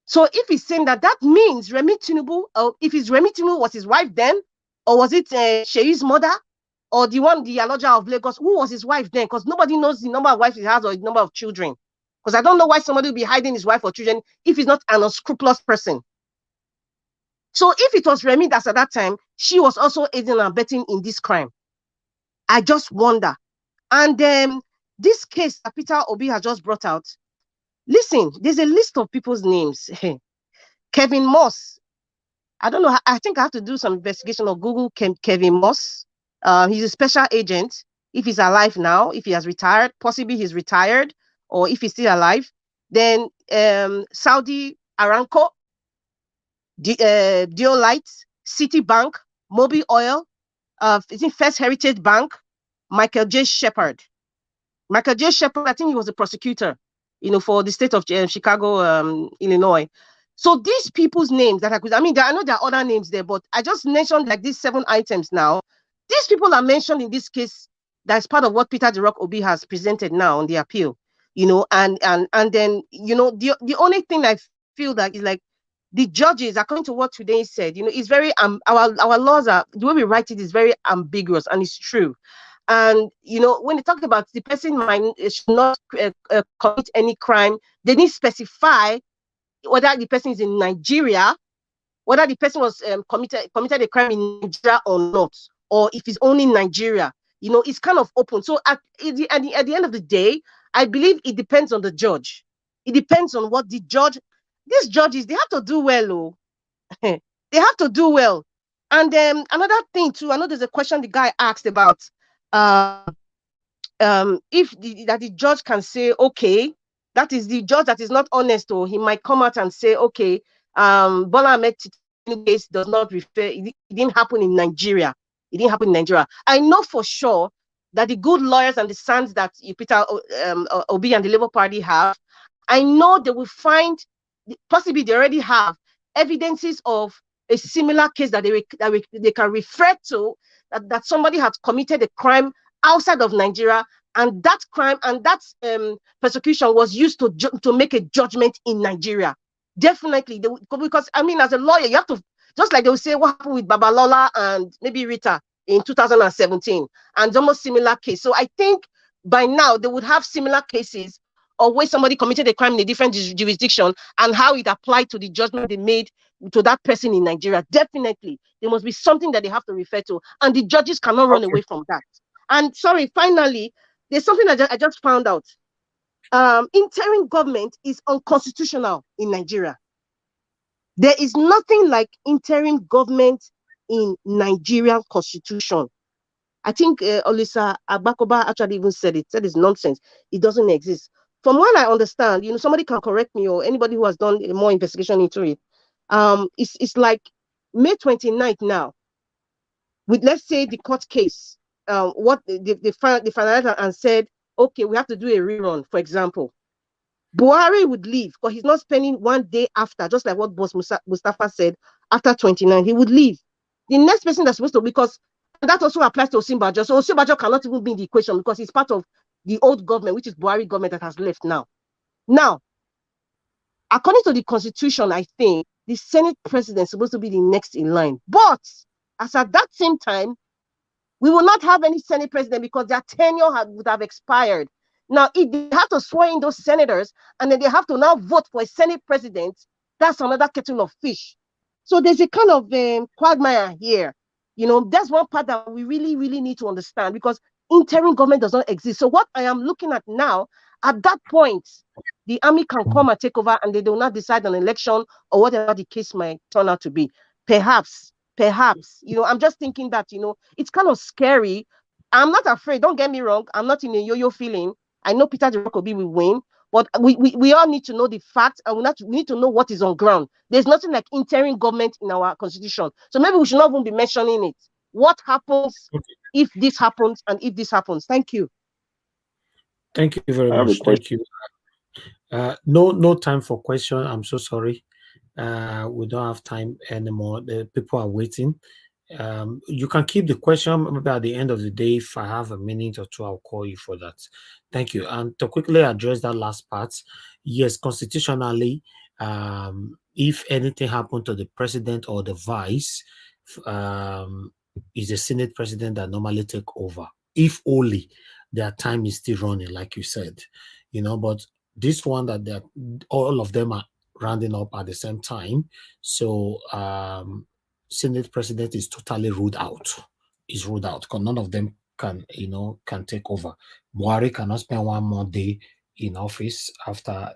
Speaker 12: So if he's saying that, that means Remi Tinubu, if it's Remi Tinubu was his wife then, or was it Sheyi's mother, or the Aloja of Lagos? Who was his wife then? Because nobody knows the number of wives he has or the number of children. Because I don't know why somebody will be hiding his wife or children if he's not an unscrupulous person. So if it was Remi that's at that time, she was also aiding and abetting in this crime. I just wonder. And this case that Peter Obi has just brought out, listen, there's a list of people's names. Kevin Moss. I don't know. I think I have to do some investigation or Google Kevin Moss. He's a special agent. If he's alive now, if he has retired, possibly he's retired, or if he's still alive. Then Saudi Aramco, Diolite, Citibank, Mobil Oil, First Heritage Bank, Michael J. Shepard. Michael J. Shepard, I think he was a prosecutor, for the state of Chicago, Illinois. So these people's names that I know there are other names there, but I just mentioned like these 7 items now. These people are mentioned in this case. That's part of what Peter the Rock Obi has presented now on the appeal, and then, the only thing I feel that is like the judges, according to what today said, it's very, our laws are, the way we write it is very ambiguous, and it's true. And, when they talk about the person should not commit any crime, they didn't specify whether the person is in Nigeria, whether the person was committed a crime in Nigeria or not, or if it's only in Nigeria. It's kind of open. So at the end of the day, I believe it depends on the judge. It depends on what these judges, they have to do well. Oh. They have to do well. And then another thing too, I know there's a question the guy asked about if the judge can say, okay, that is the judge that is not honest, or he might come out and say, okay, Bola Ahmed Tinubu case does not refer, it didn't happen in Nigeria. It didn't happen in Nigeria. I know for sure that the good lawyers and the sons that Peter Obi and the Labour Party have, I know they will find, possibly they already have evidences of a similar case that they can refer to, that somebody has committed a crime outside of Nigeria And that crime and that persecution was used to make a judgment in Nigeria. Definitely, because I mean, as a lawyer, you have to, just like they will say what happened with Babalola and maybe Rita in 2017, and almost similar case. So I think by now they would have similar cases or where somebody committed a crime in a different jurisdiction and how it applied to the judgment they made to that person in Nigeria. Definitely, there must be something that they have to refer to, and the judges cannot run away from that. And sorry, finally, there's something I just found out. Interim government is unconstitutional in Nigeria. There is nothing like interim government in Nigerian constitution. I think Olisa Agbakoba actually even said it's nonsense. It doesn't exist. From what I understand, somebody can correct me or anybody who has done more investigation into it. It's like May 29th now, with, let's say, the court case, what they finalized and said, okay, we have to do a rerun, for example. Buhari would leave because he's not spending one day after, just like what Boss Mustafa said, after 29, he would leave. The next person that's supposed to, because that also applies to Osinbajo. So Osinbajo cannot even be in the equation because he's part of the old government, which is Buhari government that has left now. Now, according to the constitution, I think the Senate president is supposed to be the next in line. But as at that same time, we will not have any Senate president because their tenure would have expired. Now, if they have to swear in those senators and then they have to now vote for a Senate president, that's another kettle of fish. So there's a kind of quagmire here. That's one part that we really, really need to understand because interim government does not exist. So what I am looking at now, at that point, the army can come and take over and they do not decide an election or whatever the case might turn out to be. Perhaps, I'm just thinking that, it's kind of scary. I'm not afraid. Don't get me wrong. I'm not in a yo-yo feeling. I know Peter Obi will win, but we all need to know the facts and we need to know what is on ground. There's nothing like interim government in our constitution. So maybe we should not even be mentioning it. What happens if this happens and if this happens? Thank you.
Speaker 1: Thank you very much. Thank you. No time for question. I'm so sorry. We don't have time anymore. The people are waiting. You can keep the question. Maybe at the end of the day, if I have a minute or two, I'll call you for that. Thank you. And to quickly address that last part, yes, constitutionally, if anything happened to the president or the vice, is a Senate president that normally take over, if only their time is still running, like you said, but this one that all of them are rounding up at the same time. So Senate president is totally ruled out. Is ruled out because none of them can take over. Buhari cannot spend one more day in office after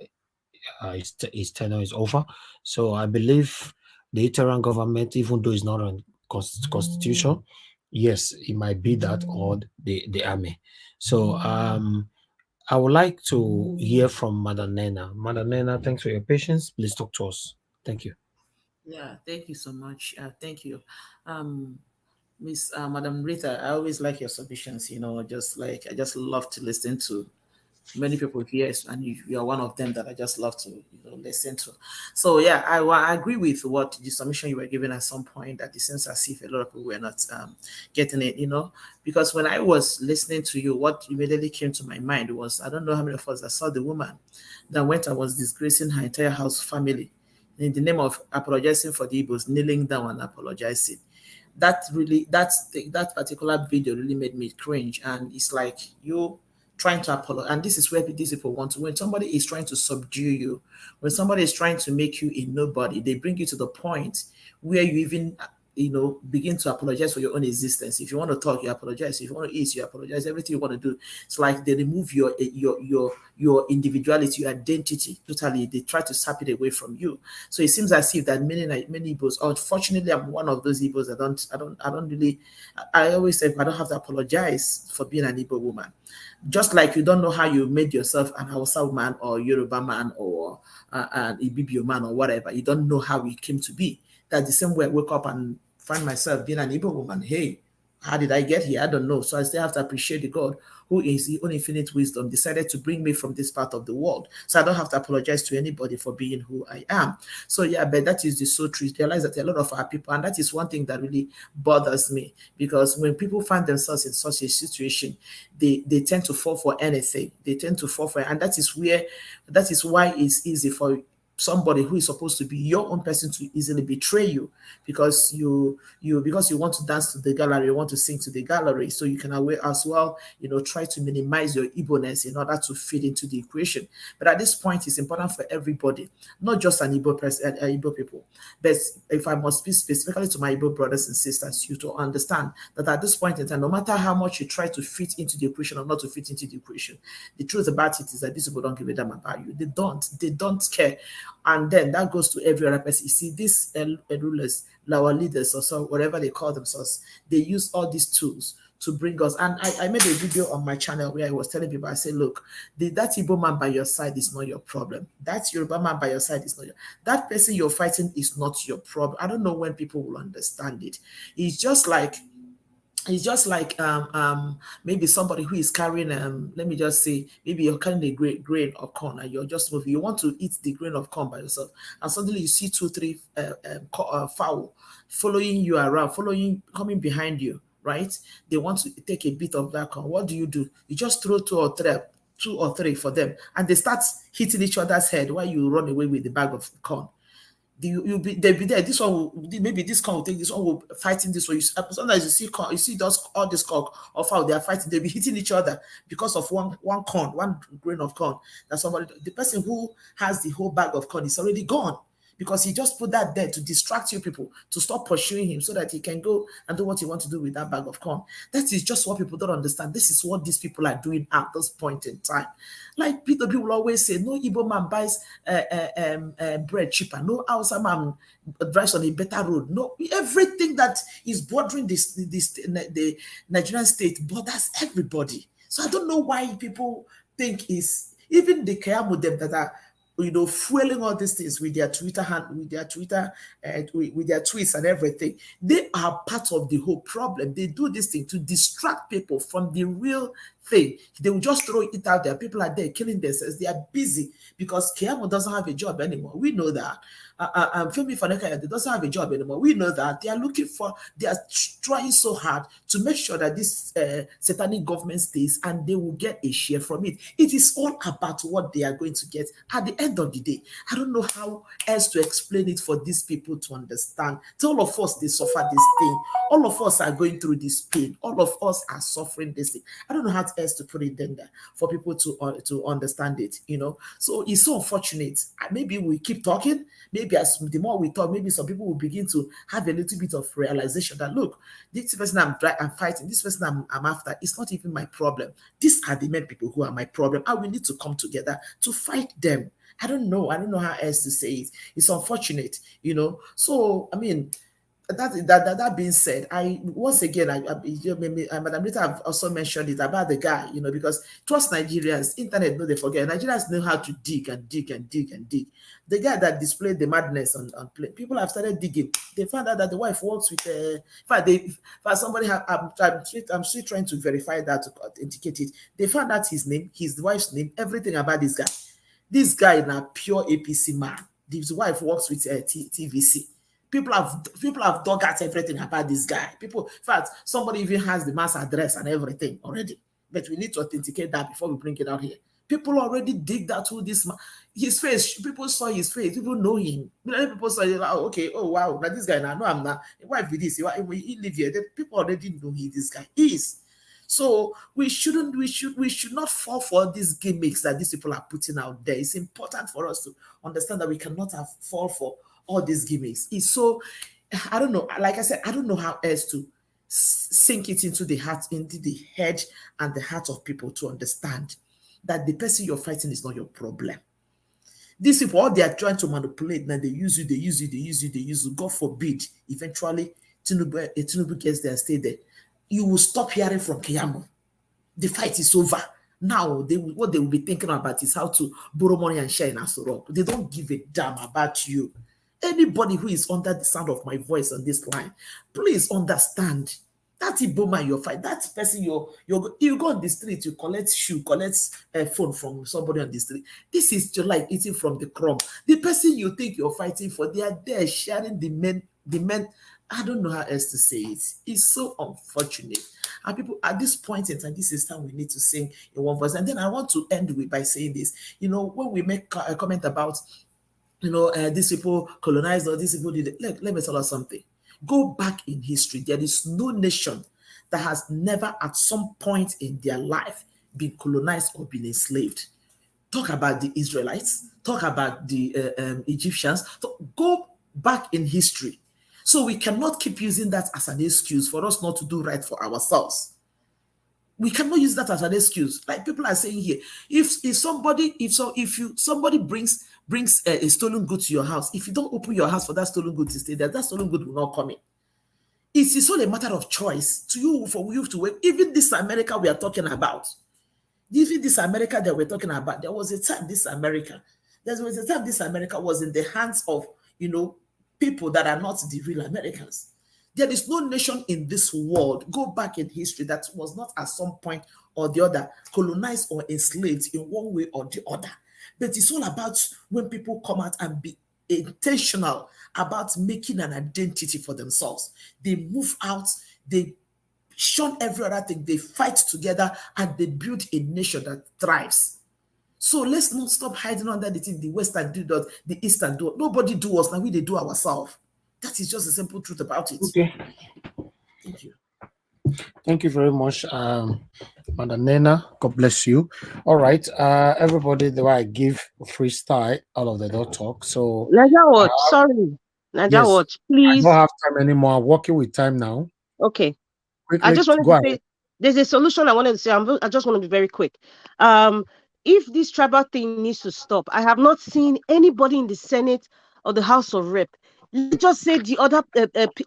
Speaker 1: his tenure is over. So I believe the interim government, even though it's not on constitution, yes, it might be that or the army. So I would like to hear from Madam Nena. Madam Nena, thanks for your patience. Please talk to us. Thank you.
Speaker 13: Yeah, thank you so much. Thank you. Miss Madam Rita, I always like your submissions, I just love to listen to many people here, and you are one of them that I just love to listen to. So yeah, I agree with what the submission you were giving at some point, that it seems as if a lot of people were not getting it, because when I was listening to you, what immediately came to my mind was, I don't know how many of us that saw the woman that went and was disgracing her entire house family in the name of apologizing for the Igbos, kneeling down and apologizing. That particular video really made me cringe, and it's like you trying to apologize. And this is where these people want to, when somebody is trying to subdue you, when somebody is trying to make you a nobody, they bring you to the point where you even begin to apologize for your own existence. If you want to talk, you apologize. If you want to eat, you apologize. Everything you want to do, it's like they remove your individuality, your identity totally. They try to sap it away from you. So it seems as if that many Igbos, unfortunately, I'm one of those Igbos. I always say I don't have to apologize for being an Igbo woman. Just like you don't know how you made yourself an Hausa man or Yoruba man or an Ibibio man or whatever. You don't know how you came to be. That's the same way I wake up and find myself being an Igbo woman. Hey, How did I get here? I don't know. So I still have to appreciate the God who is the own infinite wisdom decided to bring me from this part of the world. So I don't have to apologize to anybody for being who I am. So yeah, but that is the so truth. Realize that a lot of our people, and that is one thing that really bothers me, because when people find themselves in such a situation, they tend to fall for anything. They tend to fall for it. And that is why it's easy for somebody who is supposed to be your own person to easily betray you, because you want to dance to the gallery, you want to sing to the gallery, so you can as well try to minimize your Igbo-ness in order to fit into the equation. But at this point, it's important for everybody, not just an Igbo people, but if I must speak specifically to my Igbo brothers and sisters, you to understand that at this point in time, no matter how much you try to fit into the equation or not to fit into the equation, the truth about it is that these people don't give a damn about you. They don't care. And then that goes to every other person. You see, these rulers, our leaders, or so whatever they call themselves, they use all these tools to bring us. And I made a video on my channel where I was telling people, I said, look, that Igbo man by your side is not your problem. That Yoruba man by your side is not that person you're fighting is not your problem. I don't know when people will understand it. It's just like maybe somebody who is carrying let me just say, maybe you're carrying a grain of corn and you're just moving. You want to eat the grain of corn by yourself, and suddenly you see 2-3 fowl following you around, coming behind you, right? They want to take a bit of that corn. What do? You just throw two or three for them, and they start hitting each other's head while you run away with the bag of corn. They'll be there. This one will, maybe this corn will take this one, will fighting this one. Sometimes you see corn, you see all this cock of how they are fighting. They'll be hitting each other because of one grain of corn. That the person who has the whole bag of corn is already gone, because he just put that there to distract you people, to stop pursuing him so that he can go and do what he wants to do with that bag of corn. That is just what people don't understand. This is what these people are doing at this point in time. Like people will always say, no Igbo man buys bread cheaper. No Hausa man drives on a better road. No, everything that is bordering the Nigerian state borders everybody. So I don't know why people think is even the Kayamo them that are fueling all these things with their Twitter with their tweets and everything. They are part of the whole problem. They do this thing to distract people from the real thing. They will just throw it out there. People are there killing themselves. They are busy because Keyamo doesn't have a job anymore. We know that. Femi Faneka, they doesn't have a job anymore. We know that. They are trying so hard to make sure that this satanic government stays, and they will get a share from it. It is all about what they are going to get at the end of the day. I don't know how else to explain it for these people to understand. To all of us, they suffer this thing. All of us are going through this pain. All of us are suffering this thing. I don't know how else to put it in there for people to understand it, So it's so unfortunate. Maybe we keep talking. Maybe as the more we talk, maybe some people will begin to have a little bit of realization that, look, this person I'm fighting, this person I'm after, it's not even my problem. These are the main people who are my problem. And we need to come together to fight them. I don't know how else to say it. It's unfortunate, So, I mean, that being said, Madam Rita have also mentioned it about the guy, because trust Nigerians, internet, no, they forget. Nigerians know how to dig and dig and dig and dig. The guy that displayed the madness on play, people have started digging. They found out that the wife works with in fact, somebody I'm still trying to verify that, to authenticate it. They found out his name, his wife's name, everything about this guy. This guy is a pure APC man. His wife works with TVC. People have dug out everything about this guy. In fact, somebody even has the man's address and everything already. But we need to authenticate that before we bring it out here. People already dig that to this man. His face, people saw his face. People know him. People saw, okay, oh wow, now this guy, now no, I'm not. Why with this? He live here. People already know who this guy is. So we should not fall for these gimmicks that these people are putting out there. It's important for us to understand that we cannot fall for all these gimmicks. It's so, I don't know, like I said, I don't know how else to sink it into the heart, into the head and the heart of people to understand that the person you're fighting is not your problem. These people, all they are trying to manipulate, now they use you. God forbid, eventually Tinubu gets there and stay there. You will stop hearing from Keyamo. The fight is over. Now, what they will be thinking about is how to borrow money and share in Asorok. They don't give a damn about you. Anybody who is under the sound of my voice on this line, please understand. That Igbo man you're fighting, that person you go on the street, you collect shoe, collect a phone from somebody on the street. This is just like eating from the crumb. The person you think you're fighting for, they are there sharing the men. I don't know how else to say it. It's so unfortunate. And people at this point in time, this is time we need to sing in one voice. And then I want to end with by saying this. You know, when we make a comment about, these people colonized or these people did it, let me tell us something. Go back in history. There is no nation that has never at some point in their life been colonized or been enslaved. Talk about the Israelites, talk about the Egyptians. Go back in history. So we cannot keep using that as an excuse for us not to do right for ourselves. We cannot use that as an excuse. Like people are saying here, if somebody brings a stolen good to your house, if you don't open your house for that stolen good to stay there, that stolen good will not come in. It's all a matter of choice to you, for you to work. Even this America we are talking about, even this America that we're talking about, there was a time this America was in the hands of people that are not the real Americans. There is no nation in this world, go back in history, that was not at some point or the other colonized or enslaved in one way or the other. But it's all about when people come out and be intentional about making an identity for themselves. They move out, they shun every other thing, they fight together, and they build a nation that thrives. So let's not stop hiding under the thing. The Western do that, the Eastern do. Nobody do us, now we they do ourselves. That is just the simple truth about it.
Speaker 1: Okay.
Speaker 13: Thank you.
Speaker 1: Thank you very much, Madam Nena. God bless you. All right, everybody, the way I give freestyle, all of them don't talk. So
Speaker 12: Naja Watch, sorry. Naja
Speaker 1: yes,
Speaker 12: Watch, please.
Speaker 1: I don't have time anymore. I'm working with time now.
Speaker 12: Okay.
Speaker 1: Quickly,
Speaker 12: I just wanted
Speaker 1: go
Speaker 12: to
Speaker 1: ahead.
Speaker 12: say there's a solution I wanted to say. I just want to be very quick. If this tribal thing needs to stop, I have not seen anybody in the Senate or the House of Rep. Let's just say the other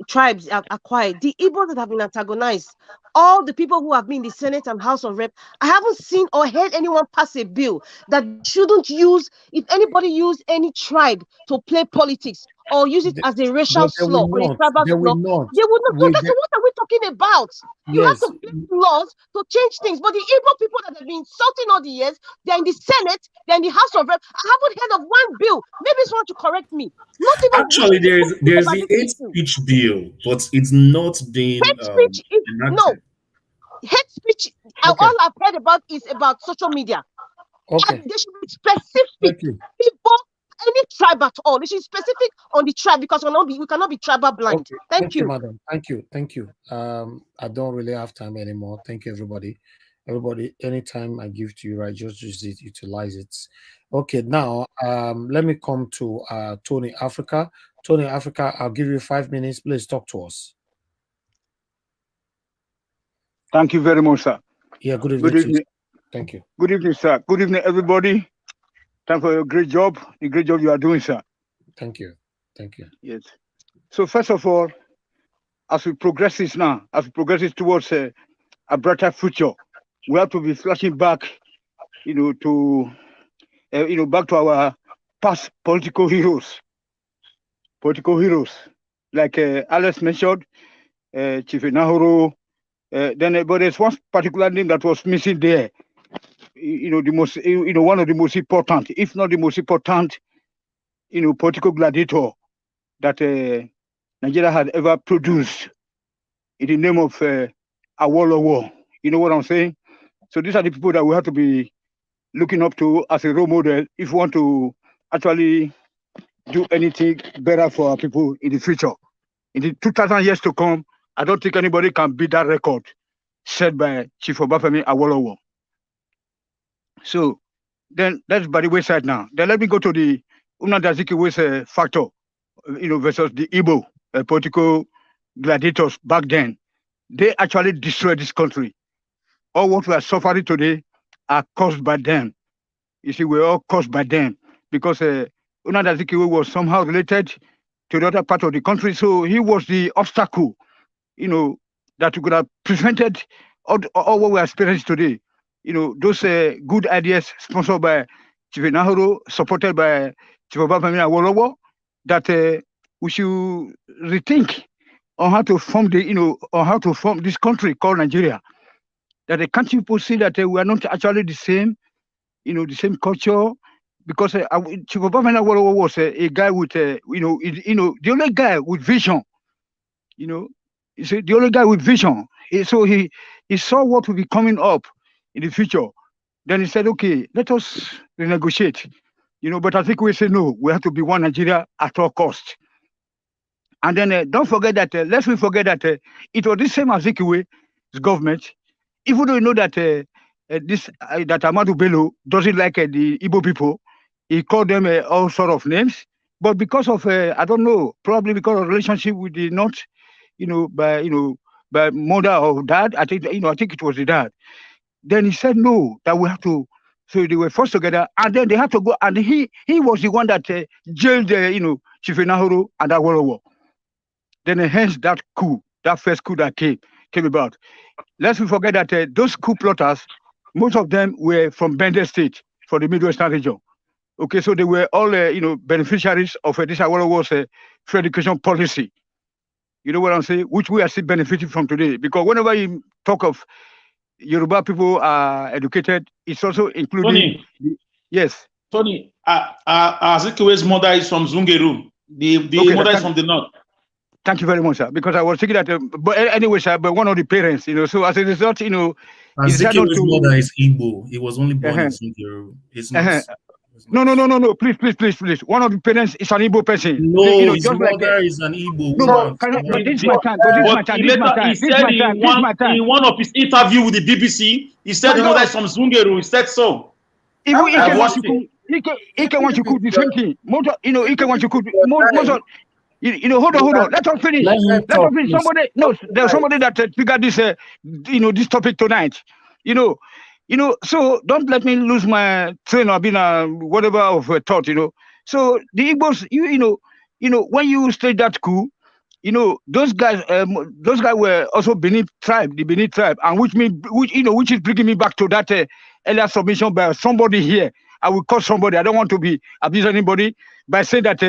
Speaker 12: tribes are quiet. The Igbos that have been antagonized, all the people who have been in the Senate and House of Rep, I haven't seen or heard anyone pass a bill that shouldn't use, if anybody use any tribe to play politics or use it as a racial
Speaker 1: But they
Speaker 12: slur
Speaker 1: will
Speaker 12: or a
Speaker 1: not.
Speaker 12: tribal
Speaker 1: They
Speaker 12: slur,
Speaker 1: will not.
Speaker 12: they would not. So
Speaker 1: Wait,
Speaker 12: that's what are we talking about? You have
Speaker 1: yes.
Speaker 12: to make laws to change things. But the Igbo people that have been insulting all the years, they're in the Senate, they're in the House of Rep. I haven't heard of one bill. Maybe someone to correct me. Not even
Speaker 6: Actually, there's
Speaker 12: about
Speaker 6: the
Speaker 12: this
Speaker 6: hate
Speaker 12: issue.
Speaker 6: speech bill, but it's not being
Speaker 12: Hate speech is no
Speaker 6: enacted.
Speaker 12: hate speech.
Speaker 1: Okay.
Speaker 12: All I've heard about is about social media.
Speaker 1: Okay.
Speaker 12: And they should be specific.
Speaker 1: Thank you.
Speaker 12: People, any tribe at all. They should be specific on the tribe because we cannot be tribal blind.
Speaker 1: Okay.
Speaker 12: Thank you,
Speaker 1: madam. Thank you. I don't really have time anymore. Thank you, everybody. Everybody, anytime I give to you, right, just use it, utilize it. Okay, now let me come to Tony Africa. Tony Africa, I'll give you 5 minutes. Please talk to us.
Speaker 16: Thank you very much, sir.
Speaker 1: Yeah, good evening.
Speaker 16: Good evening.
Speaker 1: Thank you.
Speaker 16: Good evening, sir. Good evening, everybody. Thank you for your great job, the great job you are doing, sir.
Speaker 1: Thank you. Thank you.
Speaker 16: Yes. So first of all, as we progress towards a brighter future, we have to be flashing back, to back to our past political heroes. Like Alex mentioned, Chief Nahoro. But there's one particular name that was missing there. The most, one of the most important, if not the most important, political gladiator that Nigeria had ever produced, in the name of Awolowo. You know what I'm saying? So these are the people that we have to be looking up to as a role model if we want to actually do anything better for our people in the future. In the 2,000 years to come, I don't think anybody can beat that record set by Chief Obafemi Awolowo. So then that's by the wayside now. Then let me go to the Nnamdi Azikiwe's factor, versus the Igbo political gladiators back then. They actually destroyed this country. All what we are suffering today are caused by them. You see, we're all caused by them because Nnamdi Azikiwe was somehow related to the other part of the country. So he was the obstacle, that could have prevented all what we are experiencing today. Those good ideas sponsored by Chief Nahoro, supported by Chief Obafemi Awolowo, that we should rethink on how to form on how to form this country called Nigeria. That the country people see that we are not actually the same, the same culture. Because Chief Obafemi was a guy with, the only guy with vision. He's the only guy with vision. So he saw what will be coming up in the future. Then he said, okay, let us renegotiate. But I think we say no, we have to be one Nigeria at all costs. And then don't forget that, let's not forget that it was the same Azikiwe's government, even though you know that that Amadou Bello doesn't like the Igbo people, he called them all sort of names. But because of I don't know, probably because of relationship with the North, by mother or dad, I think it was the dad. Then he said no, that we have to. So they were forced together, and then they had to go. And he was the one that jailed Chief Nahoro and Awolowo. Then hence that coup, that first coup that came about. Let's not forget that those coup plotters, most of them were from Bender State, for the Midwestern region. Okay, so they were all beneficiaries of this Awolowo's free education policy. You know what I'm saying? Which we are still benefiting from today. Because whenever you talk of Yoruba people are educated, it's also including.
Speaker 5: Tony.
Speaker 16: Yes.
Speaker 5: Tony, Azikiwe's mother is from Zungeru. The mother is from the north.
Speaker 16: Thank you very much, sir. Because I was thinking that, but anyway, sir, but one of the parents, so as a result,
Speaker 6: Azikiwe's mother is Igbo. He was only born in Zungeru. It's not.
Speaker 16: No. Please. One of the parents is an Igbo person.
Speaker 6: No, his mother is an Igbo woman.
Speaker 16: But this is my time.
Speaker 5: He said in one of his interview with the BBC, he said the mother is from Zungeru. He said so.
Speaker 16: Even Ike wants to cook the same thing. Ike wants to cook. Hold on. Let us finish. There's somebody that figured this, this topic tonight. So don't let me lose my train or being whatever of thought. So the Igbos, when you state that coup, those guys were also the Benin tribe, and which is bringing me back to that earlier submission by somebody here. I will call somebody. I don't want to be abuse anybody by saying that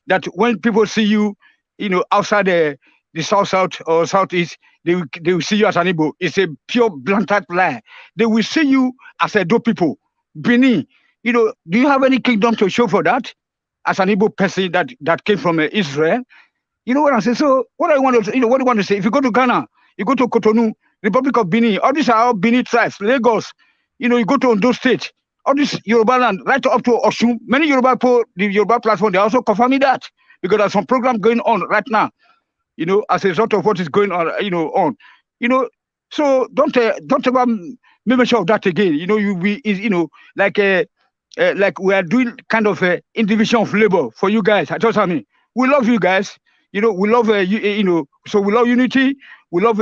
Speaker 16: that when people see you, outside the south or southeast, they will see you as an Igbo. It's a pure blatant lie. They will see you as a dope people. Benin, do you have any kingdom to show for that? As an Igbo person that came from Israel? You know what I'm saying? So what I want to, what do you want to say? If you go to Ghana, you go to Cotonou, Republic of Benin, all these are all Benin tribes, Lagos, you go to Ondo State, all this Yoruba land, right up to Osun. Many Yoruba people, the Yoruba platform, they also confirming that because there's some program going on right now, as a result of what is going on, So don't ever make mention of that again. You be, like we are doing kind of a division of labor for you guys. I just mean, we love you guys. We love so we love unity. We love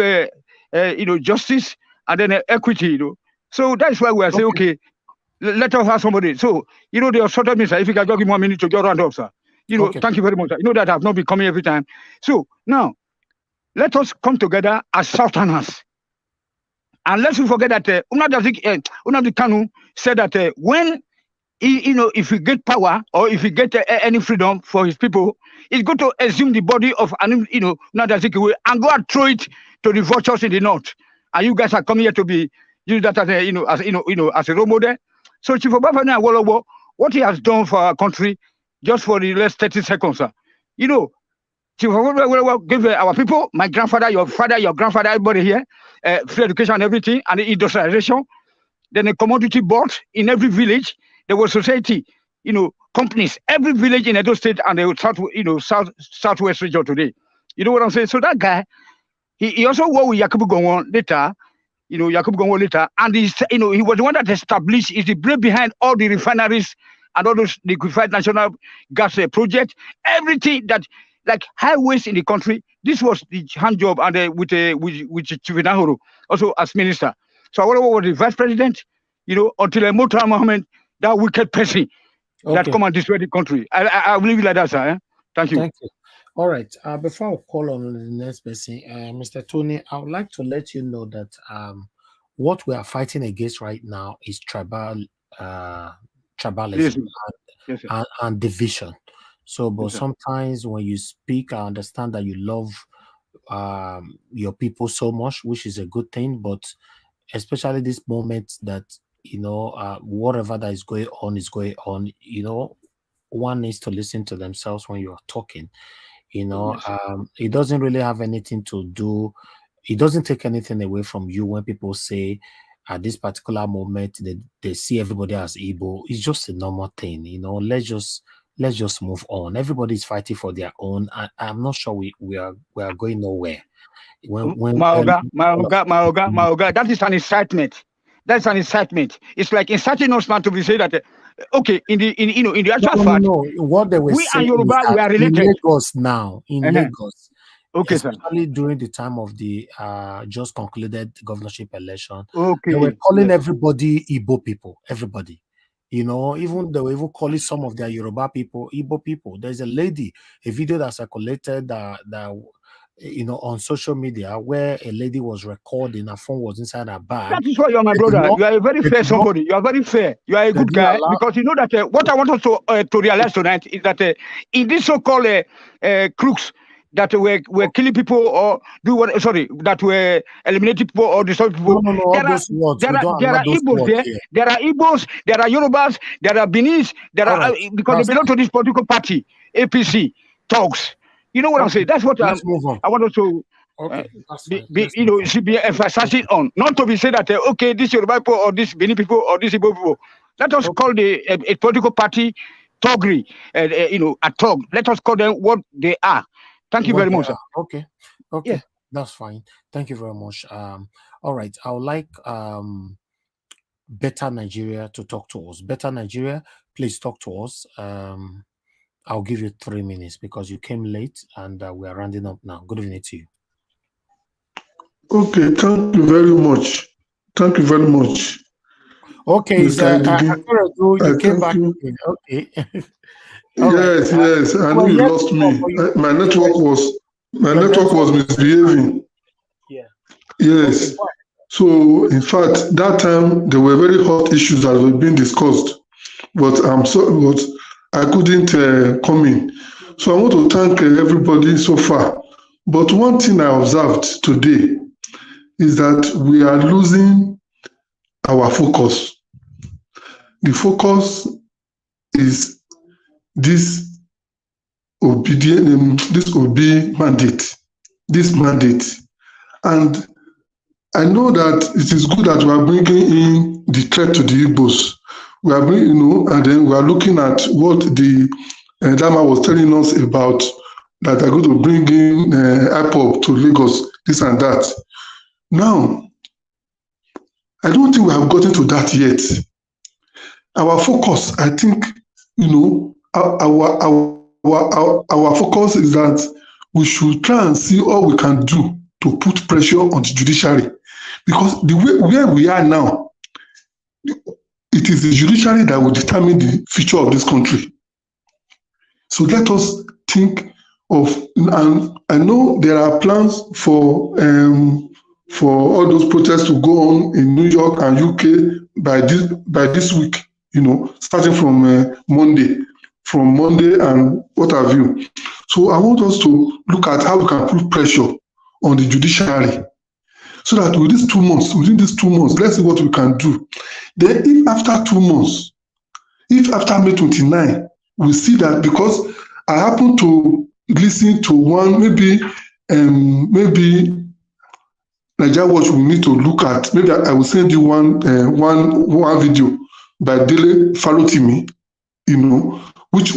Speaker 16: justice and then equity. So that's why we are saying, okay, let us have somebody. So they are sort of if you can just give 1 minute to get round up, sir. Thank you very much. That I've not been coming every time. So now let us come together as Southerners. And let's not forget that Nnamdi Kanu said that when if he get power or if he get any freedom for his people, he's going to assume the body of Nnamdi Azikiwe and go and throw it to the vultures in the north. And you guys are coming here to be use that as as a role model. So Chief Obafemi Awolowo, what he has done for our country, just for the last 30 seconds, sir. Chief Obafemi gave our people, my grandfather, your father, your grandfather, everybody here, free education and everything, and industrialization. Then a commodity board in every village. There was society, companies, every village in Edo State and the southwest region today. You know what I'm saying? So that guy, he also worked with Yakubu Gowon later, and he was the one that established, is the brain behind all the refineries and all those liquefied natural gas projects, everything that, like highways in the country. This was the hand job, and with Chief Nahoro, also as minister. So Awolowo was the vice president, until Murtala Mohammed, that wicked person that come and destroy the country. I will leave it like that, sir. Thank you.
Speaker 1: Thank you. All right. Before I call on the next person, Mr. Tony, I would like to let you know that what we are fighting against right now is tribalism and division. So, but sometimes when you speak, I understand that you love your people so much, which is a good thing. But especially this moment that whatever that is going on is going on. One needs to listen to themselves when you are talking. It doesn't really have anything to do. It doesn't take anything away from you when people say at this particular moment they see everybody as Igbo. It's just a normal thing. Let's just move on. Everybody's fighting for their own. I'm not sure we are going nowhere.
Speaker 16: My Oga, that is an incitement. That's an incitement. It's like inciting us now to be saying that okay, in the actual fact,
Speaker 1: what they were
Speaker 16: we and
Speaker 1: saying
Speaker 16: Yoruba,
Speaker 1: is that
Speaker 16: we are
Speaker 1: in
Speaker 16: related.
Speaker 1: Lagos now, Lagos,
Speaker 16: okay,
Speaker 1: especially during the time of the just concluded governorship election,
Speaker 16: okay,
Speaker 1: they were calling
Speaker 16: yes.
Speaker 1: everybody Igbo people, everybody. Even they were even calling some of their Yoruba people Igbo people. There's a lady, a video that circulated that on social media where a lady was recording, her phone was inside her bag.
Speaker 16: That is why you are my brother. You are a very fair somebody. You are very fair. You are a good guy because you know that what I want us to realize tonight is that in this so-called crooks that were killing people or that were eliminating people or destroying people.
Speaker 1: No,
Speaker 16: there are Igbos there. Here. There are Igbos. There are Yorubas. There are Benis. There are because they belong to this political party, APC, thugs. You know what I'm saying? That's what I want us to be emphasizing on. Not to be said that okay, this Yoruba people or this Benin people or this Igbo people. Let us call a political party thuggery, a thug. Let us call them what they are. Thank you very much, sir.
Speaker 1: Okay, yeah. That's fine. Thank you very much. All right, I would like Better Nigeria to talk to us. Better Nigeria, please talk to us. I'll give you 3 minutes because you came late and we are rounding up now. Good evening to you.
Speaker 15: Okay, thank you very much. Thank you very much.
Speaker 1: Okay, you came back again. Okay.
Speaker 15: Yes, I know you lost me. My network was misbehaving.
Speaker 1: Yeah.
Speaker 15: Yes.
Speaker 1: Okay,
Speaker 15: so in fact, that time there were very hot issues that were being discussed, but I couldn't come in. So I want to thank everybody so far. But one thing I observed today is that we are losing our focus. The focus is this mandate. And I know that it is good that we are bringing in the threat to the Igbos. We are bringing, and then we are looking at what the Dama was telling us about, that they're going to bring in IPOB to Lagos, this and that. Now, I don't think we have gotten to that yet. Our focus, I think, our focus is that we should try and see all we can do to put pressure on the judiciary. Because the way where we are now, it is the judiciary that will determine the future of this country. So let us think of, and I know there are plans for all those protests to go on in New York and UK by this week, starting from Monday and what have you. So I want us to look at how we can put pressure on the judiciary, so that within these 2 months, let's see what we can do. Then if after 2 months, if after May 29, we see that, because I happen to listen to one, maybe Nigeria Watch will need to look at, maybe I will send you one video by Dele Falotimi, which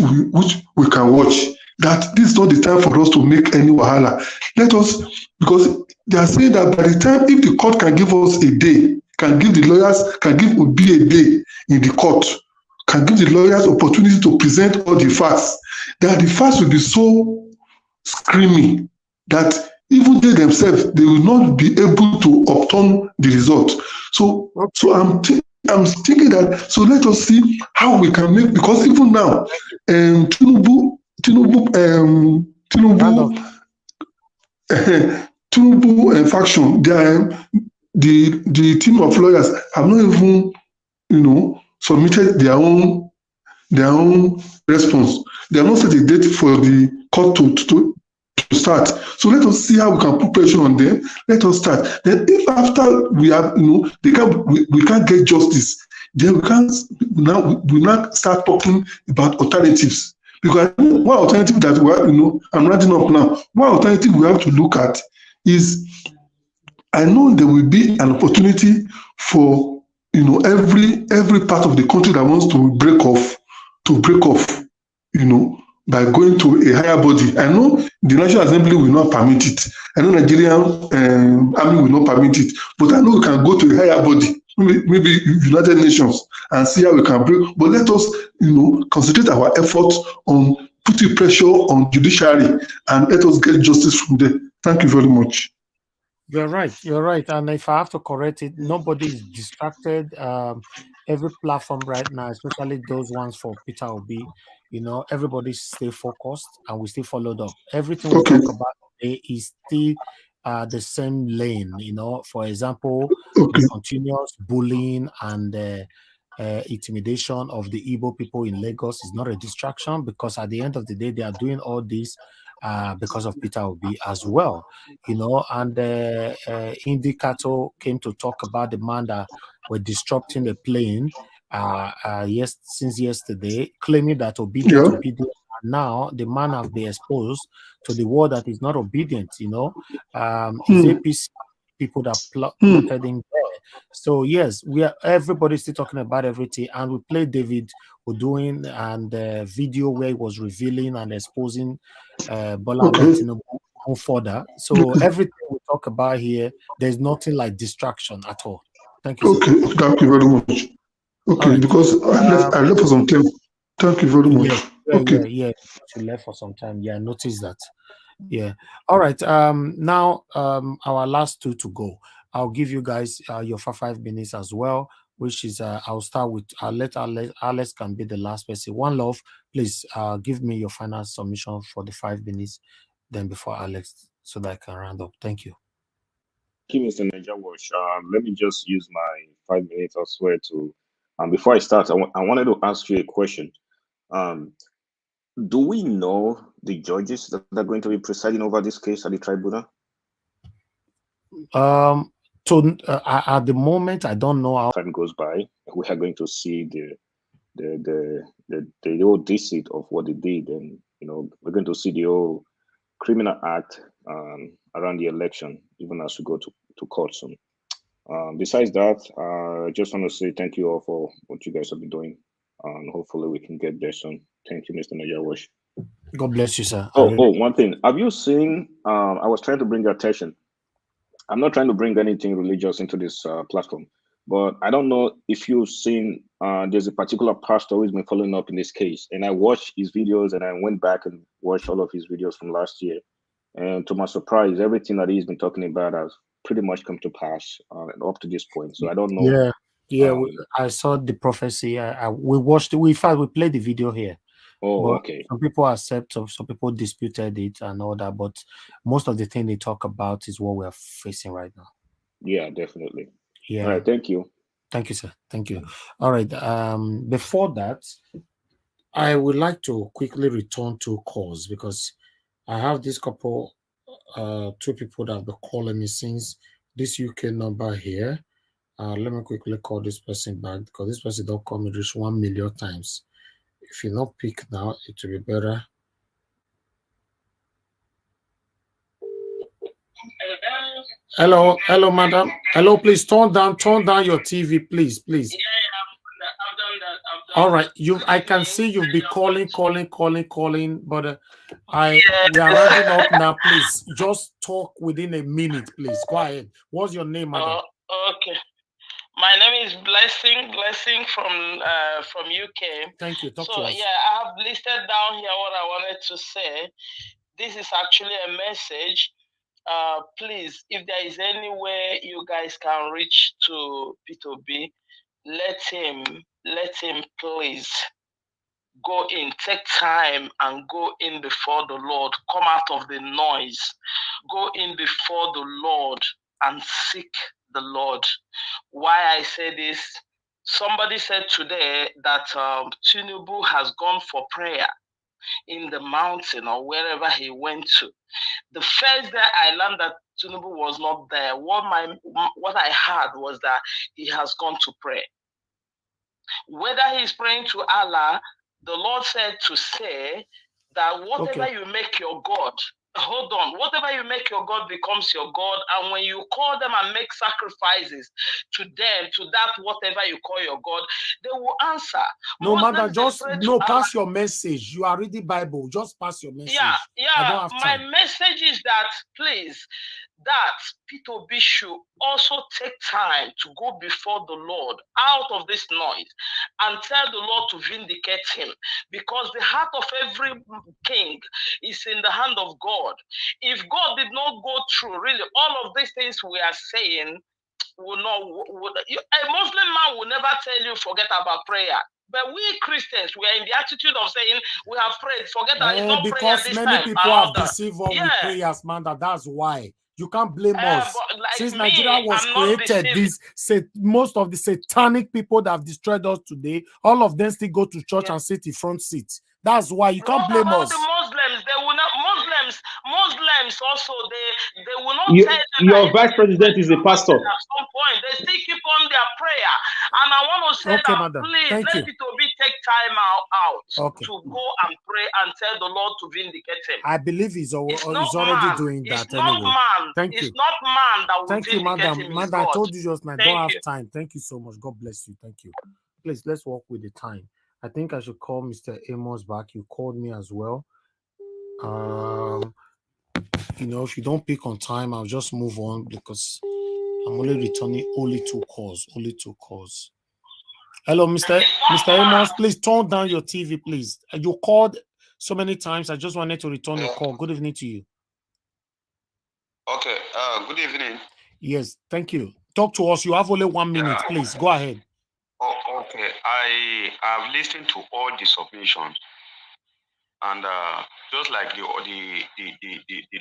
Speaker 15: we can watch. That this is not the time for us to make any wahala. Let us, because they are saying that by the time, if the court can give us a day, can give the lawyers, will be a day in the court, can give the lawyers opportunity to present all the facts, that the facts will be so screaming that even they themselves, they will not be able to upturn the result. So I'm thinking that, so let us see how we can make, because even now, Tinubu faction, the team of lawyers have not even, submitted their own response. They have not set a date for the court to start. So let us see how we can put pressure on them. Let us start. Then if after we have, we can't get justice, then we now start talking about alternatives. Because one alternative that we have, I'm rounding up now. One alternative we have to look at is, I know there will be an opportunity for every part of the country that wants to break off, by going to a higher body. I know the National Assembly will not permit it. I know Nigerian Army will not permit it. But I know we can go to a higher body, maybe United Nations, and see how we can break. But let us, concentrate our efforts on putting pressure on judiciary and let us get justice from there. Thank you very much.
Speaker 1: You're right. You're right. And if I have to correct it, nobody is distracted. Every platform right now, especially those ones for Peter Obi, everybody stay focused and we still followed up. Everything we talk about today is still the same lane. For example, the continuous bullying and intimidation of the Igbo people in Lagos is not a distraction, because at the end of the day, they are doing all this because of Peter Obi as well, and Indy Kato came to talk about the man that were disrupting the plane since yesterday, claiming that obedient. Now the man have been exposed to the world that is not obedient. It's APC people that plotted him there. So yes, everybody's still talking about everything, and we played David Odoin and video where he was revealing and exposing Bola Tinubu further. So everything we talk about here, there's nothing like distraction at all. Thank you.
Speaker 15: Okay, sir. Thank you very much. Okay, right. Because I left for some time. Thank you very much.
Speaker 1: Yeah. She left for some time. Yeah, I noticed that. Yeah. All right. Now, our last two to go. I'll give you guys your 5 minutes as well, which is I'll start with Alex can be the last person. One Love, please give me your final submission for the 5 minutes, then before Alex, so that I can round up. Thank you.
Speaker 8: Thank you, Mr. Niger. Let me just use my 5 minutes as well to. Before I start, I wanted to ask you a question. Do we know the judges that are going to be presiding over this case at the tribunal?
Speaker 1: At the moment, I don't know how
Speaker 8: time goes by. We are going to see the whole deceit of what they did, and we're going to see the whole criminal act around the election, even as we go to court soon. Besides that, I just want to say thank you all for what you guys have been doing, and hopefully we can get there soon. Thank you, Mr. Najawash.
Speaker 1: God bless you, sir.
Speaker 8: One thing. Have you seen? I was trying to bring your attention. I'm not trying to bring anything religious into this platform, but I don't know if you've seen. There's a particular pastor who's been following up in this case, and I watched his videos, and I went back and watched all of his videos from last year. And to my surprise, everything that he's been talking about has pretty much come to pass up to this point. So I don't know.
Speaker 1: I saw the prophecy. We watched it. We played the video here.
Speaker 8: Okay.
Speaker 1: Some people accept, some people disputed it and all that, but most of the thing they talk about is what we're facing right now.
Speaker 8: Yeah, definitely.
Speaker 1: Yeah.
Speaker 8: All right. Thank you.
Speaker 1: Thank you, sir. Thank you. All right. Before that, I would like to quickly return to calls, because I have this couple, 2 people that have been calling me since this UK number here. Let me quickly call this person back, because this person don't call me reach 1 million times. If you not pick now, it will be better. Hello, madam. Hello, please turn down your TV, please. Yeah, I've done that. All right, I can see you've been calling, but we are rounding up now. Please, just talk within a minute, please. Go ahead. What's your name, madam?
Speaker 17: Okay. My name is Blessing from UK.
Speaker 1: Thank you. Talk to us.
Speaker 17: Yeah, I have listed down here what I wanted to say. This is actually a message. Please, if there is any way you guys can reach to P2B, let him please go in, take time and go in before the Lord. Come out of the noise. Go in before the Lord and seek the Lord. Why I say this, somebody said today that Tinubu has gone for prayer in the mountain or wherever he went to. The first day I learned that Tinubu was not there, what I heard was that he has gone to pray. Whether he's praying to Allah, the Lord said to say that whatever you make your God, hold on, whatever you make your God becomes your God. And when you call them and make sacrifices to them, to that whatever you call your God, they will answer.
Speaker 1: No,
Speaker 17: Muslims,
Speaker 1: mother, just
Speaker 17: pray to
Speaker 1: no,
Speaker 17: Allah.
Speaker 1: pass your message. You are reading Bible. Just pass your message. I don't have
Speaker 17: My
Speaker 1: time.
Speaker 17: message is that, please, that P2B should also take time to go before the Lord out of this noise and tell the Lord to vindicate him, because the heart of every king is in the hand of God. If God did not go through really all of these things we are saying, a Muslim man will never tell you forget about prayer. But we Christians, we are in the attitude of saying we have prayed, forget that it's not prayer
Speaker 1: Because
Speaker 17: this
Speaker 1: many
Speaker 17: time.
Speaker 1: people have deceived us with prayers, man. That's why. You can't blame us.
Speaker 17: Like
Speaker 1: Since
Speaker 17: me,
Speaker 1: Nigeria was
Speaker 17: I'm not
Speaker 1: created, most of the satanic people that have destroyed us today, all of them still go to church and sit in front seat. That's why you can't blame us.
Speaker 17: The Muslims, they will not. Muslims also, they will not tell them
Speaker 5: Your vice president is a pastor.
Speaker 17: at some point. They still keep on their prayer. And I want to say that,
Speaker 1: madam.
Speaker 17: please,
Speaker 1: Thank
Speaker 17: let
Speaker 1: you.
Speaker 17: P2B take time out
Speaker 1: Okay.
Speaker 17: to go and pray and tell the Lord to vindicate him.
Speaker 1: I believe he's
Speaker 17: not
Speaker 1: already
Speaker 17: man.
Speaker 1: doing that
Speaker 17: It's not
Speaker 1: anyway.
Speaker 17: man.
Speaker 1: Thank
Speaker 17: It's
Speaker 1: you.
Speaker 17: not man that will
Speaker 1: Thank you,
Speaker 17: vindicate
Speaker 1: madam.
Speaker 17: him. It's
Speaker 1: Madam, I
Speaker 17: God.
Speaker 1: told you just now, I
Speaker 17: Thank
Speaker 1: don't
Speaker 17: you.
Speaker 1: have time. Thank you so much. God bless you. Thank you. Please, let's work with the time. I think I should call Mr. Amos back. You called me as well. You know, if you don't pick on time, I'll just move on because I'm only returning only 2 calls. Only 2 calls. Hello, Mr. Amos, please turn down your TV, please. You called so many times. I just wanted to return your call. Good evening to you.
Speaker 18: Okay. Good evening.
Speaker 1: Yes, thank you. Talk to us. You have only 1 minute, please. Go ahead.
Speaker 18: Oh, okay. I have listened to all the submissions, and just like the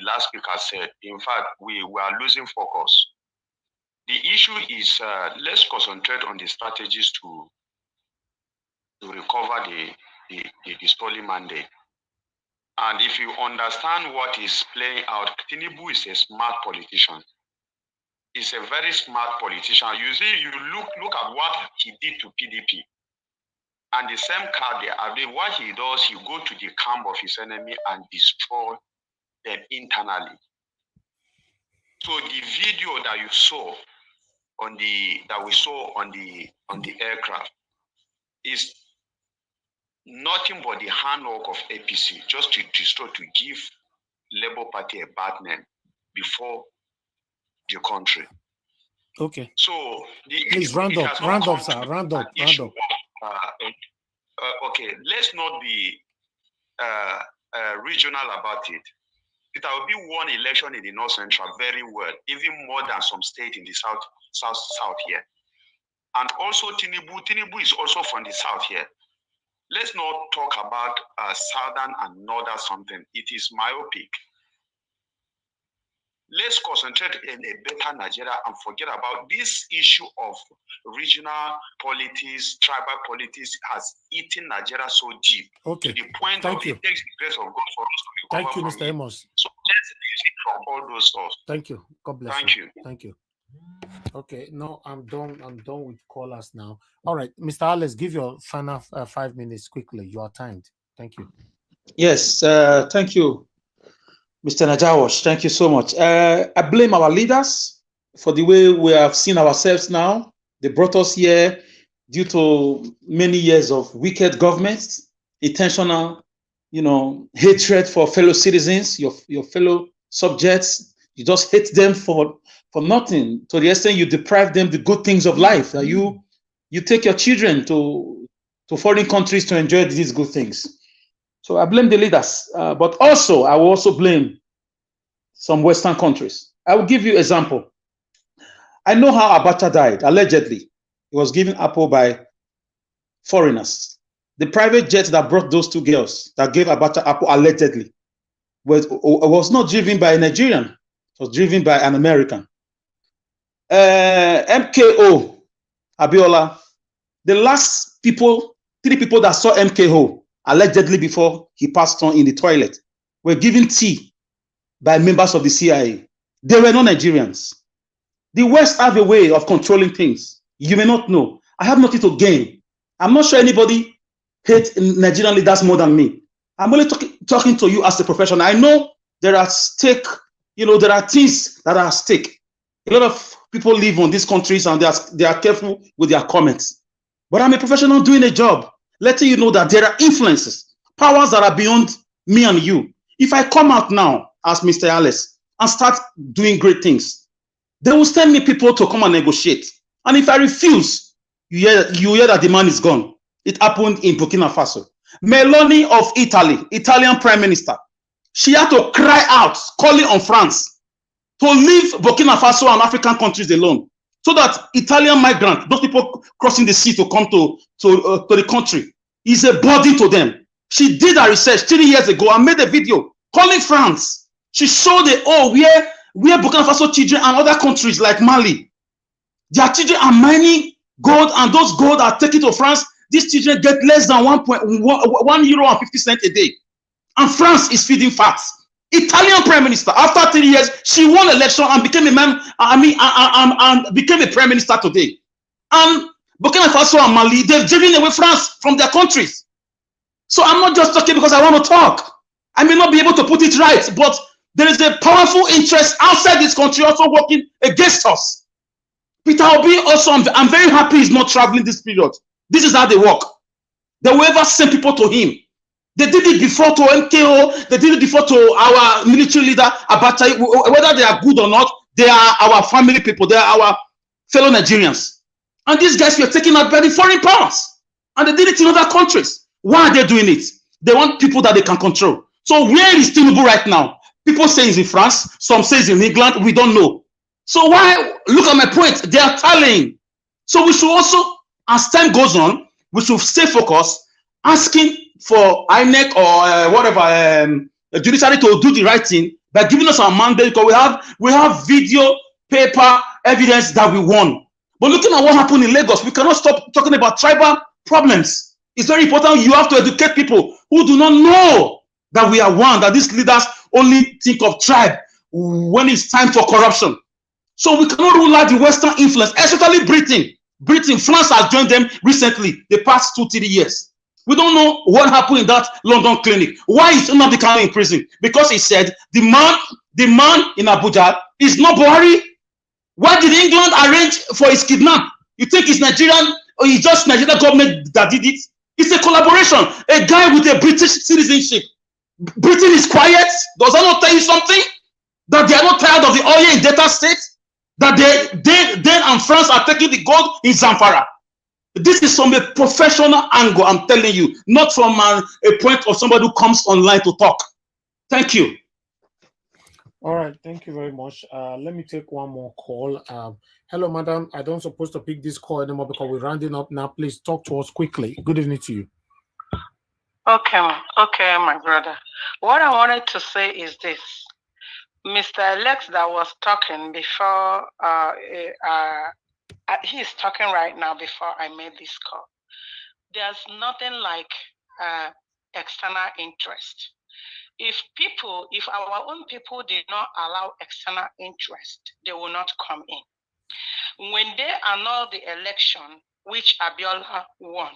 Speaker 18: last speaker said, in fact, we are losing focus. The issue is let's concentrate on the strategies to recover the stolen mandate. And if you understand what is playing out, Tinubu is a smart politician. He's a very smart politician. You see, you look at what he did to PDP. And the same card there, I mean, what he does, he go to the camp of his enemy and destroy them internally. So the video that you saw on the aircraft is nothing but the handwork of APC, just to destroy, to give Labour Party a bad name before the country.
Speaker 1: Okay.
Speaker 18: So
Speaker 1: please round up, sir. Round up.
Speaker 18: Okay, let's not be regional about it. It will be one election in the North Central very well, even more than some state in the south here. And also Tinubu is also from the south here. Let's not talk about southern and northern something. It is myopic. Let's concentrate in a better Nigeria and forget about this issue of regional politics, tribal politics has eaten Nigeria so deep.
Speaker 1: Okay.
Speaker 18: To the point
Speaker 1: Thank
Speaker 18: of
Speaker 1: you.
Speaker 18: it takes the grace of God for us to recover.
Speaker 1: Thank you,
Speaker 18: from
Speaker 1: Mr.
Speaker 18: it.
Speaker 1: Amos.
Speaker 18: So let's use it from all those stuff.
Speaker 1: Thank you. God bless
Speaker 18: Thank
Speaker 1: you.
Speaker 18: you.
Speaker 1: Thank you. Okay, no, I'm done with callers now. All right, Mr. Alex, give your final 5 minutes quickly. You are timed. Thank you.
Speaker 5: Yes, thank you, Mr. Najawash. Thank you so much. I blame our leaders for the way we have seen ourselves now. They brought us here due to many years of wicked governments, intentional, hatred for fellow citizens, your fellow subjects. You just hate them for nothing, to the extent you deprive them the good things of life. That you take your children to foreign countries to enjoy these good things. So I blame the leaders, but also I will also blame some Western countries. I will give you an example. I know how Abacha died, allegedly. He was given apple by foreigners. The private jet that brought those 2 girls that gave Abacha apple allegedly was not driven by a Nigerian. It was driven by an American. MKO, Abiola, the last 3 people that saw MKO allegedly before he passed on in the toilet were given tea by members of the CIA. They were not Nigerians. The West have a way of controlling things. You may not know. I have nothing to gain. I'm not sure anybody hates Nigerian leaders more than me. I'm only talking to you as a professional. I know there are stake, there are things that are at stake. A lot of people live on these countries and they are careful with their comments. But I'm a professional doing a job, letting you know that there are influences, powers that are beyond me and you. If I come out now as Mr. Alice and start doing great things, they will send me people to come and negotiate. And if I refuse, you hear that the man is gone. It happened in Burkina Faso. Meloni of Italy, Italian Prime Minister, she had to cry out, calling on France to leave Burkina Faso and African countries alone, so that Italian migrants, those people crossing the sea to come to the country, is a burden to them. She did her research 3 years ago and made a video calling France. She showed where Burkina Faso children and other countries like Mali, their children are mining gold, and those gold are taken to France. These children get less than €1.50 a day. And France is feeding fats. Italian Prime Minister, after 3 years, she won election and became became a Prime Minister today. And Burkina Faso and Mali, they've driven away France from their countries. So I'm not just talking because I want to talk. I may not be able to put it right, but there is a powerful interest outside this country also working against us. Peter Obi also, I'm very happy he's not traveling this period. This is how they work. They will ever send people to him. They did it before to MKO. They did it before to our military leader, Abacha. Whether they are good or not, they are our family people. They are our fellow Nigerians. And these guys were taken out by the foreign powers. And they did it in other countries. Why are they doing it? They want people that they can control. So where is Tinubu right now? People say he's in France. Some say he's in England. We don't know. So why? Look at my point. They are tallying. So we should also, as time goes on, we should stay focused, asking for INEC or whatever, the judiciary to do the right thing by giving us our mandate, because we have video, paper, evidence that we won. But looking at what happened in Lagos, we cannot stop talking about tribal problems. It's very important. You have to educate people who do not know that we are one, that these leaders only think of tribe when it's time for corruption. So we cannot rule out the Western influence, especially Britain. France has joined them recently, the past 2-3 years. We don't know what happened in that London clinic. Why is Nnamdi Kanu in prison? Because he said the man in Abuja is not Buhari. Why did England arrange for his kidnap? You think it's Nigerian or it's just Nigerian government that did it? It's a collaboration. A guy with a British citizenship. Britain is quiet. Does that not tell you something? That they are not tired of the oil in Delta State? That they and France are taking the gold in Zamfara? This is from a professional angle, I'm telling you, not from a point of somebody who comes online to talk. Thank you.
Speaker 1: All right, thank you very much. Let me take one more call. Hello, madam. I don't supposed to pick this call anymore because we're rounding up now. Please talk to us quickly. Good evening to you.
Speaker 17: Okay, my brother. What I wanted to say is this. Mr. Alex that was talking before, he's talking right now before I made this call. There's nothing like external interest. If our own people did not allow external interest, they will not come in. When they annulled the election, which Abiola won,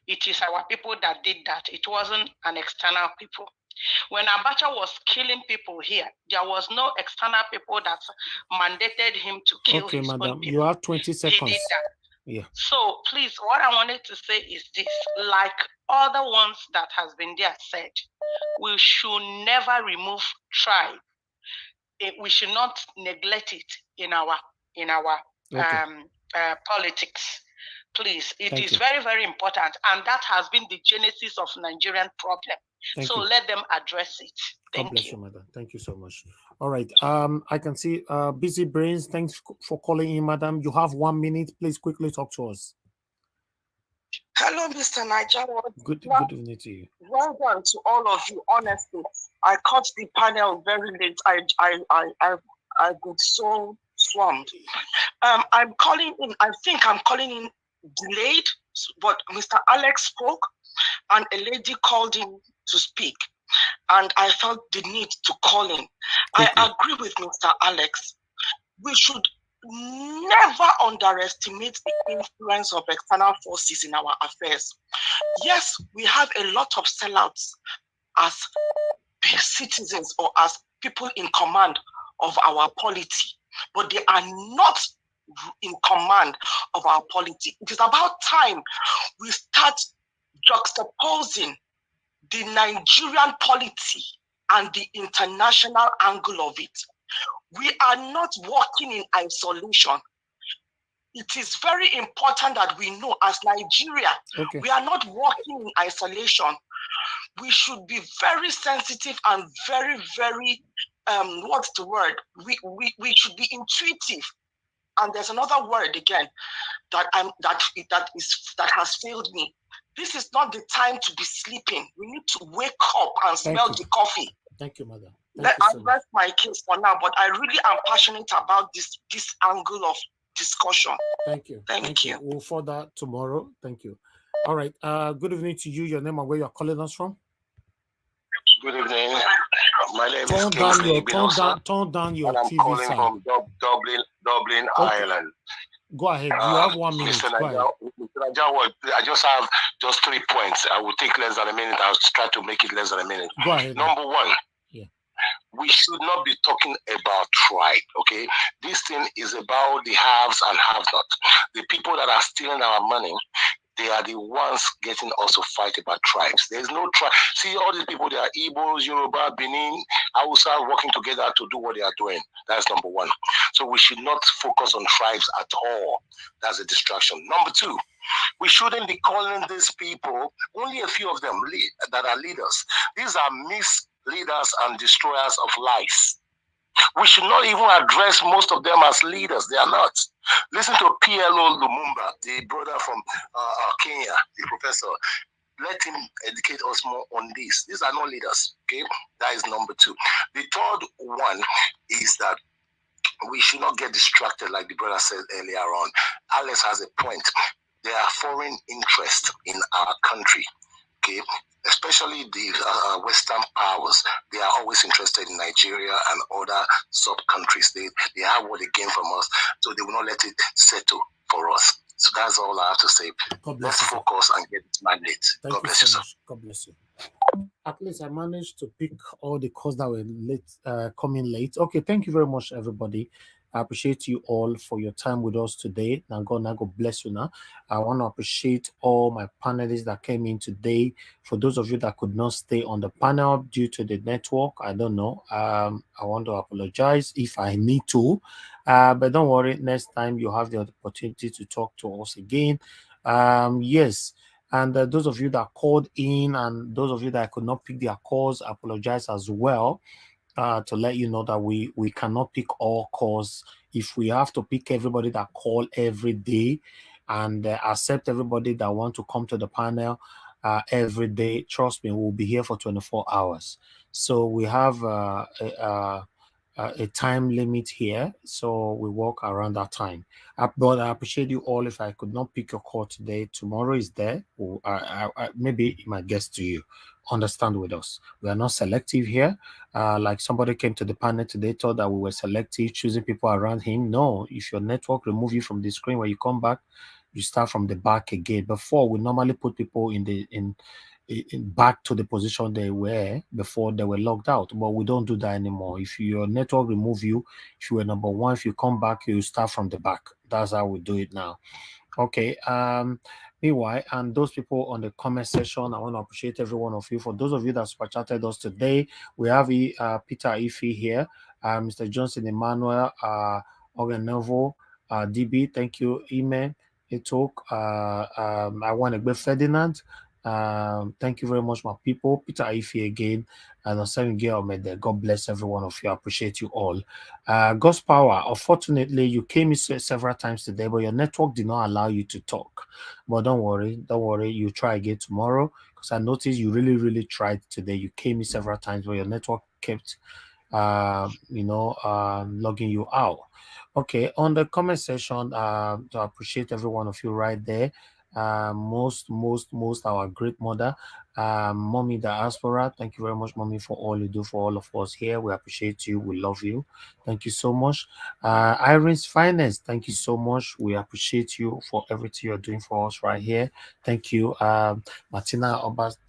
Speaker 17: it is our people that did that. It wasn't an external people. When Abacha was killing people here, there was no external people that mandated him to kill his own people.
Speaker 1: You have 20 seconds.
Speaker 17: He did that.
Speaker 1: Yeah.
Speaker 17: So please, what I wanted to say is this: like other ones that has been there said, we should never remove tribe. We should not neglect it in our politics. Please, it is very, very important, and that has been the genesis of Nigerian problem. So let them address it. Thank you,
Speaker 1: madam. Thank you so much. All right. I can see Busy Brains. Thanks for calling in, madam. You have 1 minute. Please quickly talk to us.
Speaker 19: Hello, Mr. Niger.
Speaker 1: Good evening to you.
Speaker 19: Well done to all of you. Honestly, I caught the panel very late. I got so swamped. I'm calling in. I think I'm calling in delayed, but Mr. Alex spoke, and a lady called in to speak. and I felt the need to call in. I agree with Mr. Alex. We should never underestimate the influence of external forces in our affairs. Yes, we have a lot of sellouts as citizens or as people in command of our polity, but they are not in command of our polity. It is about time we start juxtaposing the Nigerian polity and the international angle of it. We are not working in isolation. It is very important that we know as Nigeria, we are not working in isolation. We should be very sensitive and very, very, what's the word? We should be intuitive. And there's another word again that has failed me. This is not the time to be sleeping. We need to wake up and smell the coffee.
Speaker 1: Thank you, madam.
Speaker 19: I rest my case for now, but I really am passionate about this angle of discussion.
Speaker 1: Thank you.
Speaker 19: Thank you.
Speaker 1: We'll further tomorrow. Thank you. All right. Good evening to you. Your name and where you're calling us from?
Speaker 20: Good evening. My name is
Speaker 1: Turn down your
Speaker 20: and I'm
Speaker 1: TV
Speaker 20: calling
Speaker 1: sound.
Speaker 20: from Dublin, Ireland.
Speaker 1: Go ahead. You have 1 minute.
Speaker 20: Mr.
Speaker 1: Go ahead.
Speaker 20: Najawa, I just have 3 points. I will take less than a minute. I'll try to make it less than a minute.
Speaker 1: Go ahead.
Speaker 20: Number one, we should not be talking about tribe, okay? This thing is about the haves and have-not. The people that are stealing our money, they are the ones getting us to fight about tribes. There's no tribe. See, all these people, they are Igbos, Yoruba, Benin, Hausa working together to do what they are doing. That's number one. So we should not focus on tribes at all. That's a distraction. Number two, we shouldn't be calling these people, only a few of them that are leaders. These are misleaders and destroyers of lives. We should not even address most of them as leaders. They are not. Listen to PLO Lumumba, the brother from Kenya, the professor. Let him educate us more on this. These are not leaders, okay? That is number two. The third one is that we should not get distracted, like the brother said earlier on. Alex has a point. There are foreign interests in our country, okay? Especially the Western powers. They are always interested in Nigeria and other sub-countries. They have what they gain from us, so they will not let it settle for us. So that's all I have to say. Let's focus and get this mandate. God bless you, sir.
Speaker 1: God bless you. At least I managed to pick all the calls that were late, coming late. Okay, thank you very much, everybody. I appreciate you all for your time with us today. Now God bless you now. I want to appreciate all my panelists that came in today. For those of you that could not stay on the panel due to the network, I don't know. I want to apologize if I need to. But don't worry, next time you have the opportunity to talk to us again. Yes. And those of you that called in and those of you that could not pick their calls, I apologize as well. To let you know that we cannot pick all calls. If we have to pick everybody that call every day and accept everybody that want to come to the panel every day, trust me, we'll be here for 24 hours. So we have a time limit here, so we work around that time. But I appreciate you all. If I could not pick your call today, tomorrow is there. Maybe it might get to you. Understand with us, we are not selective here. Like somebody came to the panel today, thought that we were selective, choosing people around him. No, if your network remove you from the screen, when you come back, you start from the back again. Before, we normally put people in back to the position they were before they were logged out, but we don't do that anymore. If your network remove you, if you were number one, if you come back, you start from the back. That's how we do it now. Okay. Meanwhile, and those people on the comment section, I want to appreciate every one of you. For those of you that super chatted us today, we have Peter Ife here, Mr. Johnson Emmanuel, Organovo, DB, thank you, Ime, Etok, I want to be Ferdinand. Thank you very much, my people. Peter Ife again, and God bless every one of you. I appreciate you all. God's power. Unfortunately, you came in several times today, but your network did not allow you to talk. But don't worry. You try again tomorrow, because I noticed you really tried today. You came in several times, but your network kept logging you out. Okay, on the comment section, to appreciate every one of you right there. Most our great mother, Mommy Diaspora, thank you very much, Mommy, for all you do for all of us here. We appreciate you. We love you. Thank you so much. Irene's Finest, thank you so much. We appreciate you for everything you're doing for us right here. Thank you. Martina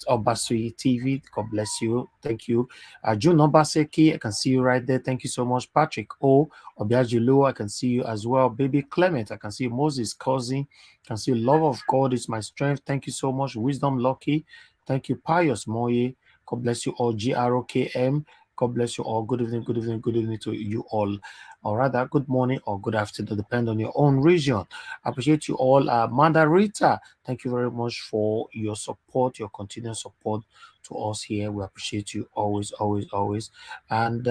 Speaker 1: Obasui TV, God bless you. Thank you. June Obaseki, I can see you right there. Thank you so much. Patrick O. Obiajulu, I can see you as well. Baby Clement, I can see you. Moses Cousin, I can see you. Love of God is my strength. Thank you so much. Wisdom Lucky, thank you. Pius Moye, God bless you all. GROKM, God bless you all. Good evening, good evening, good evening to you all. Or rather, good morning or good afternoon, depend on your own region. I appreciate you all. Mandarita, thank you very much for your support, your continued support to us here. We appreciate you always, always, always. And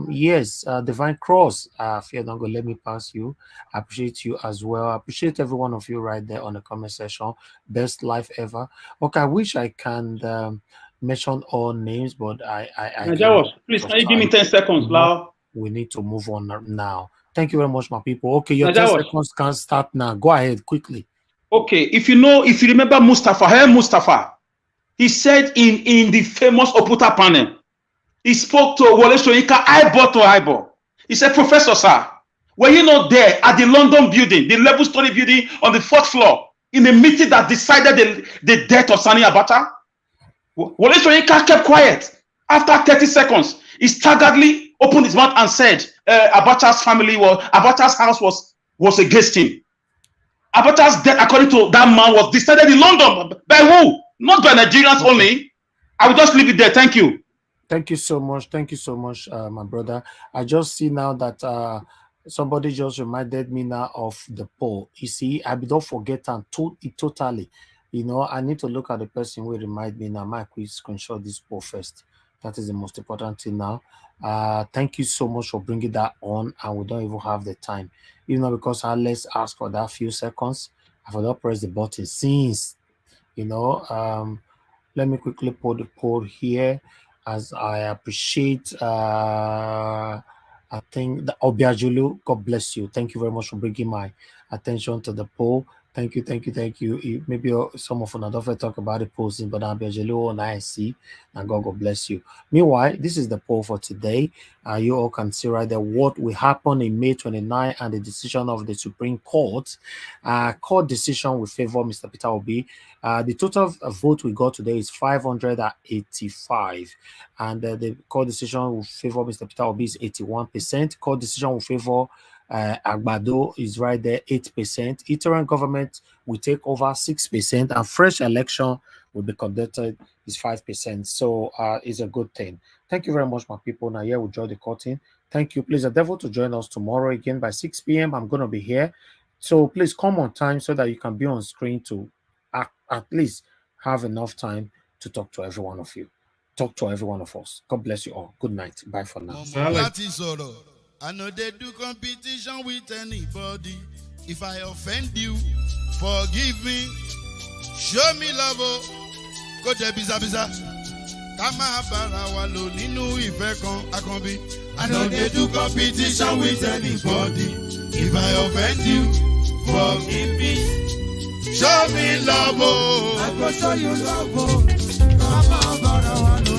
Speaker 1: yes, Divine Cross, fear not go, let me pass you. I appreciate you as well. I appreciate every one of you right there on the comment section. Best life ever. Okay, I wish I can mention all names, but I
Speaker 5: Najawas, please, can you give me 10 seconds, Lau?
Speaker 1: we need to move on now. Thank you very much, my people. Okay, your 10
Speaker 5: Najawas.
Speaker 1: seconds can start now. Go ahead quickly.
Speaker 5: Okay, if you remember Mustafa, he said in the famous Oputa panel, he spoke to Wole Soyinka eyeball to eyeball. He said, Professor, sir, were you not there at the London building, the level story building on the 4th floor, in a meeting that decided the death of Sani Abacha? Wole Soyinka kept quiet. After 30 seconds, he staggeredly opened his mouth and said, Abacha's house was against him. Abacha's death, according to that man, was decided in London. By who? Not by Nigerians only. I will just leave it there. Thank you.
Speaker 1: Thank you so much. Thank you so much, my brother. I just see now that somebody just reminded me now of the poll. You see, I don't forget and totally. You know, I need to look at the person who remind me now. Mike, we screenshot this poll first. That is the most important thing now. Thank you so much for bringing that on, and we don't even have the time. You know, because let's ask for that few seconds. I forgot to press the button since, you know. Let me quickly put the poll here, as I appreciate I think the Obiajulu, God bless you. Thank you very much for bringing my attention to the poll. Thank you, thank you, thank you. Maybe some of you don't talk about the posting, but Obiajulu and I see, and God bless you. Meanwhile, this is the poll for today. You all can see right there what will happen in May 29 and the decision of the Supreme Court. Court decision will favor Mr. Peter Obi. The total vote we got today is 585, and the court decision will favor Mr. Peter Obi is 81%. Court decision will favor Agbado is right there 8%. Interim government will take over 6%, and fresh election will be conducted is 5%. So it's a good thing. Thank you very much, my people. Now here we draw the curtain. Thank you. Please endeavor to join us tomorrow again by 6 p.m. I'm going to be here, so please come on time so that you can be on screen to at least have enough time to talk to every one of you. Talk to every one of us. God bless you all. Good night. Bye for now.
Speaker 21: I know they do competition with anybody. If I offend you, forgive me. Show me love. Go to Biza. Kama bara walo ninu ife kan akanbi. I know they do competition with anybody. If I offend you, forgive me. Show me love. I go show you love. Kama bara walo